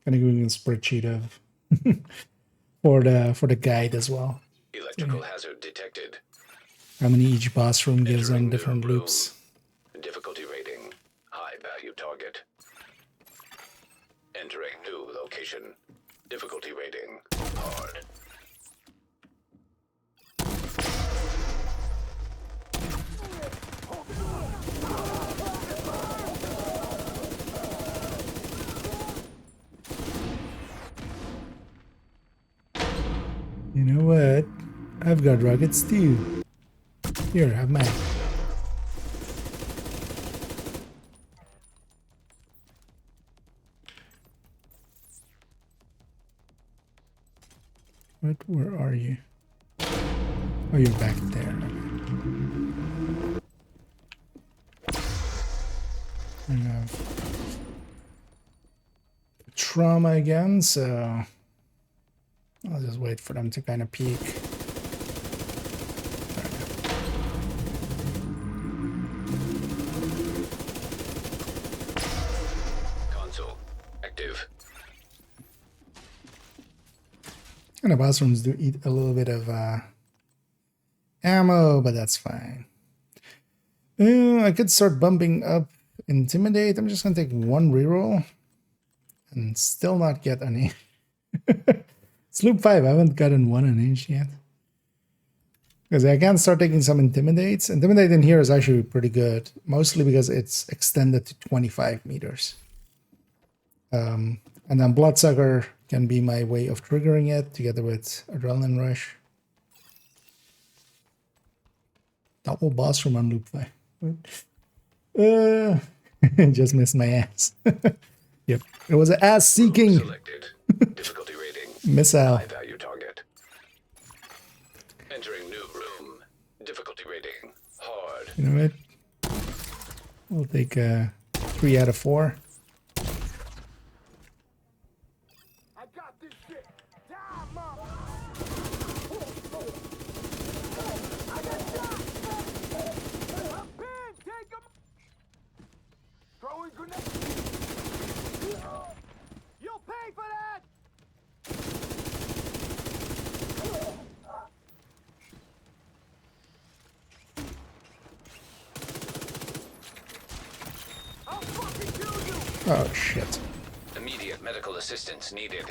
Gonna go in a spreadsheet of for the guide as well. Electrical hazard detected. How many each boss room gives Entering on new different room. loops. Difficulty rating. High value target. Entering new location. Difficulty rating. Hard. You know what? I've got rockets too. Here, have mine. What? Where are you? Oh, you're back there. I have trauma again, so I'll just wait for them to kind of peek. Console active. And the boss rooms do eat a little bit of ammo, but that's fine. I could start bumping up Intimidate. I'm just gonna take one reroll and still not get any. It's loop 5. I haven't gotten one an inch yet. Because I can start taking some Intimidates. Intimidate in here is actually pretty good, mostly because it's extended to 25 meters. And then Bloodsucker can be my way of triggering it together with Adrenaline Rush. Double boss room on loop 5. Just missed my ass. Yep, it was an ass seeking. Selected. Difficulty rating. Missile. High value target. Entering new room. Difficulty rating. Hard. You know what? We'll take 3 out of 4. I got this shit. Down, mom. I got shot. I'm pinned. Take him. Throwing grenade. You'll pay for that. I'll fucking kill you. Oh shit. Immediate medical assistance needed.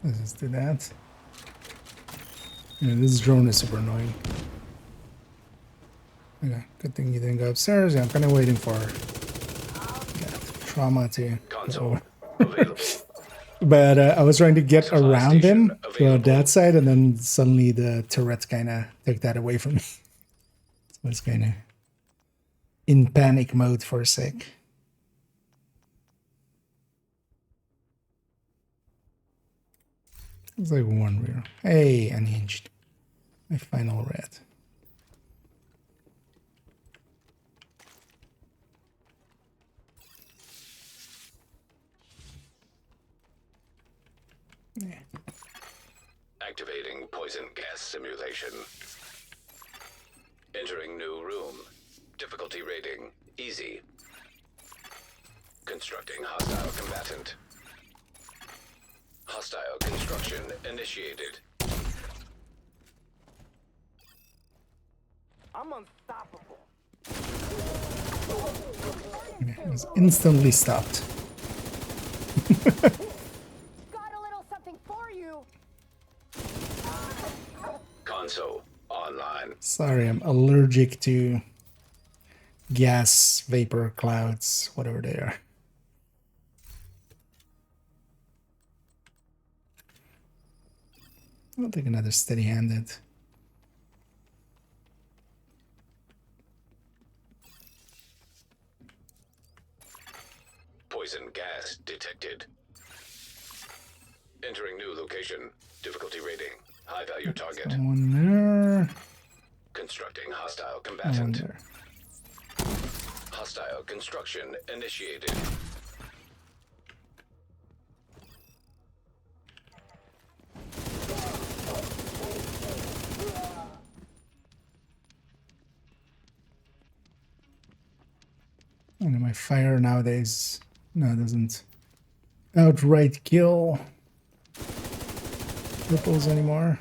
Let's just do that. Yeah, this drone is super annoying. Okay, good thing you didn't go upstairs. Yeah, I'm kind of waiting for trauma to go. But I was trying to get around him to that side, and then suddenly the turrets kind of took that away from me. So I was kind of in panic mode for a sec. It's like one rear. Hey, unhinged. My final red. Yeah. Activating poison gas simulation. Entering new room. Difficulty rating. Easy. Constructing hostile combatant. Hostile construction initiated. I'm unstoppable. It was instantly stopped. Got a little something for you. Console online. Sorry, I'm allergic to gas, vapor, clouds, whatever they are. I'll take another steady-handed. Poison gas detected. Entering new location. Difficulty rating. High value target. One there. Constructing hostile One combatant. there. Hostile construction initiated. And my fire nowadays, no, it doesn't outright kill ripples anymore.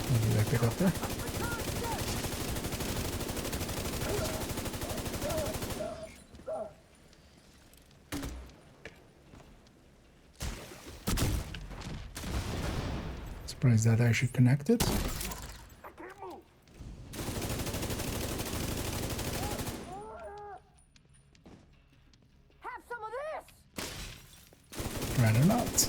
What did I pick up there? Surprised that actually connected. Have some of this! Rather not.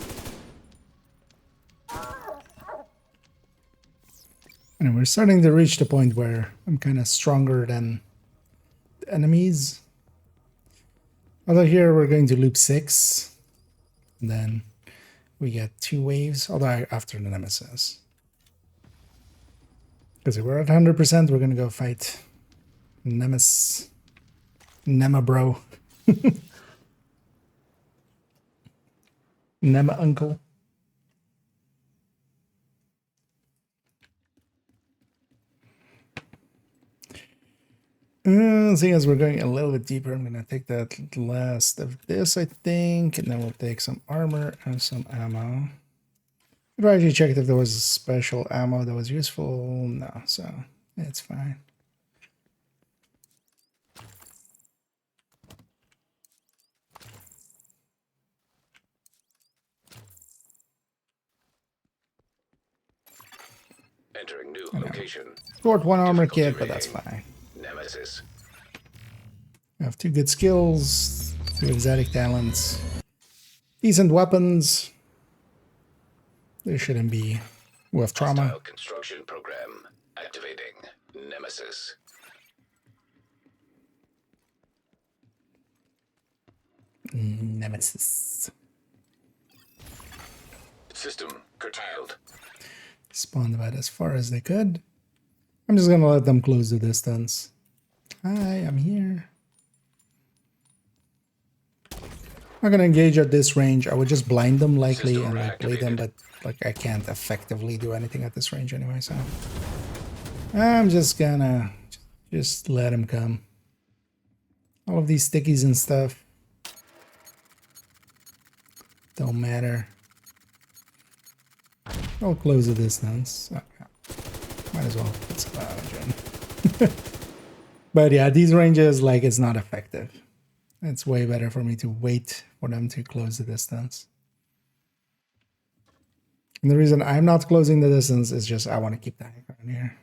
And we're starting to reach the point where I'm kind of stronger than the enemies. Although here we're going to loop 6. And then we get 2 waves, although after the Nemesis. Because if we're at 100%, we're going to go fight Nemesis. Nema bro. Nema uncle. Seeing as we're going a little bit deeper, I'm gonna take that last of this, I think, and then we'll take some armor and some ammo. I'd actually checked if there was a special ammo that was useful. No, so it's fine. Entering new location. Short 1 armor kit, but that's fine. Nemesis. I have 2 good skills, 2 exotic talents, decent weapons. There shouldn't be with trauma. Hostile construction program activating. Nemesis. Nemesis. System curtailed. Spawned about as far as they could. I'm just gonna let them close the distance. Hi, I'm here. I'm not gonna engage at this range. I would just blind them likely and like play them, but like I can't effectively do anything at this range anyway, so I'm just gonna just let them come. All of these stickies and stuff don't matter. I'll close the distance. Okay. Might as well put some damage in. But yeah, these ranges, like, it's not effective. It's way better for me to wait for them to close the distance. And the reason I'm not closing the distance is just I want to keep the high ground here.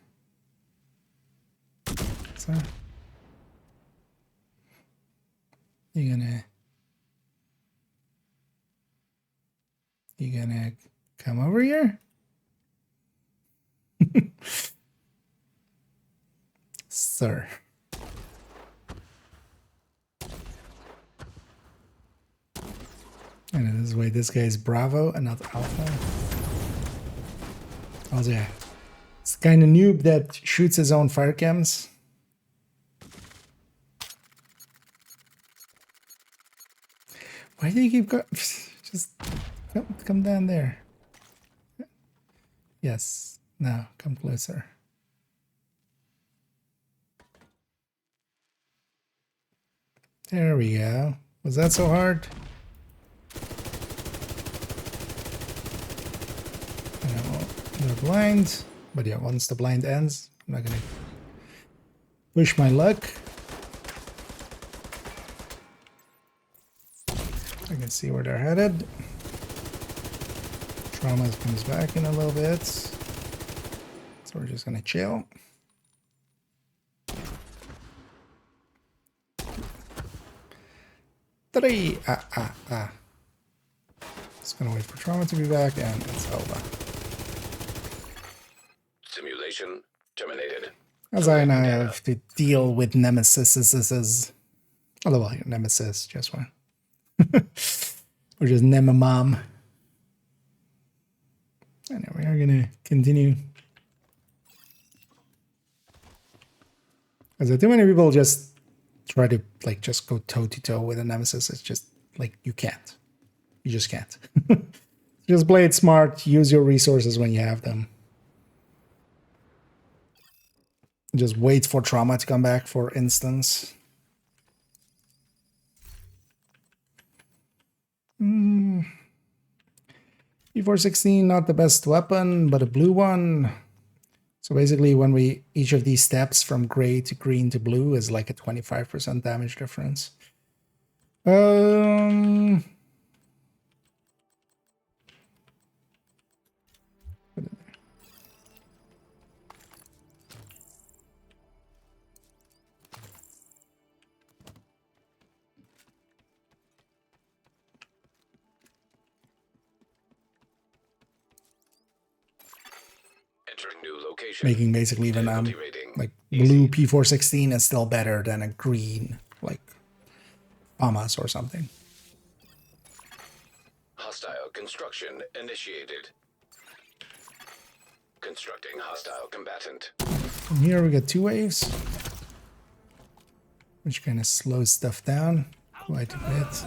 So you're gonna come over here? Sir. And this way, this guy is Bravo and not Alpha. Oh yeah, it's kind of noob that shoots his own fire cams. Why do you keep going? Just come down there. Yes. Now come closer. There we go. Was that so hard? They're blind. But yeah, once the blind ends, I'm not gonna push my luck. I can see where they're headed. Trauma comes back in a little bit. So we're just gonna chill. Three. Just gonna wait for Trauma to be back and it's over. Simulation terminated. As I now have to deal with Nemesis. Oh, well, Nemesis, just one. Or just Nemamam. Anyway, we are gonna continue. Because too many people just try to like just go toe to toe with a Nemesis. It's just like you can't. You just can't. Just play it smart. Use your resources when you have them. Just wait for Trauma to come back, for instance. P416, not the best weapon, but a blue one. So basically, when each of these steps from gray to green to blue is like a 25% damage difference. Entering new location. Making basically even like blue P416 is still better than a green like Amas or something. Hostile construction initiated. Constructing hostile combatant. From here we get 2 waves, which kind of slows stuff down quite a bit.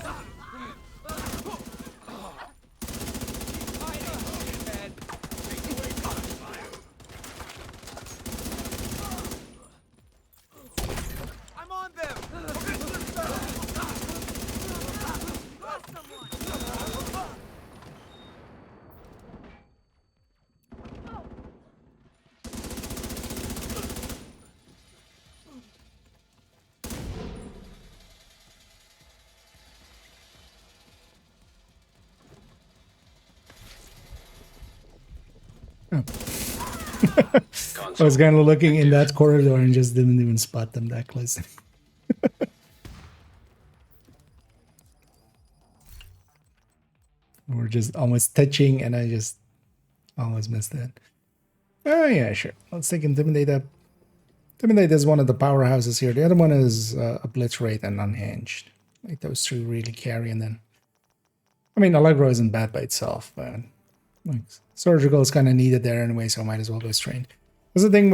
I was kind of looking in that corridor and just didn't even spot them that close. We're just almost touching and I just almost missed it. Oh yeah, sure. Let's take Intimidate up. Intimidate is one of the powerhouses here. The other one is Obliterate and Unhinged. Like those two really carry, and then I mean Allegro isn't bad by itself, but like Surgical is kind of needed there anyway, so I might as well go Strained. Because the thing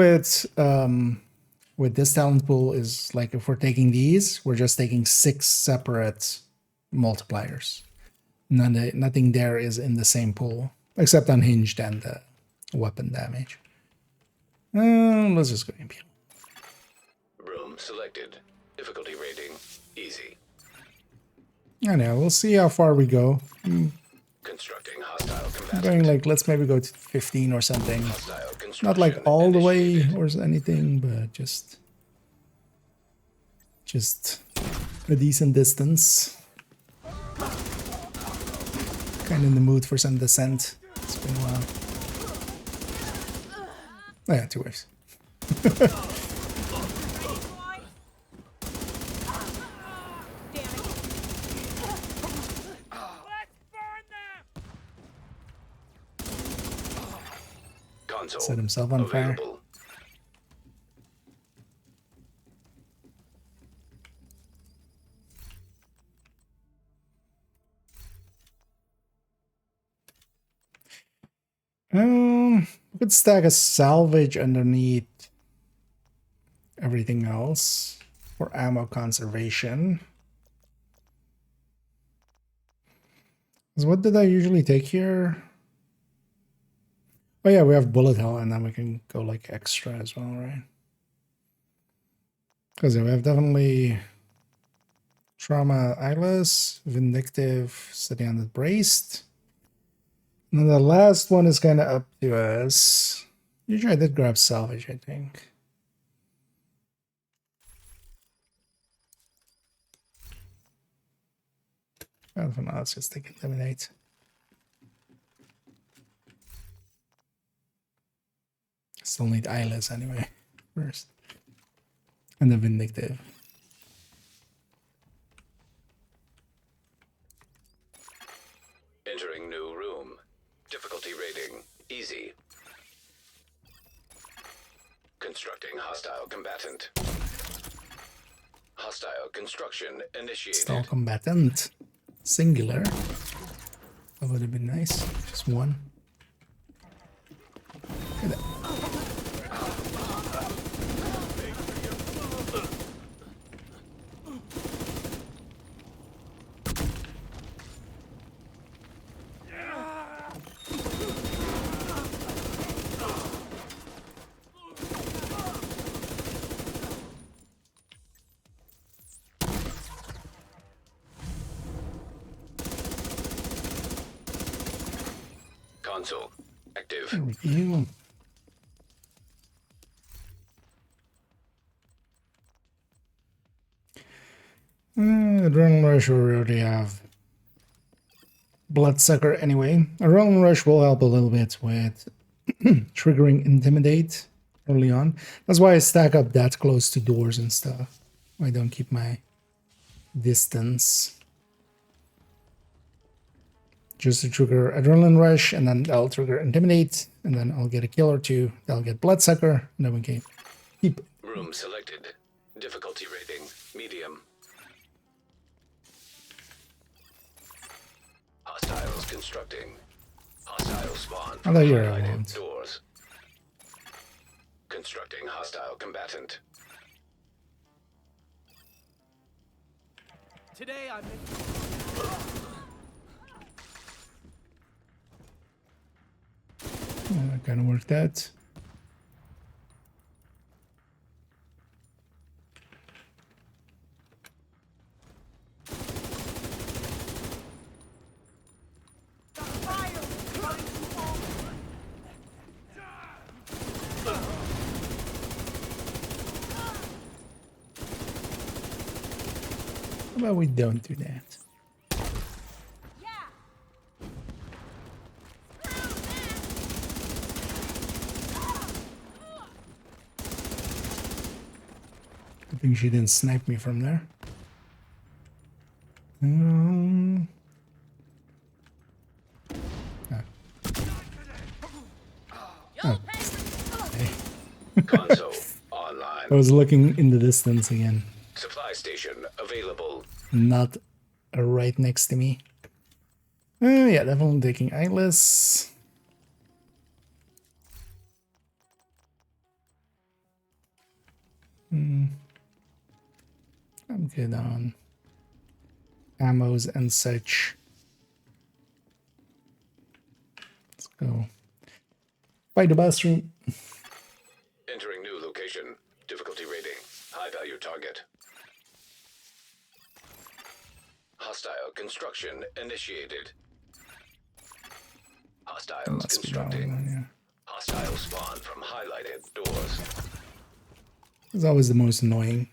with this talent pool is like if we're taking these, we're just taking 6 separate multipliers. Nothing there is in the same pool, except Unhinged and weapon damage. Let's just go Impale. Room selected. Difficulty rating easy. I know, we'll see how far we go. Constructing hostile combatant. I'm going like, let's maybe go to 15 or something. Not like all the way or anything, but just a decent distance. Kind of in the mood for some descent. It's been a while. Oh yeah, 2 waves. Set himself on fire. We could stack a salvage underneath everything else for ammo conservation. So what did I usually take here? Oh yeah, we have bullet hell, and then we can go like extra as well, right? Because yeah, we have definitely Trauma Eyeless, Vindictive, Steady Handed Braced. And then the last one is kind of up to us. Usually I did grab salvage, I think. Well, for now, let's just take Intimidate. Still need Eyeless anyway, first. And the Vindictive. Entering new room. Difficulty rating, easy. Constructing hostile combatant. Hostile construction initiated. Hostile combatant. Singular. That would have been nice. Just one. Look at that. Console active. There we go. Adrenaline Rush we already have. Bloodsucker anyway. Adrenaline Rush will help a little bit with triggering Intimidate early on. That's why I stack up that close to doors and stuff. I don't keep my distance. Just to trigger Adrenaline Rush, and then I'll trigger Intimidate, and then I'll get a kill or two. I'll get Bloodsucker, and then we can keep. Room selected. Difficulty rating, medium. Hostiles constructing. Hostile spawn from highlighted doors. Constructing hostile combatant. Today I'm That kind of worked out. How about we don't do that? I think she didn't snipe me from there. Oh. Console online. I was looking in the distance again. Supply station available. Not right next to me. Yeah, definitely taking Eyeless. I'm good on ammos and such. Let's go. Find the bathroom. Entering new location. Difficulty rating, high value target. Hostile construction initiated. Hostiles constructing. Hostile spawn from highlighted doors. It's always the most annoying.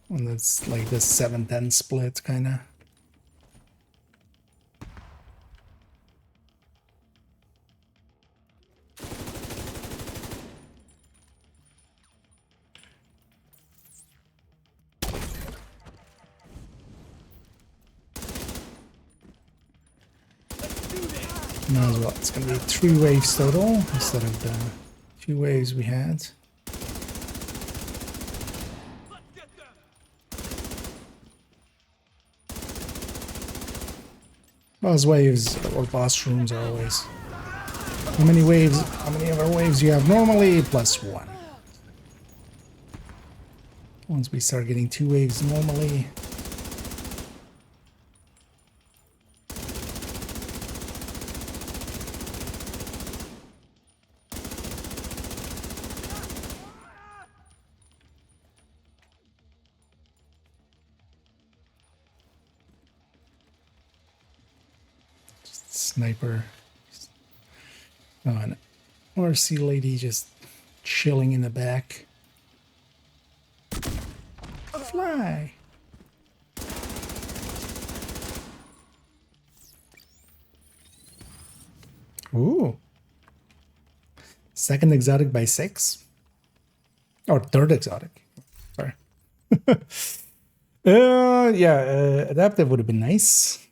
When it's like this 7-10 split, kind of. Might as well. It's going to be 3 waves total instead of the 2 waves we had. Boss waves or boss rooms are always. How many waves? How many other waves you have normally? +1. Once we start getting 2 waves normally. Sniper Oh, an RC lady just chilling in the back. Fly. Ooh. Second exotic by 6? Or third exotic. Sorry. Yeah, adaptive would have been nice.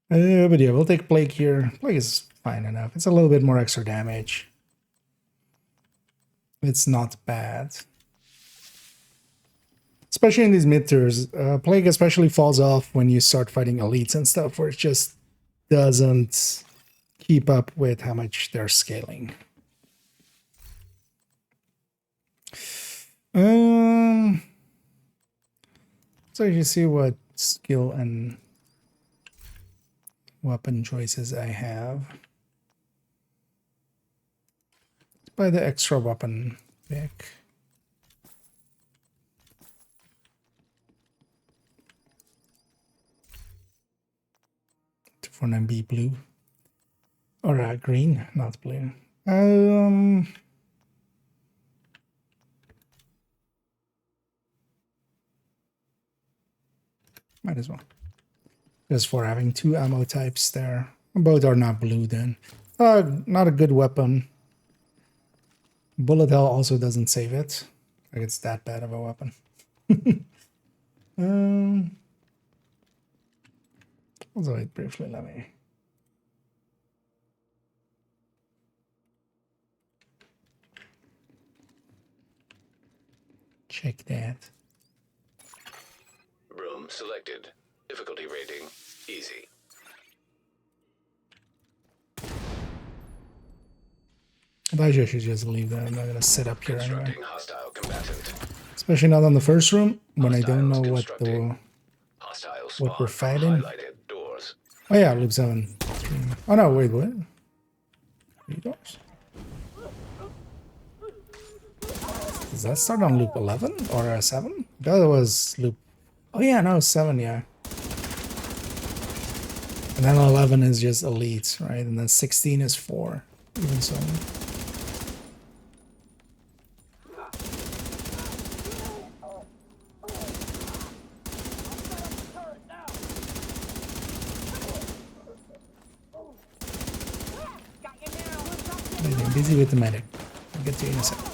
But yeah, we'll take Plague here. Plague is fine enough. It's a little bit more extra damage. It's not bad. Especially in these mid-tiers. Plague especially falls off when you start fighting elites and stuff, where it just doesn't keep up with how much they're scaling. So you see what skill and weapon choices I have. Let's buy the extra weapon pick. For an MB blue. Or green, not blue. Might as well. Just for having 2 ammo types there. Both are not blue then. Not a good weapon. Bullet hell also doesn't save it. Like it's that bad of a weapon. Also, wait briefly, let me check that. Room selected. Difficulty rating, easy. I should just leave that. I'm not gonna sit up here anyway. Constructing hostile combatant. Especially not on the first room when I don't know what we're fighting. Oh yeah, loop 7. Oh no, wait, what? 3 doors? Does that start on loop 11 or 7? That was loop. Oh yeah, no, 7, yeah. And then 11 is just elites, right? And then 16 is 4. Even so. I'm busy with the medic. I'll get to you in a second.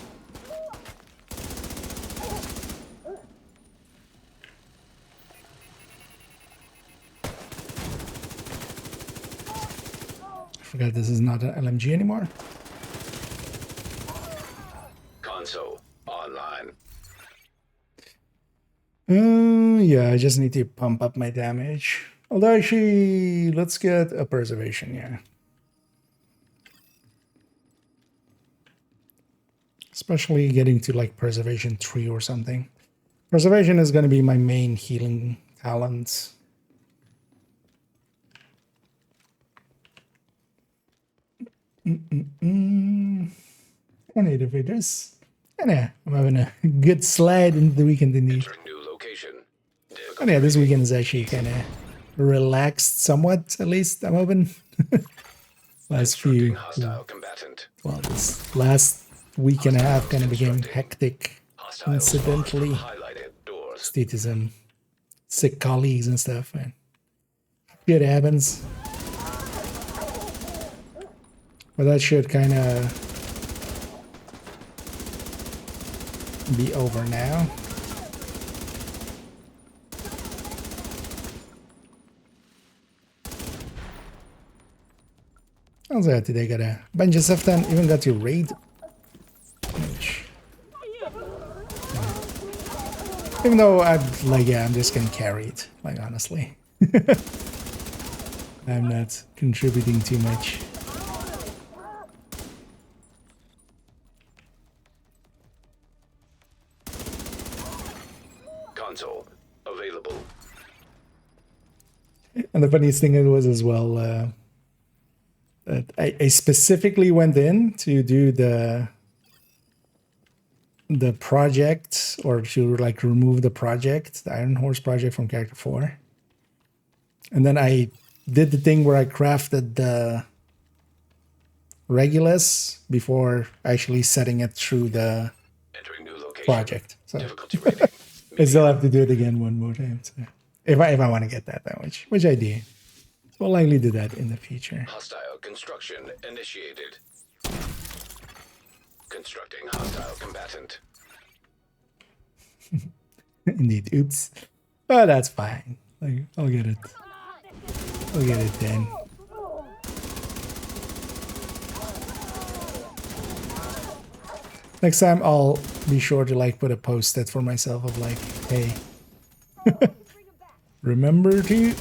I forgot this is not an LMG anymore. Console online. Yeah, I just need to pump up my damage. Although actually, let's get a preservation, yeah. Especially getting to like preservation 3 or something. Preservation is going to be my main healing talent. Innovators. And yeah, I'm having a good slide into the weekend indeed. And yeah, this weekend is actually kind of relaxed somewhat, at least I'm hoping. Last few, well, this last week and a half kind of became hectic, incidentally. Just due to some sick colleagues and stuff, man. Shit happens. But that should kind of be over now. Also today got a bunch of stuff done, even got to raid. Even though I'm like, yeah, I'm just gonna carry it, like honestly. I'm not contributing too much. Console available. And the funniest thing it was as well, that I specifically went in to do the project, or to like remove the project, the Iron Horse project from character 4. And then I did the thing where I crafted Regulus before actually setting it through the project. So I still have to do it again one more time. So if I want to get that which I do. So I'll likely do that in the future. Hostile construction initiated. Constructing hostile combatant. Indeed, oops. Oh, that's fine. I'll get it. I'll get it then. Next time I'll be sure to like put a post-it for myself of like, hey, remember to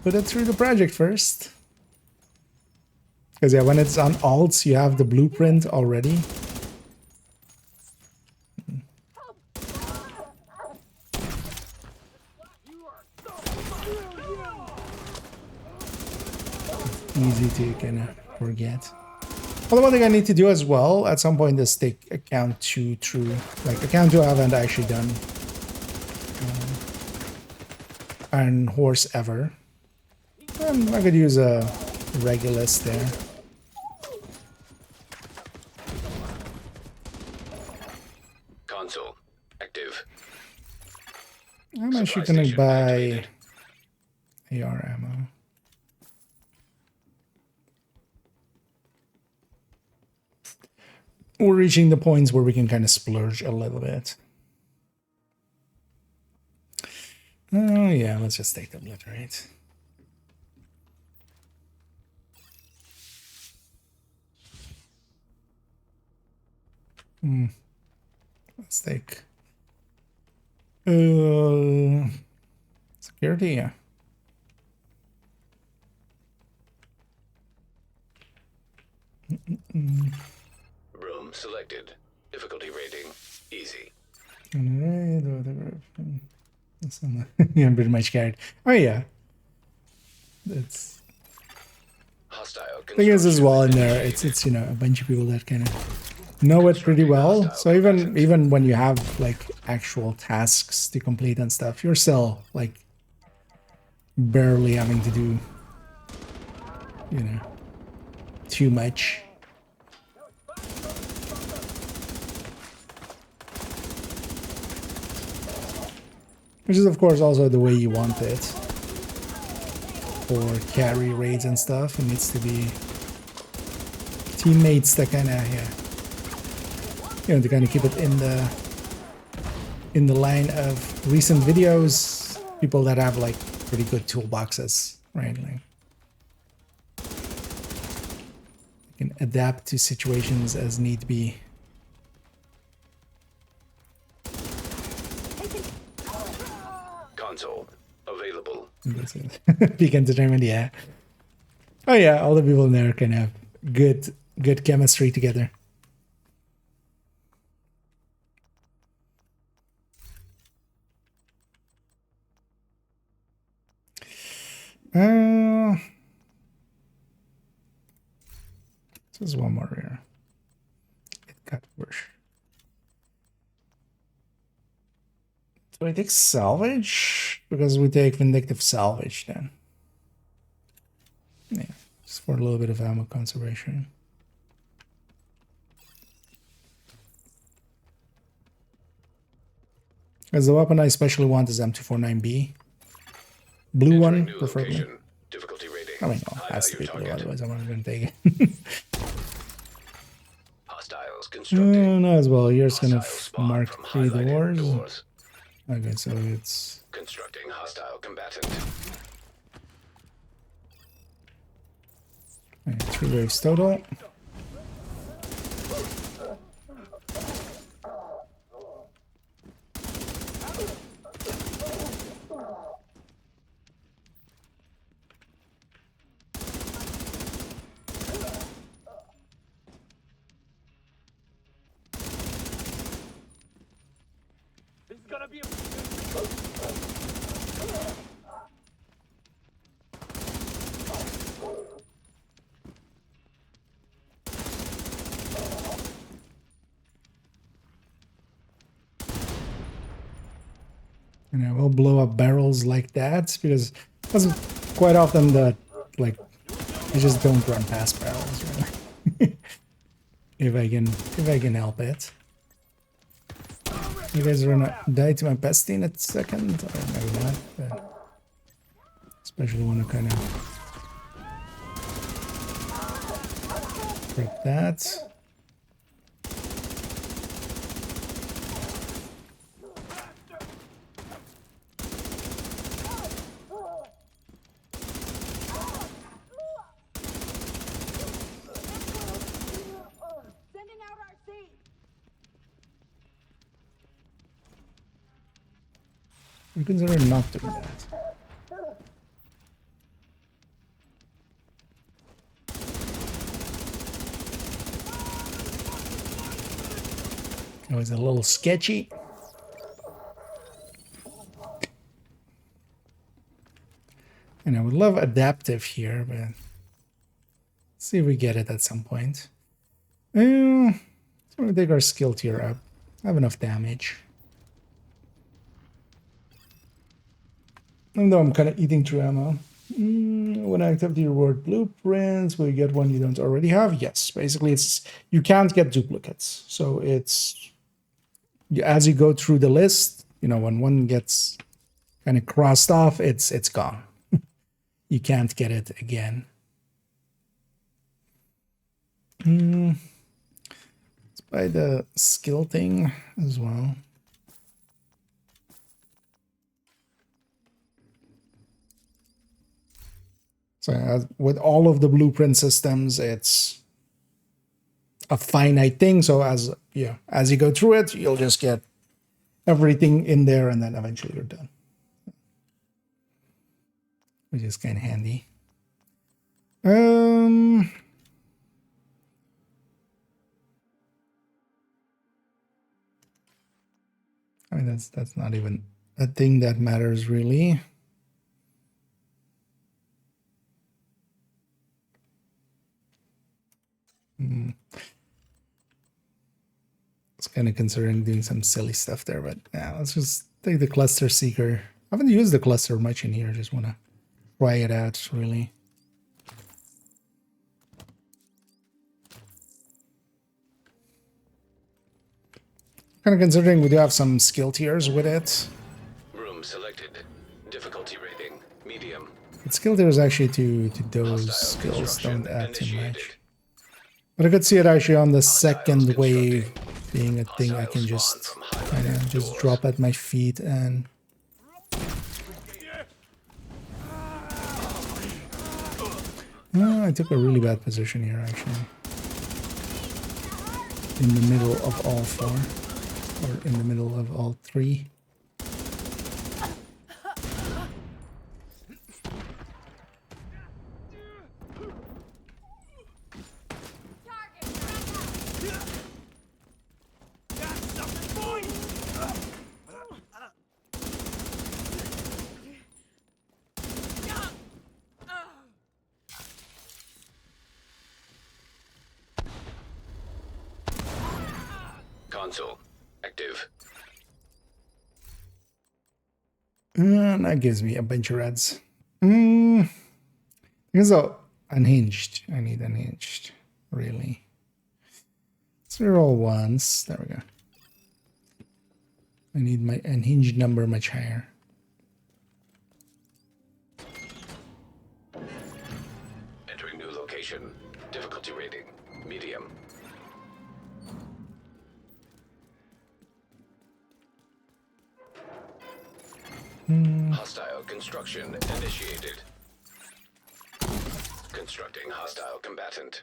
put it through the project first. Because yeah, when it's on alts, you have the blueprint already. It's easy to kind of forget. Well, one thing I need to do as well at some point is take account 2 through, like account 2 I haven't actually done Iron Horse ever. I could use a Regulus there. Console active. I'm actually gonna buy AR ammo. We're reaching the points where we can kind of splurge a little bit. Oh yeah, let's just take the obliterate. Let's take security, yeah. Room selected. Difficulty rating easy. Yeah, I'm pretty much carried. Oh yeah. That's thing is as well in there, it's you know, a bunch of people that kind of know it pretty well. So even when you have like actual tasks to complete and stuff, you're still like barely having to do, you know, too much. Which is of course also the way you want it. For carry raids and stuff, it needs to be teammates that kind of, yeah, you know, to kind of keep it in the line of recent videos, people that have like pretty good toolboxes, right? Like you can adapt to situations as need be. Console available. Peak entertainment, yeah. Oh yeah, all the people in there can have good chemistry together. This is one more here. It got worse. Do I take salvage? Because we take vindictive salvage then. Yeah, just for a little bit of ammo conservation. As the weapon I especially want is M249B. Blue one, preferably. Difficulty rating. I mean, no, it has to be blue, otherwise I'm not going to take it. Hostiles constructed. No, as well. You're just going to mark 3 doors. Okay, so it's constructing hostile combatant. 3 waves total. And I will blow up barrels like that because that's quite often the, like, I just don't run past barrels, really. if I can help it. You guys are gonna die to my pesty in a second, or maybe not. But especially want to kind of break that. I'm considering not doing that. It was a little sketchy. And I would love adaptive here, but let's see if we get it at some point. So we're gonna take our skill tier up. I have enough damage. Even though I'm kind of eating through ammo. When I activate the reward blueprints, will you get one you don't already have? Yes. Basically, it's you can't get duplicates. So it's as you go through the list, you know, when one gets kind of crossed off, it's gone. You can't get it again. Let's buy the skill thing as well. So with all of the blueprint systems, it's a finite thing. So as you go through it, you'll just get everything in there, and then eventually you're done, which is kind of handy. I mean, that's not even a thing that matters really. It's kind of considering doing some silly stuff there, but yeah, let's just take the cluster seeker. I haven't used the cluster much in here. Just want to try it out, really. Kind of considering we do have some skill tiers with it. Room selected. Difficulty rating medium. But skill tiers actually to those skills don't add too much. But I could see it actually on the second wave being a thing I can just kind of just drop at my feet and I took a really bad position here actually. In the middle of all four. Or in the middle of all three. Console active. And that gives me a bunch of reds. Because unhinged. I need unhinged. Really. So they're all ones. There we go. I need my unhinged number much higher. Entering new location. Difficulty rating medium. Hostile construction initiated. Constructing hostile combatant.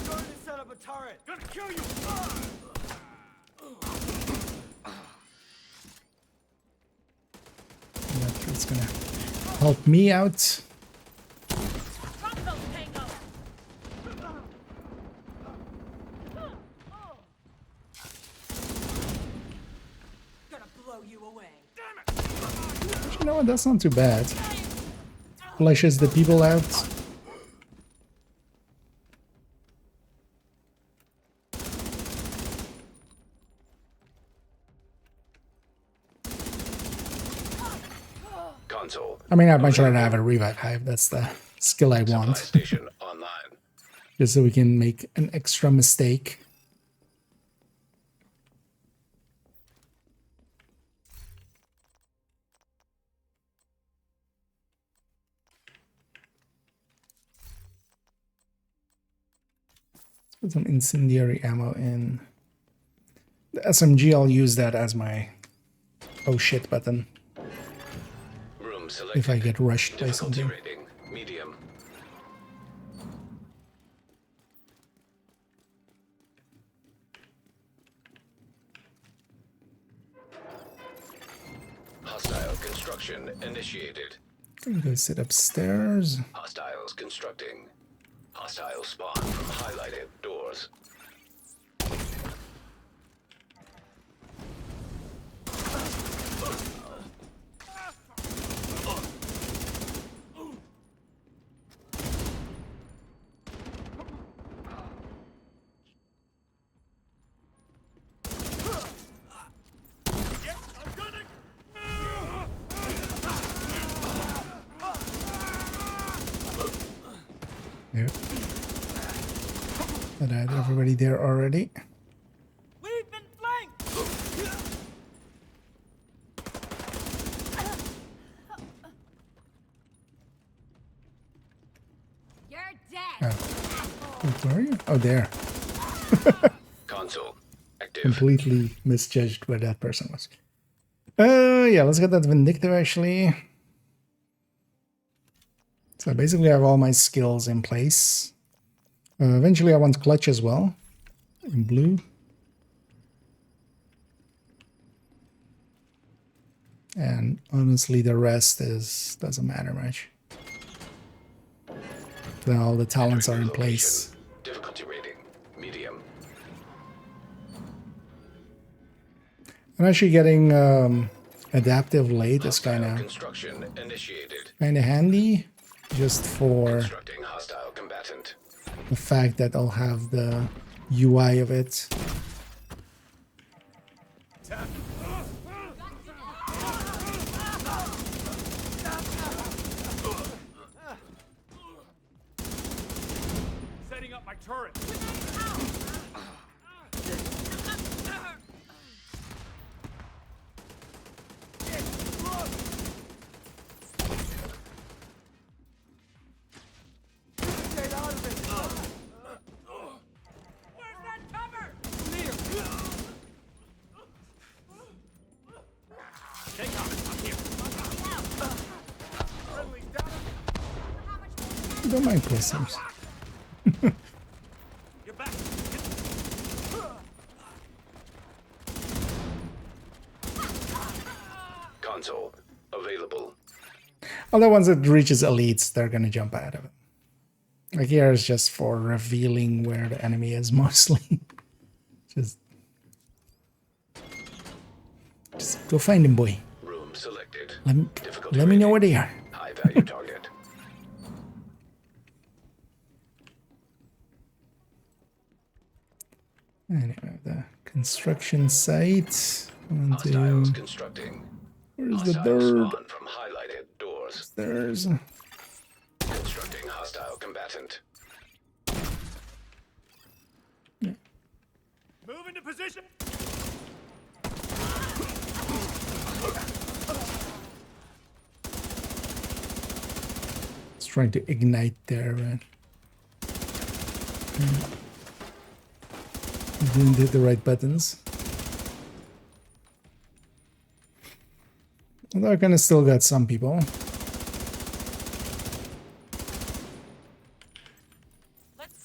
Going to set up a turret. Gonna kill you. That's gonna help me out. You know what? That's not too bad. Flushes the people out. Console. I mean, I'd much rather have a revive hive. That's the skill I want. Station online. Just so we can make an extra mistake. Let's put some incendiary ammo in. The SMG, I'll use that as my oh shit button. Room selected. If I get rushed by Difficulty something. rating medium. Hostile construction initiated. I'm gonna sit upstairs. Hostiles constructing. Hostile spawn from highlighted doors. Yep. But I had everybody there already. We've been flanked. You're dead. Oh. Where are you? Oh, there. Console active. Completely misjudged where that person was. Yeah, let's get that Vindictive actually. So basically I have all my skills in place. Eventually I want Clutch as well. In blue. And honestly the rest doesn't matter much. Then all the talents are in place. Difficulty rating medium. I'm actually getting adaptive late is Construction initiated. kind of handy, just for Constructing hostile combatant. the fact that I'll have the UI of it. Setting up my turret. Don't mind prisoners. Console available. Other ones that reaches elites, they're gonna jump out of it. Like here is just for revealing where the enemy is mostly. just go find him, boy. Room selected. Let me know where they are. High value target. Anyway, the construction site. Hostiles constructing. Where's the Hostile third? spawn from highlighted doors. There's Constructing hostile combatant. Move into position. it's trying to ignite there, man. Didn't hit the right buttons. Although I kind of still got some people.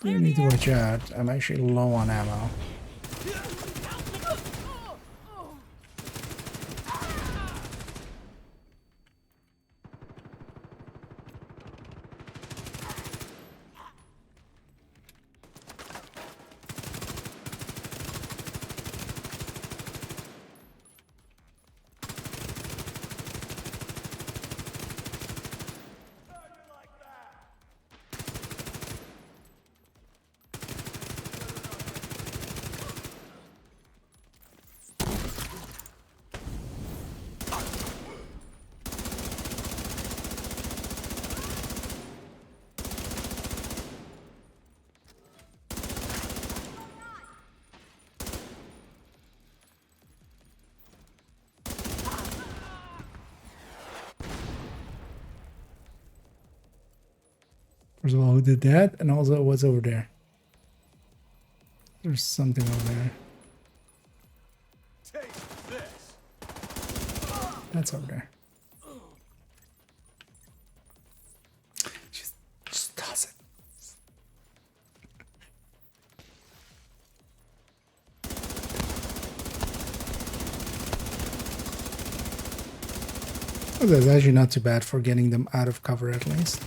You need to watch out. I'm actually low on ammo. First of all, who did that? And also, what's over there? There's something over there. That's over there. Just toss it. Oh, that's actually not too bad for getting them out of cover at least.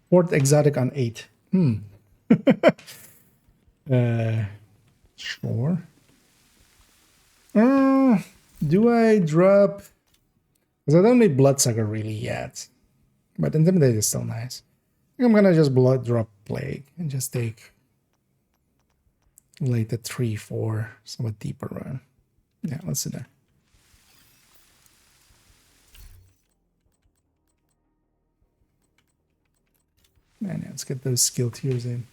Fourth exotic on 8. Sure. Do I drop? Because I don't need Bloodsucker really yet. But Intimidate is still nice. I think I'm gonna just blood drop Plague and just take late the 3-4, somewhat deeper run. Yeah, let's do that. Man, yeah, let's get those skill tiers in.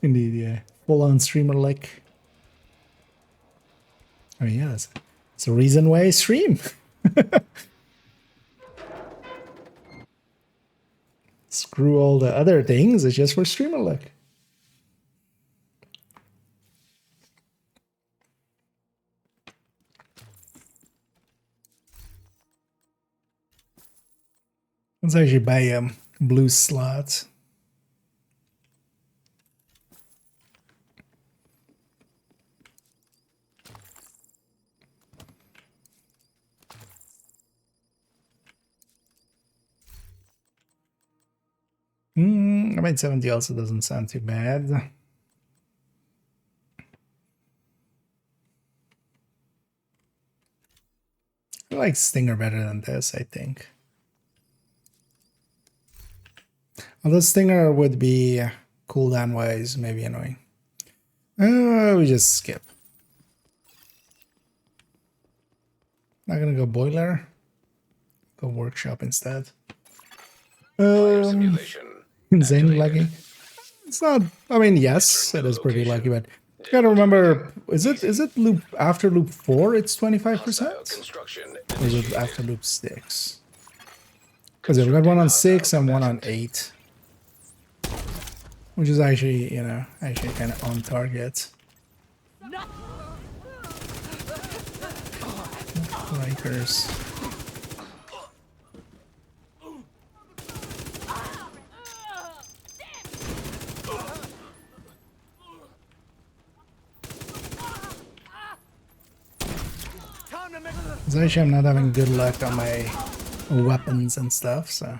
Indeed, yeah. Full on streamer like. I mean, yeah, it's a reason why I stream. Screw all the other things, it's just for streamer luck. Let's actually buy blue slots. I mean, 70 also doesn't sound too bad. I like Stinger better than this, I think. Although Stinger would be cooldown wise, maybe annoying. We just skip. Not gonna go Boiler. Go Workshop instead. Insane lucky. It's not. I mean, yes, it is pretty lucky, but you gotta remember, is it loop after loop 4? It's 25%. Or is it after loop 6? Because we've got one on 6 and one on 8, which is actually, you know, actually kind of on target. Rikers. Actually, I'm not having good luck on my weapons and stuff, so.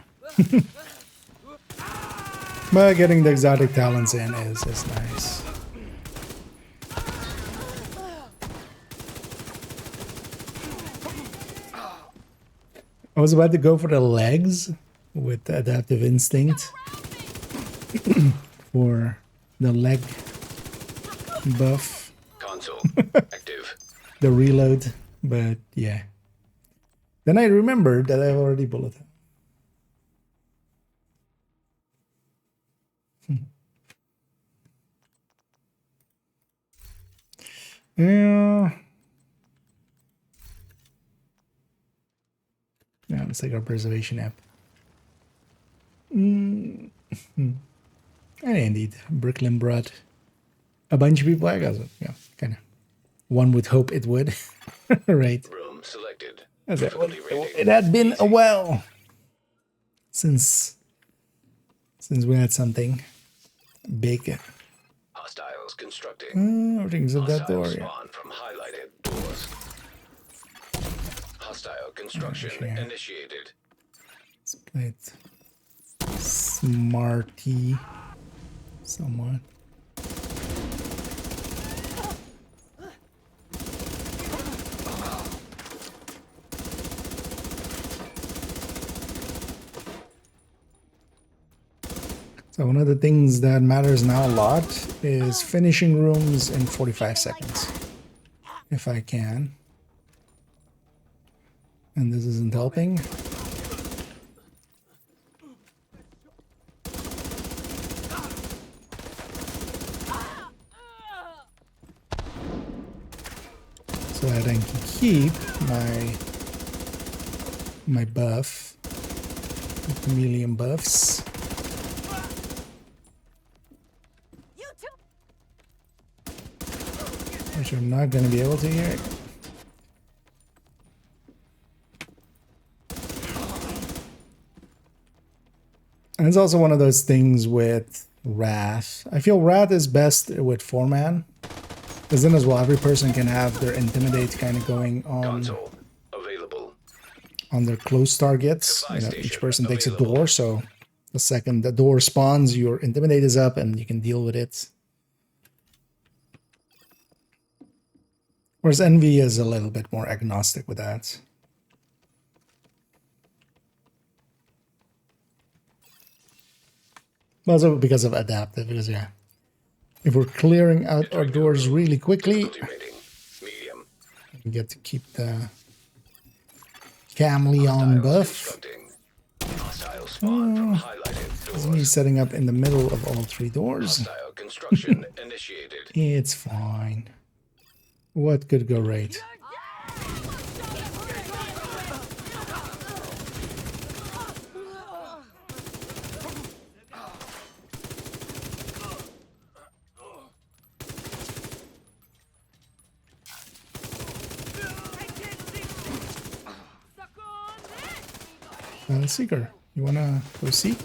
But getting the exotic talents in is nice. I was about to go for the legs with the adaptive instinct for the leg buff. Console active. The reload. But yeah. Then I remembered that I've already bulleted. Yeah. Yeah, let's take our preservation app. And indeed, Brooklyn brought a bunch of people. I guess, yeah, kind of. One would hope it would. Right. Room selected. That's it. It had been a while since we had something big. Hostiles constructing. Everything's at that door. Yeah. Spawn from highlighted doors. Hostile construction initiated. Let's play it smarty somewhat. So one of the things that matters now a lot is finishing rooms in 45 seconds, if I can. And this isn't helping. keep my buff, the chameleon buffs. Which I'm not gonna be able to here. And it's also one of those things with Wrath. I feel Wrath is best with 4-man. Because then as well, every person can have their Intimidate kind of going on their close targets. You know, each person takes a door, so the second the door spawns, your Intimidate is up and you can deal with it. Whereas Envy is a little bit more agnostic with that. Also because of adaptive, because yeah. If we're clearing out our doors really quickly, we get to keep the Chameleon buff. It's me setting up in the middle of all 3 doors. It's fine. What could go right? Seeker, you wanna go seek?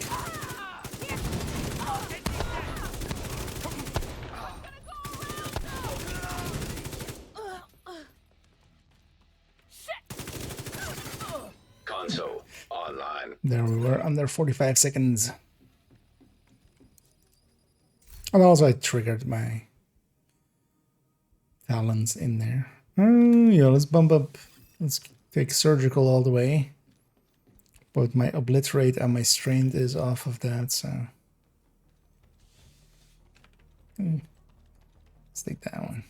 Console online. There we were, under 45 seconds. And also I triggered my talons in there. Yeah, let's bump up. Let's take surgical all the way. Both my obliterate and my strained is off of that, so let's take that one.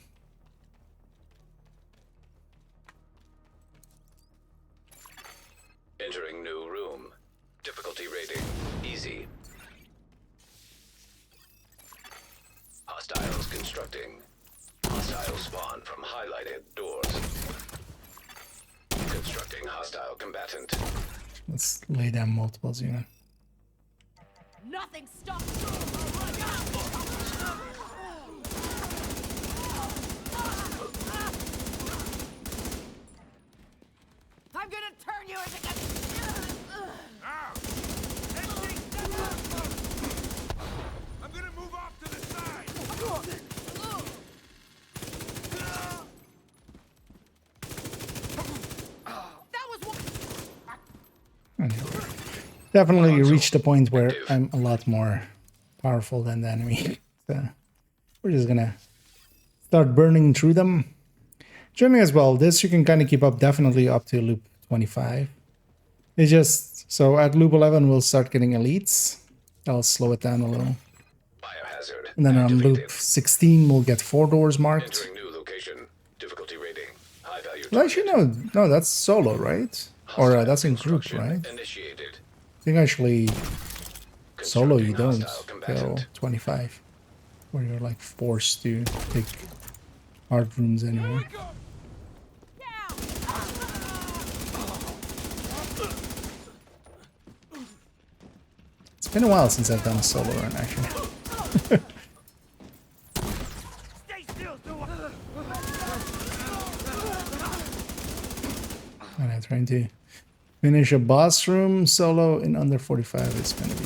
Entering new room. Difficulty rating easy. Hostiles constructing. Hostile spawn from highlighted doors. Constructing hostile combatant. Let's lay down multiples even. Nothing stops. I'm gonna turn you into. I'm gonna move off to the side. Definitely reached a point where I'm a lot more powerful than the enemy. So we're just gonna start burning through them. Generally as well, this you can kind of keep up definitely up to loop 25. It's just, so at loop 11 we'll start getting elites. I'll slow it down a little. And then on loop 16 we'll get 4 doors marked. Well, actually no, that's solo, right? Or that's in group, right? I think actually solo you don't till 25, where you're like forced to take hard rooms anyway. It's been a while since I've done a solo run actually. And I'm trying to finish a boss room solo in under 45. It's gonna be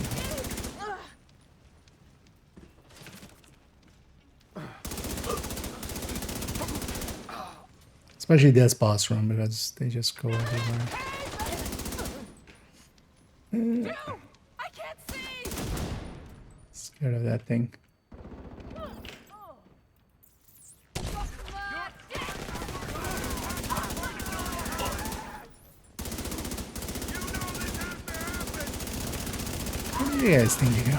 hard. Especially this boss room because they just go everywhere. I can't see. Scared of that thing. Where do you guys think you go?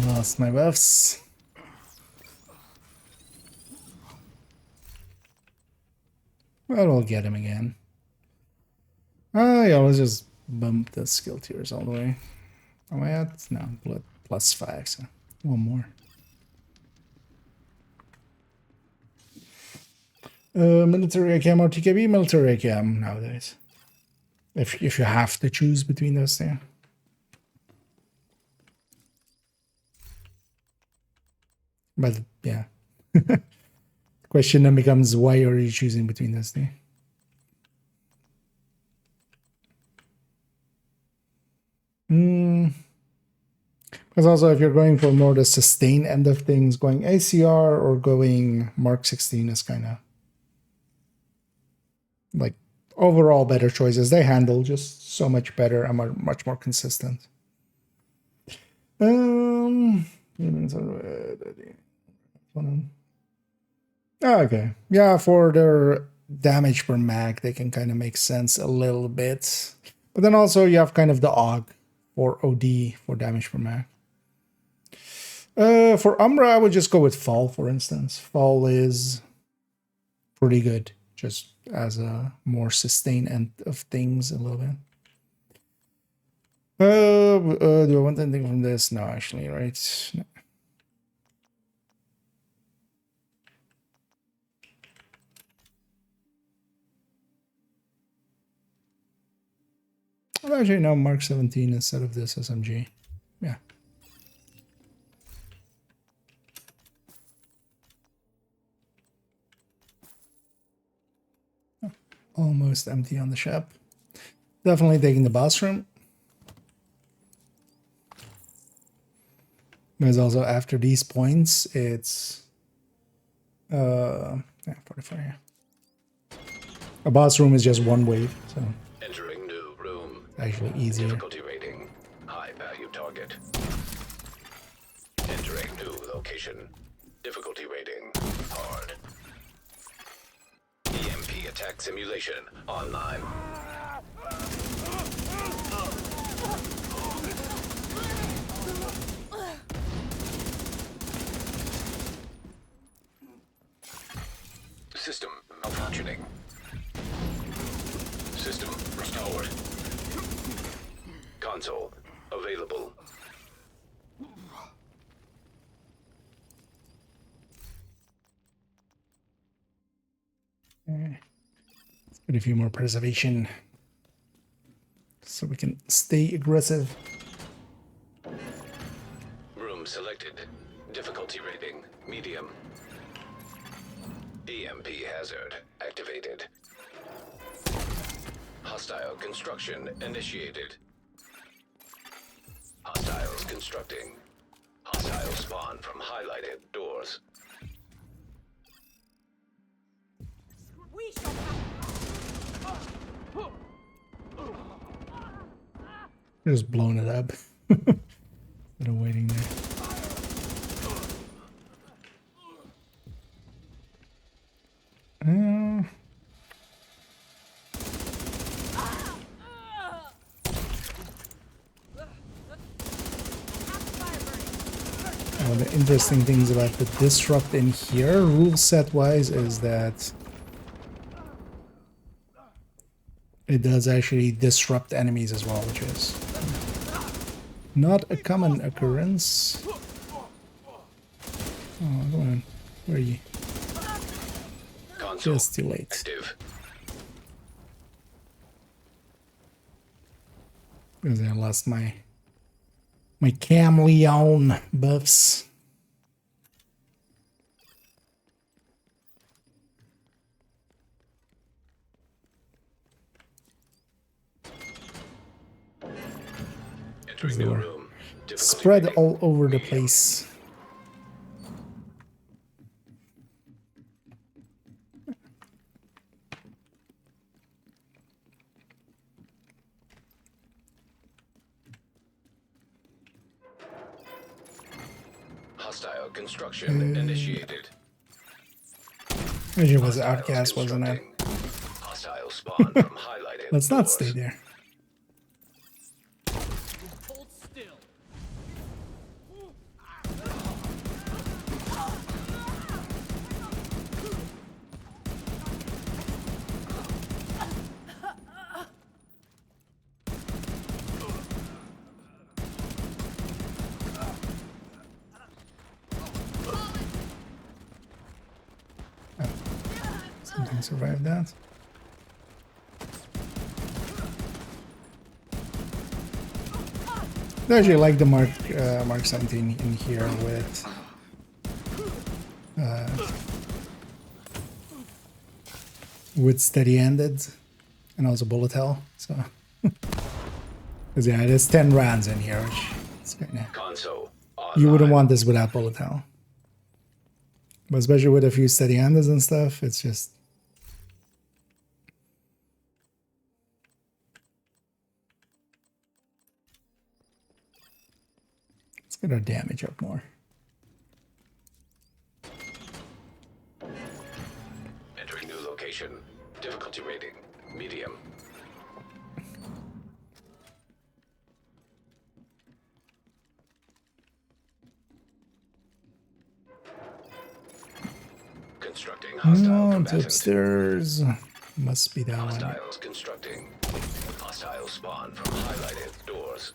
Lost my buffs. Well, we'll get him again. Oh yeah, let's just bump the skill tiers all the way. Am I at? No, plus 5, so one more. Military ACAM or TKB? Military ACAM nowadays. If you have to choose between those two. But yeah. Question then becomes, why are you choosing between those two? Because also, if you're going for more the sustain end of things, going ACR or going Mark 16 is kind of like overall better choices. They handle just so much better and are much more consistent. Okay, yeah, for their damage per mag, they can kind of make sense a little bit. But then also you have kind of the AUG for OD for damage per mag. For Umbra, I would just go with Fall, for instance. Fall is pretty good, just as a more sustained end of things a little bit. Do I want anything from this? No, actually, right? No. Well, actually, no, Mark 17 instead of this SMG. Yeah. Almost empty on the shop. Definitely taking the boss room. Because also after these points, it's yeah, 44. Yeah. A boss room is just one wave, so Entering new room. Actually easier. Difficulty rating. High value target. Entering new location. Difficulty rating. Hard. EMP attack simulation online. System malfunctioning. System restored. Console available. Let's put a few more preservation so we can stay aggressive. Room selected. Difficulty rating medium. EMP hazard activated. Hostile construction initiated. Hostiles constructing. Hostile spawn from highlighted doors. We shall Just blown it up. Instead of waiting there. One of the interesting things about the disrupt in here, rule set wise, is that it does actually disrupt enemies as well, which is not a common occurrence. Oh, come on. Where are you? Console Just too late. active. Because I lost my Camleon buffs. Entering new room. Spread all over the place. Hostile construction initiated. It was Outcast, wasn't it? Hostile spawn from highlighted Let's not doors. stay there. hold still. I survived that. I actually like the Mark 17 in here with steady-handed and also bullet hell. So, because yeah, there's 10 rounds in here, which is kinda, you wouldn't want this without bullet hell. But especially with a few steady-handeds and stuff, it's just. Let's get our damage up more. Entering new location. Difficulty rating, medium. Constructing hostile combatant. Upstairs. Must be that one. Hostiles constructing. Hostile spawn from highlighted doors.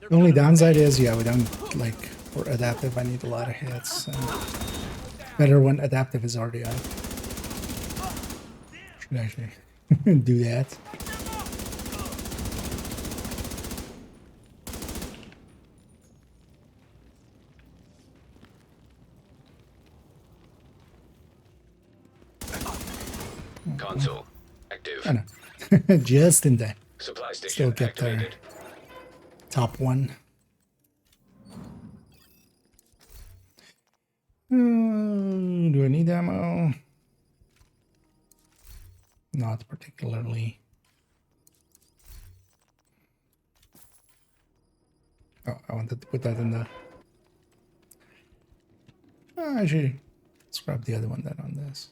The only downside is, yeah, we don't, like, for adaptive, I need a lot of hits. And better when adaptive is already on. Should actually do that. Console active. I know. Just in time. Supply station Still get there. activated. Top one. Do I need ammo? Not particularly. Oh, I wanted to put that in the... Oh, actually, let's grab the other one then on this.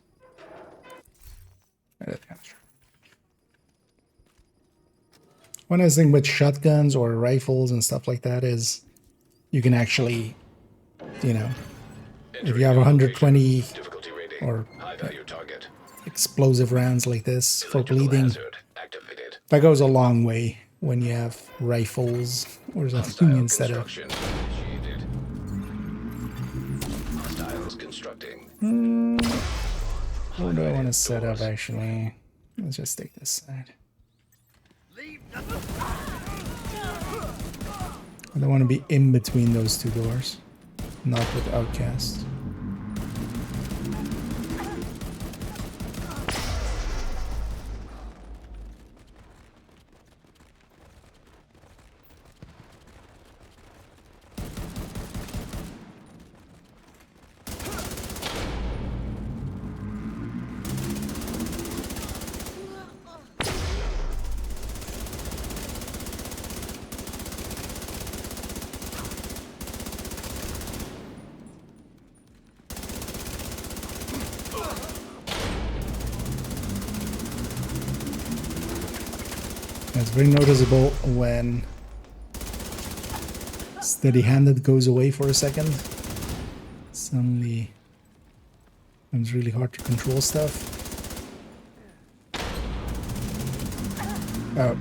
Yeah, that's kind of true. One nice thing with shotguns or rifles and stuff like that is you can actually, you know, if you have 120 or explosive rounds like this for bleeding, that goes a long way when you have rifles or something instead of... Where do I want to set up actually? Let's just take this side. I don't want to be in between those two doors. Not with Outcast. It's very noticeable when steady-handed goes away for a second. Suddenly becomes really hard to control stuff. Oh.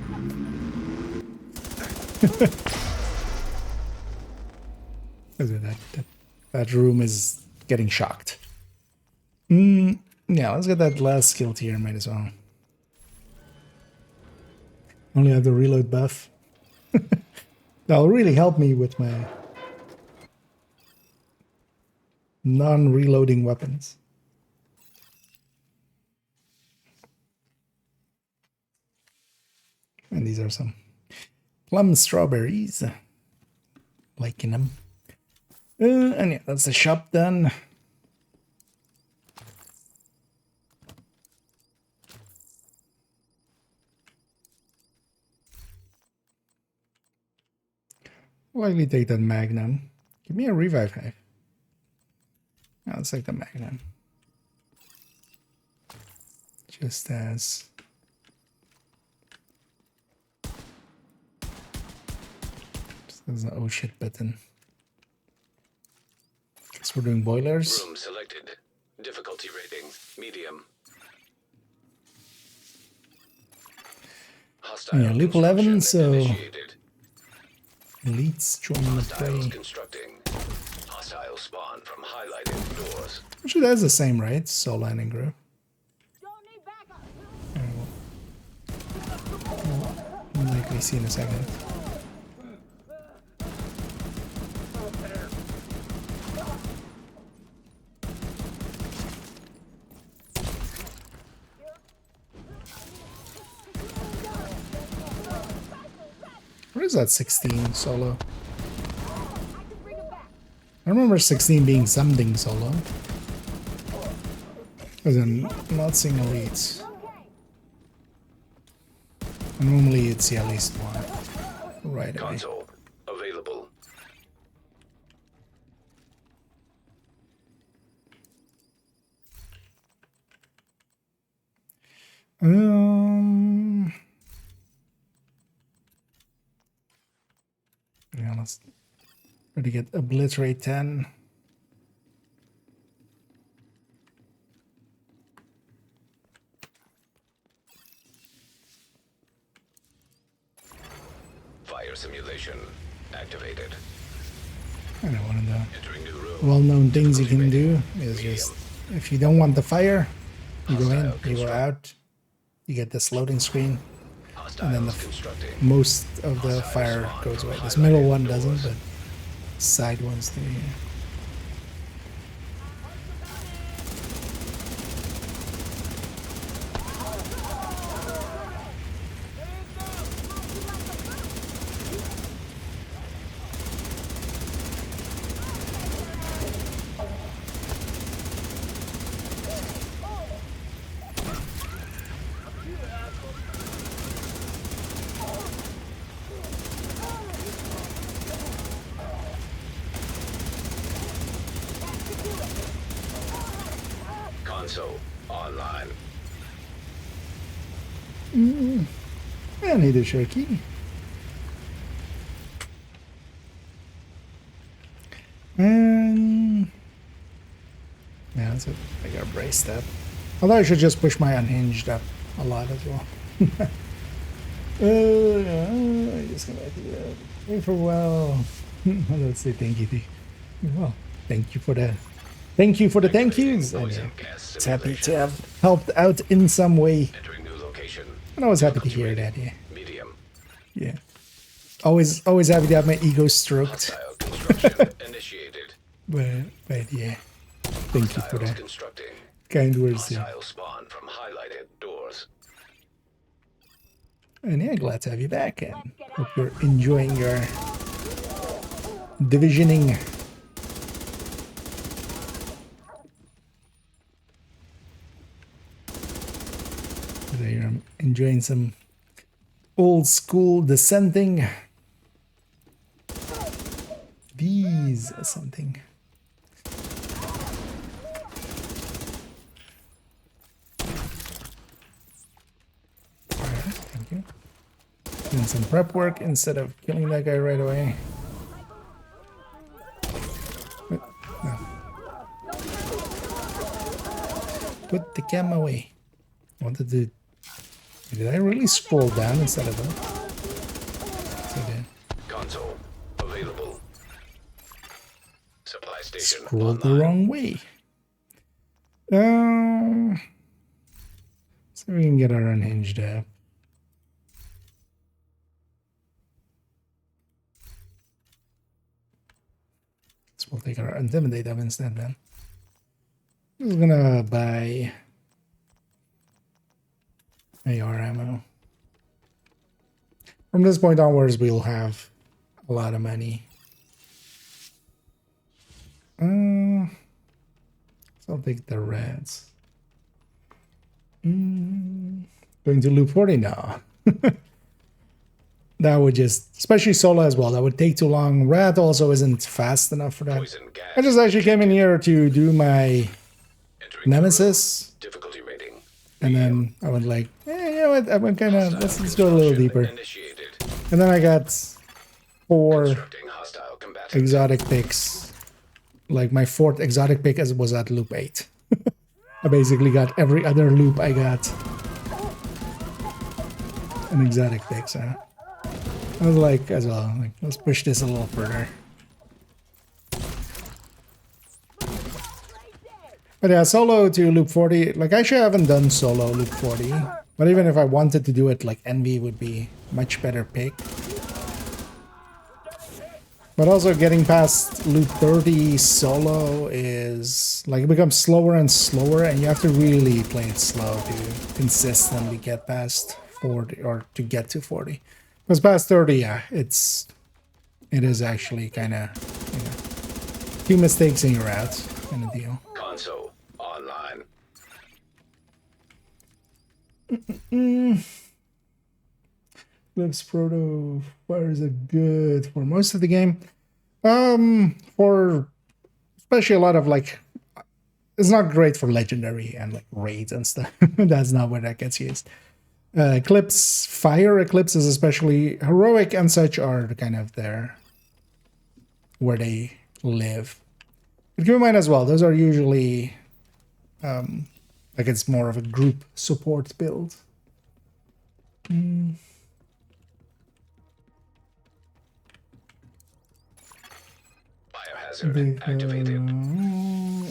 that room is getting shocked. Yeah, let's get that last skill tier, might as well. Only have the reload buff. That'll really help me with my non-reloading weapons. And these are some plum strawberries. Liking them. And yeah, that's the shop done. Likely take that Magnum. Give me a revive hive. Yeah, let's take the Magnum. Just as There's an oh shit button. Guess we're doing boilers. Room selected. Difficulty rating medium. Hostile Yeah, loop 11, so initiated. elites join the Hostiles fray. constructing. Hostile spawn from highlighted doors. Actually, that's the same, right? Soul landing group. We'll likely see in a second. Where is that 16 solo? I remember 16 being something solo. As in, not seeing elites. Normally you'd see at least one. Right away. Console available. Yeah, let's try to get obliterate 10. Fire simulation activated. I know one of the Entering new room. well-known things you can do is just, if you don't want the fire, you go in, you go out, you get this loading screen, and then most of the fire goes away. This middle one doesn't, but side ones do. Yeah. Console online. I need a share key. And yeah, that's it. I got a brace step. Although I should just push my unhinged up a lot as well. I just gonna do that. Wait for a while. Let's say thank you. Well, thank you for that. Thank you for the thank yous. It's happy to have helped out in some way. And I was happy to hear that, yeah. Medium. Yeah. Always happy to have my ego stroked. Initiated. But yeah. Thank you for that. Kind words there. Hostile spawn from highlighted doors. And yeah, glad to have you back, and hope you're enjoying your divisioning. I'm enjoying some old school dissenting. These something. Alright, thank you. Doing some prep work instead of killing that guy right away. No. Put the cam away. I wanted to. Did I really scroll down instead of up? I did. Console available. Supply station Scrolled the wrong way. So we can get our unhinged up. So we'll take our intimidate up instead then. I'm just gonna buy AR ammo. From this point onwards, we'll have a lot of money. So I'll take the reds. Going to loop 40 now. That would just, especially solo as well, that would take too long. Rat also isn't fast enough for that. I just actually came in here to do my Nemesis. Difficulty rating. And then I went like, you know what, I went kind of, let's go a little deeper. And then I got 4 Constructing hostile combatants. exotic picks. Like my 4th exotic pick was at loop 8. I basically got every other loop I got an exotic pick, so I was like, as well, like, let's push this a little further. But yeah, solo to loop 40, like, actually I haven't done solo loop 40, but even if I wanted to do it, like, Envy would be much better pick. But also getting past loop 30 solo is, like, it becomes slower and slower, and you have to really play it slow to consistently get past 40, or to get to 40. Because past 30, yeah, it is actually kind of, you know, 2 mistakes and you're out kind of deal. Console online. Clips Proto fires are good for most of the game. For especially a lot of, like, it's not great for legendary and like raids and stuff. That's not where that gets used. Eclipse, fire eclipses, especially heroic and such, are kind of there where they live. But keep in mind as well, those are usually like it's more of a group support build. Biohazard activated.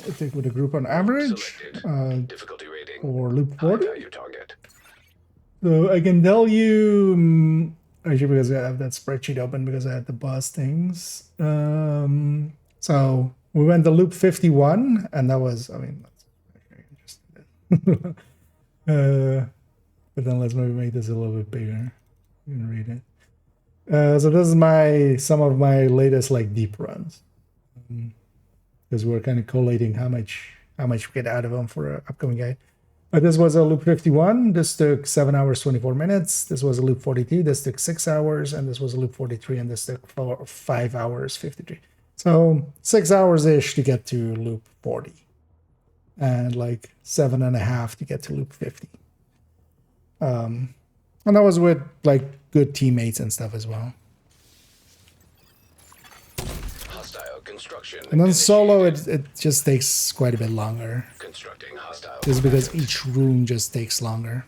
I think with a group on average Difficulty rating. for loop 40. High value target. So I can tell you, actually, because I have that spreadsheet open because I had the boss things. So we went to loop 51, and that was, I mean, that's very interesting. But then let's maybe make this a little bit bigger. You can read it. So this is some of my latest like deep runs, because we're kind of collating how much we get out of them for an upcoming guide. This was a loop 51. This took 7 hours 24 minutes. This was a loop 42. This took 6 hours, and this was a loop 43, and this took 5 hours 53. So 6 hours ish to get to loop 40, and like 7.5 to get to loop 50. And that was with like good teammates and stuff as well. Hostile construction. And then solo, it just takes quite a bit longer. Constructing hostile. Just because each room just takes longer.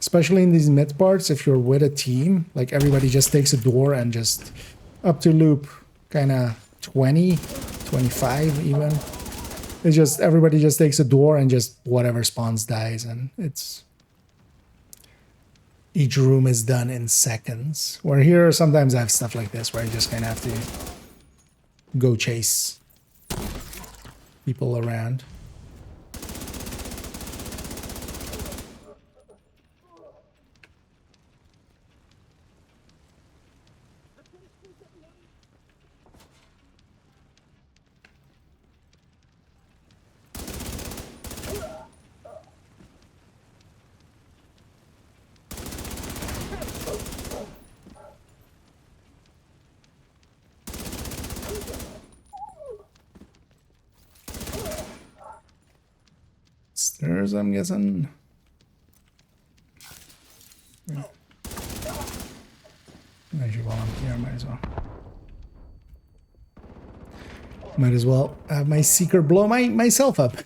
Especially in these mid parts, if you're with a team, like everybody just takes a door and just up to loop kind of 20, 25 even. It's just everybody just takes a door and just whatever spawns dies, and it's each room is done in seconds. Where here sometimes I have stuff like this where I just kind of have to go chase people around. Stairs, I'm guessing. Yeah. Actually, while I'm here, might as well have my seeker blow myself up.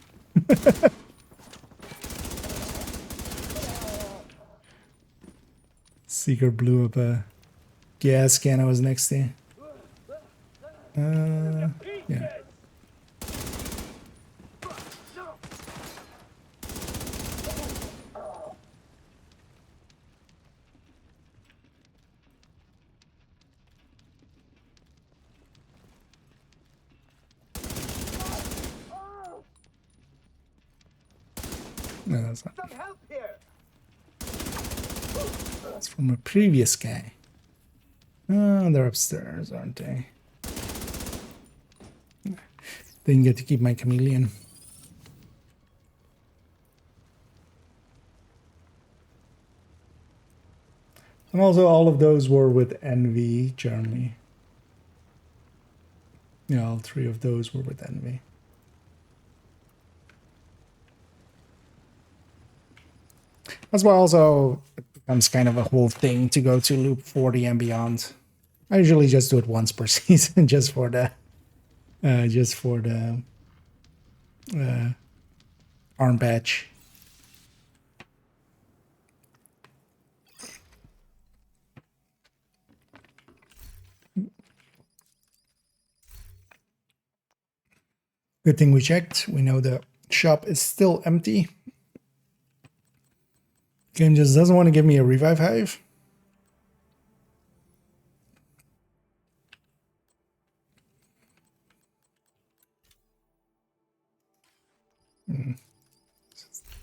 Seeker blew up a gas can I was next to. Yeah. No, that's not. That's from a previous guy. Oh, they're upstairs, aren't they? Didn't get to keep my chameleon. And also all of those were with Envy, Jeremy. Yeah, all 3 of those were with Envy. That's why also it becomes kind of a whole thing to go to loop 40 and beyond. I usually just do it once per season, just for the arm patch. Good thing we checked. We know the shop is still empty. Game just doesn't want to give me a revive hive.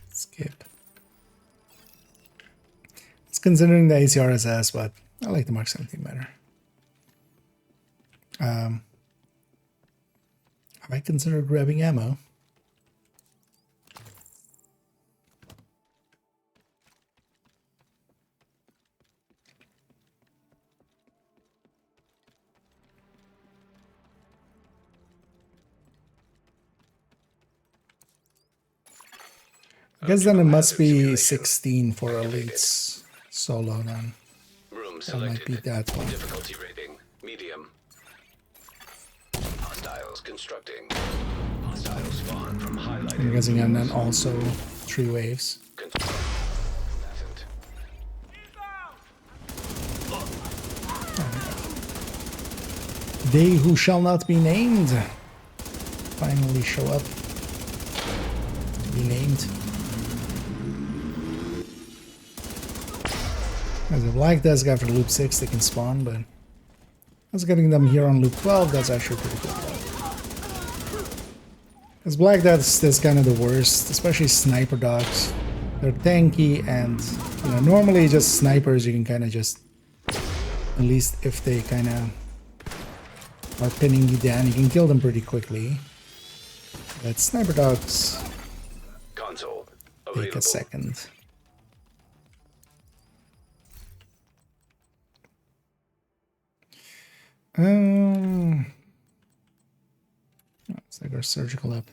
Skip. It's considering the ACRSS, but I like the Mark 17 better. Have I considered grabbing ammo? I guess then it must be 16 for elites solo then. Room That might be that one. Difficulty rating medium. Hostiles constructing. Hostiles spawn from highlighted. I'm guessing, and then also 3 waves. They who shall not be named finally show up to be named. As a like this after loop 6 they can spawn, but as getting them here on loop 12, that's actually pretty good. Because Black Death is kind of the worst, especially sniper dogs. They're tanky, and you know, normally just snipers you can kind of just, at least if they kind of are pinning you down, you can kill them pretty quickly. But sniper dogs Console take a second. It's like our surgical up.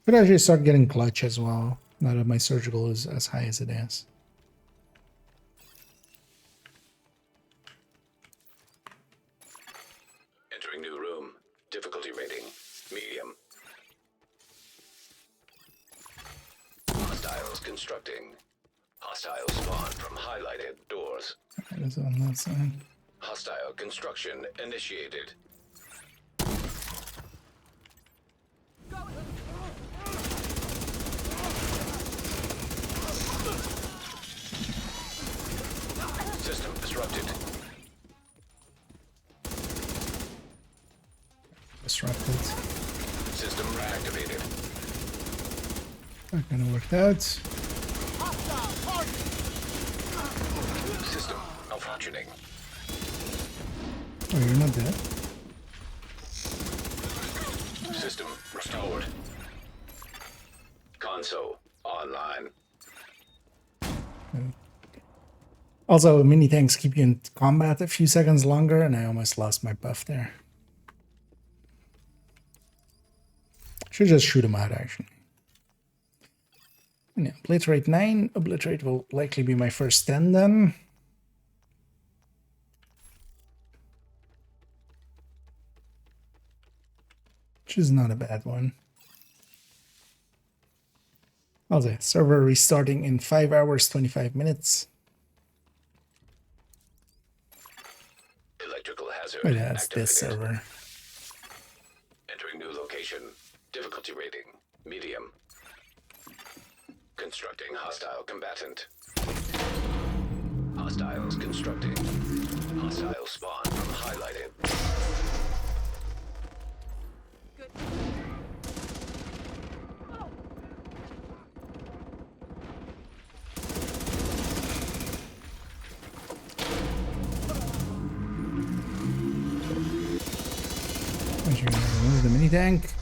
Could actually start getting clutch as well, now that my surgical is as high as it is. Entering new room. Difficulty rating medium. Hostiles constructing. Hostiles spawn from highlighted doors. That is on that side. Hostile construction initiated. System disrupted. Disrupted. System reactivated. Not gonna work out. System malfunctioning. Oh, you're not dead. System restored. Console online. Also, mini tanks keep you in combat a few seconds longer, and I almost lost my buff there. Should just shoot him out, actually. And yeah, obliterate 9. Obliterate will likely be my first 10 then. Which is not a bad one. Also, server restarting in 5 hours, 25 minutes. Electrical hazard. Oh yeah, it's activated. this server. Entering new location. Difficulty rating medium. Constructing hostile combatant. Hostiles constructing. Hostile spawn from highlighted. Remove the mini tank.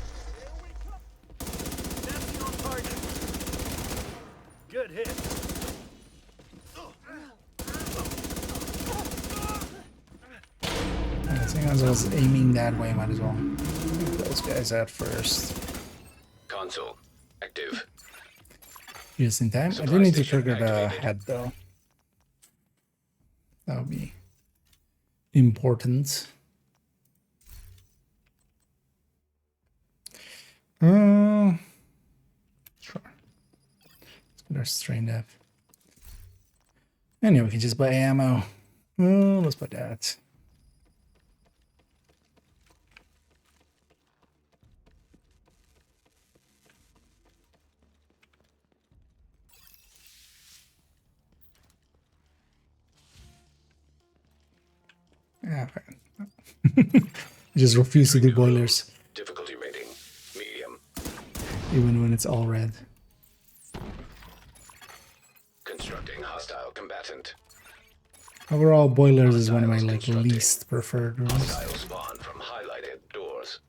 Good hit. Seeing as I was aiming that way, might as well take those guys out first. Console active. Just in time. I do need to trigger the head though. That would be important. Sure. Let's put our strain up. Anyway, we can just buy ammo. Oh, let's buy that. Yeah, I just refuse to do boilers. Difficulty rating, medium. Even when it's all red. Constructing hostile combatant. Overall, boilers is one of my least preferred rooms. Hostile spawn from highlighted doors.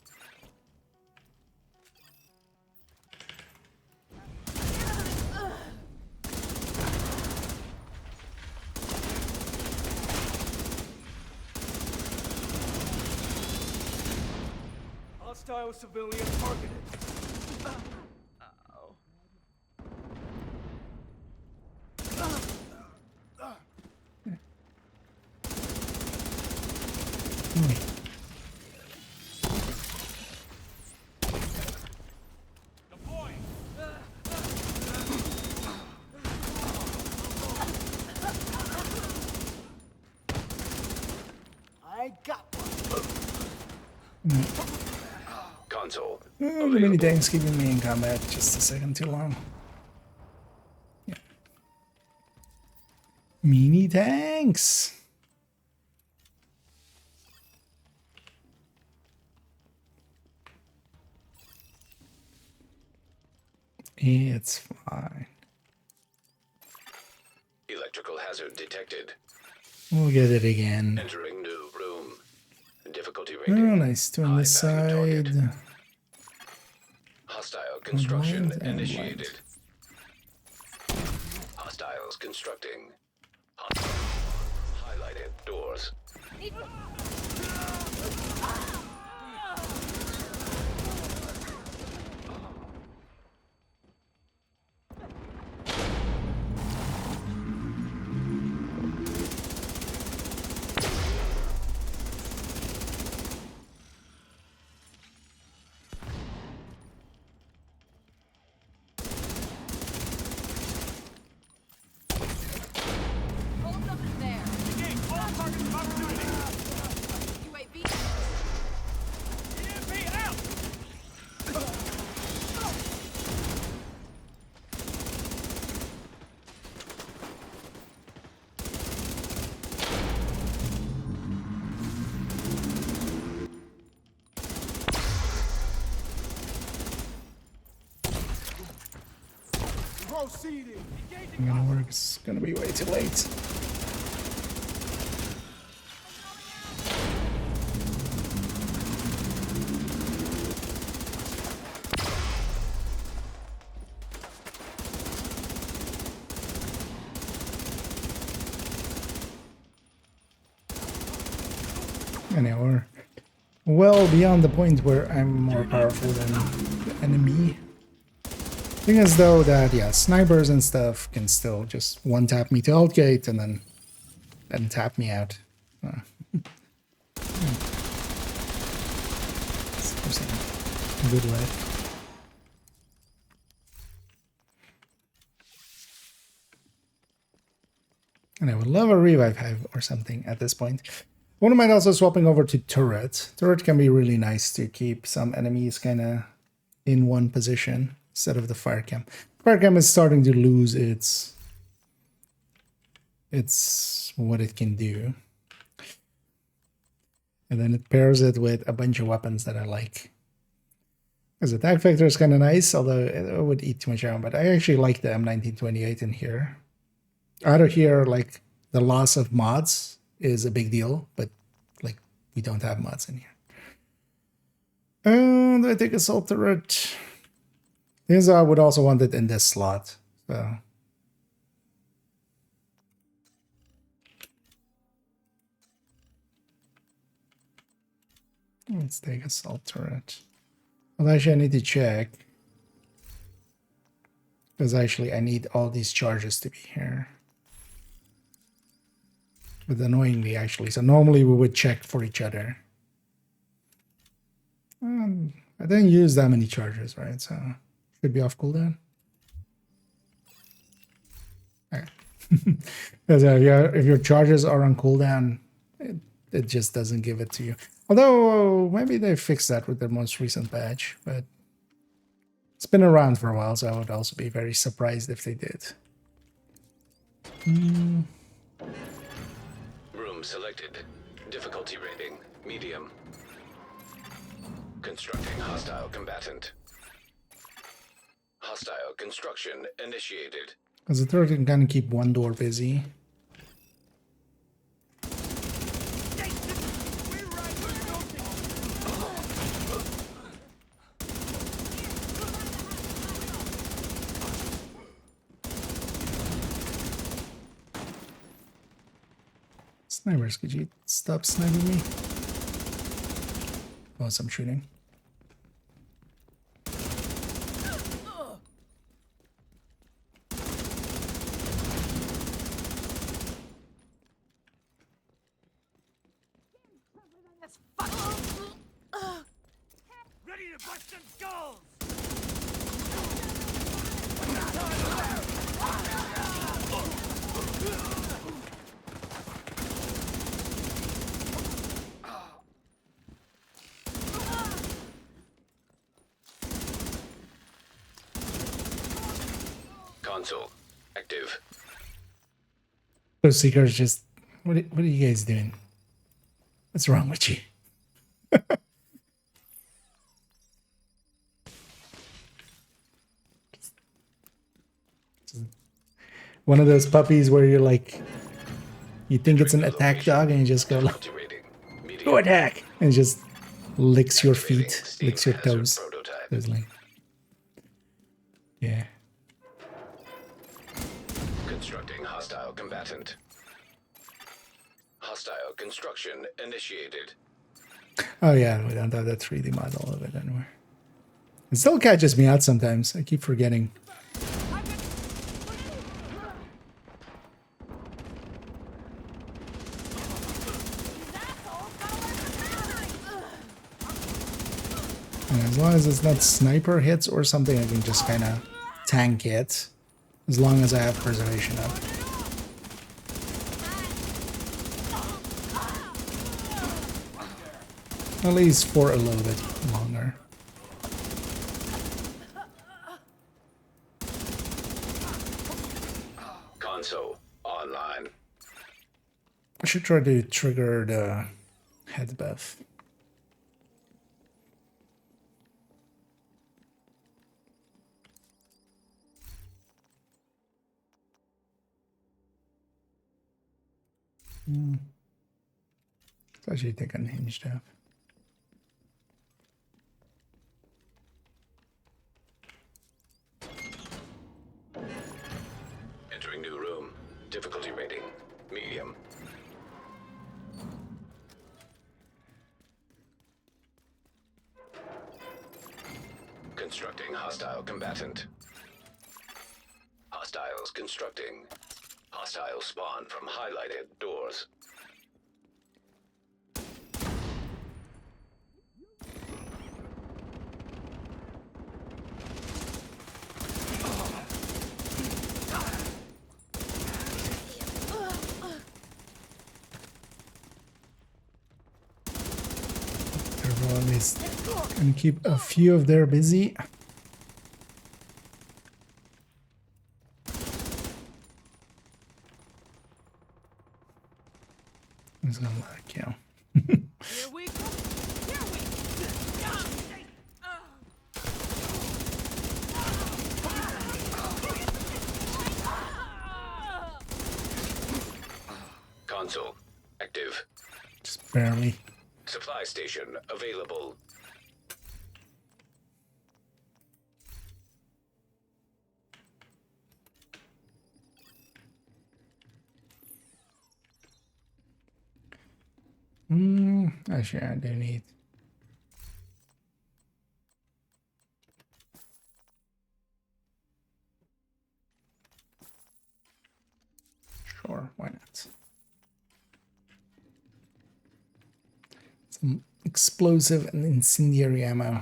Hostile civilian targeted. I got one. Console. Oh, the mini tank's keeping me in combat just a second too long. Yeah. Mini tanks. It's fine. Electrical hazard detected. We'll get it again. Entering new room. Difficulty Oh, rating. nice. Two on this side. Hostile construction blind and initiated. Hostiles constructing. Highlighted doors. Proceeding. I'm gonna work. It's gonna be way too late. Anyway, we're well beyond the point where I'm more powerful than the enemy. Thing is though that yeah, snipers and stuff can still just one tap me to outgate and then tap me out. Good luck. And I would love a revive hive or something at this point. Wouldn't mind also swapping over to turret. Turret can be really nice to keep some enemies kind of in one position instead of the fire cam. Fire cam is starting to lose its what it can do. And then it pairs it with a bunch of weapons that I like. Because attack vector is kind of nice, although it would eat too much ammo. But I actually like the M1928 in here. Out of here, like the loss of mods is a big deal, but like we don't have mods in here. Do I take assault turret? Things I would also want it in this slot. So let's take assault turret. Well, actually, I need to check. Because actually, I need all these charges to be here. But annoyingly, actually. So normally we would check for each other. I didn't use that many charges, right? So should be off cooldown. Okay. Because if your charges are on cooldown, it just doesn't give it to you. Although maybe they fixed that with their most recent patch, but it's been around for a while, so I would also be very surprised if they did. Room selected. Difficulty rating, medium. Constructing hostile combatant. Hostile construction initiated. Because the turret can kind of keep one door busy. Snipers, could you stop sniping me? Oh, some shooting. Ready to bust some skulls! Console active. Those seekers just... What are you guys doing? What's wrong with you? One of those puppies where you're like... You think it's an attack dog and you just go like... Go attack! And it just licks your feet, licks your toes. There's like... Yeah. Constructing hostile combatant. Hostile construction initiated. Oh yeah, we don't have that 3D model of it anywhere. It still catches me out sometimes. I keep forgetting. And as long as it's not sniper hits or something, I can just kind of tank it. As long as I have preservation up. At least for a little bit longer. Console online. I should try to trigger the head buff. It's actually take unhinged up. Entering new room. Difficulty rating, medium. Constructing hostile combatant. Hostiles constructing. Hostile spawn from highlighted doors. Everyone is gonna keep a few of their busy. He's gonna let it kill. Here we go. Here we Console active. Just barely. Supply station available. Actually, I do need. Sure, why not? Some explosive and incendiary ammo.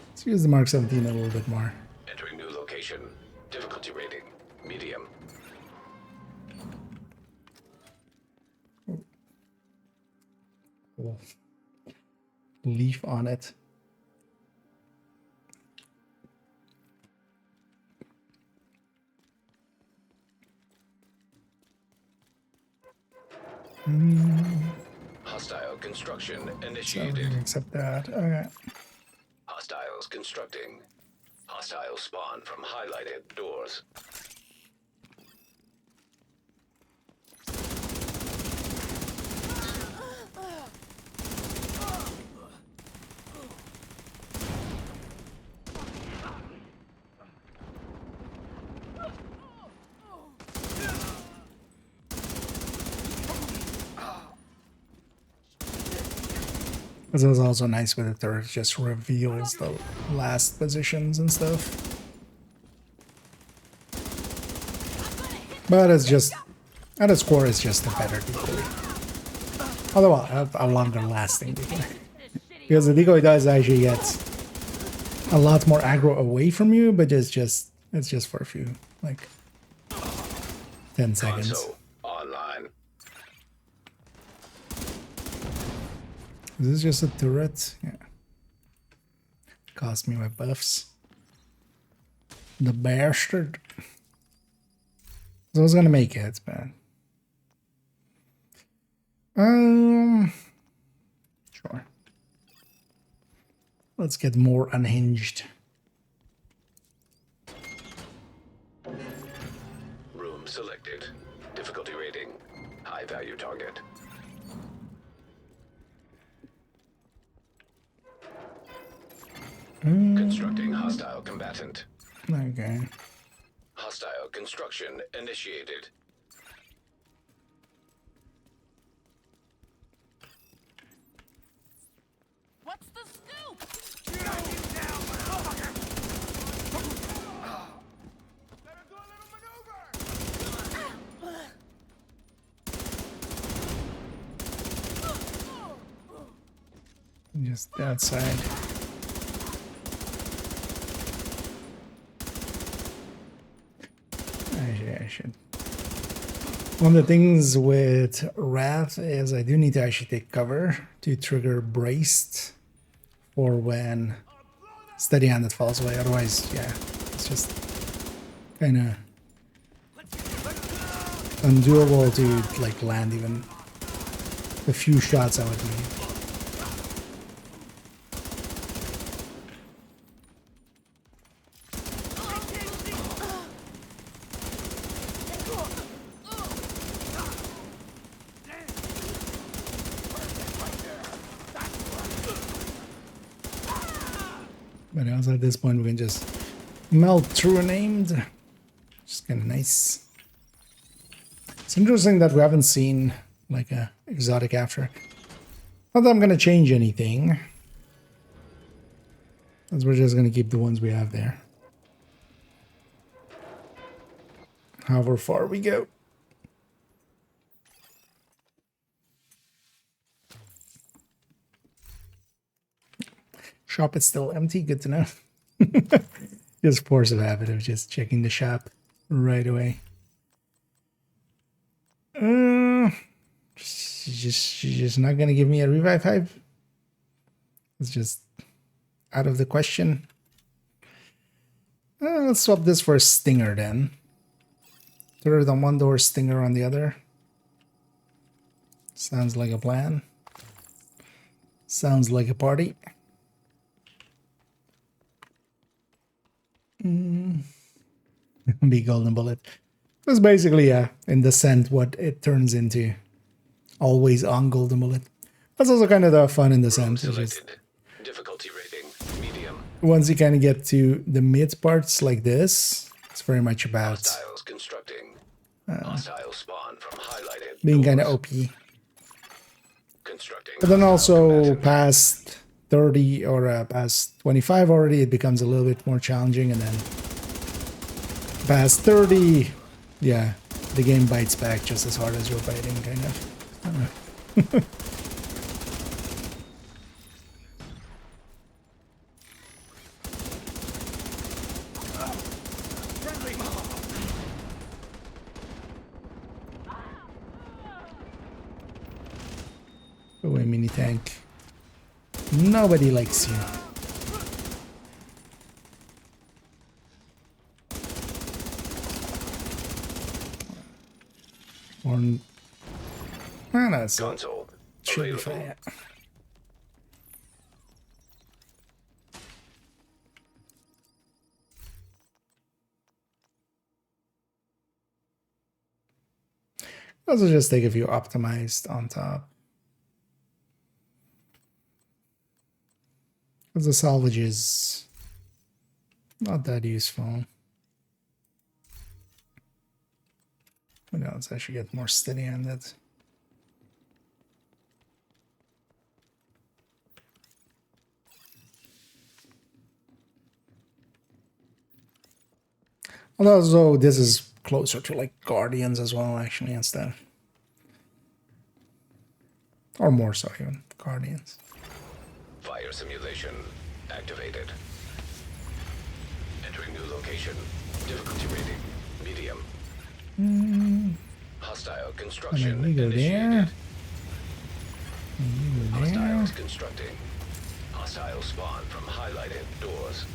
Let's use the Mark 17 a little bit more. Entering new location. Difficulty rating. Medium. Cool. Leaf on it. Hostile construction So we're initiated. gonna accept that. Okay. Hostiles constructing. Hostile spawn from highlighted doors. This is also nice with the turret, just reveals the last positions and stuff. But it's just, at its core, it's just a better decoy. Although a longer lasting decoy. Because the decoy does actually get a lot more aggro away from you, but it's just for a few, like 10 seconds. Console online. Is this just a turret? Yeah. Cost me my buffs. The bastard. So I was gonna make it, but sure. Let's get more unhinged. Room selected. Difficulty rating. High value target. Constructing hostile combatant. Okay. Hostile construction initiated. What's the scoop? Just that side. I should. One of the things with Wrath is I do need to actually take cover to trigger Braced for when Steady Handed falls away. Otherwise, yeah, it's just kind of undoable to like land even the few shots I would need. But also at this point we can just melt through a named. Just kind of nice. It's interesting that we haven't seen like a exotic after. Not that I'm gonna change anything. Because we're just gonna keep the ones we have there. However far we go. Shop is still empty, good to know. Just force of habit of just checking the shop right away. She's just not gonna give me a revive hype. It's just out of the question. Let's swap this for a stinger then. Turret on one door, stinger on the other. Sounds like a plan. Sounds like a party. Be golden bullet. That's basically in Descent what it turns into. Always on golden bullet. That's also kind of the fun in Descent. Difficulty rating. Medium. Once you kind of get to the mid parts like this, it's very much about Hostiles constructing. Hostile spawn from highlighted. being kind of OP. Constructing. But then also past 30 or past 25 already, it becomes a little bit more challenging, and then past 30, yeah, The game bites back just as hard as you're biting, kind of. I don't know. Go away, mini tank. Nobody likes you. One. Ah, no, it's Console should be available. fine. Also, just take a few optimized on top. Because the salvage is not that useful. What else? I should get more steady on that. Although this is closer to like Guardians as well, actually, instead. Or more so, even Guardians. Fire simulation activated. Entering new location. Difficulty rating medium. Hostile construction And then we go there. And you go there. Hostiles constructing. Hostile spawn from highlighted doors.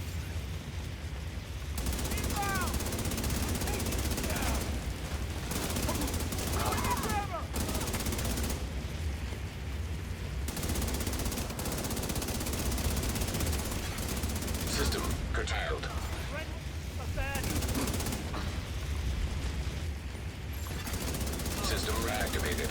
System curtailed. System reactivated.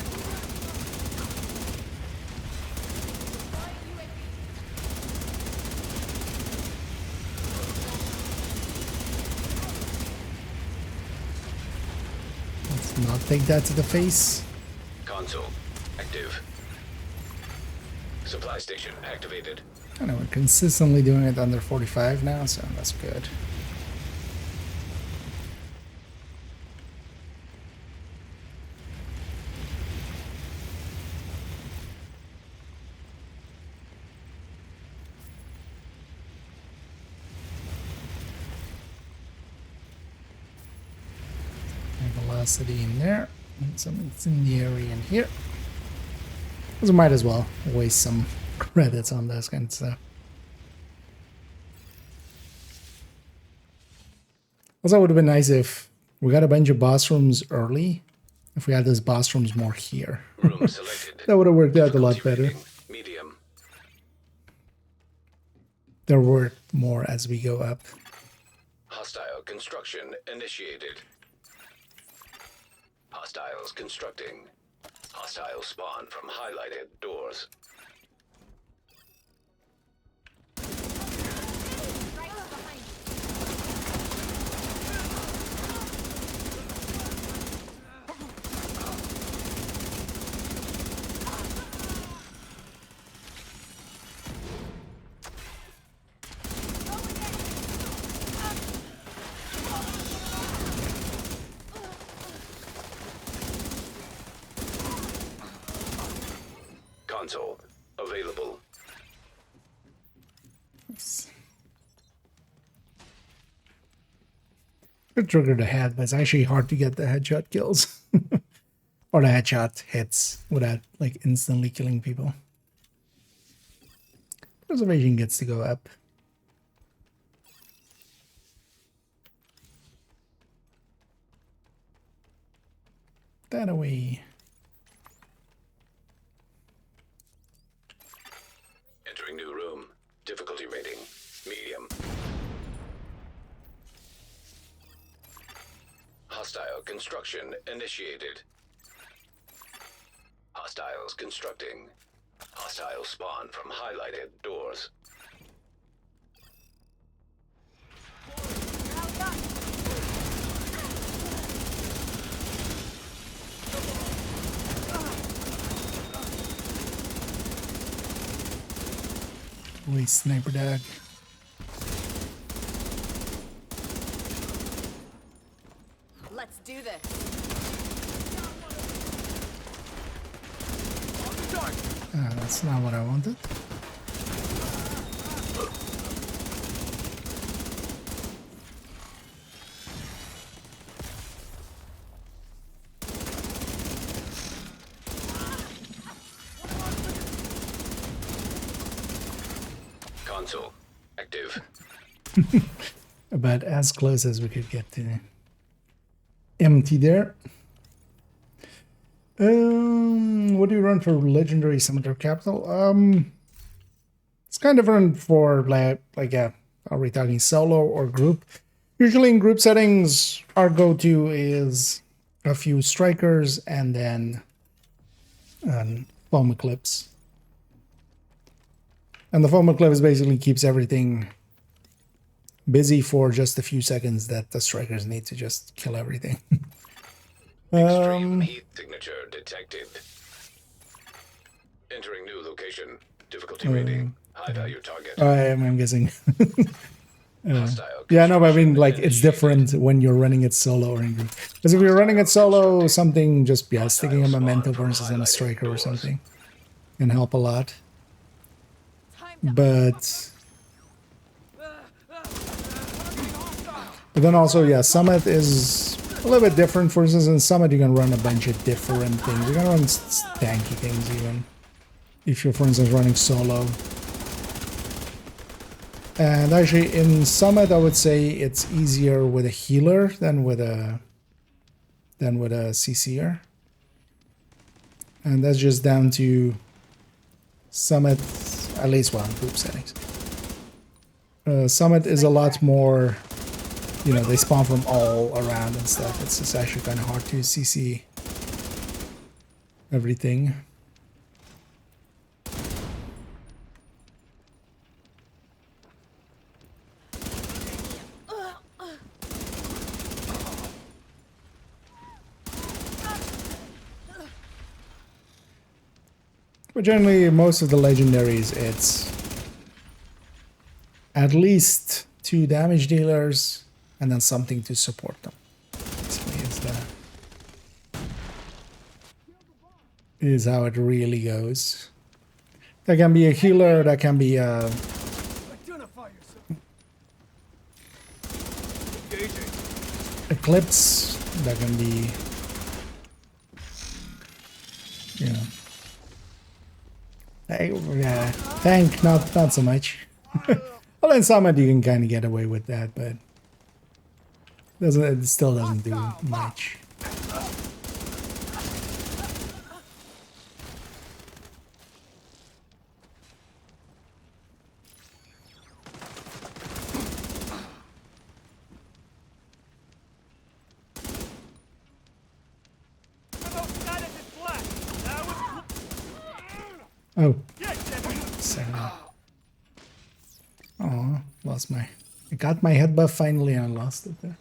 Let's not take that to the face. Console active. Supply station activated. I know we're consistently doing it under 45 now, so that's good. Velocity in there, and some incendiary in here. Because we might as well waste some credits on this kind of stuff. Also, it would have been nice if we got a bunch of boss rooms early. If we had those boss rooms more here, Room selected. that would have worked out a lot better. Medium. They're worth more as we go up. Hostile construction initiated. Hostiles constructing. Hostile spawn from highlighted doors. Console available. Good trigger to head, but it's actually hard to get the headshot kills. Or the headshot hits without like instantly killing people. Preservation gets to go up. That away. Entering new room. Difficulty rating medium. Hostile construction initiated. Hostiles constructing. Hostile spawn from highlighted doors. Wait, sniper dog. Let's do this. not what I wanted. Console active. About as close as we could get to empty there. What do you run for legendary cemetery capital? It's kind of different for are we talking solo or group? Usually in group settings, our go-to is a few strikers and then foam eclipse. And the foam eclipse basically keeps everything busy for just a few seconds that the strikers need to just kill everything. Extreme heat signature detected. Entering new location. Difficulty rating. High value target. I'm guessing. Yeah, no, but I mean, like, it's different when you're running it solo or in group. Because if you're running it solo, something just, sticking a memento versus on a striker or something can help a lot. But then also, yeah, Summit is a little bit different. For instance, in Summit, you can run a bunch of different things. You can run tanky things even. If you're, for instance, running solo. And actually, in Summit, I would say it's easier with a healer than with a CC'er. And that's just down to Summit, at least one group settings. Summit is a lot more, they spawn from all around and stuff. It's actually kind of hard to CC everything. But generally, most of the legendaries, it's at least 2 damage dealers and then something to support them. Basically, is how it really goes. That can be a healer, that can be a Eclipse, that can be, tank, not so much. Well, in Summit you can kind of get away with that, but it still doesn't do much. Oh. Oh, lost my... I got my head buff finally and I lost it there.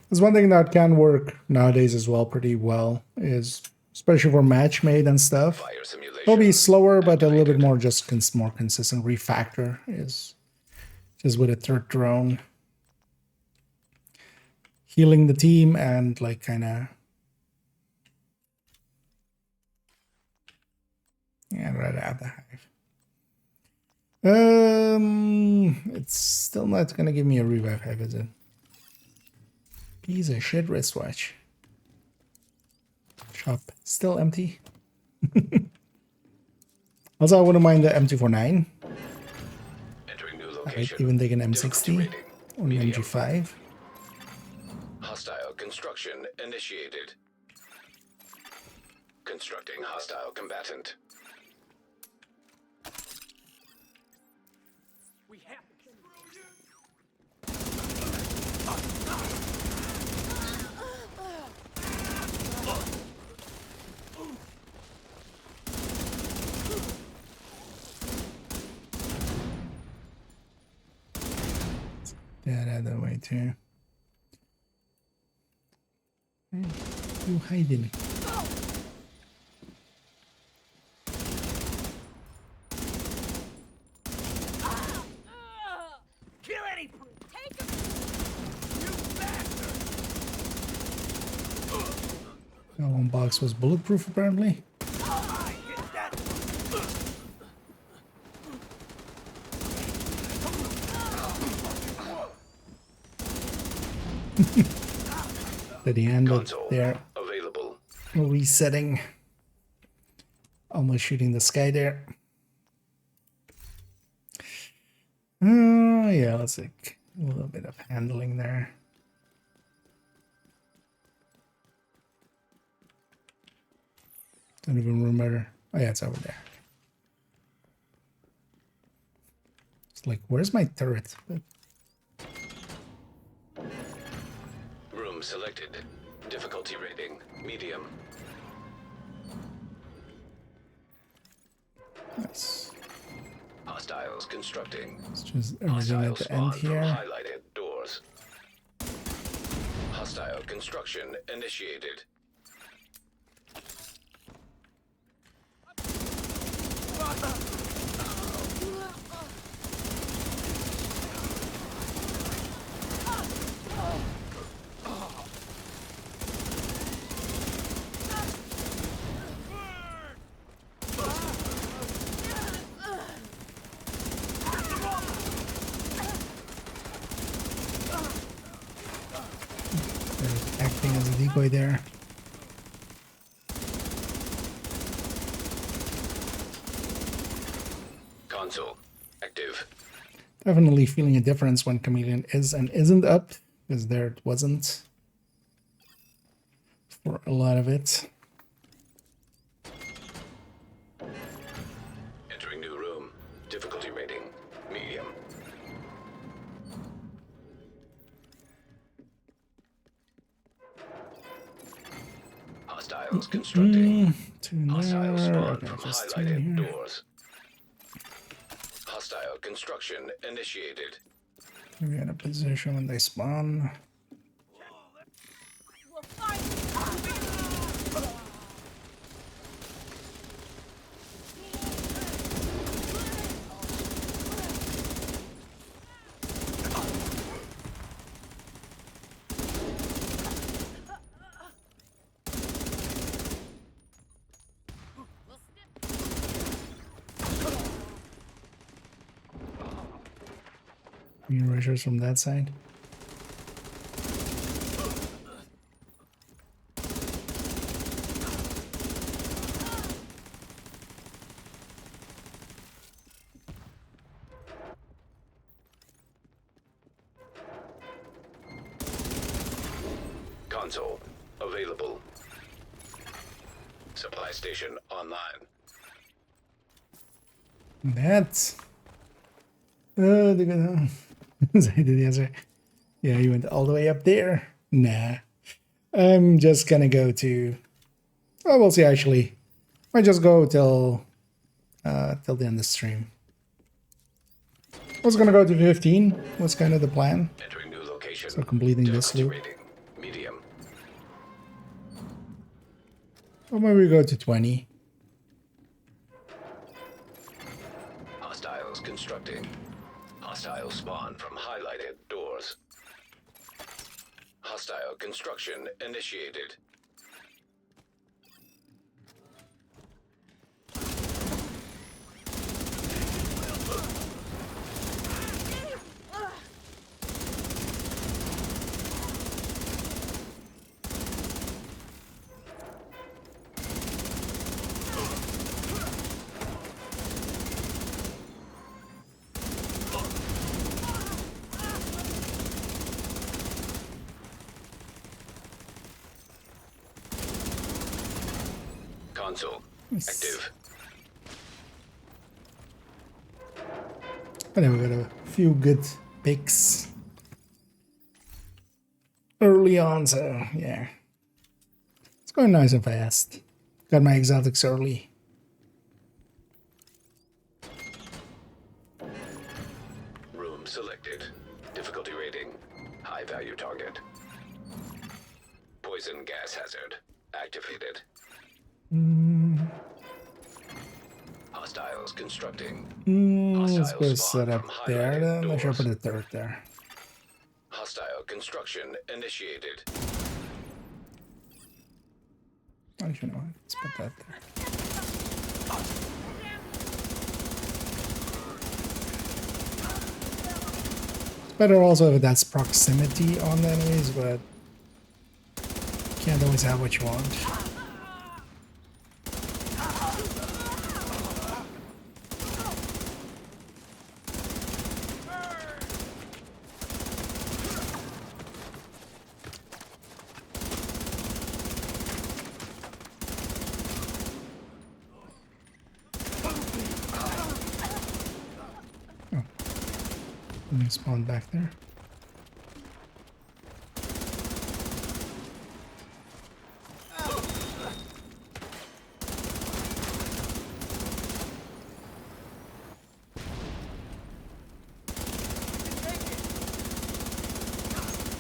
There's one thing that can work nowadays as well pretty well is, especially for match made and stuff, it'll be slower but a little bit more more consistent. Refactor is just with a third drone healing the team and like kind of right out the hive. It's still not gonna give me a revive hive, is it? Piece of shit wristwatch. Shop still empty. Also, I wouldn't mind the M249. I'd even take an M60 or an MG5. Hostile construction initiated. Constructing hostile combatant. That other way too. you hiding? Kill any take him! You bastard! That one box was bulletproof apparently. I hit that. At the end of Console there, available. resetting. Almost shooting the sky there. Yeah, let's take a little bit of handling there. Don't even remember. Oh yeah, it's over there. It's like, where's my turret? Room selected. Difficulty rating medium. Nice. Hostiles constructing. It's just everything at the end From here. highlighted doors. Hostile construction initiated. They're acting as a decoy there. Console active. Definitely feeling a difference when Chameleon is and isn't up, because there it wasn't for a lot of it. Entering new room. Difficulty rating medium. Hostiles constructing. Hostiles spawn from highlighted doors. Hostile construction initiated. We're in a position when they spawn. Green rushers from that side. Console available. Supply station online. That's they're gonna say the answer. Yeah, you went all the way up there. Nah, I'm just gonna go to. Oh, we'll see. Actually, I just go till the end of the stream. I was gonna go to 15. Was kind of the plan. Entering new location. So completing this loop. Rating medium. Or maybe we go to 20. Hostiles constructing. Hostiles spawn from highlighted doors. Hostile construction initiated. Console active. But then we got a few good picks early on, so yeah. It's going nice and fast. Got my exotics early. Room selected. Difficulty rating high value target. Poison gas hazard. activated. Hostiles constructing. Let's go set up there. Then I should put a third there. Hostile construction initiated. Actually, no. Let's put that there. It's better also if that's proximity on the enemies, but can't always have what you want. Let me spawn back there.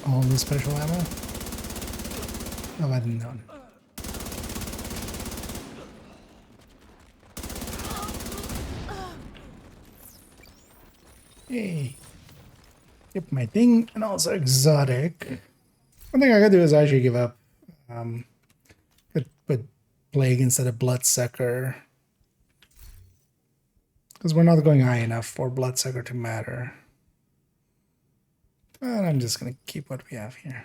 All the special ammo? Oh, I didn't know. Hey. Yep, my thing, and also exotic. One thing I could do is actually give up. Could put plague instead of bloodsucker, because we're not going high enough for bloodsucker to matter. And I'm just gonna keep what we have here.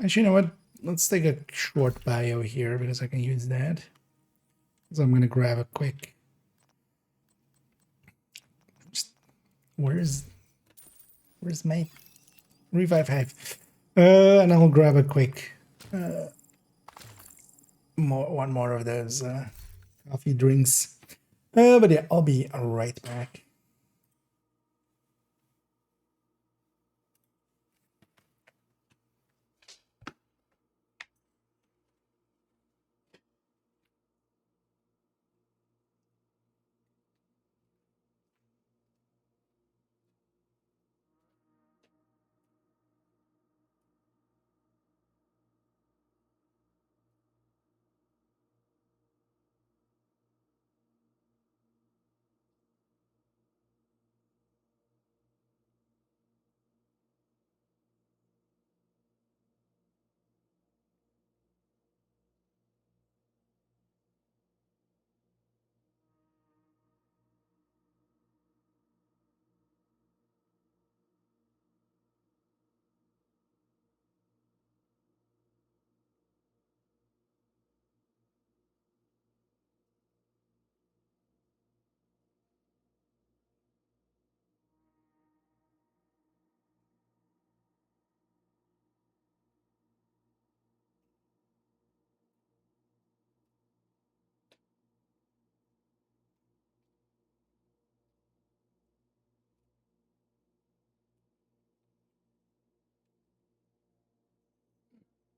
Actually, you know what? Let's take a short bio here because I can use that. So I'm gonna grab a quick. Where's my revive hive? And I'll grab a quick one more of those coffee drinks. But yeah, I'll be right back.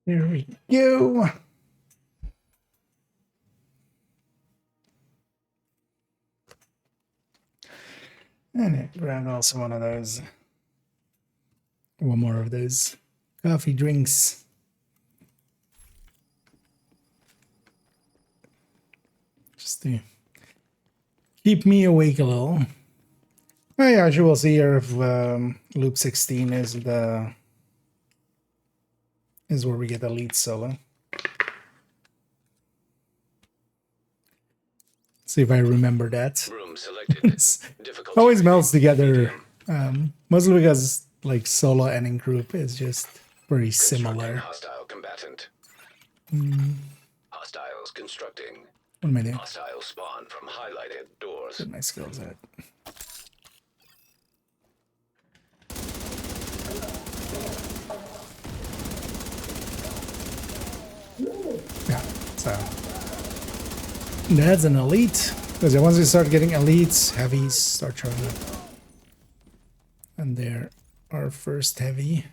There we go. And I grabbed also one of those. One more of those coffee drinks. Just to keep me awake a little. Oh yeah, as you will see here, if loop 16 is where we get the lead solo. See if I remember that. Room selected. Always melts together. Mostly because like solo and in group is just very similar. Hostile combatant. Hostiles constructing. What am I doing? Hostile spawn from highlighted doors. Get my skills at. Yeah, so that's an elite. Because once we start getting elites, heavies start showing up. And there, our first heavy.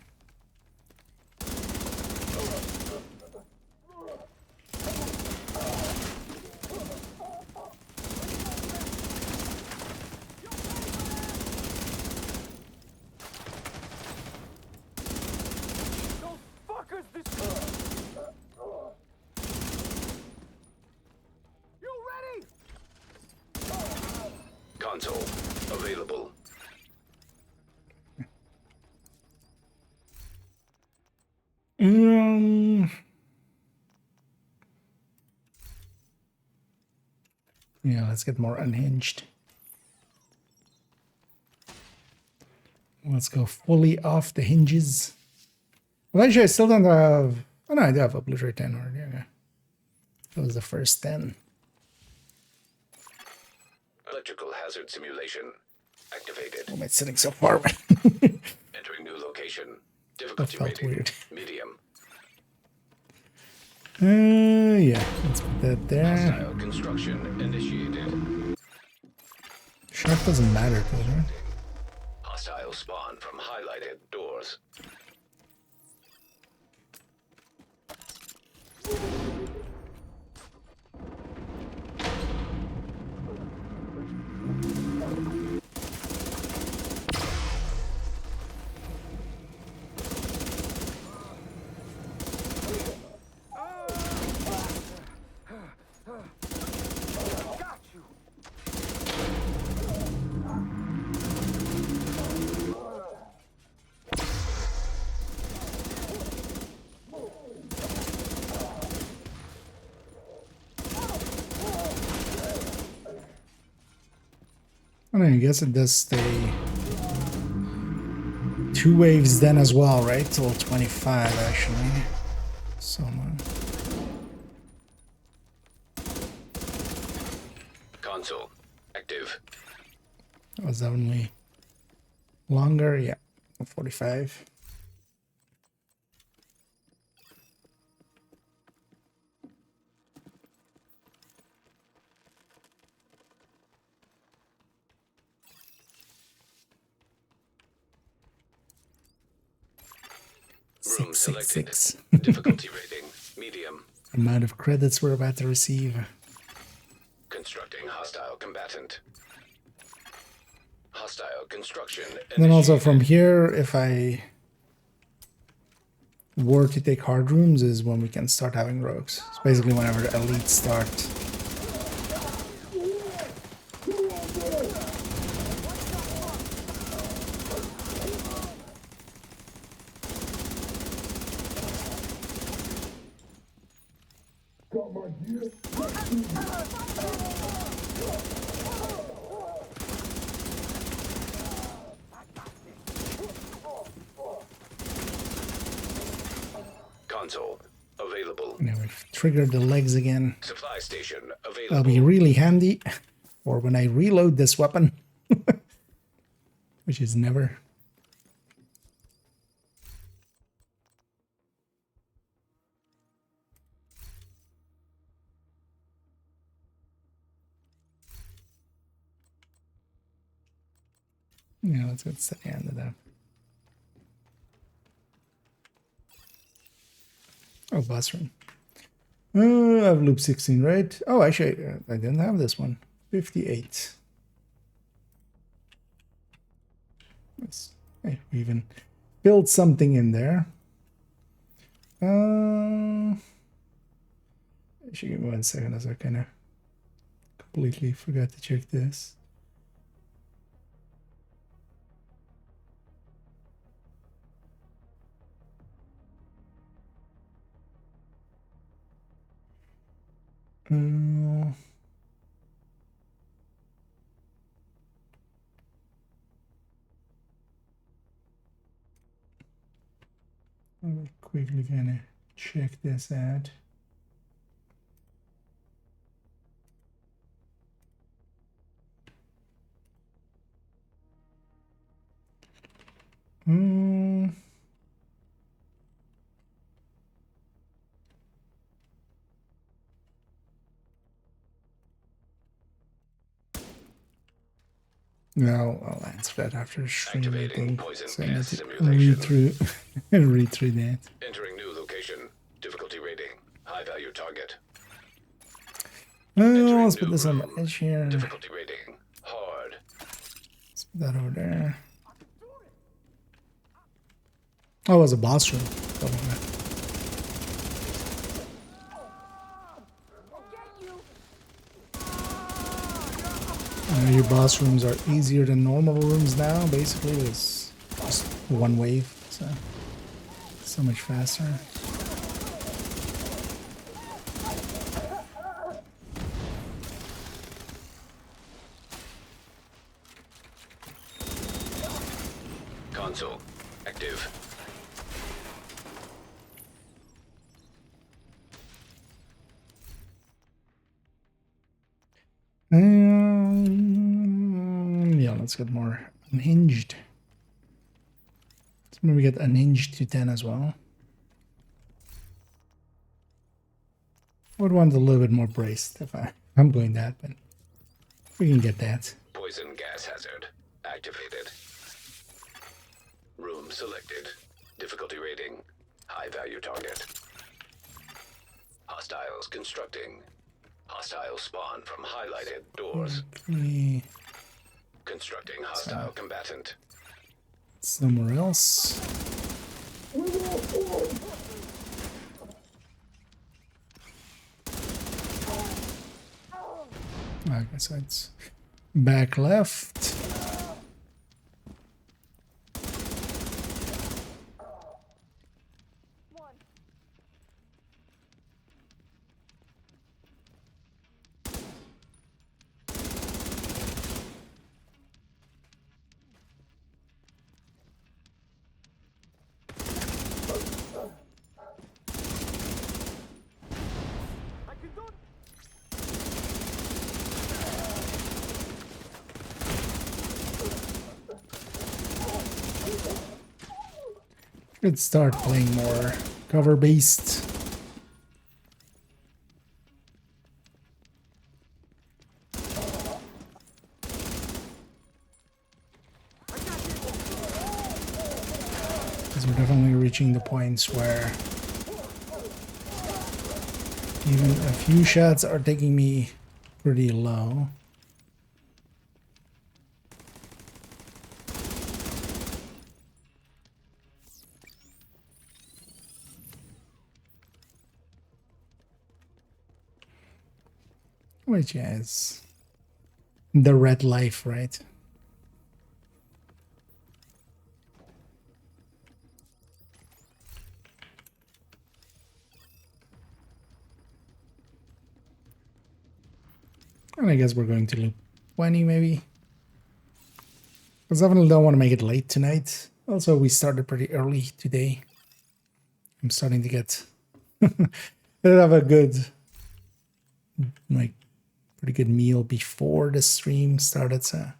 Console available. Yeah, let's get more unhinged. Let's go fully off the hinges. Well, actually, I still don't have... Oh, no, I do have Obliterate 10 already. Okay. That was the first 10. Electrical hazard simulation activated. Why am I sitting so far away? Entering new location. Difficulty felt rating weird. medium. Yeah, let's put that there. Hostile construction initiated. Sharp doesn't matter to us, right? Hostile spawn from highlighted doors. I mean, I guess it does stay 2 waves then as well, right? Till 25, actually. So Console active. was that only longer? Yeah, 45. Room selected. 666. Difficulty rating medium. Amount of credits we're about to receive. Constructing hostile combatant. Hostile construction. And then also from here, if I were to take hard rooms, is when we can start having rogues. It's basically whenever the elites start. Console available. Now we've triggered the legs again. Supply station available. That'll be really handy for when I reload this weapon. Which is never. Yeah, let's get to the end of that. Oh, boss room. I have loop 16, right? Oh, actually, I didn't have this one. 58. Hey, we even built something in there. Actually, give me 1 second as I kind of completely forgot to check this. I'll quickly gonna check this out. No, I'll answer that after stream, I think. So I need to read through that. Entering new location. Difficulty rating. High value target. Let's put this on the edge here. Difficulty rating. Hard. Let's put that over there. Oh, it was a boss room. Your boss rooms are easier than normal rooms now. Basically, it's just one wave, so much faster. Console active. Yeah, let's get more unhinged. Let's maybe get unhinged to 10 as well. I would want a little bit more braced if I'm going that, but we can get that. Poison gas hazard activated. Room selected. Difficulty rating. High value target. Hostiles constructing. Hostile spawn from highlighted doors. Okay. Constructing hostile combatant. Somewhere else. Okay, so it's back left. Should start playing more cover based. Because we're definitely reaching the points where even a few shots are taking me pretty low. Which is the red life, right? And I guess we're going to loop 20 maybe. Because I definitely don't want to make it late tonight. Also, we started pretty early today. I'm starting to get have a good, like, pretty good meal before the stream started, so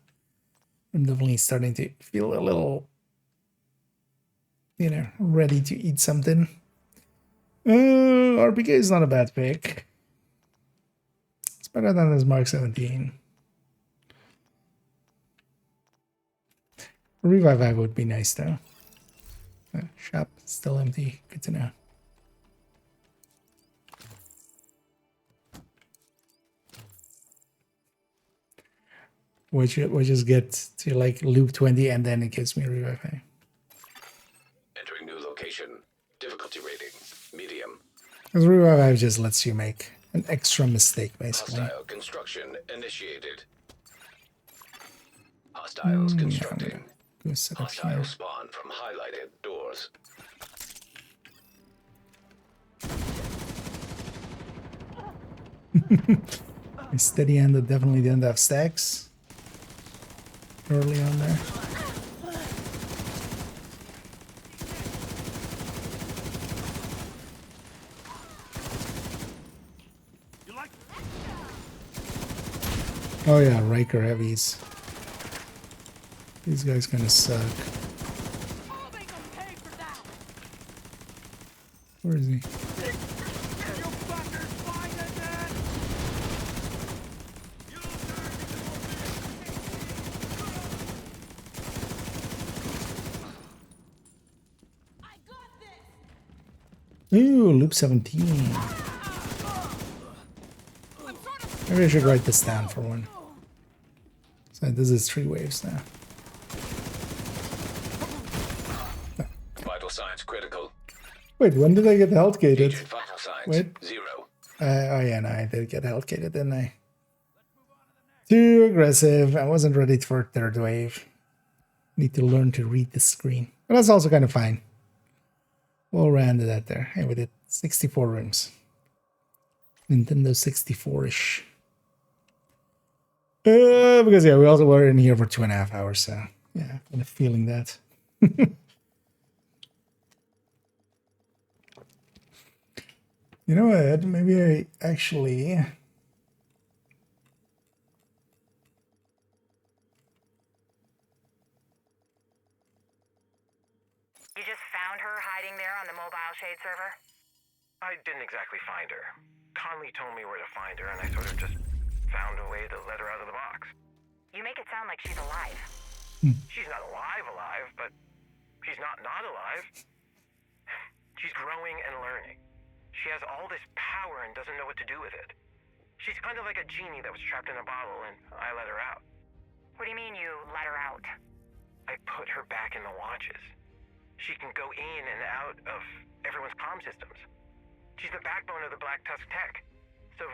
I'm definitely starting to feel a little, you know, ready to eat something. RPK is not a bad pick. It's better than this Mark 17. Revive would be nice though. Shop still empty. Good to know. We just get to like loop 20 and then it gives me revive. Entering new location. Difficulty rating. Medium. Because revive just lets you make an extra mistake basically. Hostile construction initiated. Hostiles constructing. Go set up Hostile here. spawn from highlighted doors. My steady hand definitely didn't have stacks early on there. Oh yeah, Riker heavies. These guys kind of suck. Where is he? Ooh, loop 17. Maybe I should write this down for one. So this is 3 waves now. Vital signs critical. Wait, when did I get health gated? Vital signs Wait. 0. Oh yeah, no, I did get health gated, didn't I? Too aggressive. I wasn't ready for third wave. Need to learn to read the screen. But that's also kind of fine. We'll round it out there. Hey, we did 64 rooms. Nintendo 64-ish. Because yeah, we also were in here for 2.5 hours, so yeah, kind of feeling that. You know what? Maybe I actually. You just found her hiding there on the mobile shade server? I didn't exactly find her. Conley told me where to find her, and I sort of just found a way to let her out of the box. You make it sound like she's alive. She's not alive, but she's not alive. She's growing and learning. She has all this power and doesn't know what to do with it. She's kind of like a genie that was trapped in a bottle, and I let her out. What do you mean you let her out? I put her back in the watches. She can go in and out of everyone's comm systems. She's the backbone of the Black Tusk tech, so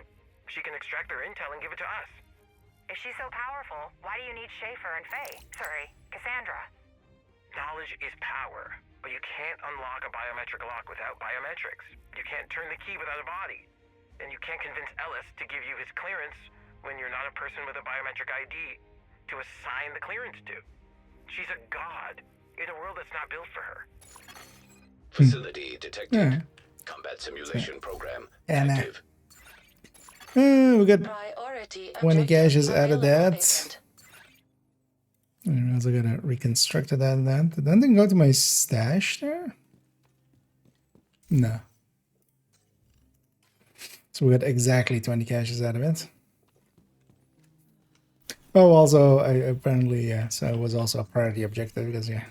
she can extract their intel and give it to us. If she's so powerful, why do you need Schaefer and Faye? Sorry, Cassandra. Knowledge is power, but you can't unlock a biometric lock without biometrics. You can't turn the key without a body. And you can't convince Ellis to give you his clearance when you're not a person with a biometric ID to assign the clearance to. She's a god in a world that's not built for her. Facility detected. Yeah. Combat simulation program And active. we got 20 caches out of that. And I also gotta reconstruct it out of that. Did that thing go to my stash there? No. So we got exactly 20 caches out of it. Oh, also, I apparently, yeah, so it was also a priority objective because, yeah,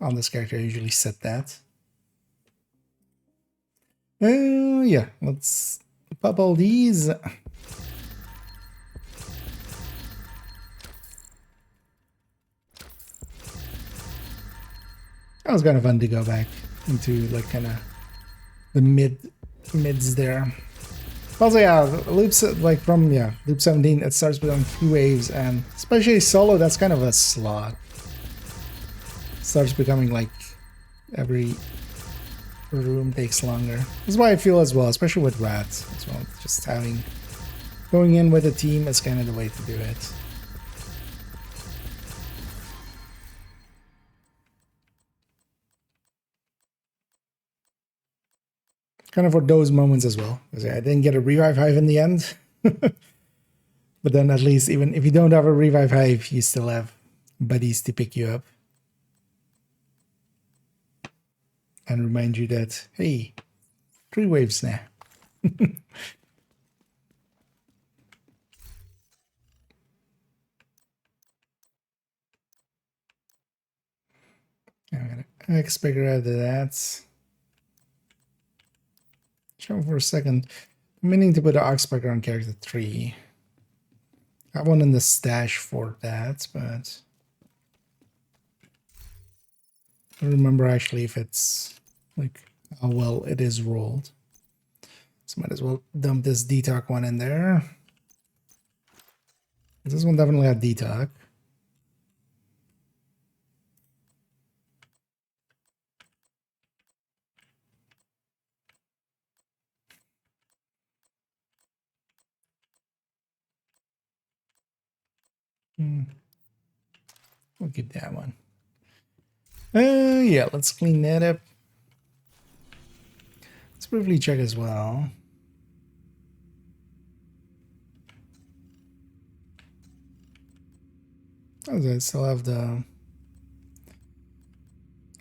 on this character I usually set that. Yeah, let's pop all these. That was kind of fun to go back into, like, kind of the mids there. Also, yeah, loops, like, from, yeah, loop 17, it starts with on 2 waves, and especially solo, that's kind of a slog. Starts becoming, like, every room takes longer. That's why I feel as well, especially with rats as well. Just going in with a team is kind of the way to do it. Kind of for those moments as well, because I didn't get a revive hive in the end. But then at least even if you don't have a revive hive, you still have buddies to pick you up and remind you that, hey, 3 waves now. I'm gonna X-Bagger out of that. Show for a second. I'm meaning to put an Oxpecker on character 3. I have one in the stash for that, but I don't remember actually if it's like how well it is rolled. So might as well dump this detox one in there. This one definitely had detox. We'll keep that one. Yeah, let's clean that up. Let's briefly check as well. I still have the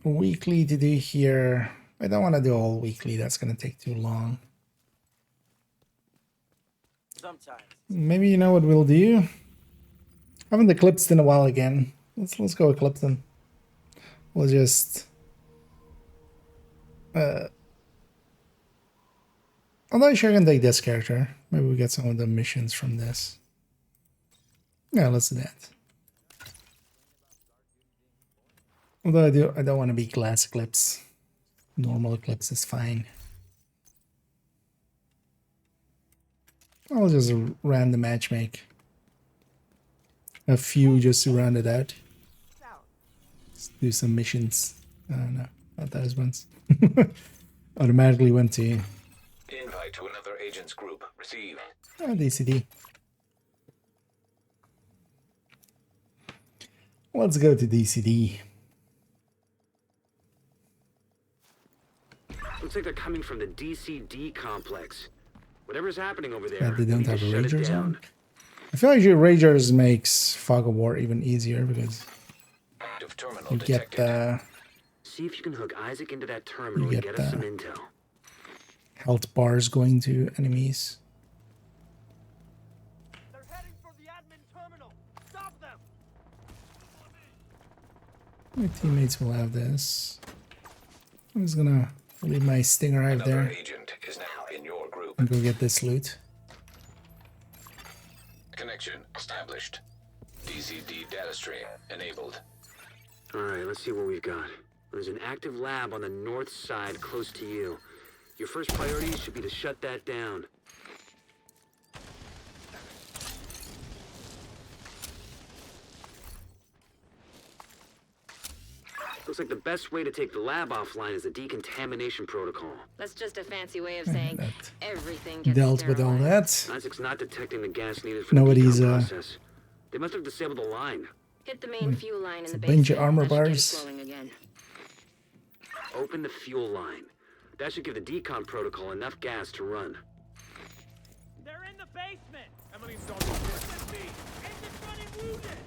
weekly to do here. I don't want to do all weekly. That's going to take too long. Sometimes. Maybe you know what we'll do? I haven't eclipsed in a while again. Let's go eclipse them. We'll just I'm not sure I can take this character. Maybe we get some of the missions from this. Yeah, let's do that. Although I don't want to be glass eclipse. Normal eclipse is fine. I'll just random matchmake. a few just to round it out. Let's do some missions. No, not those ones. Automatically went to Invite to another agent's group. Receive. DCD. Let's go to DCD. Looks like they're coming from the DCD complex. Whatever's happening over there, They we don't need to have shut it Ragers down. on. I feel like your Ragers makes Fog of War even easier because Active terminal you get the See if you can hook Isaac into that terminal You and get get us some the- intel. health bars going to enemies. My teammates will have this. I'm just gonna leave my Stinger right Another there agent is now in your group. and go get this loot. Connection established. DCD data stream enabled. Alright, let's see what we've got. There's an active lab on the north side close to you. Your first priority should be to shut that down. Looks like the best way to take the lab offline is the decontamination protocol. That's just a fancy way of saying that everything gets dealt with all that. Isaac's not detecting the gas needed for Nobody's the decom process. They must have disabled the line. Hit the main fuel line in the bunch of basement. armor That should get it bars. flowing again. Open the fuel line. That should give the decon protocol enough gas to run. They're in the basement. Emily's dog is with me. Agent's running wounded.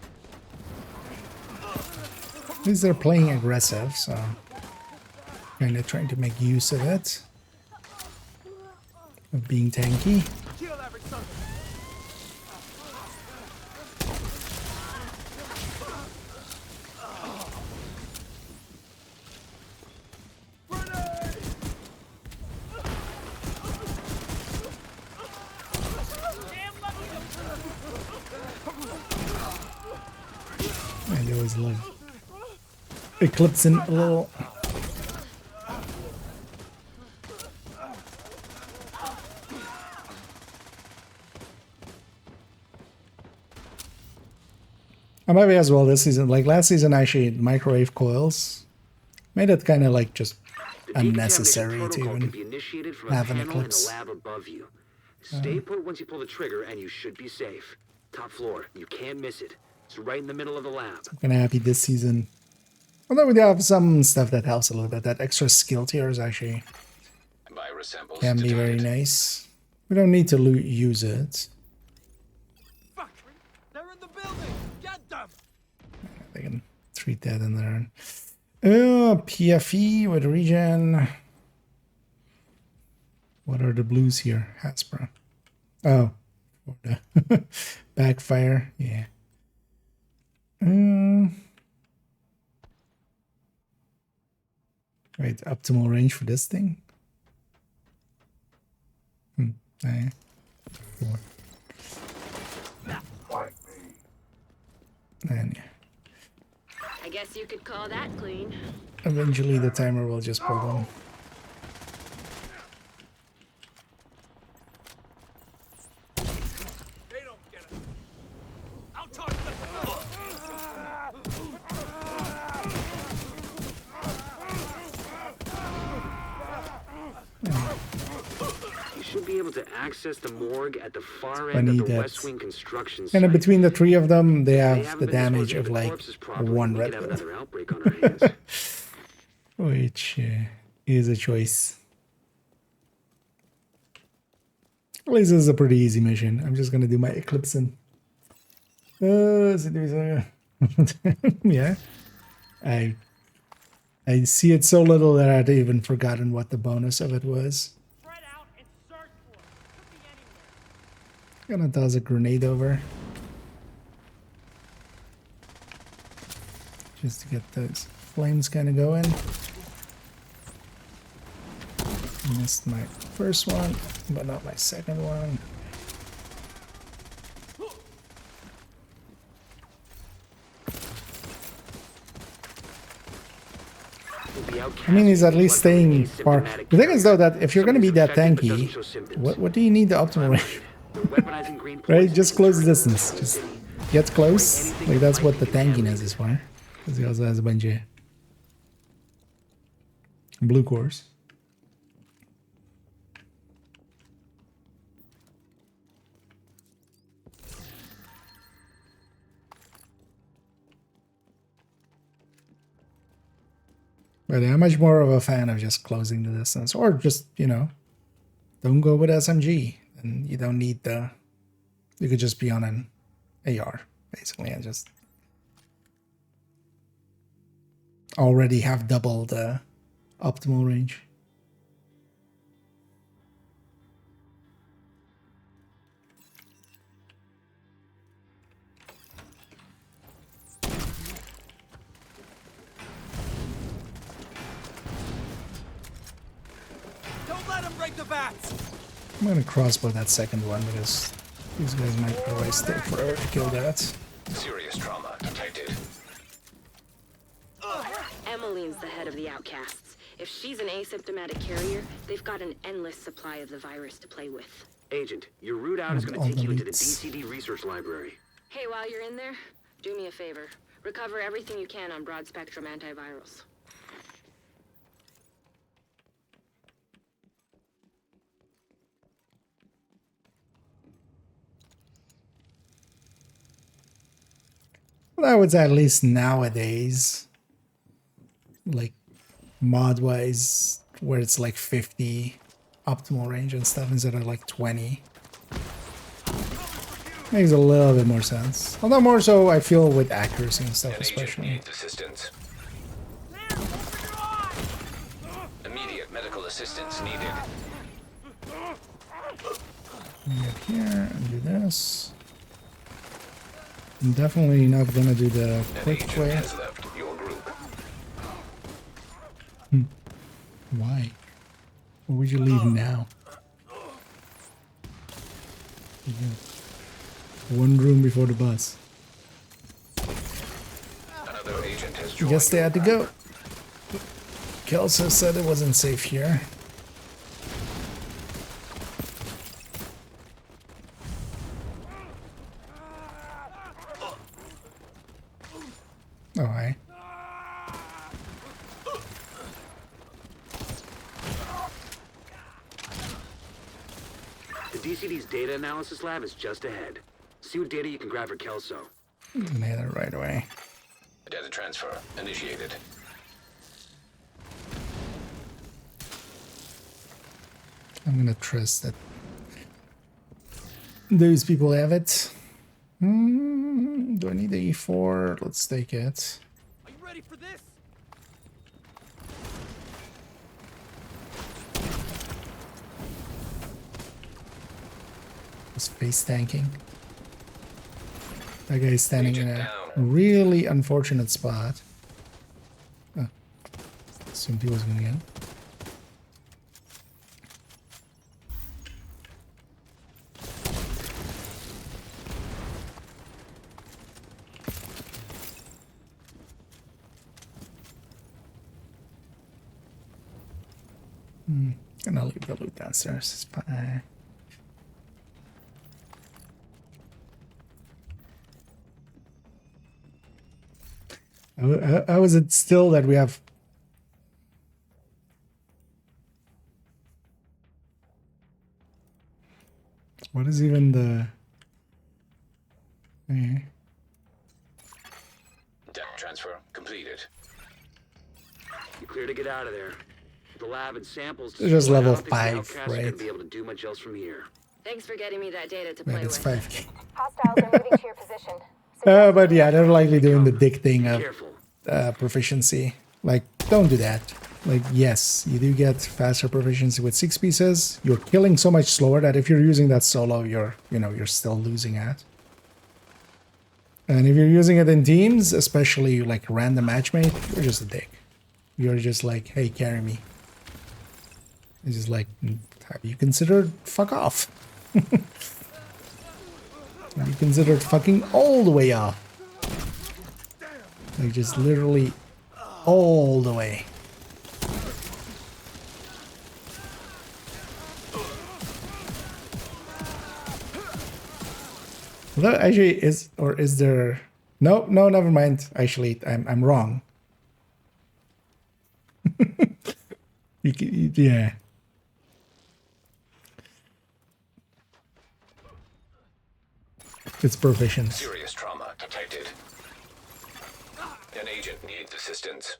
At least they're playing aggressive, so kind of trying to make use of it. Of being tanky. Kill every son. I always love eclipsing a little. I might be as well this season. Like last season, I actually microwave coils. Made it kind of like just unnecessary to Protocol can even be initiated from have a an panel in the eclipse. lab above you. Stay put once you pull the trigger, and you should be safe. Top floor, you can't miss it. It's right in the middle of the lab. I'm kind of happy this season. Although we do have some stuff that helps a little bit. That extra skill tier is actually Virus samples can be very detected. nice. We don't need to use it. Fuck! They're in the building. Get them. They can treat that in there. PFE with regen. What are the blues here? Hasbro. Oh, for the backfire. Yeah. Right, optimal range for this thing. Yeah. 4. And yeah. I guess you could call that clean. Eventually the timer will just pull on. They don't get it. I'll talk to them. You should be able to access the morgue at the far I end of need the that. West Wing construction And site. between the 3 of them, they If they have haven't the been damage disposing of the like corpses properly, 1 we red could have pill. another outbreak on our hands. Which is a choice. At least this is a pretty easy mission. I'm just gonna do my eclipsing. Yeah. I see it so little that I'd even forgotten what the bonus of it was. Gonna toss a grenade over. Just to get those flames kind of going. Missed my first one, but not my second one. I mean, he's at least staying far. The thing is, though, that if you're going to be that tanky, what do you need the optimal range? Right? Just close the distance. Just gets close. Like that's what the tankiness is for. Because he also has a bunch of blue cores. But I'm much more of a fan of just closing the distance, or just, you know, don't go with SMG, and you don't need the. You could just be on an AR basically, and just already have double the optimal range. Don't let him break the bats. I'm gonna crossbow that second one because these guys might otherwise take forever to kill that. Serious trauma detected. Emmeline's the head of the Outcasts. If she's an asymptomatic carrier, they've got an endless supply of the virus to play with. Agent, your route out is going to take you into the DCD research library. Hey, while you're in there, do me a favor. Recover everything you can on broad-spectrum antivirals. Well, I would say at least nowadays, like mod-wise, where it's like 50 optimal range and stuff instead of like 20. Makes a little bit more sense. Although more so, I feel with accuracy and stuff, especially. Needs assistance. Immediate medical assistance needed. Get here and do this. I'm definitely not gonna do the quick way. Has left your group. Why? Why would you leave now? One room before the bus. Another agent has I joined. guess they had to go. Kelso said it wasn't safe here. Oh, hi. The DCD's data analysis lab is just ahead. See what data you can grab for Kelso. Nail it right away. Data transfer initiated. I'm gonna trust that those people have it. Do I need the E4? Let's take it. Are you ready for this? Space tanking. That guy's standing in a really unfortunate spot. Oh. Assumed he was gonna get it. Gonna leave the loot downstairs. It's fine. How is it still that we have? What is even the? Data transfer completed. You're clear to get out of there. The lab and samples. It's just level I don't think the 5, Outcasts are right? gonna be able to do much else from here. Thanks for getting me that data to Man, play it's with. 5K. Hostiles are moving to your position. But yeah, they're likely doing the dick thing of proficiency. Like, don't do that. Like, yes, you do get faster proficiency with 6 pieces. You're killing so much slower that if you're using that solo, you're still losing at. And if you're using it in teams, especially like random matchmate, you're just a dick. You're just like, hey, carry me. It's just like, have you considered fuck off? Have you considered fucking all the way off? Like, just literally all the way. Well, that actually is, or is there? No, no, never mind. Actually, I'm wrong. Yeah. It's proficient. Serious trauma detected. An agent needs assistance.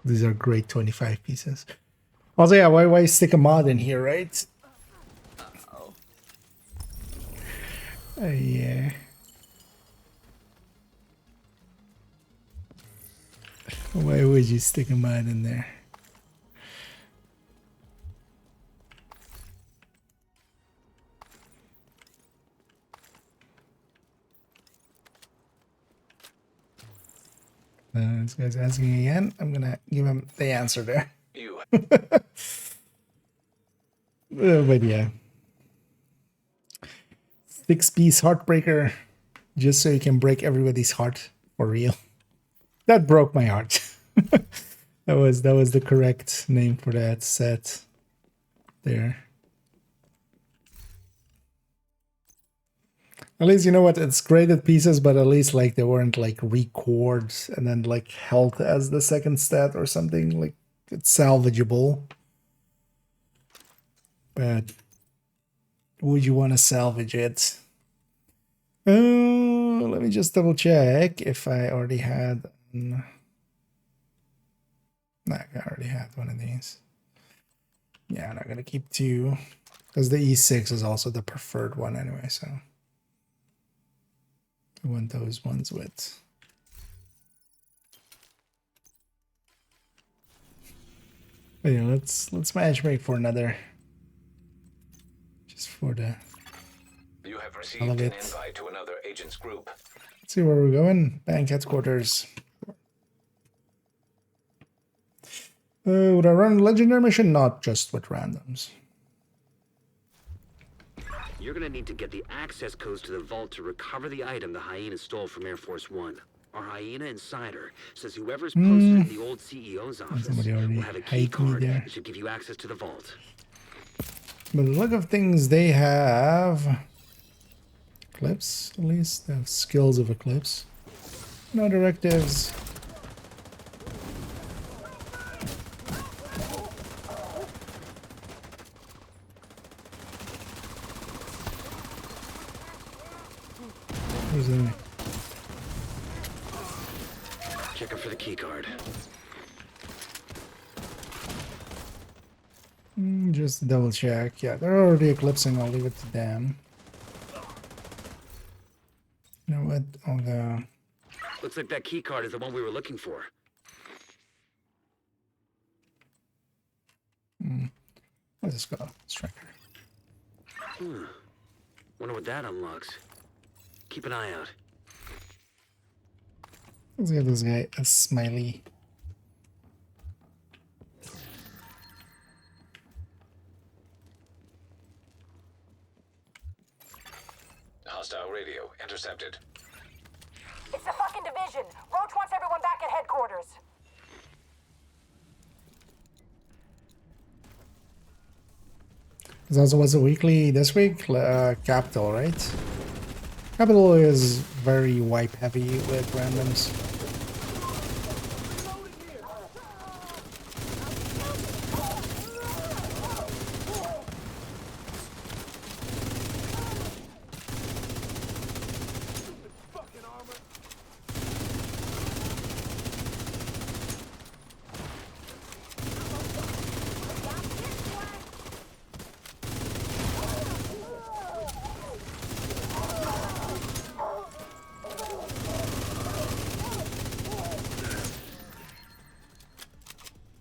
These are great 25 pieces. Also, yeah, why stick a mod in here, right? Yeah. Why would you stick a mod in there? This guy's asking again. I'm gonna give him the answer there. You. But yeah. 6-piece heartbreaker. Just so you can break everybody's heart for real. That broke my heart. that was the correct name for that set there. At least you know what, it's graded pieces, but at least like they weren't like records and then like held as the second stat or something. Like it's salvageable. But would you want to salvage it? Let me just double check if I already had. No, I already had one of these. Yeah, I'm not gonna keep 2 because the E6 is also the preferred one anyway. So I want those ones with. But yeah, let's matchmake for another. Just for the. You have received an invite to another agent's group. Let's see where we're going. Bank headquarters. Would I run a legendary mission? Not just with randoms. You're gonna need to get the access codes to the vault to recover the item the hyena stole from Air Force One. Our hyena insider says whoever's posted in the old CEO's office will have a key card that should give you access to the vault. By the look of things, they have Eclipse, at least. They have skills of Eclipse. No directives. Where's the... Checking for the key card. Just double check. Yeah, they're already eclipsing. I'll leave it to them. You know what? I'll go. Looks like that key card is the one we were looking for. I'll just go striker. Wonder what that unlocks. Keep an eye out. Let's give this guy a smiley. Hostile radio intercepted. It's the fucking division. Roach wants everyone back at headquarters. This also was a weekly this week. Capital, right? Capital is very wipe heavy with randoms.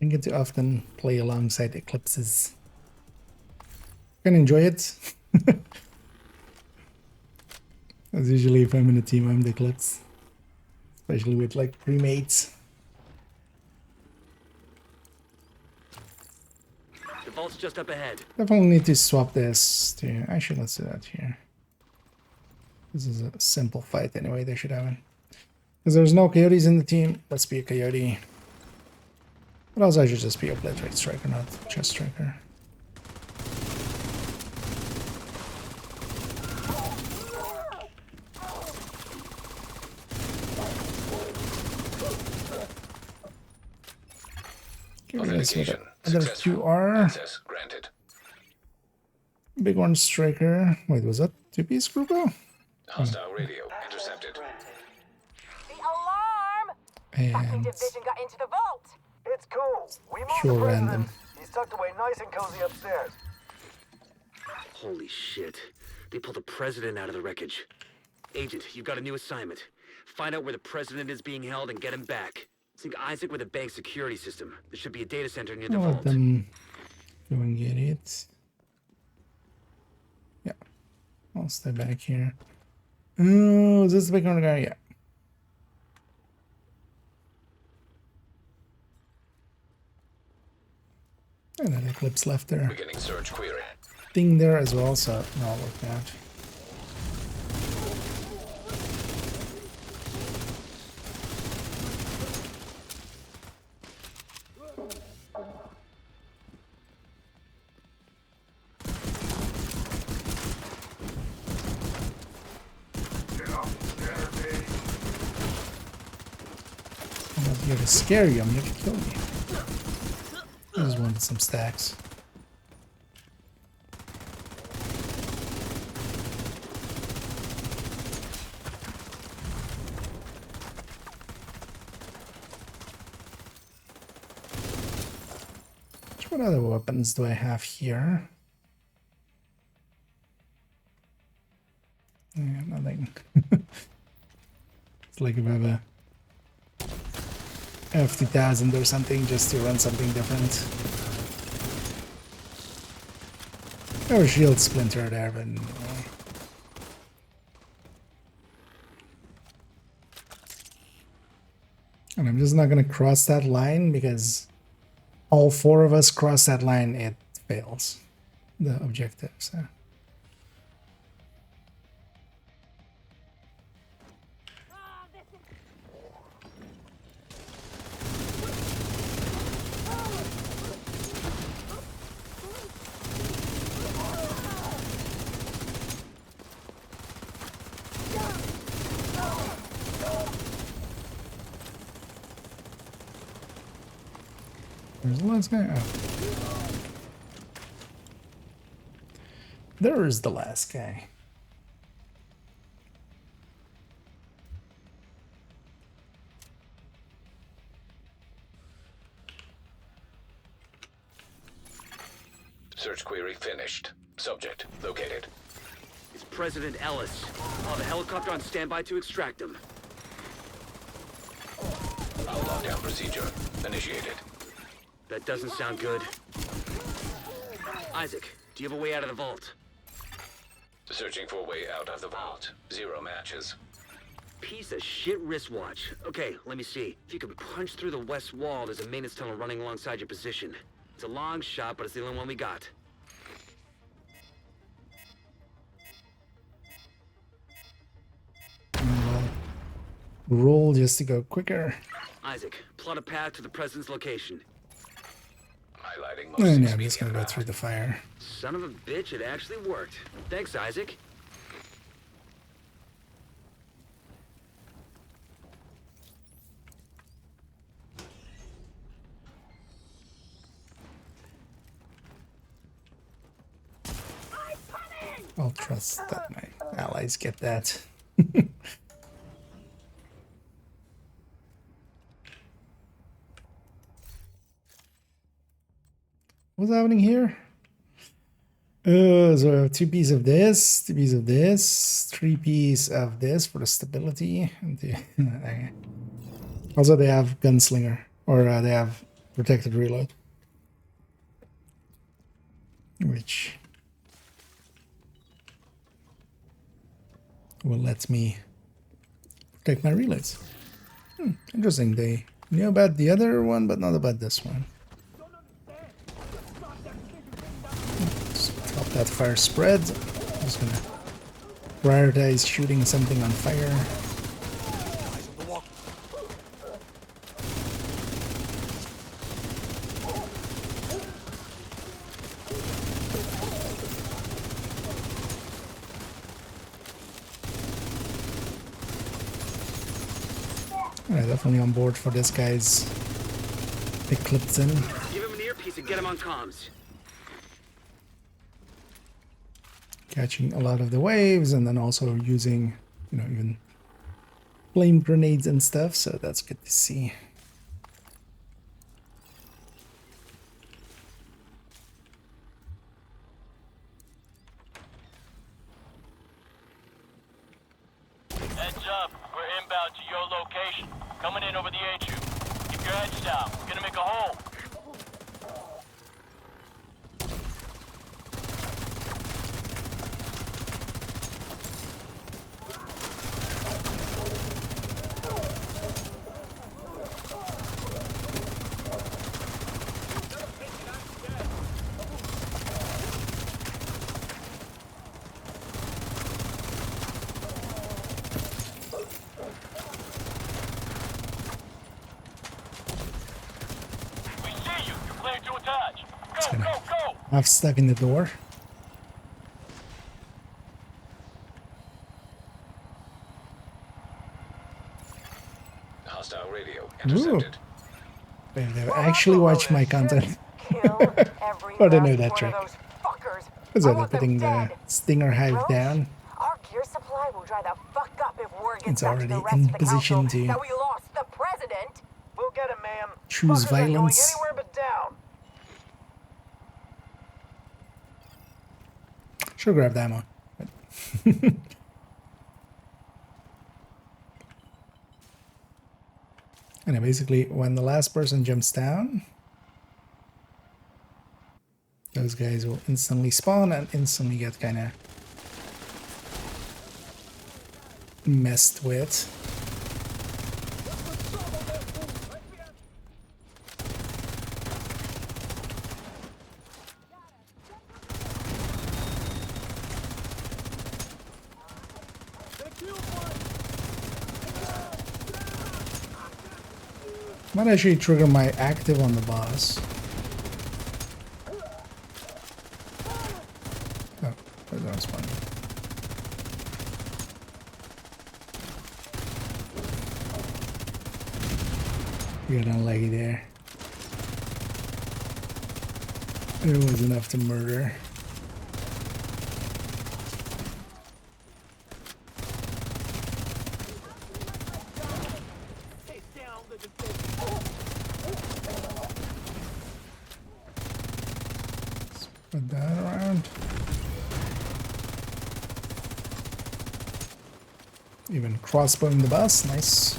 I get to often play alongside eclipses. Can enjoy it. As usually if I'm in a team, I'm the eclipse. Especially with like premates. The vault's just up ahead. Definitely need to swap this to... Actually, let's do that here. This is a simple fight anyway, they should have it. Because there's no coyotes in the team, let's be a coyote. But also I should just be a Blade Striker, not Chest Striker. Yes, what Authentication other successful. two are Access granted. Big Orange Striker. Wait, was that two-piece Grupo? Hostile radio intercepted. The alarm! Fucking And division got into the vault! It's cool. We moved pure the president. random. He's tucked away nice and cozy upstairs. Holy shit. They pulled the president out of the wreckage. Agent, you've got a new assignment. Find out where the president is being held and get him back. Sync Isaac with a bank security system. There should be a data center near the I'll let vault. them go and get it. Yeah. I'll stay back here. Oh, is this the big one guy? Yeah. And then Eclipse left there. Beginning search query. Thing there as well, so no, I'll work out. I'm not here to scare you, I'm here to kill you. I just wanted some stacks. What other weapons do I have here? Yeah, nothing. It's like if I have a F2000 or something just to run something different. Oh, shield splinter there, but no. And I'm just not gonna cross that line because all four of us cross that line, it fails the objective. So. Where's the last guy? Oh. There's the last guy. Search query finished. Subject located. It's President Ellis. Oh, the helicopter on standby to extract him. Our lockdown procedure initiated. That doesn't sound good. Isaac, do you have a way out of the vault? Searching for a way out of the vault. 0 matches. Piece of shit wristwatch. Okay, let me see. If you can punch through the west wall, there's a maintenance tunnel running alongside your position. It's a long shot, but it's the only one we got. Roll just to go quicker. Isaac, plot a path to the president's location. Highlighting most And I'm just gonna go through the fire. Son of a bitch, it actually worked. Thanks, Isaac. I'll trust that my allies get that. What's happening here? So I have 2 pieces of this, 2 pieces of this, 3 pieces of this for the stability. Also, they have gunslinger, or they have protected reload, which will let me protect my reloads. Interesting. They knew about the other one, but not about this one. Stop that fire spread. I'm just gonna prioritize shooting something on fire. Alright, definitely on board for this guy's Eclipse in. Give Get him on comms. Catching a lot of the waves and then also using, you know, even flame grenades and stuff, so that's good to see. Heads up, we're inbound to your location. Coming in over the HU. Keep your heads down. We're gonna make a hole. It's gonna have stuck in the door. Hostile radio Ooh. intercepted. They've actually watched my content. I don't know that trick. That's why they're putting the Stinger hive down. Our gear supply will dry the fuck up if word It's gets back to already the rest in of the position council to that we lost the president. We'll get him, ma'am. choose Fuckers aren't going violence. anywhere but down. Should grab ammo. And basically, when the last person jumps down, those guys will instantly spawn and instantly get kind of messed with. Might actually trigger my active on the boss. Oh, that was funny. You got unlucky there. It was enough to murder. Put that around. Even crossbowing the bus, nice.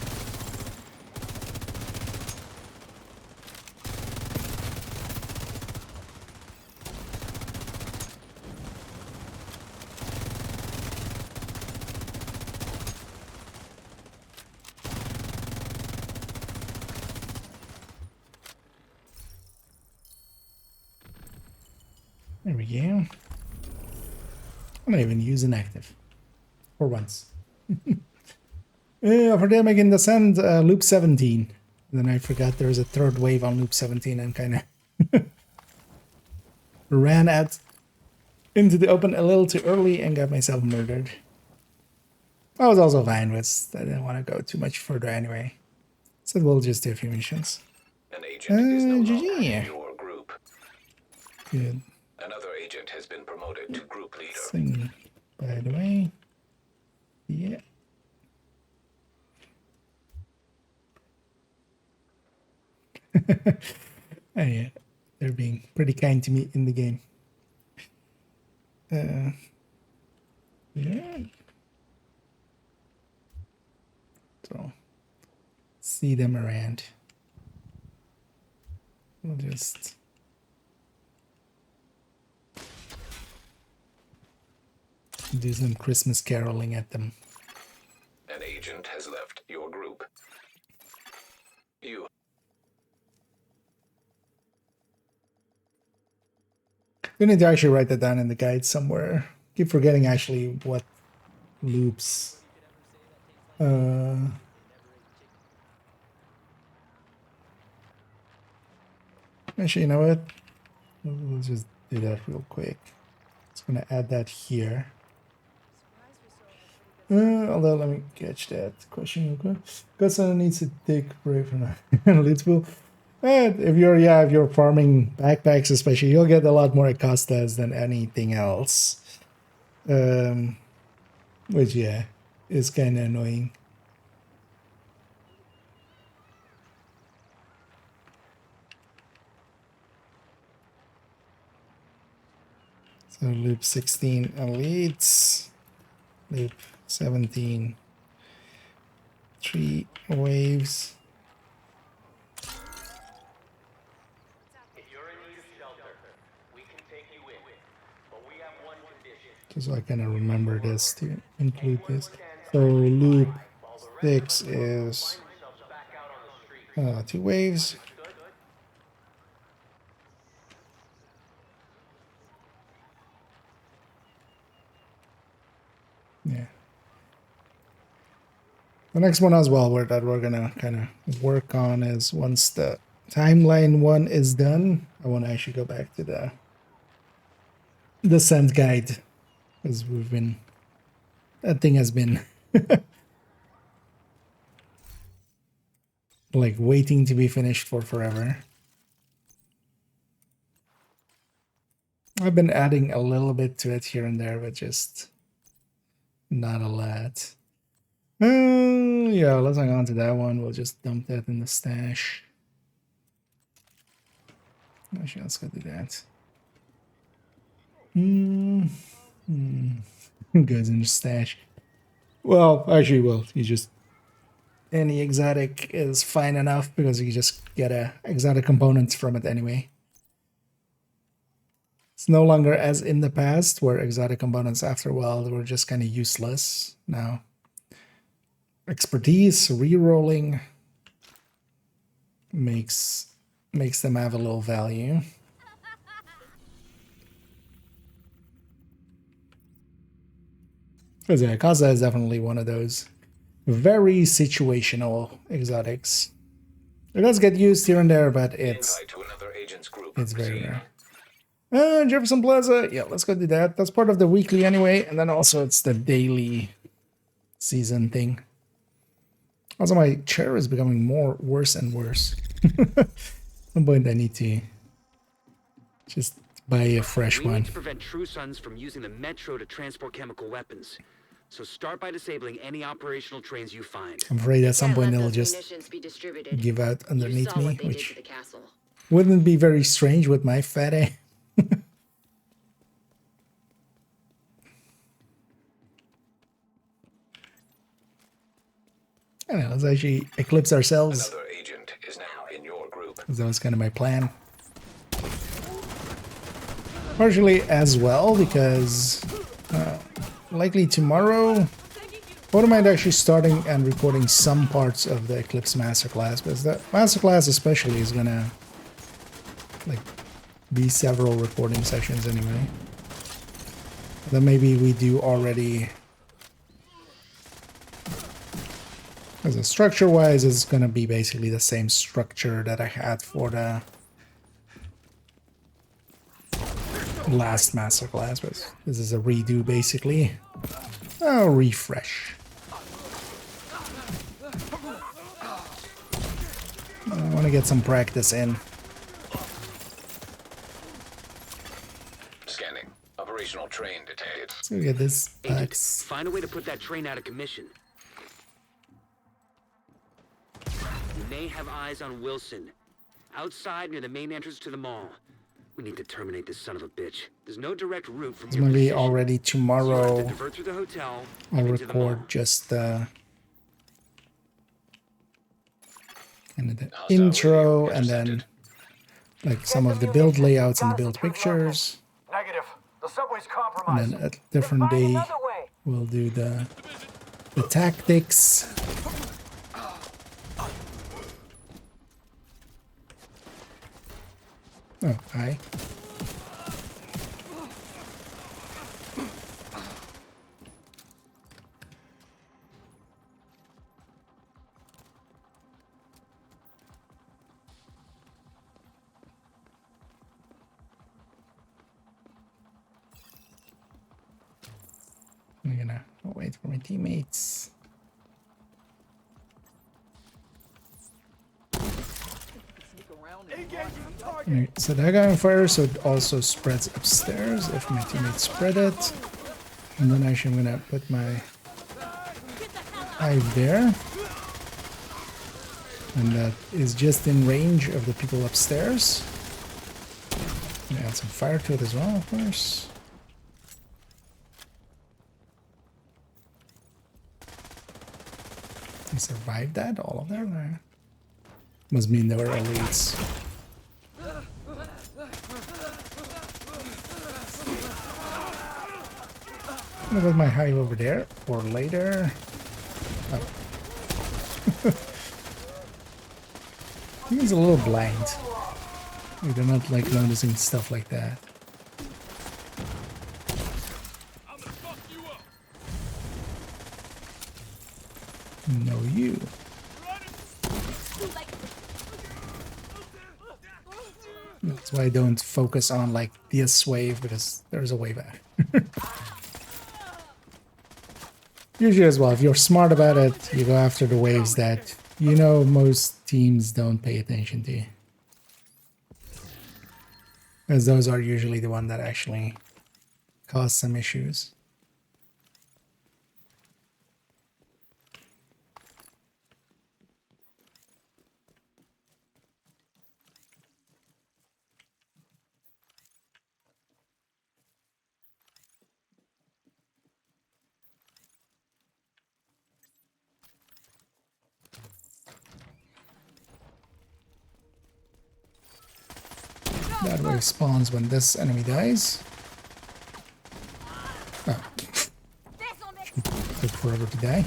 There we go. I'm not even using active. For once. For damage in Descent, loop 17. Then I forgot there was a third wave on loop 17 and kind of ran out into the open a little too early and got myself murdered. I was also fine with, I didn't want to go too much further anyway. So we'll just do a few missions. An agent is no longer in GG. your group. Good Another agent has been promoted to group leader. thing, by the way. Yeah. Oh, yeah, they're being pretty kind to me in the game. Yeah. So, see them around. We'll just do some Christmas caroling at them. An agent has left your group. You We need to actually write that down in the guide somewhere. Keep forgetting actually what loops. Actually, you know what? We'll just do that real quick. Just gonna add that here. Although let me catch that question real quick. Godson needs to take a break from the loot pool. And if you're farming backpacks especially, you'll get a lot more Acostas than anything else. Which is kind of annoying. So loop 16 elites, loop 17 3 waves. Just so I kind of remember this to include this. So loop 6 is 2 waves. Yeah. The next one as well that we're gonna kind of work on is once the timeline one is done, I want to actually go back to the descent guide, because that thing has been like waiting to be finished for forever. I've been adding a little bit to it here and there, but just not a lot. Yeah, let's hang on to that one. We'll just dump that in the stash. Actually, let's go do that. Goes in the stash. Well, actually, you just any exotic is fine enough because you just get exotic components from it anyway. It's no longer as in the past where exotic components after a while were just kind of useless. Now, expertise, re-rolling makes them have a little value. Because yeah, Kaza is definitely one of those very situational exotics. It does get used here and there, but it's very rare. Jefferson Plaza, yeah, let's go do that. That's part of the weekly anyway, and then also it's the daily season thing. Also, my chair is becoming worse and worse. At some point, I need to just buy a fresh one. We need to prevent True Sons from using the metro to transport chemical weapons. So start by disabling any operational trains you find. I'm afraid at some point it'll just give out underneath me, which wouldn't be very strange with my fat ass. I don't know, let's actually eclipse ourselves. Another agent is now in your group. That was kind of my plan. Partially as well because likely tomorrow, I wouldn't mind actually starting and recording some parts of the Eclipse Masterclass, because the Masterclass especially is gonna like be several recording sessions anyway. Then maybe we do already, as a structure-wise, it's gonna be basically the same structure that I had for the last Masterclass, but this is a redo basically. A refresh. I want to get some practice in. Scanning. Operational train detected. So we get this Agent, find a way to put that train out of commission. You may have eyes on Wilson. Outside near the main entrance to the mall. We need to terminate this son of a bitch. There's no direct route from It's your gonna be position. already tomorrow. Divert through the hotel. I'll record just the intro and then like some of the build layouts and the build pictures. Negative. The subway's And compromised. then a different day we'll do the tactics. Oh, hi. I'm gonna wait for my teammates. Alright, so that guy on fire, so it also spreads upstairs if my teammates spread it. And then actually I'm gonna put my hive there. And that is just in range of the people upstairs. Add some fire to it as well, of course. They survived that, all of them? Right? Must mean they were elites. I'm gonna put my hive over there for later. Oh. He's a little blind. We do not like noticing stuff like that. No, you. That's why I don't focus on like this wave, because there's a wave out. Usually as well, if you're smart about it, you go after the waves that you know most teams don't pay attention to. Because those are usually the ones that actually cause some issues. That wave spawns when this enemy dies. Oh. Took forever to die.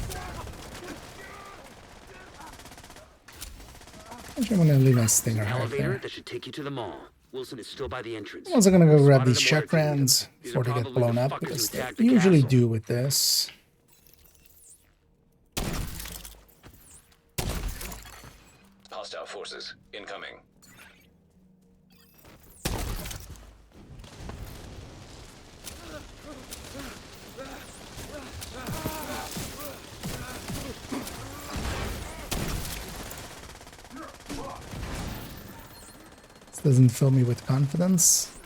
Actually, I'm gonna leave my stinger right there. That should take you to the mall. Wilson is still by the entrance. I'm also gonna go grab these chakrams before they get blown up, because they usually do with this. Hostile forces incoming. This doesn't fill me with confidence.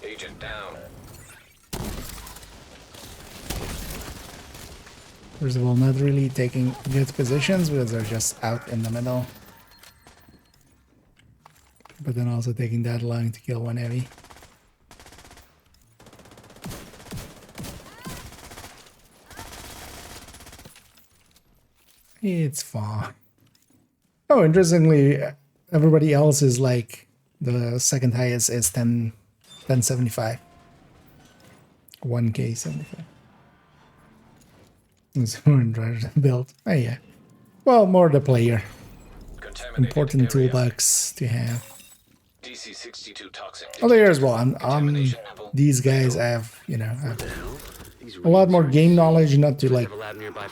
Agent down. First of all, not really taking good positions because they're just out in the middle. But then also taking that long to kill one heavy. It's fine. Oh, interestingly, everybody else is like, the second highest is 1075. 1k 75. So build. Oh yeah. Well, more the player. Important toolbox to have. DC-62 toxic. Oh, there as well. These guys have, you know, a lot more game knowledge, not to like,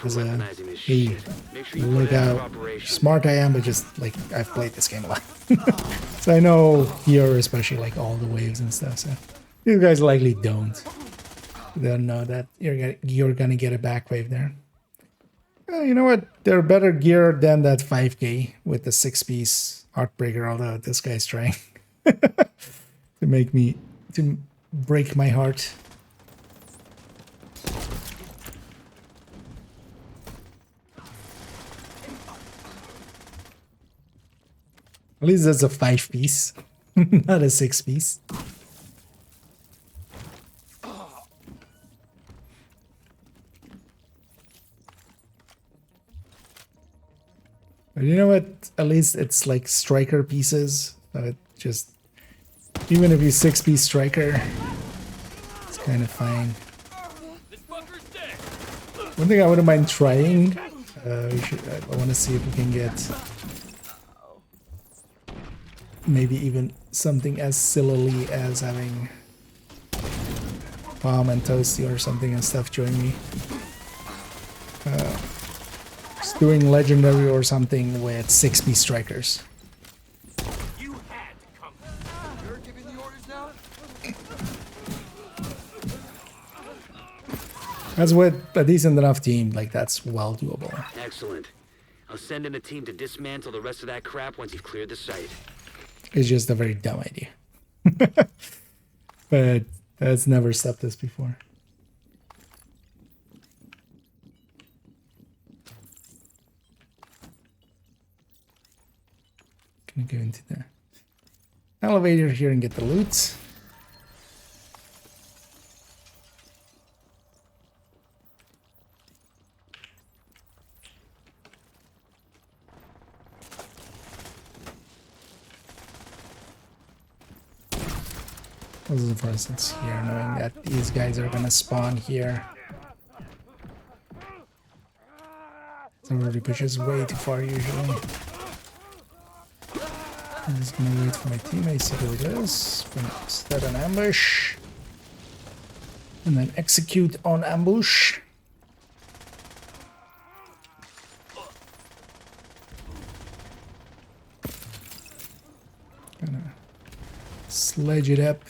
as a, hey, look how smart I am, but just like, I've played this game a lot. So I know here, especially like all the waves and stuff, so these guys likely don't. They don't know that you're gonna get a back wave there. You know what? They're better geared than that 5k with the 6-piece Heartbreaker, although this guy's trying to break my heart. At least that's a 5-piece, not a 6-piece. But you know what? At least it's like striker pieces. It just, even if you 6-piece striker, it's kind of fine. One thing I wouldn't mind trying, I want to see if we can get maybe even something as sillily as having Palm and Toasty or something and stuff join me. Just doing legendary or something with 6-piece strikers. You had to come. You're giving the orders now? That's with a decent enough team, like that's well doable. Excellent. I'll send in a team to dismantle the rest of that crap once you've cleared the site. It's just a very dumb idea. But that's never stopped us before. Gonna go into the elevator here and get the loot. This is for instance here, knowing that these guys are gonna spawn here. So already pushes way too far usually. I'm just gonna wait for my teammates to do this. Set an ambush. And then execute on ambush. Gonna sledge it up.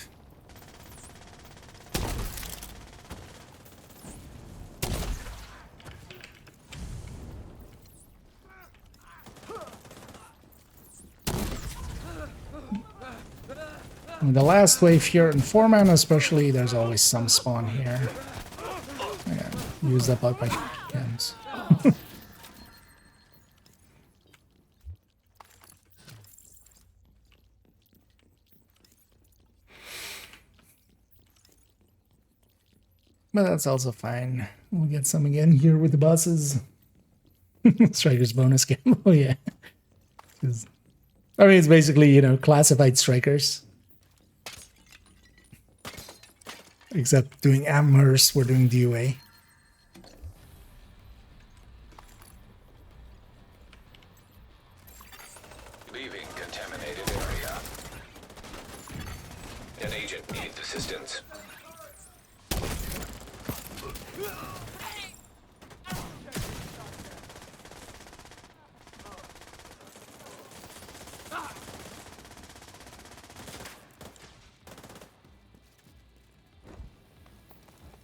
In the last wave here in 4-man especially, there's always some spawn here. Yeah, used up all my gems. But that's also fine. We'll get some again here with the bosses. Strikers bonus game. Oh yeah. I mean, it's basically, you know, classified strikers. Except doing Amherst, we're doing DOA. Leaving contaminated area. An agent needs assistance.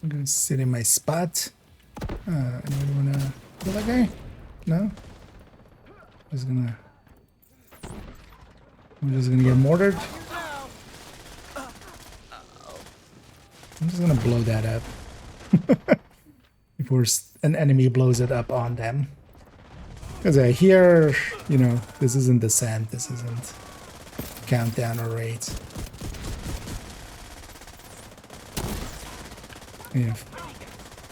I'm gonna sit in my spot. Anybody wanna kill that guy? No? I'm just gonna get mortared. I'm just gonna blow that up. Before an enemy blows it up on them. Because here, you know, this isn't descent, this isn't countdown or raid.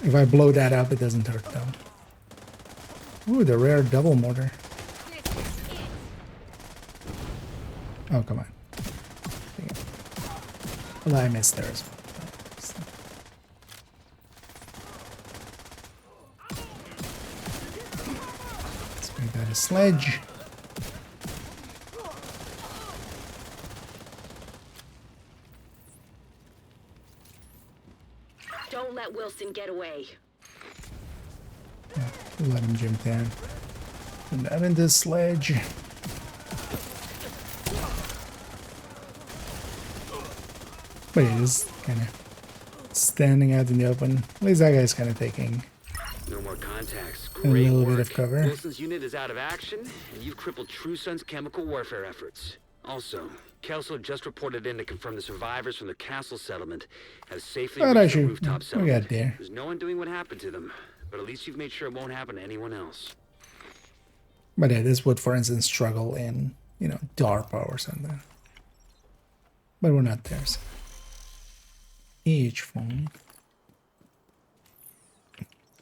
If I blow that up, it doesn't hurt them. Ooh, the rare double mortar. Oh, come on. Well, I missed there as well. Let's make that a sledge. Don't let Wilson get away. We'll let him jump down. And that in this sledge. But he is kind of standing out in the open. At least that guy's kind of taking No more contacts. a Great little work. bit of cover. Wilson's unit is out of action, and you've crippled True Sun's chemical warfare efforts. Also, Kelso just reported in to confirm the survivors from the castle settlement have safely Oh, reached that's the you. rooftop We settlement. got there. There's no one doing what happened to them, but at least you've made sure it won't happen to anyone else. But yeah, this would, for instance, struggle in, you know, DARPA or something. But we're not there. So. Each phone.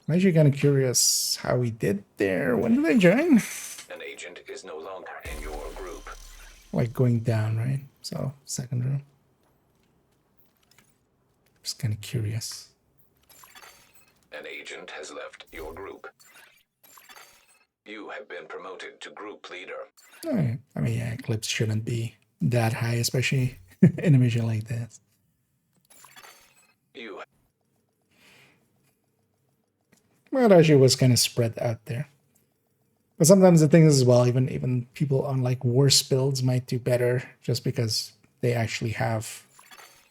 I'm actually kind of curious how we did there. When did I join? An agent is no longer in your group. Like going down, right? So, second row. Just kind of curious. An agent has left your group. You have been promoted to group leader. Alright. I mean, yeah, clips shouldn't be that high, especially in a mission like this. You. Well, it actually was kind of spread out there. But sometimes the thing is as well, even people on like worse builds might do better just because they actually have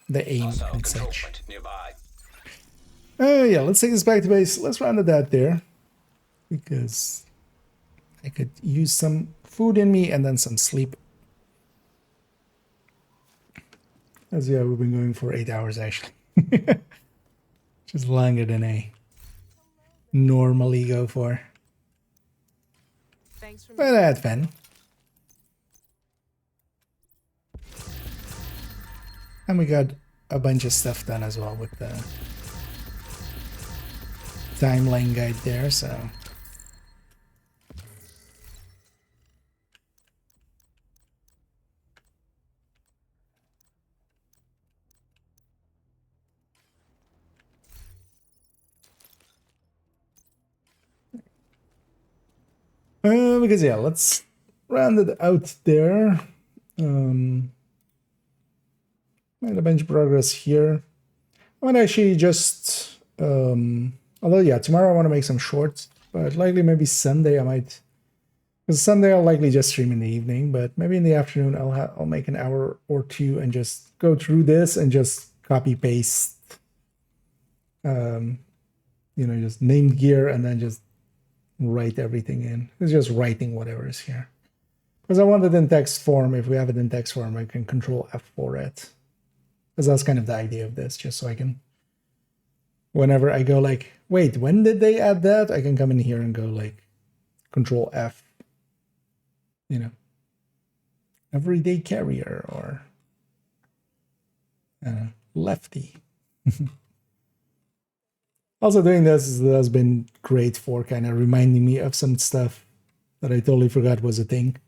the aim and such. Yeah, let's take this back to base. Let's round it out there. Because I could use some food in me and then some sleep. As yeah, we've been going for 8 hours actually. Just longer than I normally go for. But that's fun. And we got a bunch of stuff done as well with the timeline guide there, so. Because yeah, let's round it out there. Made a bunch of progress here. I might actually just, although yeah, tomorrow I want to make some shorts, but likely maybe Sunday I might, because Sunday I'll likely just stream in the evening, but maybe in the afternoon I'll make an hour or two and just go through this and just copy paste, you know, just named gear and then just write everything in. It's just writing whatever is here. Because I want it in text form. If we have it in text form, I can control F for it. Because that's kind of the idea of this, just so I can, whenever I go like, wait, when did they add that? I can come in here and go like, control F, you know, everyday carrier or lefty. Also doing this has been great for kind of reminding me of some stuff that I totally forgot was a thing.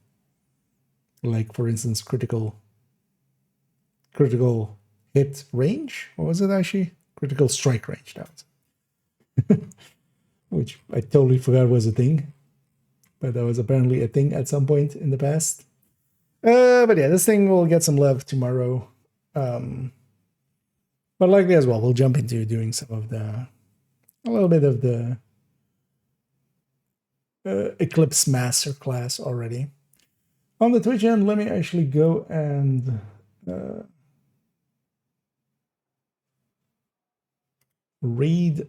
Like for instance, critical hit range. What was it actually? Critical strike range. That was which I totally forgot was a thing. But that was apparently a thing at some point in the past. But yeah, this thing will get some love tomorrow. But likely as well, we'll jump into doing some of a little bit of the Eclipse Masterclass already. On the Twitch end, let me actually go and raid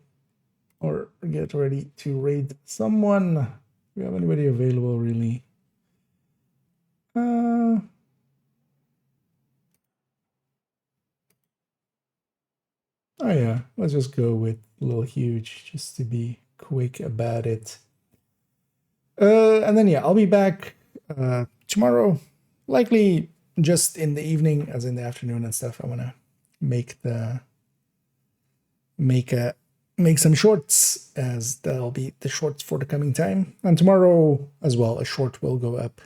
or get ready to raid someone. Do we have anybody available really? Oh yeah, let's just go with Little Huge just to be quick about it. And then yeah, I'll be back tomorrow, likely just in the evening, as in the afternoon and stuff. I want to make some shorts, as that'll be the shorts for the coming time. And tomorrow as well, a short will go up.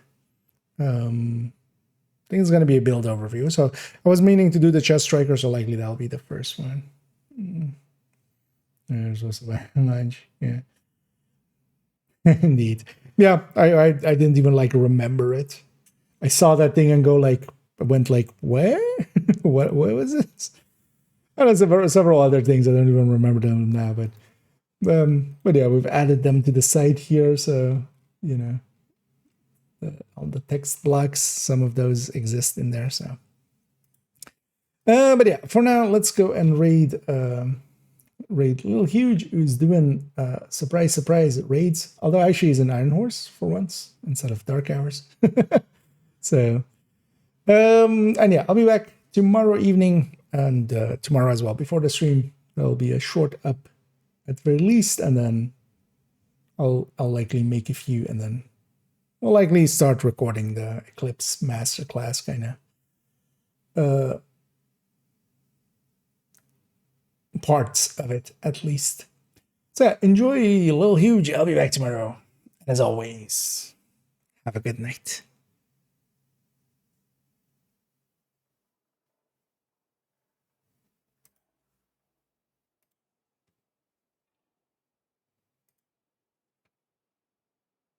I think it's going to be a build overview. So I was meaning to do the chest striker, so likely that'll be the first one. There's also lunch. Yeah. Indeed. Yeah, I didn't even like remember it. I saw that thing and went like, where? what was this? And there's several other things. I don't even remember them now, but yeah, we've added them to the site here, so you know, all the text blocks, some of those exist in there. So, but yeah, for now, let's go and raid Little Huge, who's doing surprise raids. Although actually he's an Iron Horse for once instead of Dark Hours. So, and yeah, I'll be back tomorrow evening and tomorrow as well. Before the stream, there'll be a short up at the very least, and then I'll likely make a few, and then we'll likely start recording the Eclipse Masterclass kind of parts of it at least. So yeah, enjoy Little Huge. I'll be back tomorrow. As always, have a good night.